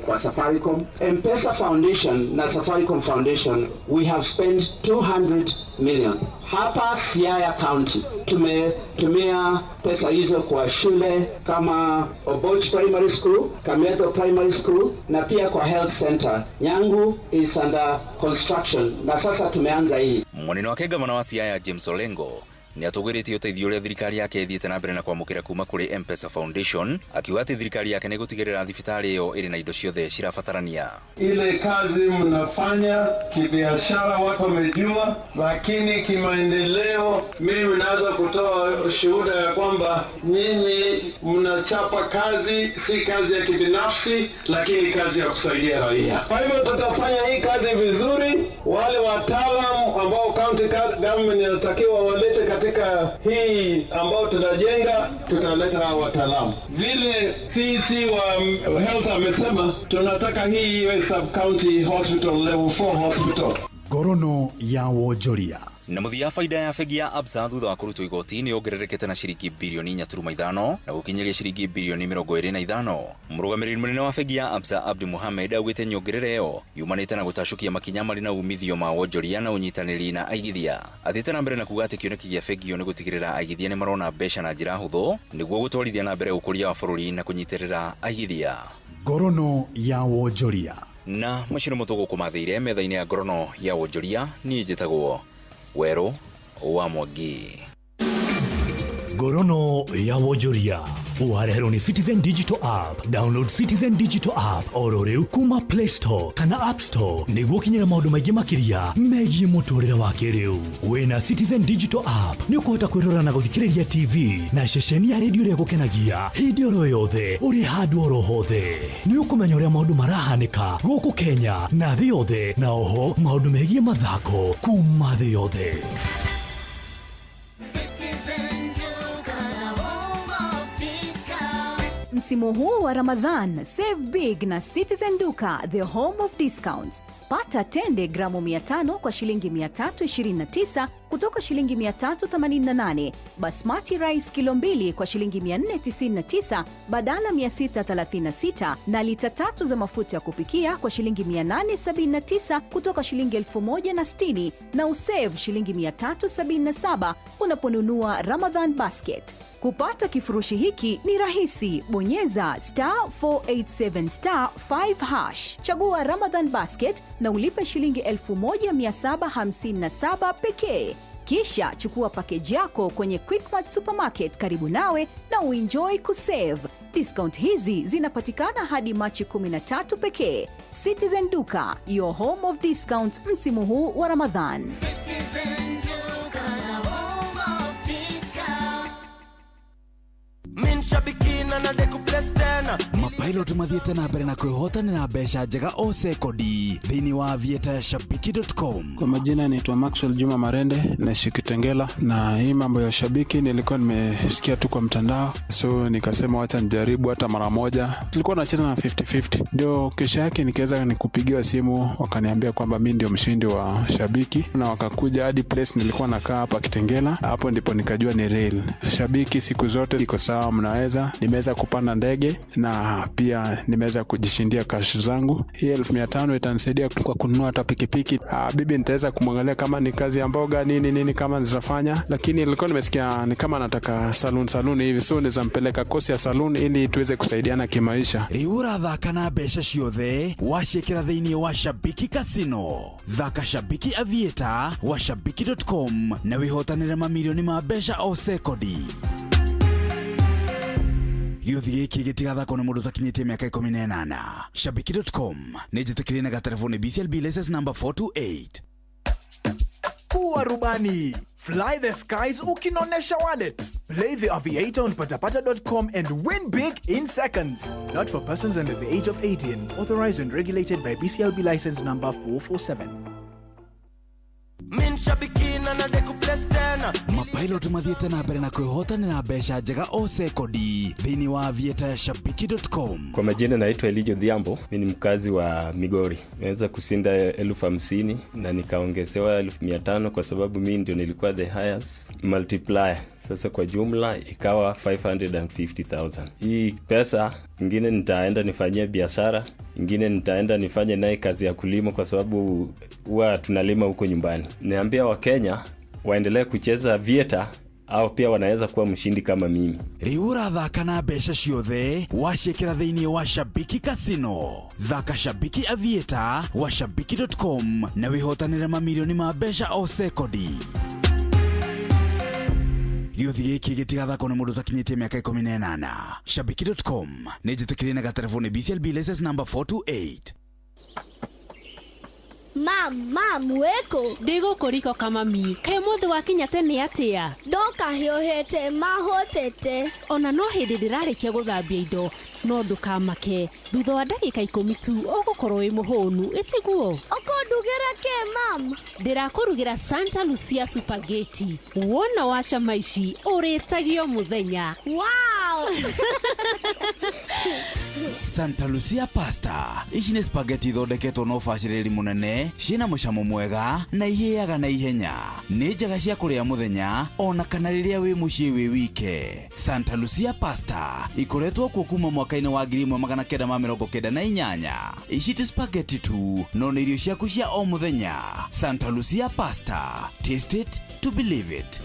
kwa Safaricom, M-Pesa Foundation na Safaricom Foundation, we have spent 200 million. Hapa Siaya County tumetumia pesa hizo kwa shule kama Oboch Primary School, Kametho Primary School na pia kwa health center. Nyangu is under construction na sasa tumeanza hii. Mwaneno wake gavana wa Siaya James Olengo nĩ atũgĩrĩtie ũteithio ũrĩa thirikari yake ĩthiĩte na mbere na kwamũkĩra kuma kũrĩ M-Pesa Foundation, akiuga atĩ thirikari yake nĩ gũtigĩrĩra thibitarĩ ĩyo ĩrĩ na indo ciothe cirabatarania. Ile kazi mnafanya kibiashara watu wamejua, lakini kimaendeleo mimi naweza kutoa ushuhuda ya kwamba nyinyi mnachapa kazi, si kazi ya kibinafsi, lakini kazi ya kusaidia raia. Kwa hivyo tutafanya hii kazi vizuri. Wale wataalamu ambao county government inatakiwa walete katika hii ambao tunajenga, tutaleta hao wataalamu. Vile CC wa health amesema, tunataka hii iwe sub county hospital level 4 hospital. Ngorono ya wonjoria. Na muthia faida ya bengi ya Absa thutha wa kurutwo igoti ni ongererekete na ciringi bilioni 4.5 na gukinyeria ciringi bilioni 25. Murugamiriri munene wa bengi ya Absa Abdi Mohamed augite nyongerere yo yumanite na gutashukia makinya mari na umithio ma wonjoria na unyitaniri na aigithia. Athite na mbere na kuga ati kioneki gia bengi yo ni gutigirira aigithia ni marona mbeca na njira huthu niguo gutwarithia na mbere ukuria wa bururi na kunyitirira aigithia. Ngorono ya wonjoria. Na mashino mutugo kumathire metha-ini ya ngorono ya wonjoria ni njitagwo Wero wa Mwangi. Ngorono ya wonjoria uharehero ni Citizen Digital App. Download Citizen Digital App oro riu kuma Play Store kana App Store niguo kinyira maundu maingi makiria megie muturire wa kiriu. Wina Citizen Digital App ni ukuhota kwirora na guthikiriria TV na ceceni ya radio ria gukenagia hindi oro yothe uri handu oro hothe. Ni ukumenya uria maundu marahanika guku Kenya na thi yothe, na oho maundu megie mathako kuma thi yothe. Msimu huu wa Ramadhan, save big na Citizen Duka, the home of discounts. Pata tende gramu 500 kwa shilingi 329 kutoka shilingi 388. Basmati rice kilo 2 kwa shilingi 499 badala 636, na lita 3 za mafuta ya kupikia kwa shilingi 879 kutoka shilingi 1060, na usave shilingi 377 unaponunua Ramadan basket. Kupata kifurushi hiki ni rahisi. Bonyeza *487*5#. Chagua Ramadan basket na ulipe shilingi 1757 pekee. Kisha chukua package yako kwenye Quickmart Supermarket karibu nawe na uenjoy kusave. Discount hizi zinapatikana hadi Machi 13 pekee. Citizen Duka, your home of discounts msimu huu wa Ramadhan. Citizen Duka, the home of discount. Minshabikina na deku plestena. Mapilot mathiete na mbere na kwĩhotanĩra mbeca njega o sekodi thĩinĩ wa vieta-shabiki.com. Kwa majina naitwa Maxwell Juma Marende na Shikitengela, na hii mambo ya shabiki nilikuwa nimesikia tu kwa mtandao, so nikasema wacha nijaribu hata mara moja. Tulikuwa tunacheza na 50-50, ndio kesho yake nikaweza nikupigiwa simu wakaniambia kwamba mimi ndio mshindi wa shabiki, na wakakuja hadi place nilikuwa nakaa hapa Kitengela. Hapo ndipo nikajua ni real shabiki. Siku zote iko sawa, mnaweza. Nimeweza kupanda ndege na pia nimeweza kujishindia cash zangu. Hii 1500 itanisaidia kwa kununua hata pikipiki. Bibi nitaweza kumwangalia kama ni kazi ya mboga nini kama nizafanya, lakini nilikuwa nimesikia ni kama nataka salon hivi, so nizampeleka kosi ya salon ili tuweze kusaidiana kimaisha. Riura thaka na mbeca ciothe wacikira thĩinĩ wa Shabiki Casino. Thaka Shabiki Aviator wa shabiki.com na wihotanĩre mamilioni ma mbeca o sekodi. Gĩuthi gĩkĩ gĩtigathakwo nĩ mũndũ ũtakinyĩtie mĩaka 18. Shabiki.com nĩ njĩtĩkĩrie na gatelefoni BCLB license number 428. Kuwa rubani, fly the skies ukinonesha wallets. Play the aviator on patapata.com and win big in seconds. Not for persons under the age of 18. Authorized and regulated by BCLB license number 447. Mapilot mathiete na mbere na kwĩhotanĩra mbeca njega o sekodi thĩinĩ wa vieta-shabiki.com. Kwa majina naitwa Elijo Dhiambo, mimi ni mkazi wa Migori. Nimeweza kushinda 50,000 na nikaongezewa 1500 kwa sababu mimi ndio nilikuwa the highest multiplier. Sasa kwa jumla ikawa 550,000. Hii pesa ingine nitaenda nifanyie biashara, ingine nitaenda nifanye naye kazi ya kulima kwa sababu huwa tunalima huko nyumbani. Niambia wa Kenya waendelee kucheza Vieta au pia wanaweza kuwa mshindi kama mimi. Riura thaka na mbeca ciothe wacikira thĩinĩ wa Shabiki Casino. Thaka Shabiki Aviator wa shabiki.com na wihotanĩre mamilioni ma mbeca o sekodi. gĩothi gĩkĩ gĩtigathakwo nĩ mũndũ ũtakinyĩtie mĩaka 18. Shabiki.com nĩ njĩtĩkĩrie na gatelefoni BCLB license number 428. Mam, weko. Digo koriko kama mi. Kae mothe wakinya tene atia. Ndoka hiohete mahotete. Ona no hindi ndirarikia guthambia indo. No ndukamake. Thutha wa ndagika 10 tu ugukorwo wi muhonu. Itiguo. Okondugera ke mam. Ndirakurugira Santa Lucia spaghetti. Wona washa maici uritagio muthenya. Wow. Santa Lucia pasta. Ici nĩ spaghetti thondeketwo na ũbacĩrĩri mũnene, ciĩna mũcamo mwega na ihĩaga na ihenya. Nĩ njega cia kũrĩa mũthenya ona kana rĩrĩa wĩ mũciĩ wĩ wike. Santa Lucia pasta ikoretwo kuo kuma mwaka-inĩ wa 1998. Ici ti spaghetti tu, no nĩ irio ciaku cia o mũthenya. Santa Lucia pasta. Taste it to believe it.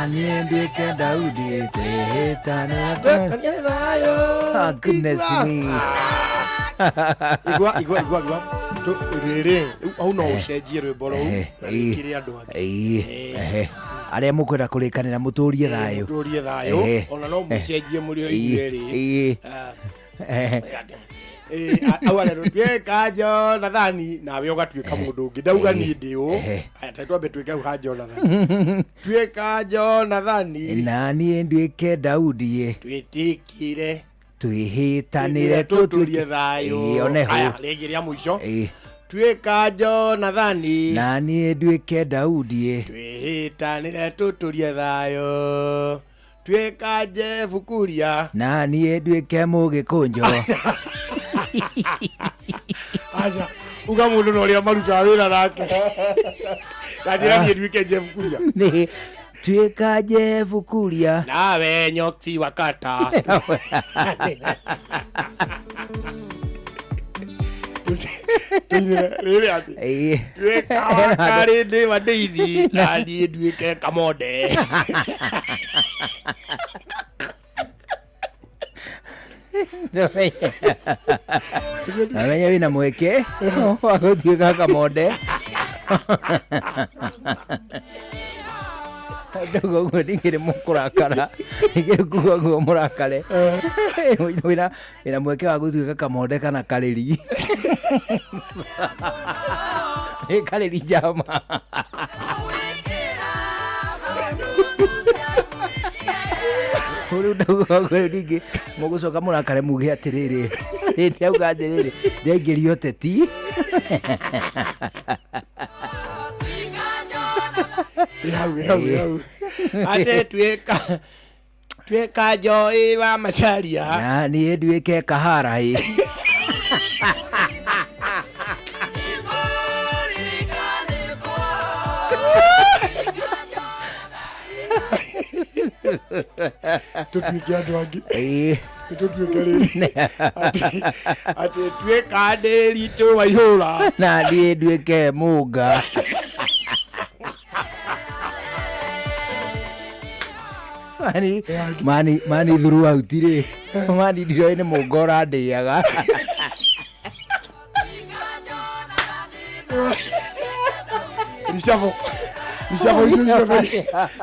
Niendeke Daudi twihitane thayo. Goodness me. Igwa tu riri au no ucenjie rwimbo rũu kiri andu angi aria mukwenda kurikanira muturie thayo ona no mucenjie muri o igweri awale rutweka Jonathani nawe ugatwika mundu ungi ndauga ni ndiu aya twambe twika ha Jonathani twika Jonathani na nie ndwike Daudi twitikire twihitanire tuturie thayo oneho aya regeria mwisho Tuĩka Jonathani na niĩ nduĩke Daudi twĩhĩtanĩre tũtũrie thayũ. Tuĩka Jeff Kuria na niĩ nduĩke Mũgĩkũnjo. Acha uga mũndũ na ũrĩa marutaga wĩra nake. Kanjĩra niĩ nduĩke Jeff Kuria. Nĩ tuĩka Jeff Kuria nawe nyoksi wakata. Rĩrĩ atĩ tuĩka Wakari ndĩ Wandĩithi na niĩ nduĩke Kamonde. Namenya wĩna mweke wa gũtuĩka Kamonde. Ndogo guo ndingĩrĩ mũkũrakara, ndingĩrĩ kuga guo mũrakare. Wĩna mweke wa gũtuĩka Kamonde kana Karĩri. Karĩri njama. Uru ndogo guo ndingĩ mũgũcoka mũrakare muge atĩrĩrĩ. Hĩndĩ auga atĩrĩrĩ ndaingĩrio teti. Yau. Ate tuĩka Joy wa Macharia na niĩ nduĩke Kahara. Tutuĩke andũ angĩ. Tutuĩke rĩrĩ. Ate tuĩka Ndĩritũ Waihũra na niĩ nduĩke Mũnga. Mani throughout rĩ. Mani ndiroĩ nĩ Mũnga ũrandĩaga.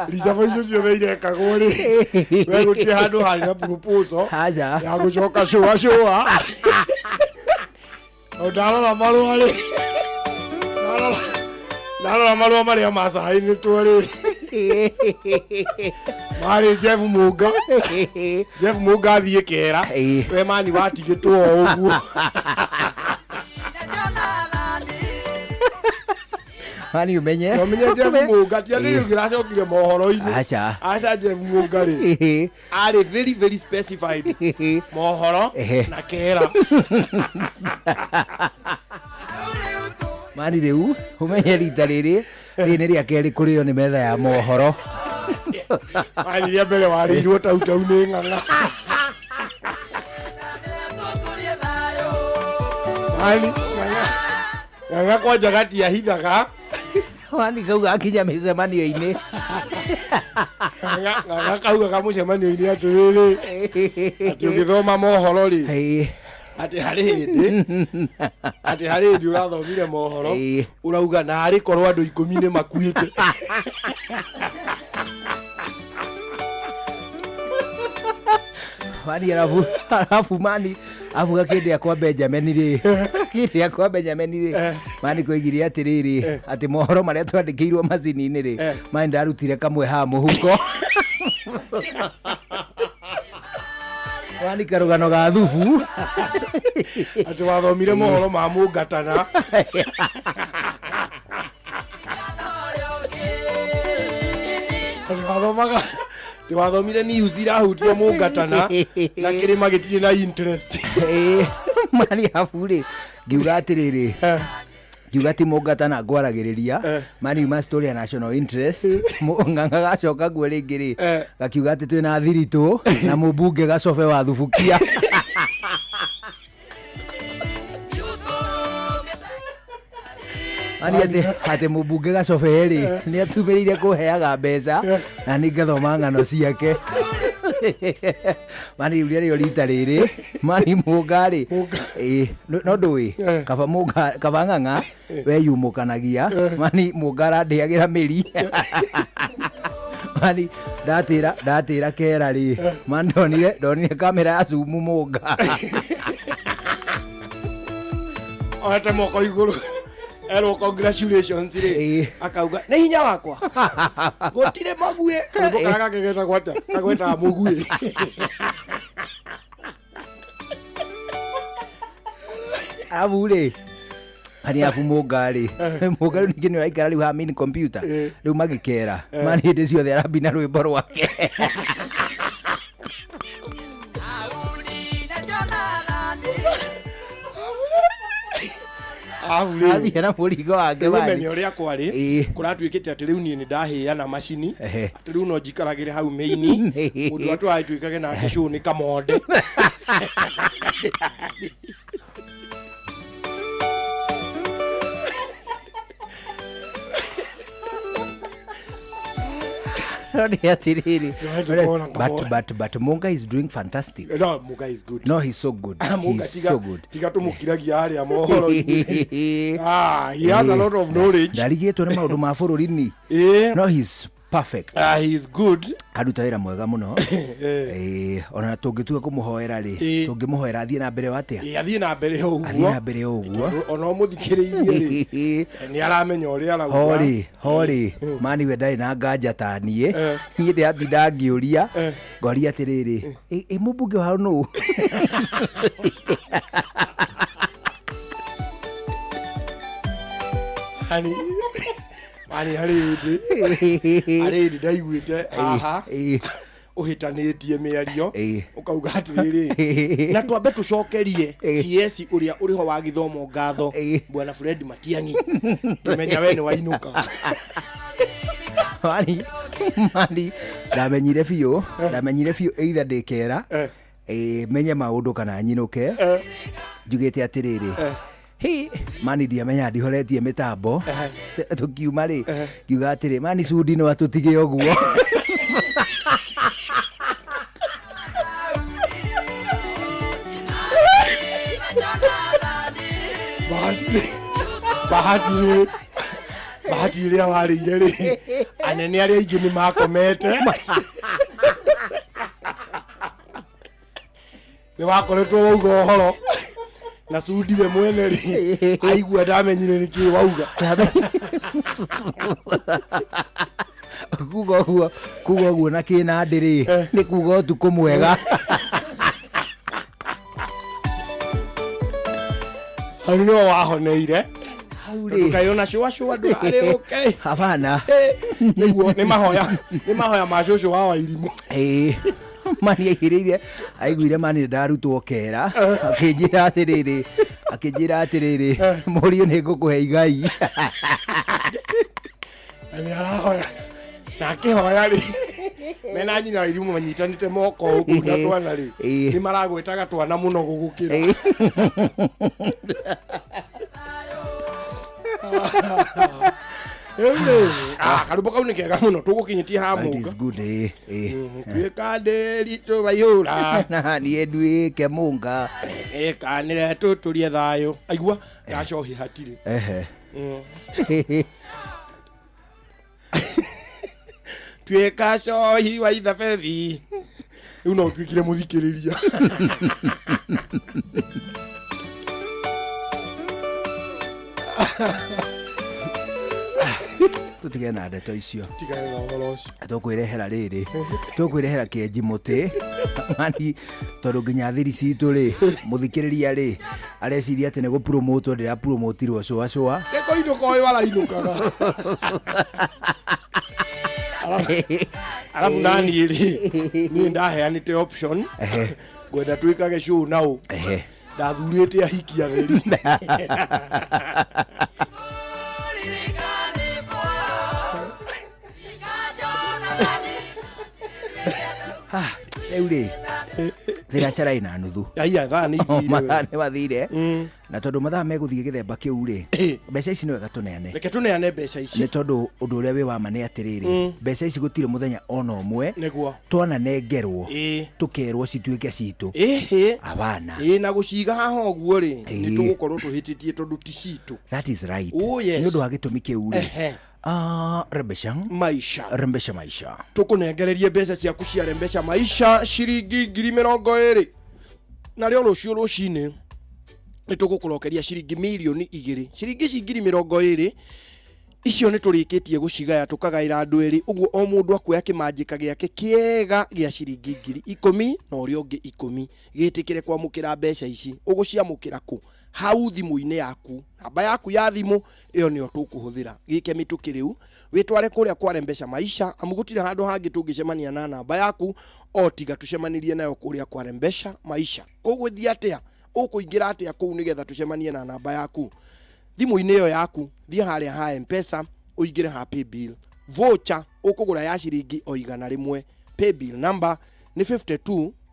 Ricabo icio ciothe irekagwo rĩ. We gũtirĩ handũ harĩ na proposal ya gũcoka cũa. Ndarora marũa rĩ. Ndarora marũa marĩa macaĩnĩtwo rĩ. Marĩ Jeff Mũnga. Jeff Mũnga athiĩ Kera. We Mani watigĩtwo o ũguo. Mani umenye Jeff Mũnga ti atĩ rĩu gĩracokire mohoro-inĩ. Aca Jeff Mũnga rĩ arĩ very very specified mohoro na Kera. Mani rĩu umenye rita rĩrĩ nĩ rĩa kerĩ kũrĩo nĩ metha ya mohoro. Mani rĩa mbere warĩirwo tautau nĩ ng'ang'a. Mani ng'ang'a kwanja gatiahithaga. Mani kauga akinya mĩcemanio-inĩ. Ng'ang'a kaugaga mũcemanio-inĩ atĩrĩrĩ atĩ ũgĩthoma mohoro rĩ atĩ harĩ hĩndĩ ũrathomire mohoro ũrauga narĩ korwo andũ 10 nĩ makuĩte. Mani arabu Mani avuga kĩndĩ akwa Benjamin rĩ. Mani koigire atĩrĩrĩ atĩ mohoro marĩa twandĩkĩirwo macini-inĩ rĩ Mani ndarutire kamwe ha mũhuko. Mani karũgano ga thubu. Atĩ wathomire mohoro ma Mũngatana. Wathomire news irahutio Mũngatana na kĩrĩma gĩtirĩ na interest. Mani arabu rĩ ngiuga atĩrĩrĩ. Ngiuga ti Mũngatana ngwaragĩrĩria. Mani uma story ya national interest. Ng'ang'a gacoka guo rĩngĩ rĩ gakiuga atĩ twĩna thiritũ na mũmbunge Gacobe wa Thubukia. Mani atĩ mũmbunge Gacobe rĩ nĩ atumĩrĩire kũheaga mbeca na nĩ ngathoma ng'ano ciake. Mani rĩu rita rĩrĩ Mani Mũnga rĩ no ndũĩ kaba ng'ang'a weyumũkanagia. Mani Mũnga arandĩagĩra mĩri. Mani ndatĩra Kera rĩ Mani ndonire kamera ya Zoom Mũnga. Oete moko igũrũ. Hello, congratulations rĩ akauga nĩ hinya wakwa gũtirĩ maguĩ karaga kegeta gwata kagweta mũguĩ. Arabu rĩ Hani afu mungari ningĩ nĩ ũraikara rĩu ha mini computer rĩu magĩkera mani hĩndĩ ciothe arambi na rwĩmbo rwake Athie na mũrigo wake bani ũrĩa kwarĩ kũratuĩkĩte atĩ rĩu niĩ nĩ ndahĩana macini atĩ rĩu no njikaragĩre hau maini mũndũ atũĩkage na show nĩ kamonde but Munga is doing fantastic. No, Munga is good. No, he's so good. He's so good. Tiga tumukiragia haria mohoro. He has a lot of knowledge. Ndarigetwo nĩ maũndũ ma bũrũri-inĩ. No, he's perfect. He is good. Aruta wĩra mwega mũno. Ona tũngĩtuga kũmũhoera rĩ, tũngĩmũhoera athiĩ na mbere watia. Athiĩ na mbere ũguo. Athiĩ na mbere ũguo. Ona mũthikĩrĩirie rĩ. Nĩ aramenya ũrĩa arauga. Hori, mani we ndari na nganja ta niĩ. Niĩ ndĩatinda ngĩũria. Ngoria atĩrĩrĩ, mũmbunge wao nũ? Mani harĩndĩ ndaiguĩte haha ũhĩtanĩtie mĩario ũkauga atĩrĩrĩ na twambe tũcokerie CS ũrĩa ũrĩho wa gĩthomo ngatho Bwana Fred Matiang'i kĩmenya we nĩ wainũka mani ndamenyire biũ either ndĩkera menye maũndũ kana nyinũke njugĩte atĩrĩrĩ mani ndiamenya ndihoretie mĩtambo tũkiuma rĩ ngiuga atĩrĩ mani Sudi no atũtige ũguo bahati ĩrĩa warĩire rĩ anene arĩa aingĩ nĩ makomete nĩ wakoretwo wauga ũhoro na Sudi we mwene rĩ aigua ndamenyire nĩkĩ wauga kuga ũguo na kĩna ndĩrĩ nĩ kuga ũtukũ mwega hau no wahoneire ndũkayona cũa ndũrarĩ okay hapana nĩguo nĩ mahoya ma cũcũ wa Wairimũ mani aiguire mani ndarutwo kera akĩnjĩra atĩrĩrĩ mũriũ nĩ ngũkũhe igai nĩ arahoya na akĩhoya rĩ mena nyina Wairimũ manyitanĩte moko ũguo na twana rĩ nĩ maragwĩtaga twana mũno gũgũkĩra karumbo kau nĩ kega mũno tũgũkinyĩtie ha Mũnga tuĩka ndĩritũ baiyũra niĩ nduĩke Mũnga kanĩre tũtũrie thayũ aigua gacohi hatirĩ tuĩka cohi wa ithabethi rĩu no tuĩkire mũthikĩrĩria tutige na ndeto icio tigane na ũhoro ũcio tũkwĩrehera rĩrĩ tũkwĩrehera kĩenji mũtĩ mani tondũ nginya thiri citũ rĩ mũthikĩrĩria rĩ areciria atĩ nĩ gũpromotwo ndĩrapromotirwo cũa nĩkũ inũka ũyũ arainũkaga arabu naniĩ rĩ niĩ ndaheanĩte option ngwenda twĩkage show naũ ndathurĩte ahiki atheri rĩu rĩ thĩracara ina nuthu nĩ wathire na tondũ mathaa megũthiĩ gĩthemba kĩu rĩ mbeca ici nĩ wega tũneane reke tũneane mbeca ici nĩ tondũ ũndũ ũrĩa wĩ wama nĩ atĩrĩrĩ mbeca ici gũtirĩ mũthenya ona ũmwe twananengerwo tũkerwo cituĩke citũ abana na gũciga haha ũguo rĩ nĩ tũgũkorwo tũhĩtĩtie tondũ ti citũ that is right nĩ ũndũ wa gĩtũmi kĩu rĩ Rembesha maisha tukunengererie mbeca ciaku cia Rembesha maisha ciringi 20,000 na rĩo rũciũ rũcinĩ nĩ tũgũkũrokeria ciringi milioni 2 ciringi 20,000 icio nĩ tũrĩkĩtie gũcigaya tũkagaĩra andũ erĩ ũguo o mũndũ akuoya kĩmanjĩka gĩake kĩega gĩa ciringi 10,000 na ũrĩa ũngĩ 10 gĩtĩkĩre kwamũkĩra mbeca ici ũgũciamũkĩra kũ hau thimũ-inĩ yaku namba yaku ya thimũ ĩyo nĩyo tũkũhũthĩra gĩke mĩtũkĩ rĩu wĩtware kũrĩa kwa Mpesa Maisha amu gũtirĩ handũ hangĩ tũngĩcemania na namba yaku o tiga tũcemanirie nayo kũrĩa kwa Mpesa Maisha ũgũthiĩ atĩa ũkũingĩra atĩa kũu nĩgetha tũcemanie na namba yaku thimũ-inĩ ĩyo yaku thiĩ harĩa ha Mpesa ũingĩre ha paybill voucher ũkũgũra ya ciringi o 100 paybill number nĩ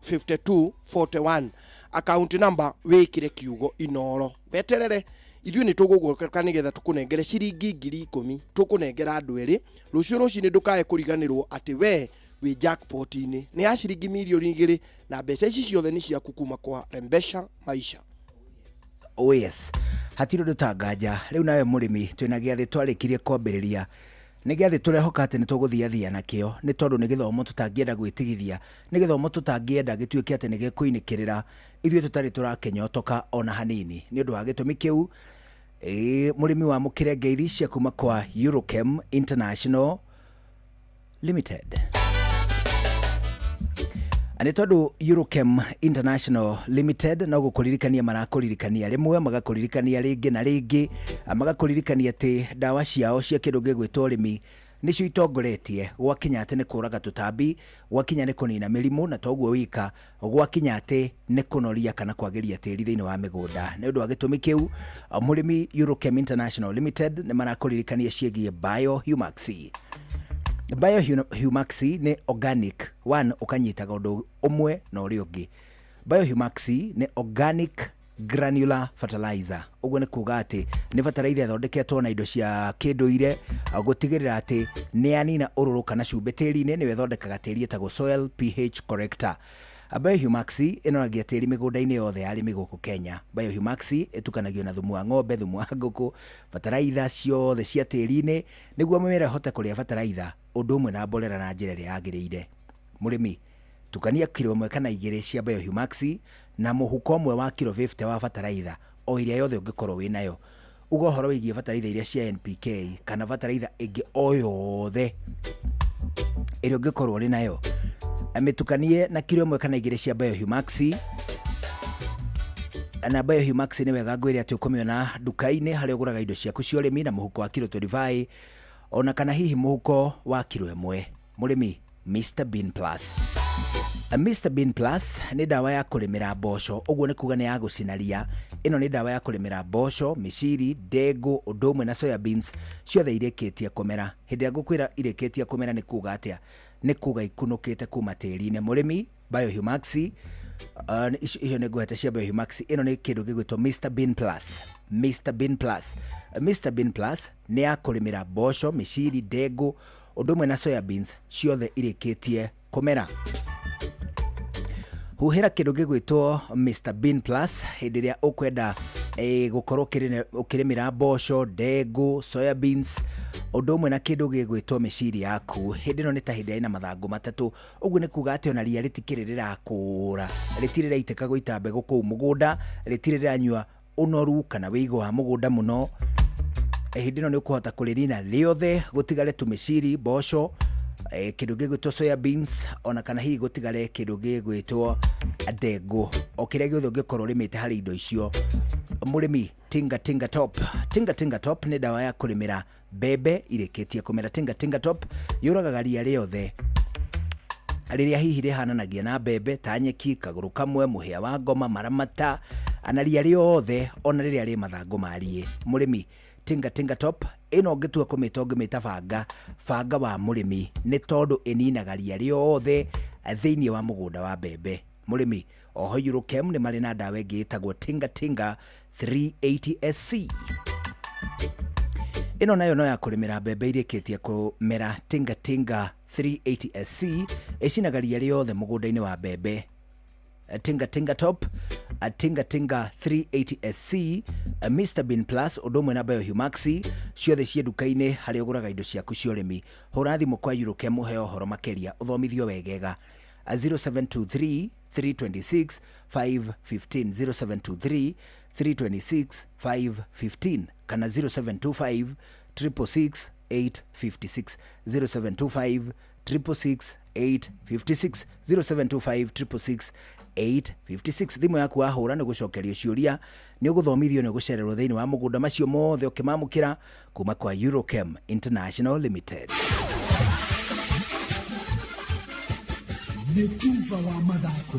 525241 account number wĩkĩre kiugo Inoro weterere ithuĩ nĩ tũgũgũka nĩgetha tũkũnengere ciringi 10,000 tũkũnengera andũ erĩ rũciũ rũcinĩ ndũkae kũriganĩrwo atĩ we wĩ jackpot-inĩ nĩ ya ciringi milioni 2 na mbeca ici ciothe nĩ ciaku kuma kwa Mpesa Maisha. Oh yes, hatirĩ ndũtanganja rĩu nawe mũrĩmi twĩna gĩathĩ twarĩkirie kwambĩrĩria nĩ gĩathĩ tũrehoka atĩ nĩ tũgũthiathia nakĩo nĩ tondũ nĩ gĩthomo tũtangĩenda gwĩtigithia nĩ gĩthomo tũtangĩenda gĩtuĩke atĩ nĩ gĩkũinĩkĩrĩra ithuĩ tũtarĩ tũrakenyotoka ona hanini nĩ ũndũ wa gĩtũmi kĩu mũrĩmi wa mũkĩre ngeithi cia kuma kwa Eurochem International Limited. Ani tondu Eurochem International Limited no gũkũririkania marakũririkania rĩmwe magakũririkania rĩngĩ na rĩngĩ magakũririkania atĩ ndawa ciao cia kĩndũ gĩgwĩtwo ũrĩmi nĩcio itongoretie gwakinya atĩ nĩ kũraga tũtambi gwakinya nĩ kũnina mĩrimũ na toguo wika gwakinya atĩ nĩ kũnoria kana kwagĩria tĩri thĩinĩ wa mĩgũnda nĩ ũndũ wa gĩtũmi kĩu mũrĩmi Eurochem International Limited nĩ marakũririkania ciĩgiĩ Biohumax. Biohumax nĩ organic one ukanyitaga ũndũ ũmwe na ũrĩa ũngĩ. Biohumax nĩ organic granular fertilizer ũguo nĩ kuga atĩ nĩ bataraitha ĩthondeketwo na indo cia kĩndũire gũtigĩrĩra atĩ nĩ anina ũrũrũ kana cumbĩ tĩri-inĩ nĩwe ĩthondekaga tĩri ĩtagwo soil pH corrector. Biohumax ĩnoragia tĩri mĩgũnda-inĩ yothe ya arĩmi gũkũ Kenya. Biohumax ĩtukanagio na thumu wa ng'ombe, thumu wa ngũkũ, bataraitha ciothe cia tĩri-inĩ nĩguo mĩmera ĩhote kũrĩa bataraitha ũndũ ũmwe na mborera na njĩra ĩrĩa yagĩrĩire. Mũrĩmi tukania kilo 1 kana 2 cia Biohumax na mũhuko ũmwe wa kilo 50 wa bataraitha o ĩrĩa yothe ũngĩkorwo wĩ nayo. Uga ũhoro wĩgiĩ bataraitha iria cia NPK kana bataraitha ĩngĩ o yothe ĩrĩa ũngĩkorwo ũrĩ nayo ametukanie na kilo 1 kana 2 cia Biohumax. Na Biohumax nĩ wega ngwĩre atĩ ũkũmĩona duka-inĩ harĩa ũgũraga indo ciaku cia ũrĩmi na mũhuko wa kilo 25 ona kana hihi mũhuko wa kilo 1. Mũrĩmi Mr Bean Plus. Mr Bean Plus nĩ ndawa ya kũrĩmĩra mboco ũguo nĩ kuga nĩ ya gũcinaria. Ĩno nĩ ndawa ya kũrĩmĩra mboco, mĩciri, ndengũ, ũndũ ũmwe na soya beans ciothe irĩkĩtie kũmera. Hĩndĩ ya gũkwĩra irĩkĩtie kũmera nĩ kuga atĩa? Nĩ kuga ikunũkĩte kuma tĩri-inĩ. Mũrĩmi Biohumax icio nĩ ngũhete cia Biohumax. Ĩno nĩ kĩndũ gĩgwĩtwo Mr Bean Plus. Mr Bean Plus. Mr Bean Plus nĩ ya kũrĩmĩra mboco, mĩciri, ndengũ, ũndũ ũmwe na soya beans ciothe irĩkĩtie kũmera. Huhĩra kĩndũ gĩgwĩtwo Mr Bean Plus hĩndĩ ĩrĩa ũkwenda gũkorwo ũkĩrĩmĩra mboco, ndengũ, soya beans, ũndũ ũmwe na kĩndũ gĩgwĩtwo mĩciri yaku. Hĩndĩ ĩno nĩ ta hĩndĩ ĩna mathangũ matatũ ũguo nĩ kuga atĩ ona ria rĩtikĩrĩ rĩrakũra, rĩtirĩ rĩaitĩka gũita mbegũ kũu mũgũnda, rĩtirĩ rĩanyua ũnoru kana wĩigũ wa mũgũnda mũno. Hĩndĩ ĩno nĩ ũkũhota kũrĩnina rĩothe gũtigare tũmĩciri, mboco, kĩndũ gĩgwĩtwo soya beans ona kana hihi gũtigare kĩndũ gĩgwĩtwo ndengũ o kĩrĩa gĩothe ũngĩkorwo ũrĩmĩte harĩ indo icio. Mũrĩmi Tinga Tinga Top. Tinga Tinga Top nĩ ndawa ya kũrĩmĩra mbembe irĩkĩtie kũmera. Tinga Tinga Top yũragaga ria rĩothe rĩrĩa hihi rĩhananagia na mbembe ta nyeki, kagũrũ kamwe, mũhĩa wa ngoma, maramata, ana ria rĩothe ona rĩrĩa rĩ mathangũ mariĩ. Mũrĩmi Tinga Tinga Top ĩno ũngĩtua kũmĩta ũngĩmĩta banga wa mũrĩmi nĩ tondũ ĩninaga ria rĩothe thĩinĩ wa mũgũnda wa mbembe. Mũrĩmi oho Eurochem nĩ marĩ na ndawa ĩngĩ ĩtagwo Tinga Tinga 380SC. Ĩno nayo no ya kũrĩmĩra mbembe irĩkĩtie kũmera. Tinga Tinga 380SC ĩcinaga ria rĩothe mũgũnda-inĩ wa mbembe. Tinga Tinga Top, Tinga Tinga 380SC, Mr Bean Plus, ũndũ ũmwe na Biohumax ciothe ciĩ duka-inĩ harĩa ũgũraga indo ciaku cia ũrĩmi. Hũra thimũ kwa Eurochem ũheo ũhoro makĩria ũthomithio wegega. 0723 326 515 0723 326 515 kana 0725 666 856 0725 666 856 0725 666 856 thimu yaku ahura nĩ gũcokerio ciũria nĩ ũgũthomithio nĩ gũcererwo thĩinĩ wa mũgũnda macio mothe ũkĩmamũkĩra kuma kwa Eurochem International Limited. Nĩtuva wa mathako.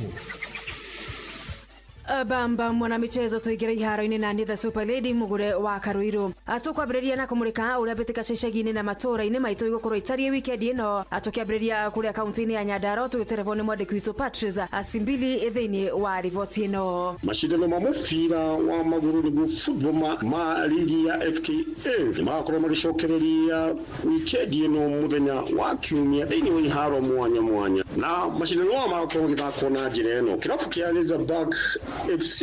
Bamba mwana michezo tuigire iharo-ini na ni the Super Lady mugure wa Karuiru atukwambiriria na kumurika uria bitika cecegi-ini na matura-ini maitu igukorwo itarie weekend ino atukiambiriria kuria kaunti-ini ya Nyandarua tugiterefoni mwandiki witu Patrice Asimbili thiini wa rivoti ino. Mashindano ma mupira wa maguru niguo football ma ligi ya FKF magakorwo magicokereria weekend ino muthenya wa kiumia thiini wa iharo mwanya mwanya na mashindano magakorwo magithakwo na njira ino. Kirabu kia Elizabeth FC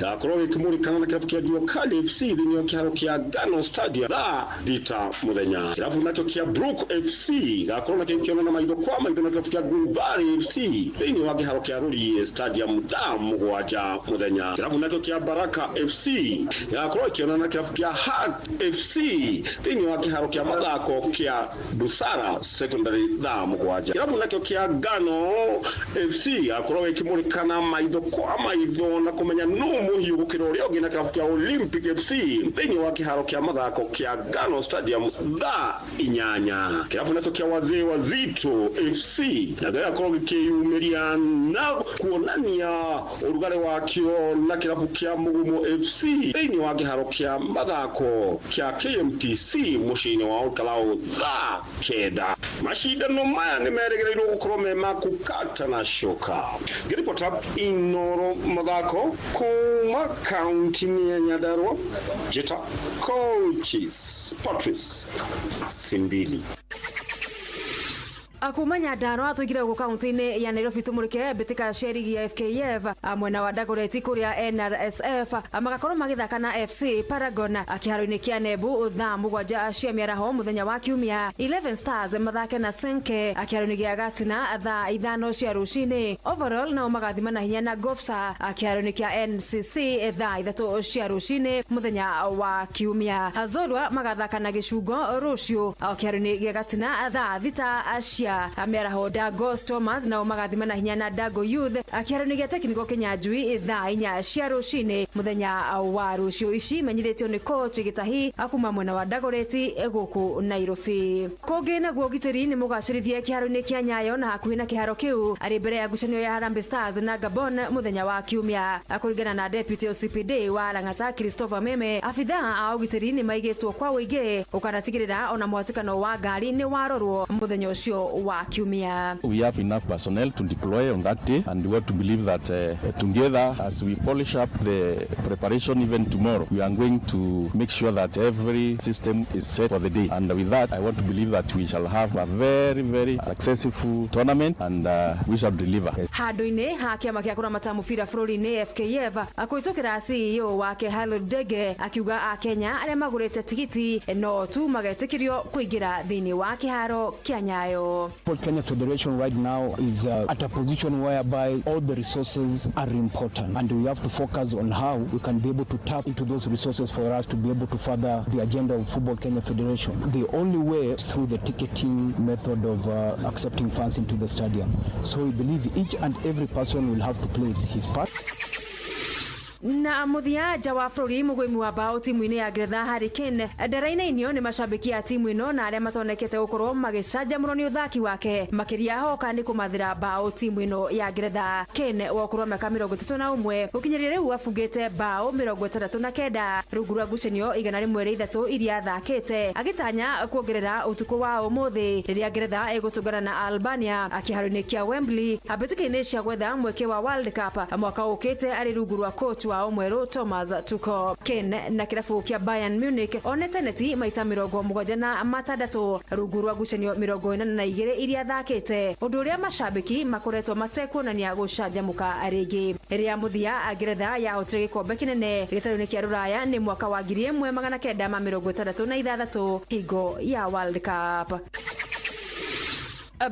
yakorwo ikimurikana na kirabu kia Juakali FC thiini wa kiharo kia Gano Stadium da dita muthenya. Kirabu nakyo kia Brook FC yakorwo nakyo na maitho kwa maitho na kirabu kia Gulvari FC thiini wa kiharo kia Ruri Stadium da mugwanja muthenya. Kirabu nakyo kia Baraka FC yakorwo ikiona na kirabu kia Hart FC thiini wa kiharo kia mathako kia Busara Secondary da mugwanja. Kirabu nakyo kia Gano FC yakorwo ikimurikana maitho kwa maitho na kumenya no muhiu gukira uria ungi na kirabu kia Olympic FC thiini wa kiharo kia mathako kia Gano Stadium da inyanya. Kirabu nakyo kia Wazee wa Zito FC na yakorwo gikiyumiria na kuonania urugare wakio na kirabu kia Mugumo FC thiini wa kiharo kia mathako kia KMTC mucini wa Ukalau da keda. Mashindano maya ni meregereirwo gukorwo me makukata na shoka. Ngiripota Inoro mathako kuma kaunti ya Nyandarua Jeta coaches Patrice Simbili. Akuma Nyandarua tuigire go kaunti-ini ya Nairobi tumurike bitika sherigi ya FKF mwena wa Dagoretti kuria NRSF magakorwo magithaka na FC Paragon akiharo-ini kia Nebu thaa mugwanja cia miaraho muthenya wa kiumia. 11 Stars mathake na Senke akiharo-ini gia Gatina thaa 5 cia rucini. Overall na magathima na hinya na Gofsa akiharo-ini kia NCC thaa 3 cia rucini muthenya wa kiumia. Hazorwa magathaka na Gicungo rucio akiharo-ini gia Gatina thaa 6 cia miaraho. Dagos Thomas na magathima na hinya na Dago Youth akiharo-ini gia Tekniko Kinyanjui thaa 4 cia rucini muthenya wa rucio. Ici menyithitio ni coach Gitahi akuma mwena wa Dagoretti guku Nairobi. Kongi naguo gitiri ni mugacirithie kiharo-ini kia Nyayo na hakuhi na kiharo kiu ari mbere ya ngucanio ya Harambee Stars na Gabon muthenya wa kiumia. Akurigana na deputy OCPD wa Lang'ata Christopher Meme afitha a ugitiri ni maigitwo kwa wige ukanatigirira ona mwatikano wa ngari ni warorwo muthenya ucio wa kiumia. We have enough personnel to deploy on that day and we want to believe that together as we polish up the preparation even tomorrow we are going to make sure that every system is set for the day, and with that I want to believe that we shall have a very successful tournament and we shall deliver. Handu-ini ha kiama kia kuramata mubira bururi-ini FKF akuitukira CEO wake Harold Dege akiuga a Kenya aria magurite tigiti no tu magetikirio kuingira thiini wa kiharo kia Nyayo. Kenya Federation right now is at a position whereby all the resources are important and we have to focus on how we can be able to tap into those resources for us to be able to further the agenda of Football Kenya Federation. The only way is through the ticketing method of accepting fans into the stadium. So we believe each and every person will have to play his part. Na muthia ja wa bururi mugwimu wa bao timu-ini ya Ngeretha Harry Kane ndara-inĩ nĩ macambĩki a timu ĩno na arĩa matonekete gũkorwo magĩcanjamũrwo nĩ ũthaki wake makĩria hoka nĩ kũmathĩra bao timu ĩno ya Ngeretha. Kane wa ũkũrũ wa mĩaka 31 gũkinyĩria rĩu abungĩte bao 69 rungu rwa ngucanio 103 iria athakĩte agĩtanya kuongerera ũtukũ wa ũmũthĩ rĩrĩa Ngeretha ĩgũtũngana na Albania akĩharo-inĩ kia Wembley mbĩtĩka-inĩ cia gwetha mweke wa World Cup mwaka ũkĩte arĩ rungu rwa coach wa omweru Thomas Tuchel. Kane na kirabu kia Bayern Munich onete neti maita 76 rungu rwa ngucanio 42 iria thakĩte, ũndũ ũrĩa macambĩki makoretwo matekuonania gũcanjamũka rĩngĩ. Rĩrĩa mũthia Ngeretha yahotire gĩkombe kĩnene gĩtarũ-inĩ kia Rũraya nĩ mwaka wa 1966 hingo ya World Cup.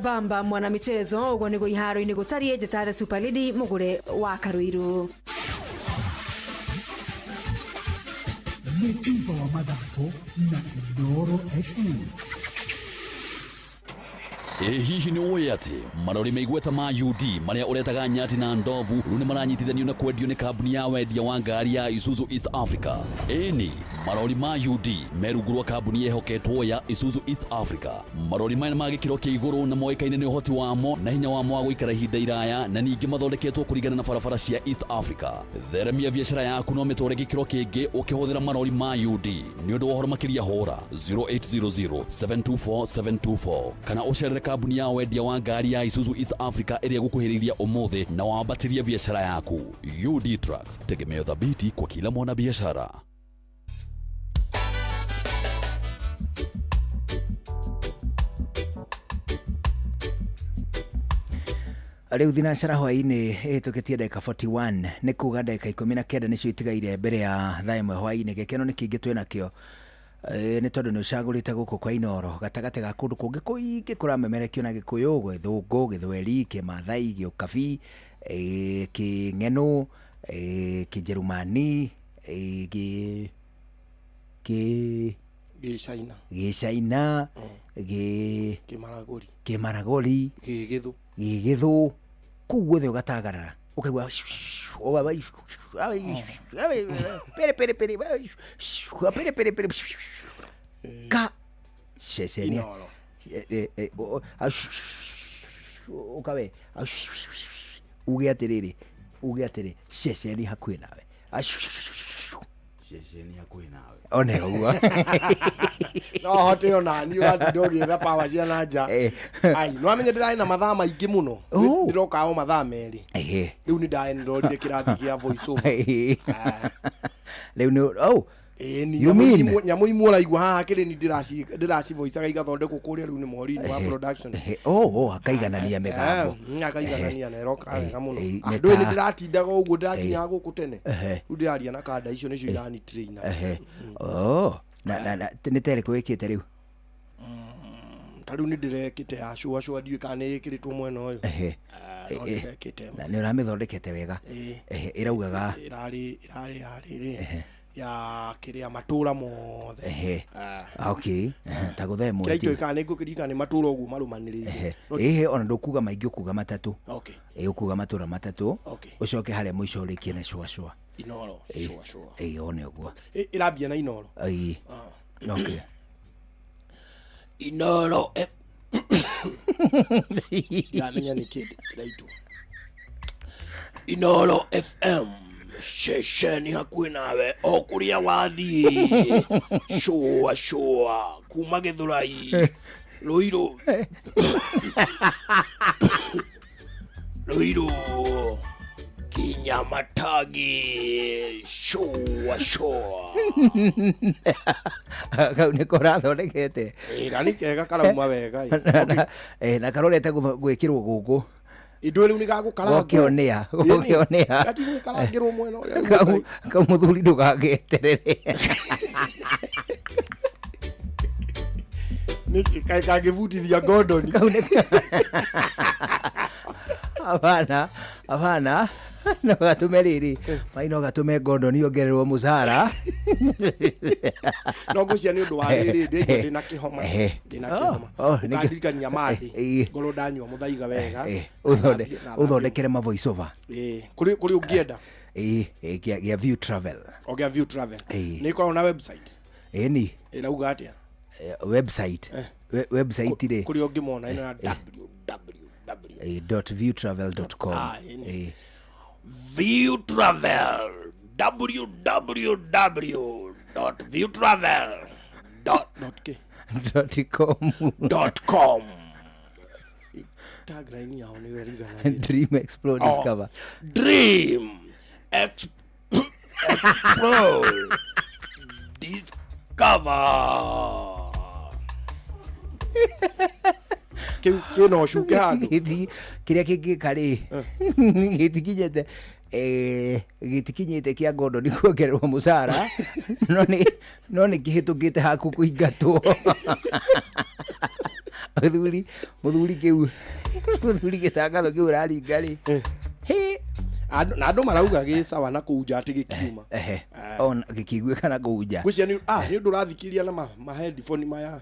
Bamba mwana michezo ugo nĩguo iharo-inĩ gũtariĩ njata the Super Lady mugure wa Karuiru. nĩ Diva wa mathako na Inooro FM. Hihi nĩ ũĩ atĩ marori maigweta ma UD marĩa ũretaga nyati na ndovu rĩu nĩ maranyitithanio na kwendio nĩ kambuni ya wendia wa ngari ya Isuzu East Africa. Ĩni marori ma UD merugurwa kambuni yehoketwo ya Isuzu East Africa. Marori maya ma gĩkĩro kĩa igũrũ na moĩkaine nĩ ũhoti wamo na hinya wamo wa gũikara ihinda iraya na ningĩ mathondeketwo kũringana na barabara cia East Africa. Theremia biacara yaku no mĩtũre gĩkĩro kĩngĩ ũkĩhũthĩra marori ma UD. Nĩ ũndũ wa ũhoro makĩria hũra 0800 724 724 kana ũcerere kambuni ya wendia wa ngari ya Isuzu East Africa ĩrĩa gũkuhĩrĩria ũmũthĩ na wambatĩrie biacara yaku. UD Trucks, tegemeo thabiti kwa kila mwana biashara. Rĩu thinacara hwaĩ-inĩ ĩhĩtũkĩtie ndagĩka 41 nĩ kuga ndagĩka 19 nĩcio itigaire mbere ya thaa ĩmwe hwaĩ-inĩ. Gĩkeno nĩ kĩingĩ twĩ nakĩo nĩ tondũ nĩ ũcagũrĩte gũkũ kwa Inooro gatagatĩ ga kũndũ kũngĩ kũingĩ kũramemerekio na Gĩkũyũ, Gĩthũngũ, Gĩthweri, Kĩmathai, Gĩũkabi, Kĩng'eno, Kĩnjerumani, Gĩcaina, Kĩmaragori, Gĩgĩthũ, kũu guothe ũgatagarara ũkaigua ka cecenia ukawe uge atĩrĩrĩ ceceni hakuhĩ nawe ceceni hakuhĩ nawe one ũguo no hote ona ni ũratinda ũgĩetha power cia na nja. Ai no amenye ndĩrarĩ na mathaa maingĩ mũno, ndĩroka o mathaa merĩ. Rĩu nĩ ndorire kĩrathi gĩa voice over. Rĩu nĩ nyamũ imwe ũraigua haha kĩrĩ ni ndĩracivoicaga igathondekwo kũrĩa rĩu nĩ morini wa production. Akaiganania mĩgambo akaiganania na ĩroka wega mũno. Ndũĩ nĩ ndĩratindaga ũguo ndĩrakinya gũkũ tene, rĩu ndĩraria na kanda icio nĩcio irani trainer. Na nĩ tereko wĩkĩte rĩu tarĩu nĩ ndĩrekĩte ya cua ndiũĩ kana nĩ ĩkĩrĩtwo mwena ũyũ. Na nĩ ũramĩthondekete wega, ĩraugaga ĩrarĩ ya kĩrĩa matũra mothe. Okay, ta gũthe mweti kĩrĩa kana nĩ ngũkĩrika nĩ matũra ũguo marũmanĩrĩire. Ona ndũkuga maingĩ, ũkuga matatũ. Ũkuga matũra matatũ ũcoke harĩa mũico ũrĩkie na cua Inooro cua one ũguo ĩrambia na Inooro. Okay, Inooro yamenya nĩ kĩndĩ kĩraitũ Inooro FM ceceni hakuhĩ nawe o kũrĩa wathiĩ. Cua kuma Gĩthũrai, Ruiru kinya Matagi. Cua kau nĩ kũrathondekete nĩ kega karauma wega na karorete gwĩkĩrwo gũkũ indo rĩu nĩ gagũkarangwo gũkĩonea gati gũkarangĩrwo mwena ũrĩa kau mũthuri ndũgagĩeterere nĩ kangĩbutithia Gordon. Hapana no gatume rĩrĩ maino gatume Gordon ongererwo mũcara no ngũcia nĩ ũndũ wa rĩrĩ ndĩna kĩhoma ũkandirikania mandĩ ngoro ndanyua mũthaiga wega ũthondekere ma voice over kũrĩ ũngĩenda gĩa View Travel. Gĩa View Travel nĩ ĩkoragwo na website ni ĩrauga atĩa website rĩ kũrĩ ũngĩmona ĩno ya www.viewtravel.com. Viewtravel www.viewtravel.com. Tagline yao ni werigana. Dream Explore Discover. Dream Explore Discover. Kino shuke handu kĩrĩa kĩngĩka rĩ gĩtikinyĩte kĩa Gordon kuongererwo mũcara no nĩ kĩhĩtũkĩte haku kũingatwo mũthuri gĩtangatho kĩu ũraringa rĩ na andu marauga gi sawa na kuja ati gikiuma on gikigwe kana kuja gucia ni ni ndurathikiriria na ma headphone maya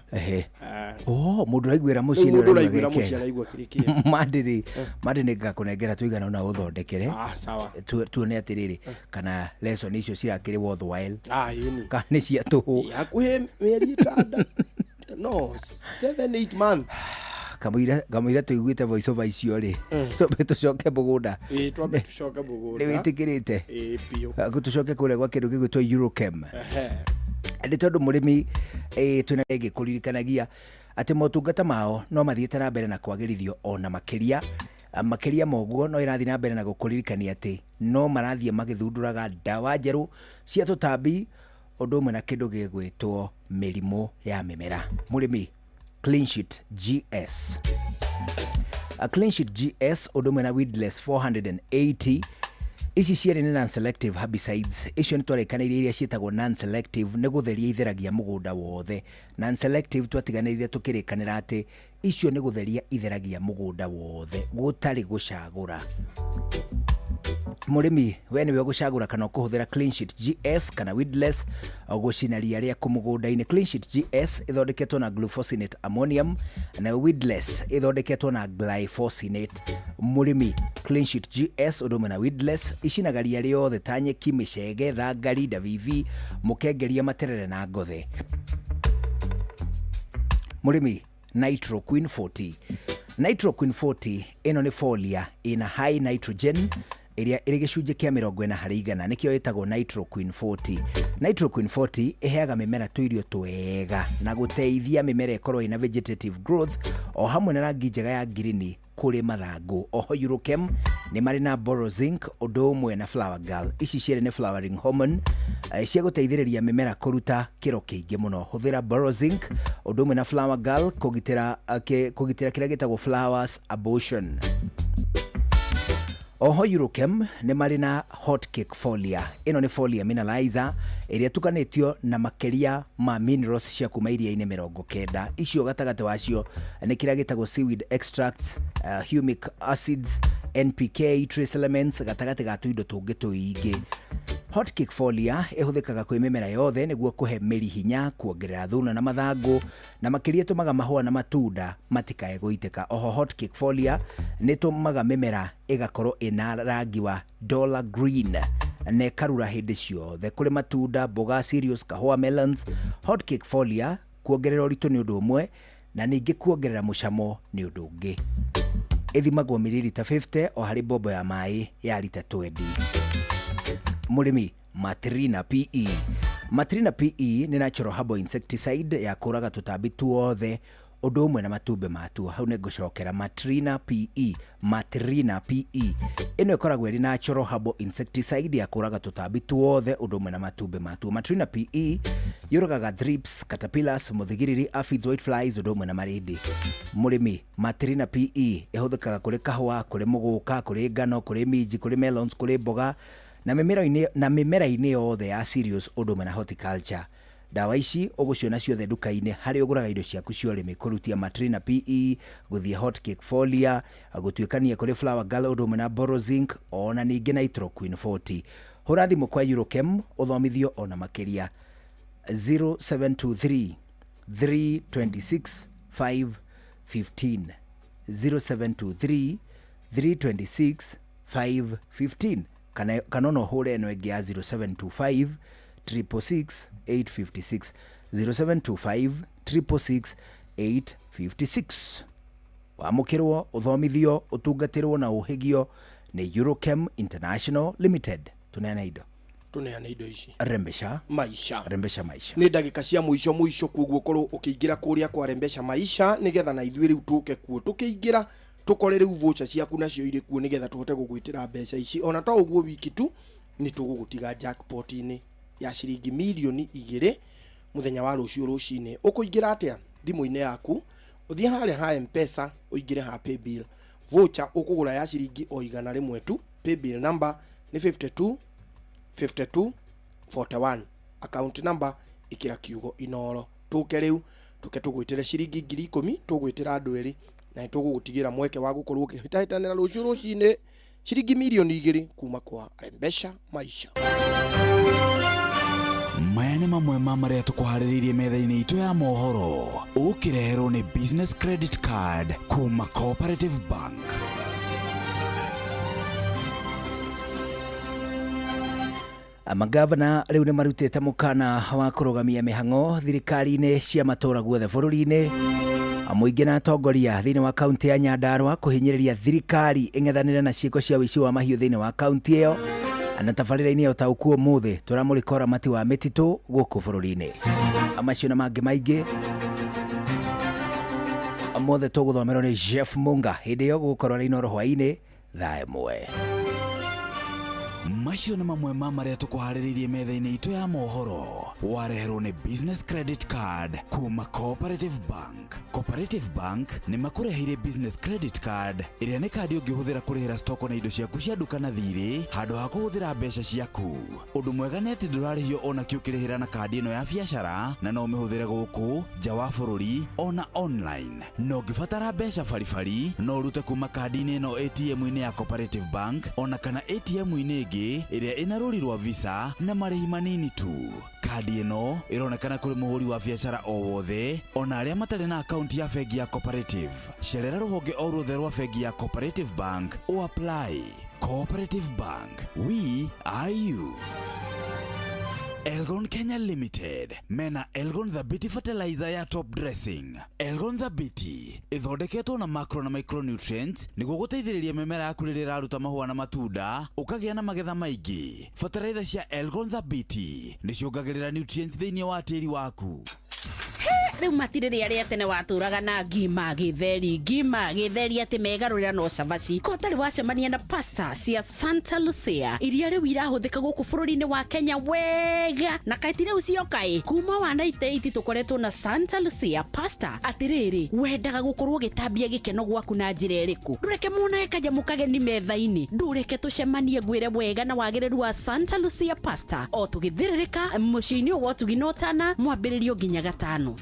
mundu raiguira mucii ni raiguira mucii araigua kiriki madini ngakunengera tuigana na uthondekere sawa tuone atiriri kana lesson icio cirakiri worthwhile yini kana ni cia tuhu yakuhe mieri itada no 7-8 months kamwira tuiguite voice over icio ri tucoke mugunda tucoke mugunda ni witikirite pio tucoke kure gwa kindu gigwitwo Eurochem ndi tondu murimi twina ege kuririkanagia ati motungata mao no mathiete na mbere na kwagirithio ona makiria moguo no irathi na mbere na gukuririkania ati no marathie magithunduraga dawa njeru cia tutambi undu umwe na kindu gigwitwo mirimo ya mimera murimi Clean Sheet GS. A Clean Sheet GS odome na weedless 480 ici ciere ni non-selective herbicides. Icio ni twarekanairie iria cietagwo non-selective ni gutheria itheragia mugunda wothe. Non-selective twatiganairie tukirikanira ati icio ni gutheria itheragia mugunda wothe gutari gucagura. Murimi we niwe gucagura kana kuhuthira Clean Sheet GS kana weedless gucinaria ria kumugunda-ini. Clean Sheet GS ithondeketwo na glufosinate ammonium na weedless ithondeketwo na glyphosate. Murimi Clean Sheet GS udome na weedless icinagaria riothe ta nyeki, micege, thangari, davivi, mukengeria, materere na ngothe. Murimi Nitro Queen 40. Nitro Queen 40 ino ni folia ina high nitrogen iria iri gicunje kia 40% nikio itagwo Nitro Queen 40. Nitro Queen 40 iheaga mimera tuirio twega na guteithia mimera ikorwo ina vegetative growth o hamwe na rangi njega ya green kuri mathangu. Oho Eurochem ni mari na Boron Zinc undu umwe na Flower Girl. Ici ciere ni flowering hormone cia guteithiriria mimera kuruta kiro kiingi muno. Huthira Boron Zinc undu umwe na Flower Girl kugitira kiria gitagwo flowers abortion. Oho Eurochem ni mari na Hot Cake Folia. Ino ni folia mineralizer iria tukanitio na makeria ma minerals cia kuma iria-ini 90. Icio gatagati wacio ni kiria gitagwo seaweed extracts, humic acids, NPK, trace elements gatagati ga tuindo tungi tuingi. Hot Cake Folia ihuthikaga kwi mimera yothe niguo kuhe miri hinya, kuongerera thuna na mathangu na makiria tumaga mahua na matunda matikae guiteka. Oho Hot Cake Folia ni tumaga mimera igakorwo ina rangi wa dollar green ne karura hindi ciothe kuri matunda, boga, cereals, kahua, melons. Hot Cake Folia kuongerera uritu ni undu umwe na ningi kuongerera mucamo ni undu ungi. Ithimagwo mililita 50 o hari bobo ya mai ya lita 20. Murimi Matrina PE. Matrina PE ni natural herbal insecticide ya kuraga tutambi tuothe undu umwe na matumbe matuo. Hau ne gucokera Matrina PE. Matrina PE ino ikoragwo iri natural herbal insecticide ya kuraga tutambi tuothe undu umwe na matumbe matuo. Matrina PE yuragaga thrips, caterpillars, muthigiriri, aphids, whiteflies undu umwe na marindi. Murimi Matrina PE ihuthikaga kuri kahua, kuri muguka, kuri ngano, kuri minji, kuri melons, kuri boga na mimera-ini yothe ya cereals undu umwe na horticulture. Dawa ici uguciona ciothe duka-ini hari uguraga indo ciaku cia urimi kurutia Matrina PE, guthia Hot Cake Folia, gutuikania kuri Flower Girl undu umwe na Boron Zinc ona ningi Nitro Queen 40. Hura thimu kwa Eurochem uthomithio ona makiria 0723 326 515 0723 326 515 kana no hure eno ege ya 0725 366 856 0725 366 856. Wamukirwo uthomithio utungatirwo na uhigio ni Eurochem International Limited. Tuneana indo ici rembesha maisha ni ndagika cia muico kuguo korwo ukiingira kuria kwa rembesha maisha nigetha na ithuĩ riu tuke kuo tukiingira tukore riu voucher ciaku nacio iri kuo nigetha tuhote gugwitira mbeca ici. Ona to uguo wiki tu ni tugugutiga jackpot-ini ya ciringi milioni 2 muthenya wa rucio rucine. Ukuingira atia thimu-ini yaku uthie haria ha M-Pesa uingire ha paybill voucher ukugura ya ciringi o igana rimwe tu. Paybill number ni 5241 account number ikira kiugo inoro. Tuke riu tugwitire ciringi 10,000 tugwitira andu eri na tugugutigira mweke wa gukorwo ukihitahitanira rucio rucine ciringi milioni 2 kuma kwa Rembesha Maisha. maya nĩ mamwe ma marĩa tũkũharĩrĩirie metha-inĩ itũ ya mohoro ũkĩreherwo nĩ business credit card kuma Cooperative Bank. Amagavana rĩu nĩ marutĩte mũkana wa kũrũgamia mĩhang'o thirikari-inĩ cia matũũra guothe bũrũri-inĩ. Mũingĩ na atongoria thĩinĩ wa kaunti ya Nyandarua kũhinyĩrĩria thirikari ĩng'ethanĩre na ciĩko cia ũici wa mahiũ thĩinĩ wa kaunti ĩyo. Na tabarĩra-inĩ ya ũtaũku ũmũthĩ tũramũrĩka ũramati wa mĩtitũ gũkũ bũrũri-inĩ. Amacio na mangĩ maingĩ mothe tũgũthomerwo nĩ Jeff Munga hĩndĩ ĩyo gũgũkorwo rĩ Inooro hwainĩ thaa ĩmwe. Macio nĩ mamwe ma marĩa tũkũharĩrĩirie metha-inĩ itũ ya mohoro wareherwo nĩ business credit card kuma Cooperative Bank. Cooperative Bank nĩ makũreheire business credit card ĩrĩa nĩ kandi ũngĩhũthĩra kũrĩhĩra stoko na indo ciaku cia nduka na thirĩ handũ ha kũhũthĩra mbeca ciaku. Ũndũ mwega nĩ atĩ ndũrarĩhio ona kĩ ũkĩrĩhĩra na kandi ĩno ya biacara na no ũmĩhũthĩre gũkũ nja wa bũrũri ona online. No ũngĩbatara mbeca baribari no ũrute kuma kandi-inĩ ĩno ATM-inĩ ya Cooperative Bank ona kana ATM-inĩ ĩngĩ ĩrĩa ĩna rũri rwa visa na marĩhi manini tu. Kandi ĩno ĩronekana kũrĩ mũhũri wa biacara o wothe ona arĩa matarĩ na akaunti ya bengi ya Cooperative. Cerera rũhonge o ruothe rwa bengi ya Cooperative Bank o apply. Cooperative Bank, we are you. Elgon Kenya Limited mena Elgon Thabiti fertilizer ya top dressing. Elgon Thabiti ithondeketwo na macro na micronutrients nĩguo gũteithĩrĩria mĩmera yaku rĩrĩa ĩraruta mahũa na matunda ũkagĩa na magetha maingĩ. Fertilizer cia Elgon Thabiti nĩciongagĩrĩra nutrients thĩinĩ wa tĩri waku. Rĩu matirĩrĩ arĩa tene watũraga na ngima gĩtheri atĩ megarũrĩra no cabaci ko tarĩ wacemania na pasta cia Santa Lucia iria rĩu irahũthĩka gũkũ bũrũri-inĩ wa Kenya wega na kaĩ ti rĩu ciokaĩ kuma wa 98 tũkoretwo na Santa Lucia pasta. Atĩrĩrĩ, wendaga gũkorwo gĩtambia gĩkeno gwaku na njĩra ĩrĩkũ? Ndũreke muone kanyamũ kageni metha-inĩ, ndũreke tũcemanie ngwĩre wega na wagĩrĩru wa Santa Lucia pasta o tũgĩthĩrĩrĩka mũciĩ-inĩ wa Tuginotana mwambĩrĩrio nginya gatano.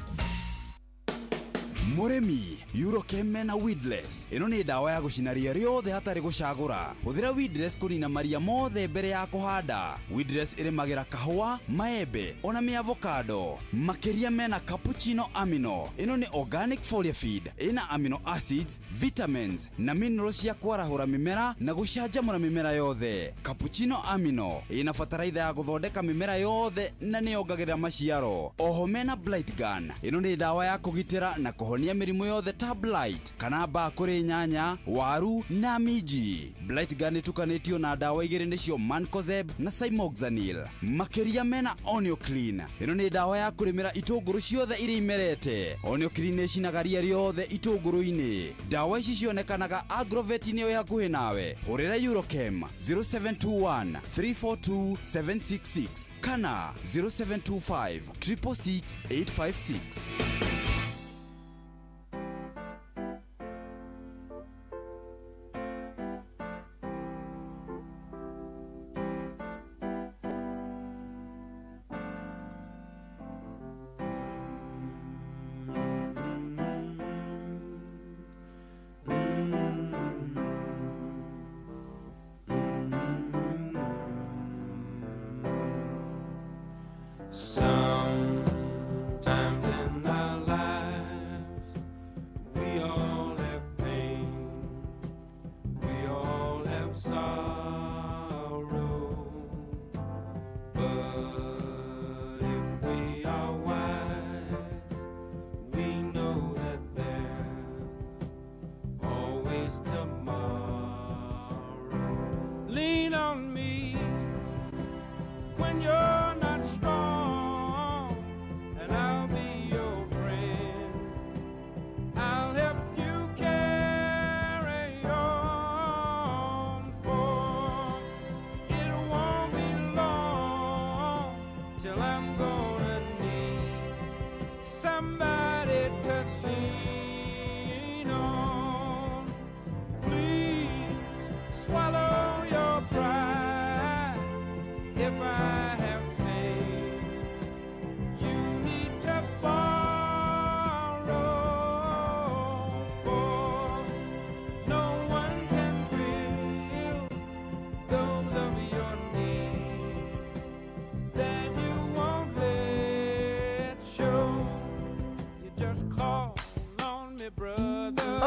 Muremi Eurochem mena weedless. Ino nĩ ndawa ya gũcina ria rĩothe hatarĩ gũcagũra. Hũthĩra weedless kũnina maria mothe mbere ya kũhanda. Weedless ĩrĩmagĩra kahũa, maembe, ona avocado. Makĩria mena cappuccino amino. Ino nĩ organic foliar feed. Ina amino acids, vitamins na minerals cia kwarahũra mĩmera na gũcanjamũra mĩmera yothe. Cappuccino amino ina bataraitha ya gũthondeka mĩmera yothe na nĩyongagĩrĩra maciaro. Oho mena blight gun. Ino nĩ ndawa ya kũgitĩra na kũhonia mĩrimũ yothe ta blight kana mbaa kũrĩ nyanya, waru na minji. Blight gun ĩtukanĩtio na ndawa igĩrĩ nĩcio Mancozeb na Cymoxanil. Makĩria mena Onio Clean. Ĩno nĩ ndawa ya kũrĩmĩra itũngũrũ ciothe iria imerete. Onio Clean ĩcinaga ria riothe itũngũrũ-inĩ. Ndawa ici cionekanaga Agrovet-inĩ ĩyo hakuhĩ nawe. Hũrĩra Eurochem 0721 342 766 kana 0725 666 856. Sometimes in our lives we all have pain, we all have sorrow, but if we are wise, we know that there's always tomorrow. Lean on me when you're not strong.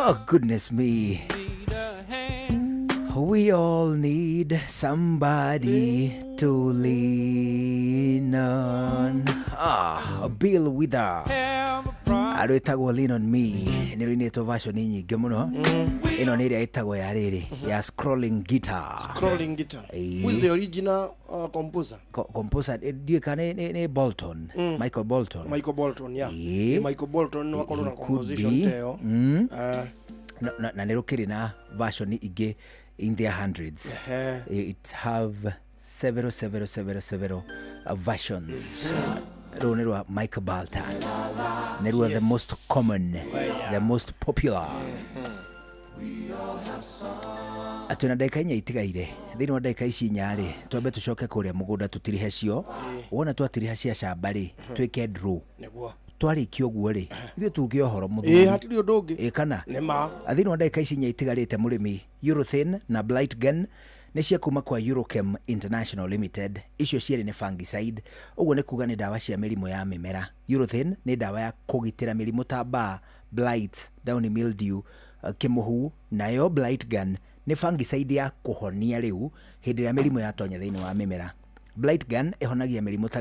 Oh goodness me. We all need somebody to lean on. Bill Wither. Arwetagwo Lean on Me. Nĩ rũinĩtwo version nyingĩ mũno. Ĩno nĩ ĩrĩa ĩtagwo ya rĩrĩ ya Scrolling Guitar. Scrolling Guitar. Who is the original composer? Composer ndiye kana ni Bolton. Michael Bolton. Michael Bolton, yeah. Michael Bolton no akorwo na composition teo. Na nĩ rũkĩrĩ na version ingĩ in their hundreds. It have several versions. Rũnĩ rwa Michael Bolton nĩ rwa the most common, the most popular. Atwĩna ndagĩka inya itigaire thĩinĩ wa ndagĩka ici inya-rĩ twambe tũcoke kũrĩa mũgũnda tũtirihe cio. Wona twatiriha cia camba-rĩ twĩke draw. Twarĩkia ũguo-rĩ ithuĩ tuge ũhoro mũthuri. Hatirĩ ũndũ ũngĩ. Kana nĩma thĩinĩ wa ndagĩka ici inya itigarĩte mũrĩmi Urethane na Blightgun nĩ cia kuma kwa Eurochem International Limited. Icio cierĩ nĩ fungicide, ũguo nĩ kuga nĩ ndawa cia mĩrimũ ya mĩmera. Urethane nĩ ndawa ya kũgitĩra mĩrimũ ta mbaa, blight, downy mildew, kĩmũhu. Nayo Blightgun nĩ fungicide ya kũhonia rĩu hĩndĩ ĩrĩa mĩrimũ yatonya thĩinĩ wa mĩmera. Blightgun ĩhonagia mĩrimũ ta